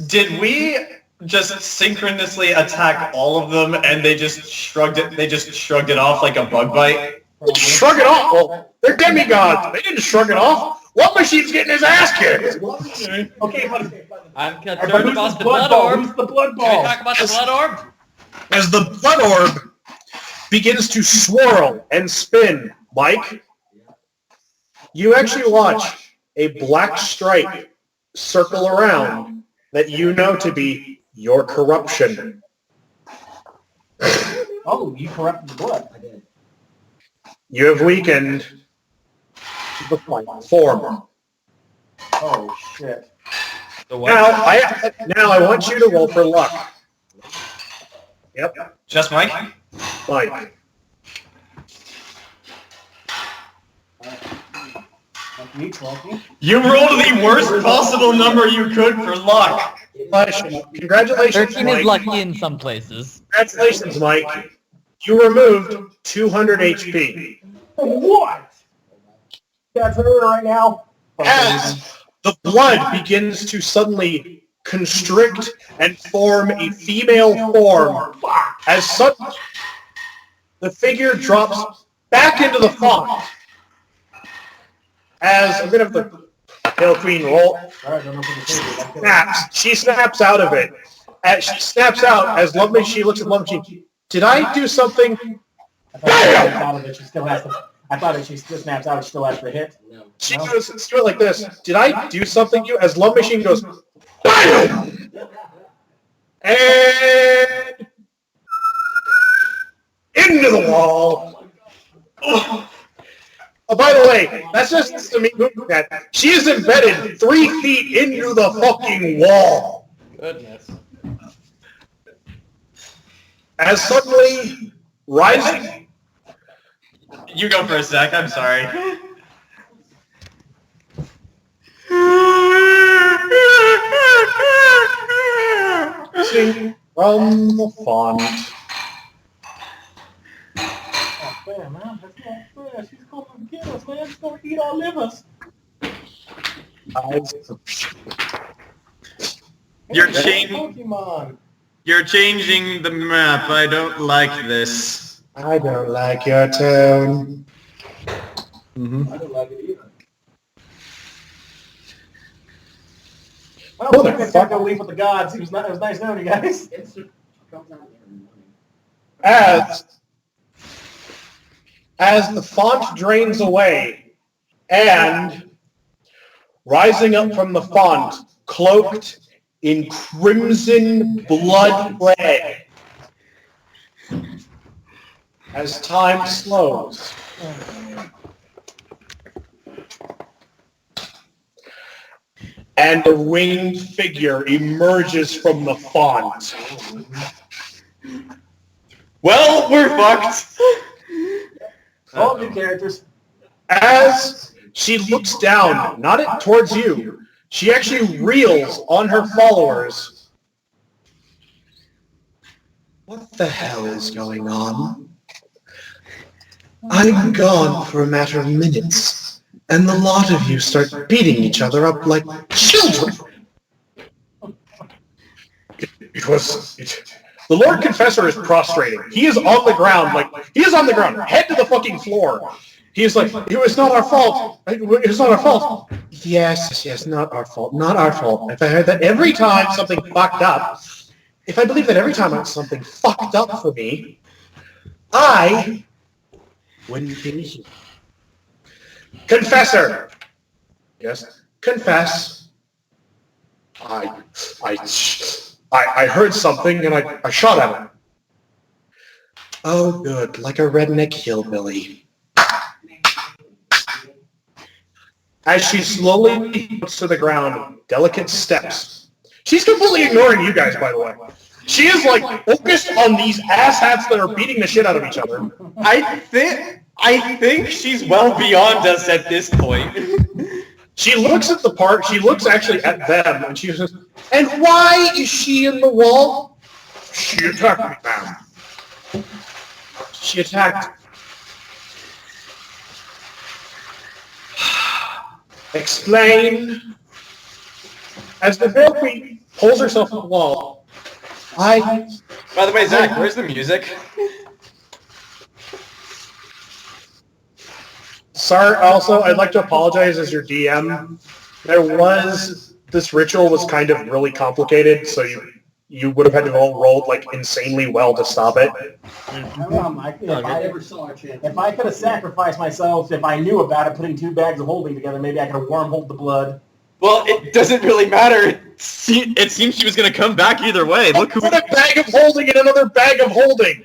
B: Did we just synchronously attack all of them and they just shrugged it off like a bug bite?
A: Shrug it off. Well, they're demigods. They didn't shrug it off. Love Machine's getting his ass kicked.
C: Okay, but
E: I'm concerned about the blood orb.
C: Who's the blood
E: Can we
C: ball?
E: talk about the blood orb?
A: As the blood orb begins to swirl and spin, Mike, you actually watch a black stripe circle around that you know to be your corruption.
C: Oh, you corrupted the blood. I did.
A: You have weakened the form.
C: Oh shit.
A: Now I want you to roll for luck. Yep.
B: Just Mike?
A: Mike.
B: You rolled the worst possible number you could for luck.
A: Congratulations,
F: 13 is
A: Mike.
F: lucky in some places.
A: Congratulations, Mike. You removed 200 HP.
C: What? That's hurting right now.
A: As the blood begins to suddenly constrict and form a female form, as suddenly the figure drops back into the font. As I'm gonna have the Pale Queen roll. She snaps out of it. As she snaps out, as Love Machine looks at Love Machine. Did I do something?
C: I thought if she still snaps out, she still has to hit. No.
A: She goes, let's do it like this. Did I do something to you? As Love Machine goes, BAM! And into the wall. Oh, by the way, that's just to me that she is embedded 3 feet into the fucking wall.
E: Goodness.
A: As suddenly rising.
B: You go for a sec. I'm sorry.
A: Sing from the font.
C: Oh, man, that's not fair. She's going to kill us, man. She's going to eat our livers. Pokemon.
B: You're changing the map. I don't like this.
A: I don't like your tone.
B: Mm-hmm.
C: I don't like it either.
A: Who
C: Well,
A: the
C: I think
A: fuck?
C: I'll leave with the gods. It was nice knowing you guys.
A: As the font drains away, and rising up from the font, cloaked in crimson blood red, as time slows. And a winged figure emerges from the font.
B: Well, we're fucked.
C: All new characters.
A: As she looks down, not towards you, she actually reels on her followers. What the hell is going on? I'm gone for a matter of minutes, and the lot of you start beating each other up like children. The Lord Confessor is prostrating. He is on the ground, head to the fucking floor. He is like, it was not our fault. It was not our fault. Yes, not our fault. Not our fault. If I heard that every time something fucked up, if I believe that every time something fucked up for me, I wouldn't be here. Confessor! Yes? Confess. I heard something and I shot at him. Oh, good. Like a redneck hillbilly. As she slowly puts to the ground, delicate steps. She's completely ignoring you guys, by the way. She is, like, focused on these asshats that are beating the shit out of each other.
B: I think she's well beyond us at this point.
A: She looks at she looks actually at them, and she says, and why is she in the wall? She attacked me, ma'am. She attacked. Explain. As the Pale Queen pulls herself from the wall,
B: By the way, Zach, where's the music?
A: Sorry, also, I'd like to apologize as your DM. This ritual was kind of really complicated, so you would have had to roll like insanely well to stop it.
C: If I could have sacrificed myself, if I knew about it, putting two bags of holding together, maybe I could have wormholed the blood.
B: Well, it doesn't really matter. It seems she was going to come back either way. Look who...
A: Put a bag of holding in another bag of holding.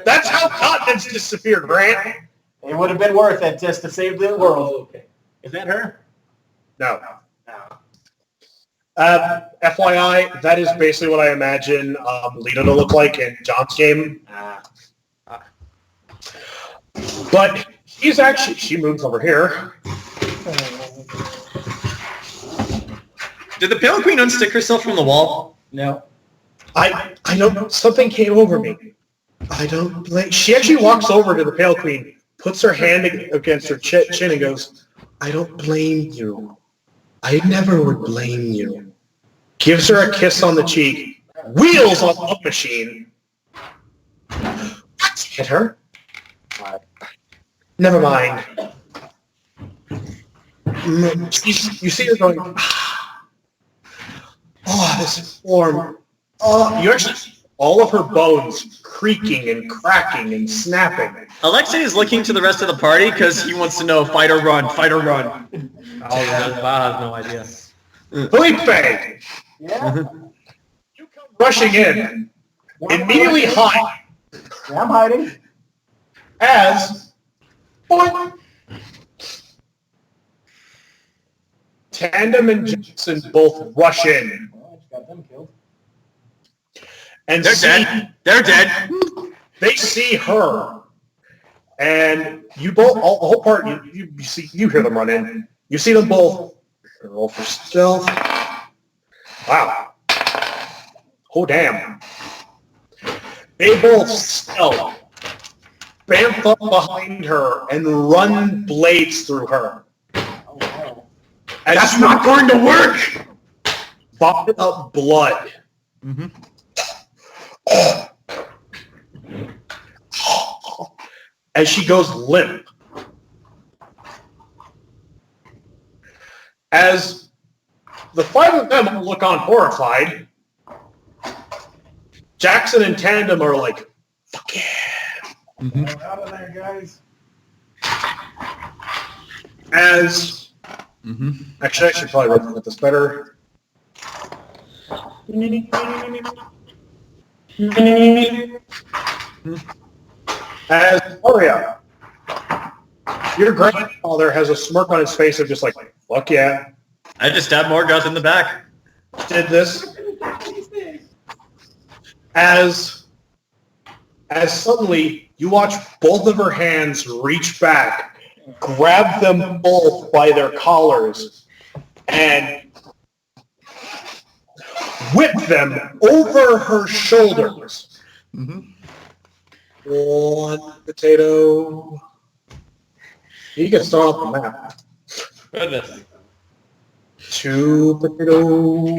A: That's how continents disappear, Grant.
C: It would have been worth it just to save the world. Is that her?
A: No. FYI, that is basically what I imagine Lita to look like in John's game. But she moves over here.
B: Did the Pale Queen unstick herself from the wall?
C: No.
A: I don't, something came over me. I don't blame, she actually walks over to the Pale Queen, puts her hand against her chin and goes, I don't blame you. I never would blame you. Gives her a kiss on the cheek, wheels on the machine. Hit her. Never mind. You see her going, oh, this form. Oh, you actually see all of her bones creaking and cracking and snapping.
B: Alexei is looking to the rest of the party because he wants to know fight or run, fight or run.
E: Oh, yeah, Val has no idea.
A: Phillipe!
C: Yeah?
A: You come rushing in, immediately hide,
C: Yeah, I'm hiding.
A: as boing, Tandem and Jayson both rush in.
C: Got them killed.
A: And
B: They're dead. They're dead.
A: They see her, and you both, the whole part, you hear them run in. You see them both. Roll for stealth. Wow. Oh damn. They both stealth, bamf up behind her, and run blades through her.
C: Oh no.
B: That's not going to work.
A: Vomit up blood.
B: Mm-hmm.
A: As she goes limp. As the five of them look on horrified, Jackson and Tandem are like, fuck yeah.
B: Mm-hmm.
C: Get out of there, guys.
A: As, actually, I should probably represent this better. As Aria, your grandfather has a smirk on his face of just like, fuck yeah,
B: I just stabbed Morgoth in the back.
A: did this. As suddenly you watch both of her hands reach back, grab them both by their collars, and whip them over her shoulders.
B: Mm-hmm.
A: One potato. You can start off the map.
E: Goodness.
A: Two potato.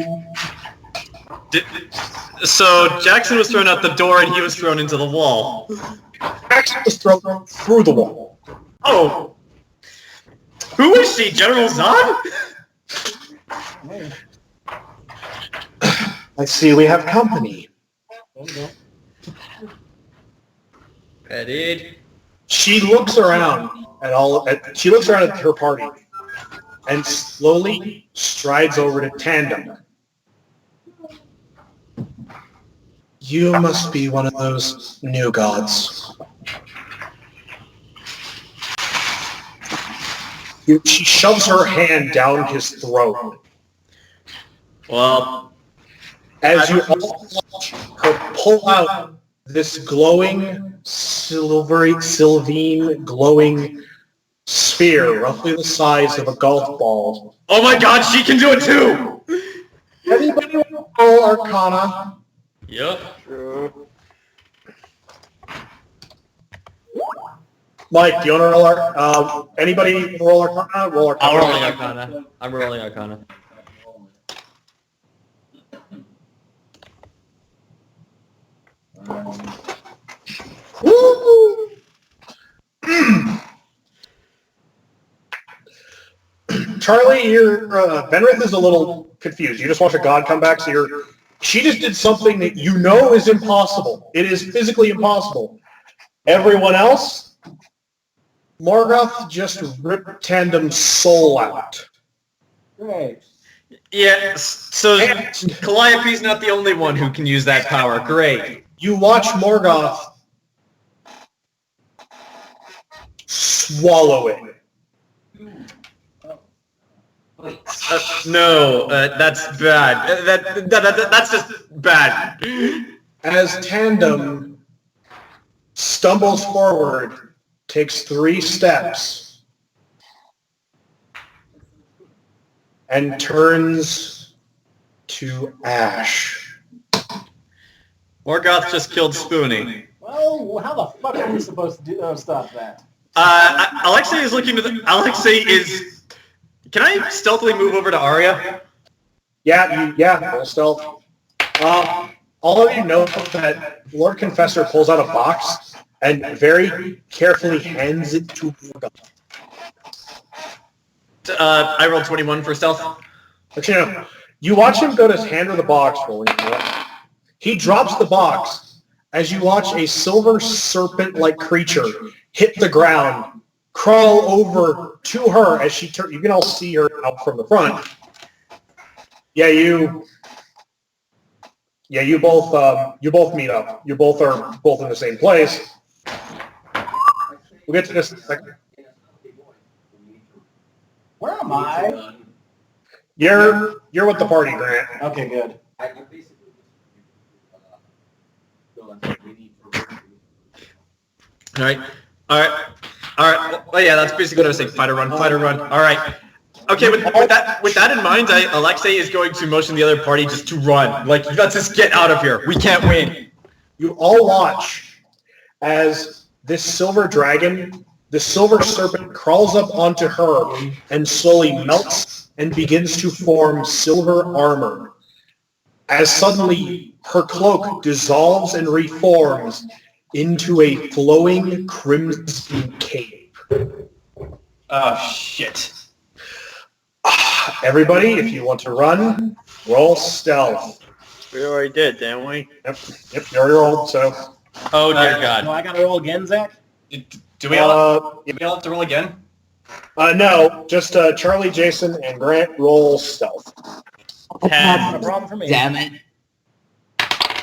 B: So Jackson was thrown out the door and he was thrown into the wall.
A: Jackson was thrown through the wall.
B: Oh. Who is she? General Zod?
A: I see we have company.
E: Ready?
A: She looks around at her party and slowly strides over to Tandem. You must be one of those new gods. She shoves her hand down his throat.
B: Well,
A: As you all watch her pull out this glowing, sylvine, glowing sphere, roughly the size of a golf ball.
B: oh my god, she can do it too!
A: Anybody want to roll Arcana?
E: Yup.
A: Mike, do you want to roll anybody roll Arcana? Roll Arcana.
E: I'm rolling Arcana. I'm rolling Arcana.
A: Woo! Charlie, your Venreth is a little confused. You just watch a god come back, so she just did something that you know is impossible. It is physically impossible. Everyone else, Morgoth just ripped Tandem's soul out.
C: Great.
B: Yeah, so Calliope's not the only one who can use that power. Great.
A: You watch Morgoth swallow it.
B: No, that's bad. That's just bad.
A: As Tandem stumbles forward, takes 3 steps, and turns to ash.
B: Morgoth just killed Spoonie.
C: Well, how the fuck are we supposed to stop that?
B: Alexei is looking to the... Alexei is... Can I stealthily move over to Aria?
A: Yeah, roll stealth. All of you know that Lord Confessor pulls out a box and very carefully hands it to Morgoth.
B: I rolled 21 for stealth.
A: Actually, no. You watch him go to hand her the box, rolling. He drops the box as you watch a silver serpent-like creature hit the ground, crawl over to her as she turns. You can all see her out from the front. You both meet up. You both are in the same place. We'll get to this in a second.
C: Where am I?
A: You're with the party, Grant.
C: Okay, good.
G: I basically feel like we need to work.
B: All right. Well, yeah, that's basically what I was saying. Fight or run. All right. Okay, with that in mind, Alexei is going to motion the other party just to run. Like, let's just get out of here. We can't win.
A: You all watch as this silver dragon, the silver serpent, crawls up onto her and slowly melts and begins to form silver armor. As suddenly her cloak dissolves and reforms into a flowing crimson cape.
B: Oh, shit.
A: Everybody, if you want to run, roll stealth.
D: We already did, didn't we?
A: Yep, you already rolled, so.
B: Oh, dear
C: So
B: God.
C: I gotta roll again, Zach?
B: Do we all have to roll again?
A: No, just Charlie, Jayson, and Grant roll stealth.
C: No problem for me.
F: Damn it.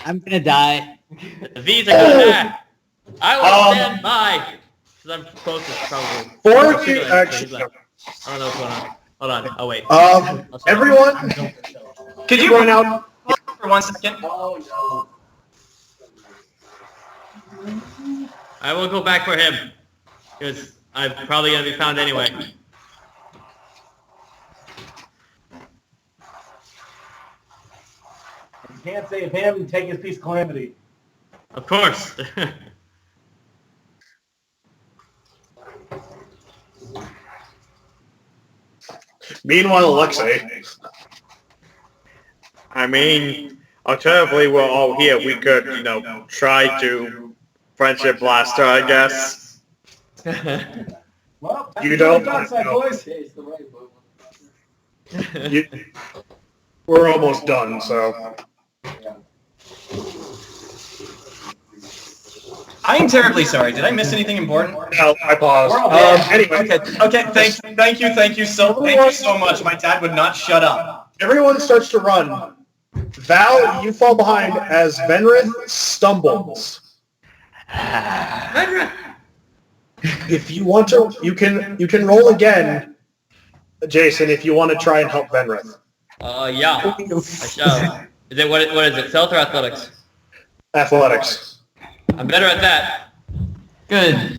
F: I'm gonna die.
E: These are gonna die. I will stand by. Because I'm closest, probably.
A: For of you, actually,
E: I don't know what's going on. Hold on. Oh, wait.
A: everyone,
B: Could you
A: run out.
B: for 1 second?
G: Oh no.
E: I will go back for him. Because I'm probably going to be found anyway.
C: You can't save him and take his piece of calamity.
E: Of course.
A: Meanwhile, Alexei.
D: I mean, alternatively, we're all here. We could, try to friendship blaster, I guess.
C: Well,
A: You don't-
C: dark side,
A: no.
C: boys.
G: It's the right book.
A: We're almost done, so.
B: I am terribly sorry. Did I miss anything important?
A: No, I paused. Anyway,
B: Okay. Thank you so much. My dad would not shut up.
A: everyone starts to run. Val, you fall behind as Venreth stumbles. If you want to, you can roll again, Jayson, if you want to try and help Venreth.
E: Yeah. I shall. What is it? Stealth or athletics?
A: Athletics.
E: I'm better at that.
F: Good.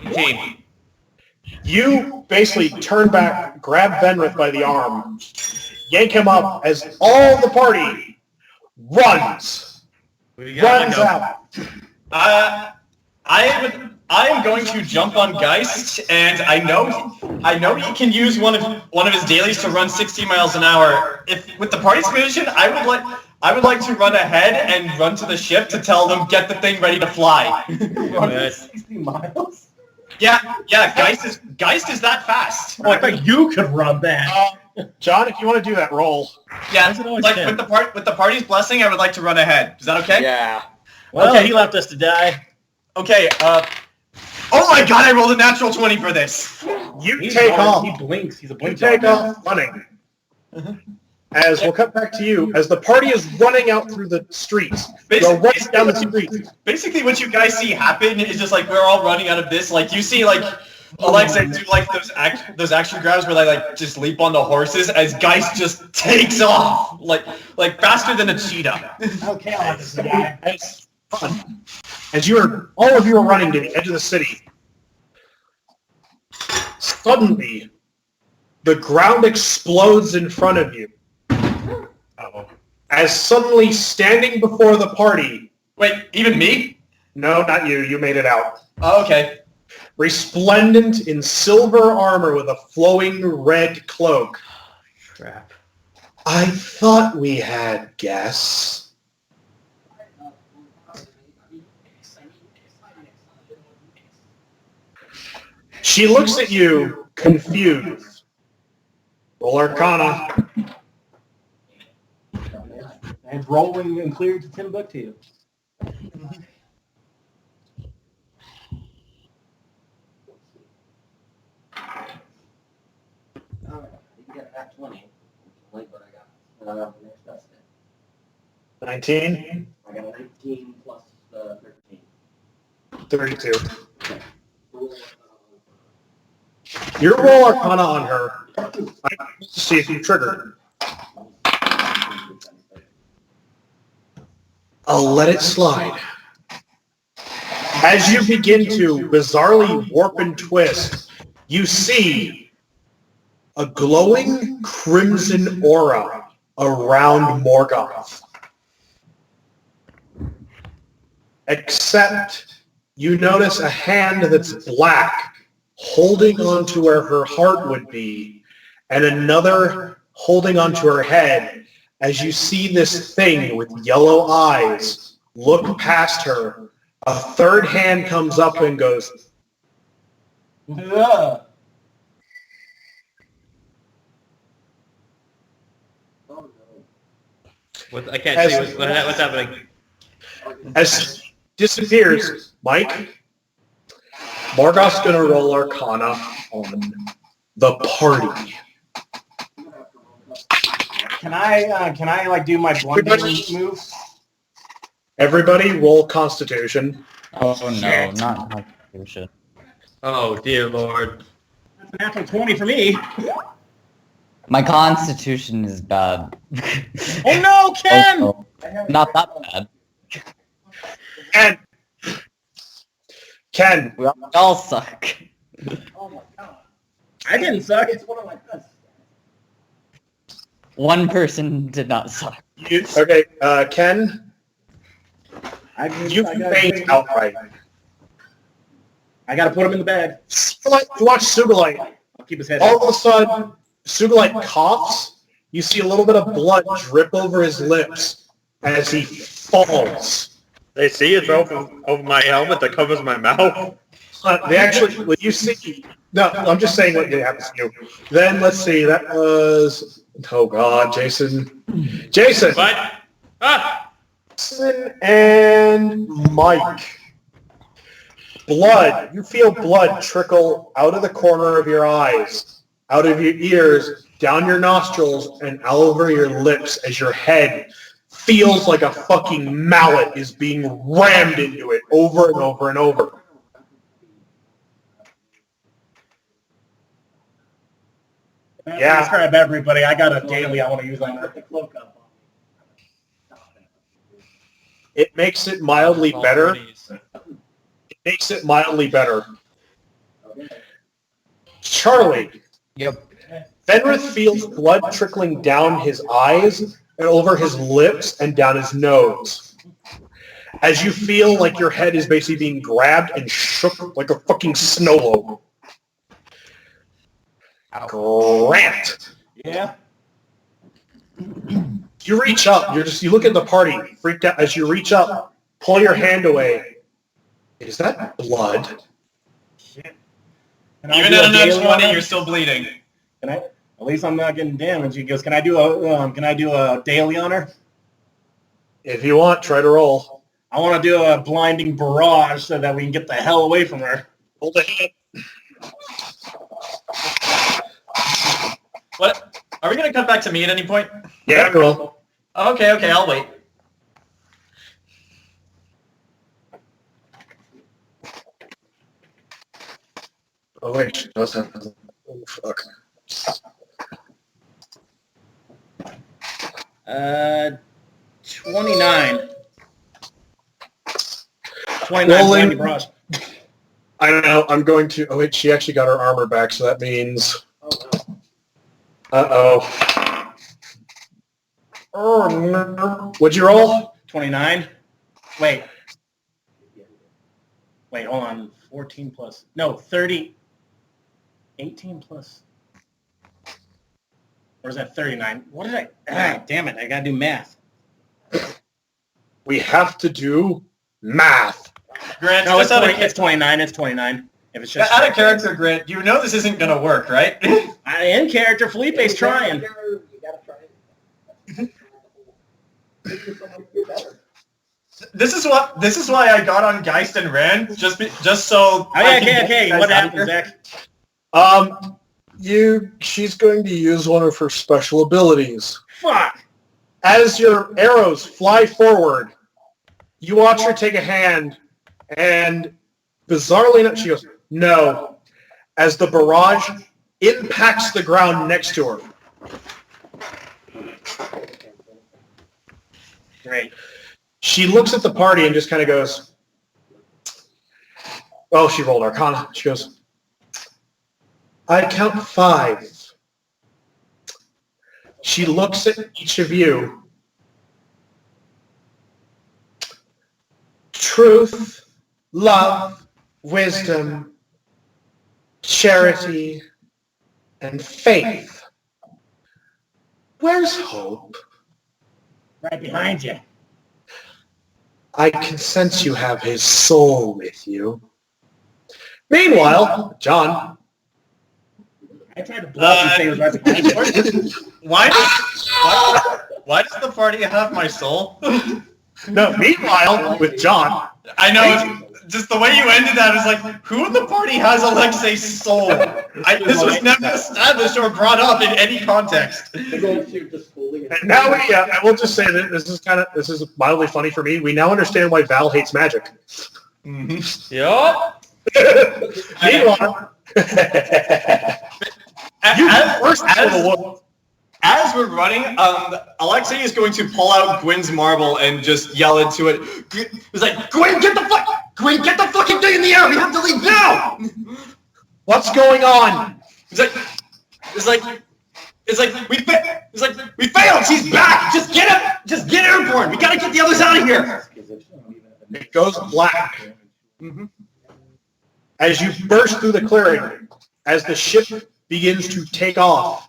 E: 18.
A: You basically turn back, grab Venreth by the arm, yank him up as all the party runs out.
B: I am going to jump on Geist, and I know he can use one of his dailies to run 60 miles an hour. If with the party's permission, I would like to run ahead and run to the ship to tell them get the thing ready to fly.
C: Run 60 miles?
B: Yeah, Geist is that fast.
C: Oh, I thought you could run that.
A: John, if you want to do that, roll.
B: Yeah,
C: That's what I always
B: like
C: said.
B: with the party's blessing, I would like to run ahead. Is that okay?
D: Yeah.
C: Well,
B: Okay.
C: he left us to die.
B: Okay. Oh my God! I rolled a natural 20 for this.
A: You
C: He
A: take off.
C: He blinks. He's a
A: You
C: blink
A: take
C: dog.
A: off running. As we'll cut back to you, as the party is running out through the streets. You're running down the street.
B: Basically, what you guys see happen is just like we're all running out of this. Like you see, like Alexei do like those action grabs where they like just leap on the horses as Geist just takes off like faster than a cheetah.
C: Okay, I'll have to die.
A: It's fun. As all of you are running to the edge of the city, suddenly the ground explodes in front of you. As suddenly standing before the party.
B: Wait, even me?
A: No, not you. You made it out.
B: Oh, okay.
A: Resplendent in silver armor with a flowing red cloak.
E: Crap.
A: I thought we had guests. She looks at you, confused. Roll Arcana.
C: And rolling and cleared to Timbuktu.
G: Alright, you get that 20. Like what I got. Next best hit.
A: 19,
G: I got a 19 plus 13.
A: 32. Your roll Arcana on her, Let's see if you triggered. I'll let it slide. As you begin to bizarrely warp and twist, you see a glowing crimson aura around Morgoth. Except you notice a hand that's black holding onto where her heart would be, and another holding onto her head as you see this thing with yellow eyes look past her. A third hand comes up and goes,
C: Ugh.
E: I can't see what's happening.
A: as disappears. Mike, Morgoth's going to roll Arcana on the party.
C: Can I like do my blundering move?
A: Everybody roll Constitution.
F: Oh no, not Constitution.
E: Oh dear lord.
C: That's a natural 20 for me.
F: My Constitution is bad.
C: Oh no, Ken!
F: Oh, not that bad.
A: Ken,
F: We all suck.
G: Oh my god.
C: I didn't suck.
G: It's one of my best.
F: One person did not suck.
A: okay, Ken, you can faint outright.
C: I gotta put him in the bag.
A: You watch Sugulite.
C: I'll keep his head
A: All
C: up.
A: of a sudden, Sugulite coughs. You see a little bit of blood drip over his lips as he falls.
D: They see it's over my helmet that covers my mouth.
A: They actually, what you see, no, I'm just saying what happens to you. Then let's see, that was, oh God, Jayson. Jayson!
B: What? Ah!
A: Jayson and Mike. Blood, you feel blood trickle out of the corner of your eyes, out of your ears, down your nostrils, and all over your lips as your head feels like a fucking mallet is being rammed into it over and over and over. Yeah.
C: Describe everybody. I got a daily I want to use on that.
G: The cloak up.
A: It makes it mildly better. It makes it mildly better. Charlie.
F: Yep.
A: Venreth feels blood trickling down his eyes and over his lips and down his nose. As you feel like your head is basically being grabbed and shook like a fucking snow globe. Grant.
C: Yeah.
A: You reach up. You look at the party, freaked out. As you reach up, pull your hand away. Is that blood?
C: Shit. Can I
B: Even
C: do
B: at
C: a
B: a
C: daily
B: nat
C: on
B: 20,
C: that?
B: you're still bleeding.
C: Can I? At least I'm not getting damaged. He goes, can I do a daily on her?
A: If you want, try to roll.
C: I want to do a blinding barrage so that we can get the hell away from her.
A: Hold the hit.
B: What? Are we going to cut back to me at any point?
A: Yeah, roll.
B: Okay, I'll wait.
A: Oh wait, she does have. Oh fuck.
C: 29. 29
A: Rolling.
C: blinding barrage.
A: I don't know. I'm going to. Oh wait, she actually got her armor back, so that means. Uh-oh. Oh no. What'd you roll?
C: 29. Wait, hold on. 14 plus. No, 30. 18 plus. Or is that 39? What did I... Ah, damn it. I gotta do math.
A: We have to do math.
B: Grant,
C: No, it's,
B: just out
C: 20, it's 29. It's 29. If it's just...
B: out of character, Grant, you know this isn't going to work, right?
C: In character, Phillipe's trying.
G: You gotta try it. Make yourself feel better.
B: This is why I got on Geist and Rand, just so...
C: Oh, yeah, okay. What happened, Zach?
A: She's going to use one of her special abilities.
C: Fuck!
A: As your arrows fly forward, you watch her take a hand, and bizarrely enough, she goes, no. As the barrage impacts the ground next to her.
C: Great.
A: She looks at the party and just kind of goes, oh, she rolled Arcana. She goes, I count 5. She looks at each of you. Truth, love, wisdom, charity, and faith. Where's hope?
C: Right behind you.
A: I can sense you have his soul with you. Meanwhile, John.
C: I tried to bluff and say it was right behind you.
B: Why does the party have my soul?
A: No, meanwhile, with John.
B: I know, just the way you ended that is like, who in the party has Alexei's soul? This was never established or brought up in any context.
A: And now I will just say that this is mildly funny for me. We now understand why Val hates magic.
B: Mm-hmm.
E: Yup.
A: Meanwhile,
B: as we're running, Alexei is going to pull out Gwyn's marble and just yell into it. He's like, Gwyn, get the fucking thing in the air. We have to leave now.
A: What's going on?
B: It's like we failed. She's back. Just get airborne. We gotta get the others out of here.
A: It goes black. Mm-hmm. As you burst through the clearing, as the ship begins to take off.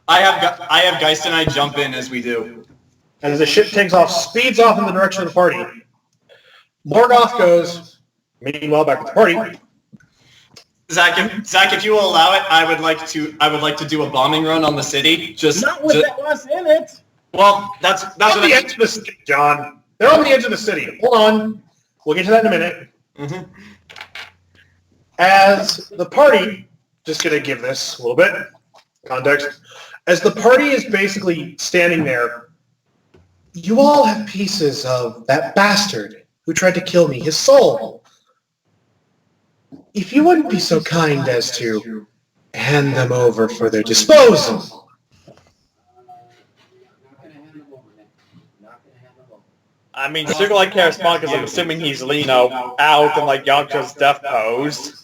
B: I have Geist and I jump in as we do.
A: As the ship takes off, speeds off in the direction of the party. Morgoth goes, meanwhile back at the party.
B: Zach, if you will allow it, I would like to do a bombing run on the city.
C: Not with that was in it.
B: Well, that's
A: on the edge of the city, John. They're on the edge of the city. Hold on. We'll get to that in a minute.
B: Mm-hmm.
A: As the party, just going to give this a little bit context. As the party is basically standing there, you all have pieces of that bastard who tried to kill me, his soul. If you wouldn't be so kind as to hand them over for their disposal.
D: I mean, Sugulite can't respond because I'm assuming he's, out in, Yamcha's death pose.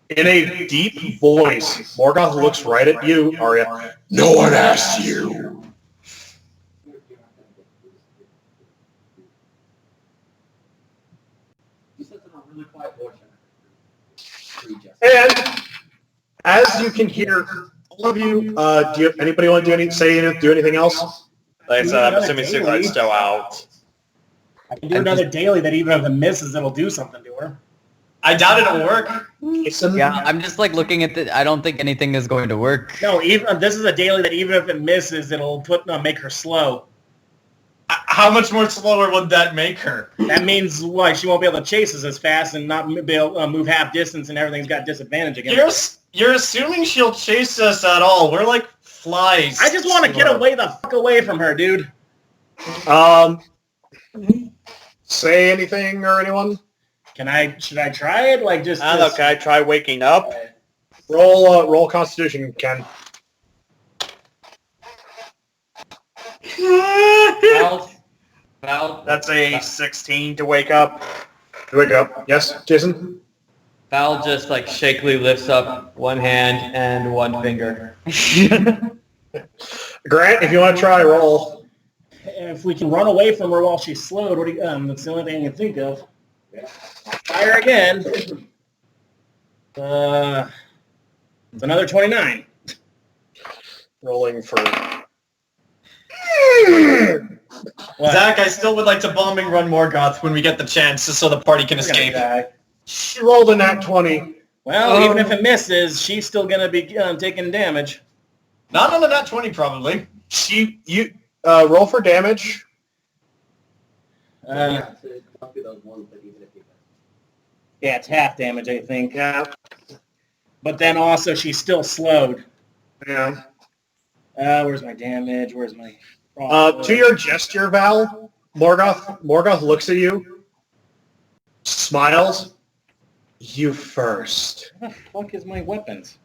A: In a deep voice, Morgoth looks right at you, Aria. No one asked you. And as you can hear, all of you, anybody want to do anything else?
D: Like I said, I'm assuming Sugulite's still out.
C: I can do another daily that even if it misses, it'll do something to her.
B: I doubt it'll work.
F: Yeah, I'm just looking at I don't think anything is going to work.
C: No, this is a daily that even if it misses, it'll make her slow.
B: How much more slower would that make her?
C: That means she won't be able to chase us as fast and not be able to move half distance, and everything's got disadvantage against.
B: You're assuming she'll chase us at all. We're like flies.
C: I just want to get the fuck away from her, dude.
A: Say anything or anyone?
C: Should I try it?
D: I don't know, can I try waking up?
A: Roll Constitution, Ken.
E: Val,
D: That's a 16 to wake up.
A: To wake up. Yes, Jayson?
E: Val just shakily lifts up one hand and one finger.
A: Grant, if you want to try, roll.
C: If we can run away from her while she's slowed, that's the only thing I can think of. Fire again. It's another 29.
A: Rolling for...
B: Zach, I still would like to bombing run Morgoth when we get the chance, just so the party can escape.
A: She rolled a nat 20.
C: Well, even if it misses, she's still going to be taking damage.
B: Not on the nat 20, probably.
A: Roll for damage.
C: Yeah, it's half damage, I think.
A: Yeah.
C: But then also, she's still slowed.
A: Yeah.
C: Where's my damage? Where's my...
A: To your gesture, Val, Morgoth looks at you, smiles. You first.
C: Where the fuck is my weapons?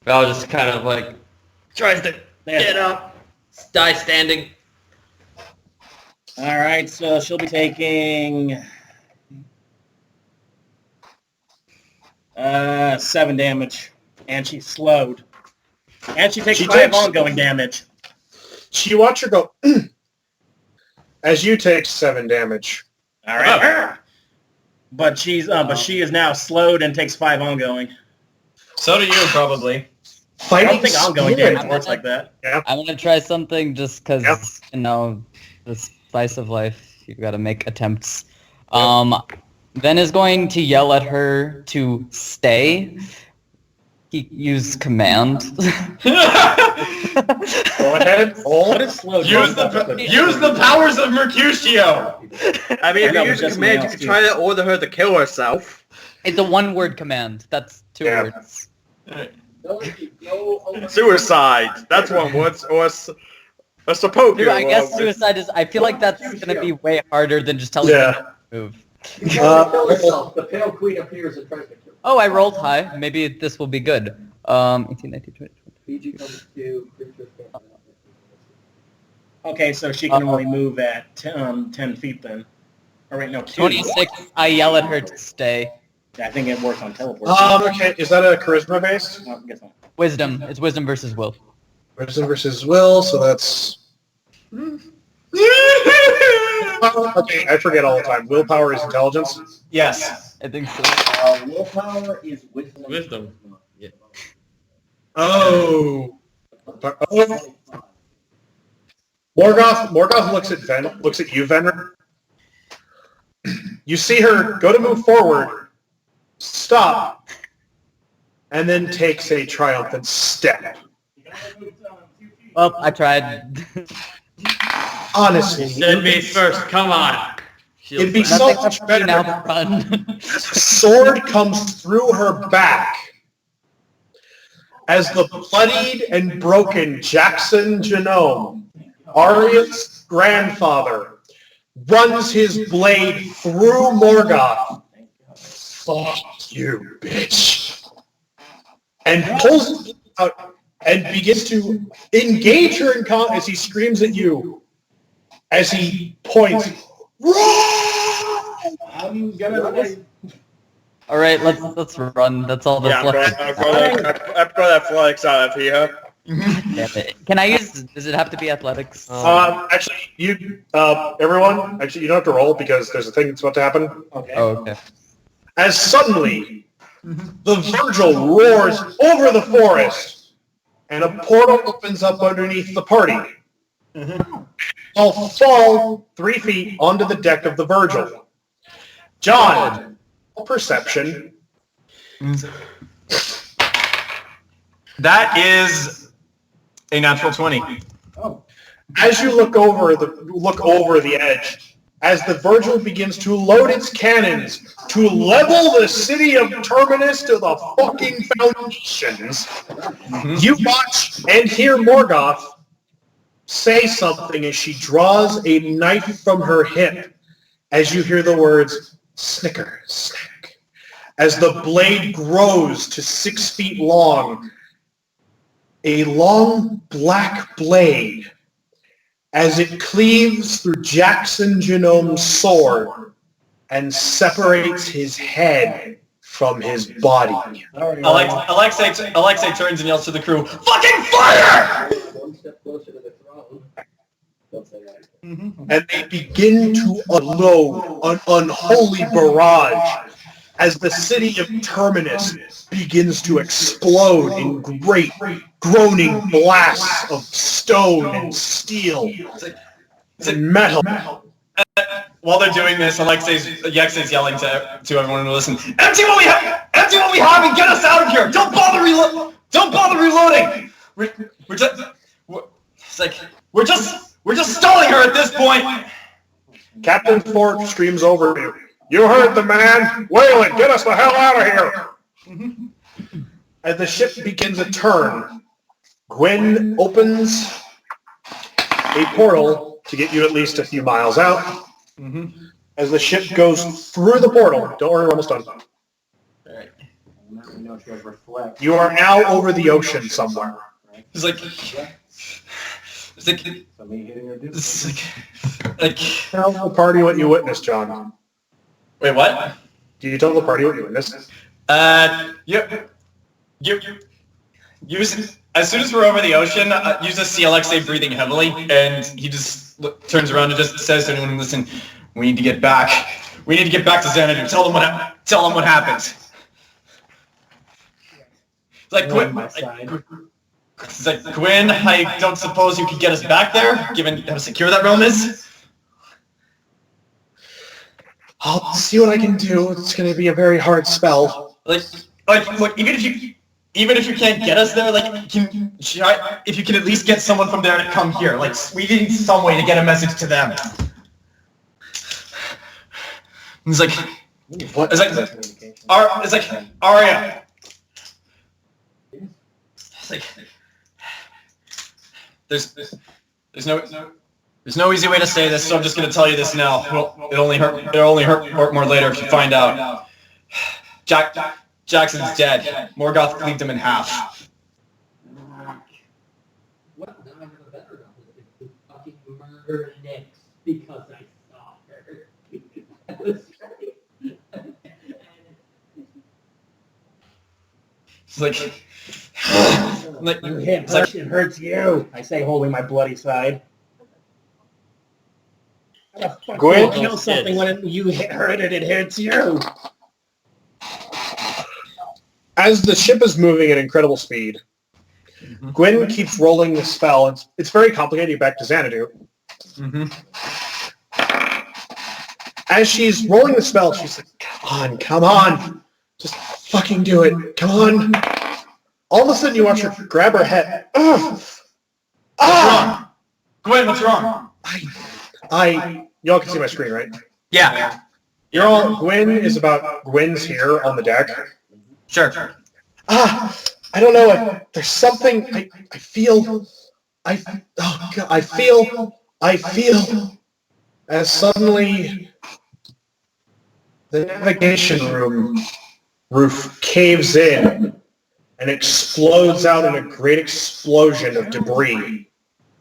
E: Val just kind of like tries to get up, die standing.
C: All right, so she'll be taking 7 damage, and she's slowed. And she takes 5 ongoing damage.
A: You watch her go, as you take 7 damage.
C: All right. But she is now slowed and takes 5 ongoing.
B: So do you, probably.
C: I don't think ongoing damage works like that.
A: Yeah.
F: I'm gonna try something just because,
A: Yep.
F: the spice of life, you gotta make attempts. Ven is going to yell at her to stay. He used command.
A: Go ahead.
C: What is slow?
B: Use the powers of Mercutio!
D: I mean, if
C: know,
D: you use
C: just
D: command,
C: something
D: you
C: else,
D: could
C: too.
D: try to order her to kill herself.
F: It's a one-word command. That's 2
A: Yeah.
F: words.
D: Suicide. That's one word. Or a support.
F: Dude, I guess suicide is... I feel like that's gonna be way harder than just telling
A: Yeah.
F: her to move.
G: Kill herself. The Pale Queen appears and tries to kill her.
F: Oh, I rolled high. Maybe this will be good. 18, 19, 20.
G: PG comes to creatures can't.
C: Okay, so she can only move at 10 feet then. Or wait, no, 2.
F: 26, I yell at her to stay.
C: I think it works on teleport.
A: Okay, is that a charisma based?
C: No, I guess not.
F: Wisdom. It's wisdom versus will.
A: Wisdom versus will, so that's... Okay, I forget all the time. Willpower is intelligence.
B: Yes.
F: I think so.
G: Willpower is wisdom.
E: Wisdom. Yeah.
A: Oh. Morgoth looks at you, Venreth. You see her go to move forward, stop, and then takes a triumphant step.
F: Well, I tried.
A: Honestly,
E: Send me first. Come on.
A: it'd be so
F: Nothing
A: much
F: up to you
A: better
F: now, run.
A: as a sword comes through her back, as the bloodied and broken Jackson Genome, Aria's grandfather, runs his blade through Morgoth. Fuck you, bitch. And pulls it out and begins to engage her in combat as he screams at you, as he points, run!
G: I'm gonna
F: All right, let's run. That's all that's left.
D: I've got athletics out of here.
F: Damn it. Can I use? Does it have to be athletics?
A: Actually, everyone, you don't have to roll because there's a thing that's about to happen.
C: Okay.
F: Oh, okay.
A: As suddenly, the Virgil roars over the forest, and a portal opens up underneath the party. I'll fall 3 feet onto the deck of the Virgil. John, perception.
B: That is a natural 20.
A: As you look over the edge, as the Virgil begins to load its cannons to level the city of Terminus to the fucking foundations, you watch and hear Morgoth say something as she draws a knife from her hip, as you hear the words, snicker, snack. As the blade grows to 6 feet long, a long black blade, as it cleaves through Jackson Genome's sword and separates his head from his body.
B: Alexei turns and yells to the crew, "Fucking fire!"
G: one step closer to the throne. Don't say that.
A: And they begin to unload an unholy barrage as the city of Terminus begins to explode in great groaning blasts of stone and steel and metal.
B: While they're doing this, Alexei's yelling to everyone to listen. Empty what we have! Empty what we have and get us out of here! Don't bother reloading! We're just stalling her at this point.
A: Captain Ford screams over you. You heard the man! Wayland, get us the hell out of here! As the ship begins a turn, Gwen opens a portal to get you at least a few miles out. As the ship goes through the portal, don't worry, we're almost done.
G: know she has reflect.
A: You are now over the ocean somewhere.
B: It's like,
G: So me hitting her dude.
A: Tell the party what you witnessed, John.
B: Wait, what?
A: Do you tell the party what you witnessed?
B: As soon as we're over the ocean, you just see Alexei breathing heavily, and he just turns around and just says to anyone, "Listen, we need to get back. We need to get back to Xanadu. Tell them what happened." It's like, Gwyn, I don't suppose you could get us back there, given how secure that realm is?
A: I'll see what I can do. It's going to be a very hard spell.
B: Look, even if you can't get us there, if you can at least get someone from there to come here, we need some way to get a message to them. It's like,
A: What?
B: It's like, Aria. It's like, there's no easy way to say this, so I'm just gonna tell you this now. It'll only hurt more later if you find out. Jackson's dead. Morgoth cleaved him in half.
G: What? Now I have a better knowledge. You fucking murder Nix because I saw her. That was
B: It's
C: You hit her, it hurts you. I say, holding my bloody side. How the fuck do you kill something when you hit her and it hurts you?
A: As the ship is moving at incredible speed, Gwyn keeps rolling the spell. It's very complicated to get back to Xanadu. As she's rolling the spell, she's like, come on. Just fucking do it. Come on. All of a sudden, you watch her grab her head.
B: What's wrong? Gwyn, what's wrong?
A: Y'all can see my screen, right?
B: Yeah.
A: Gwyn is about Gwyn's here on the deck.
B: Sure.
A: I don't know. There's something I feel as suddenly the navigation room roof caves in and explodes out in a great explosion of debris.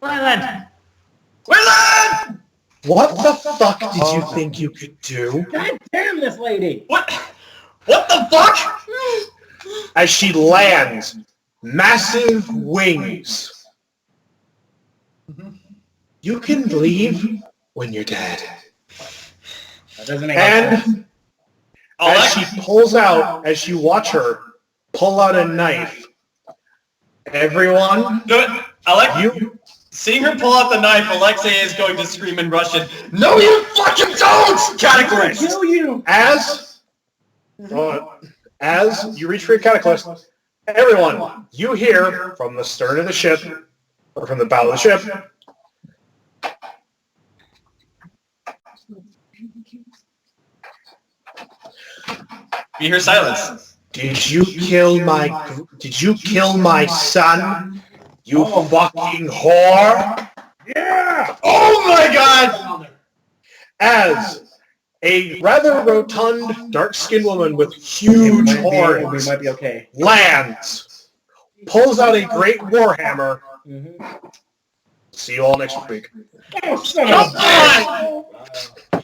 C: Wyland!
A: What the fuck did you think you could do?
C: God damn this lady!
B: What the fuck?
A: As she lands, massive wings. You can leave when you're dead.
C: That doesn't make sense.
A: And as she pulls out, as you watch her pull out a knife, everyone,
B: Seeing her pull out the knife, Alexei is going to scream in Russian, "No, you fucking don't! Cataclysm!"
C: Kill you!
A: As you reach for your cataclysm, everyone, you hear from the stern of the ship, or from the bow of the ship,
B: you hear silence.
A: Did you kill my son? You fucking whore!
C: Yeah!
B: Oh my god!
A: As a rather rotund, dark-skinned woman with huge
C: We
A: horns
C: might be okay.
A: lands, pulls out a great warhammer. See you all next week.
C: Oh, son of a bitch!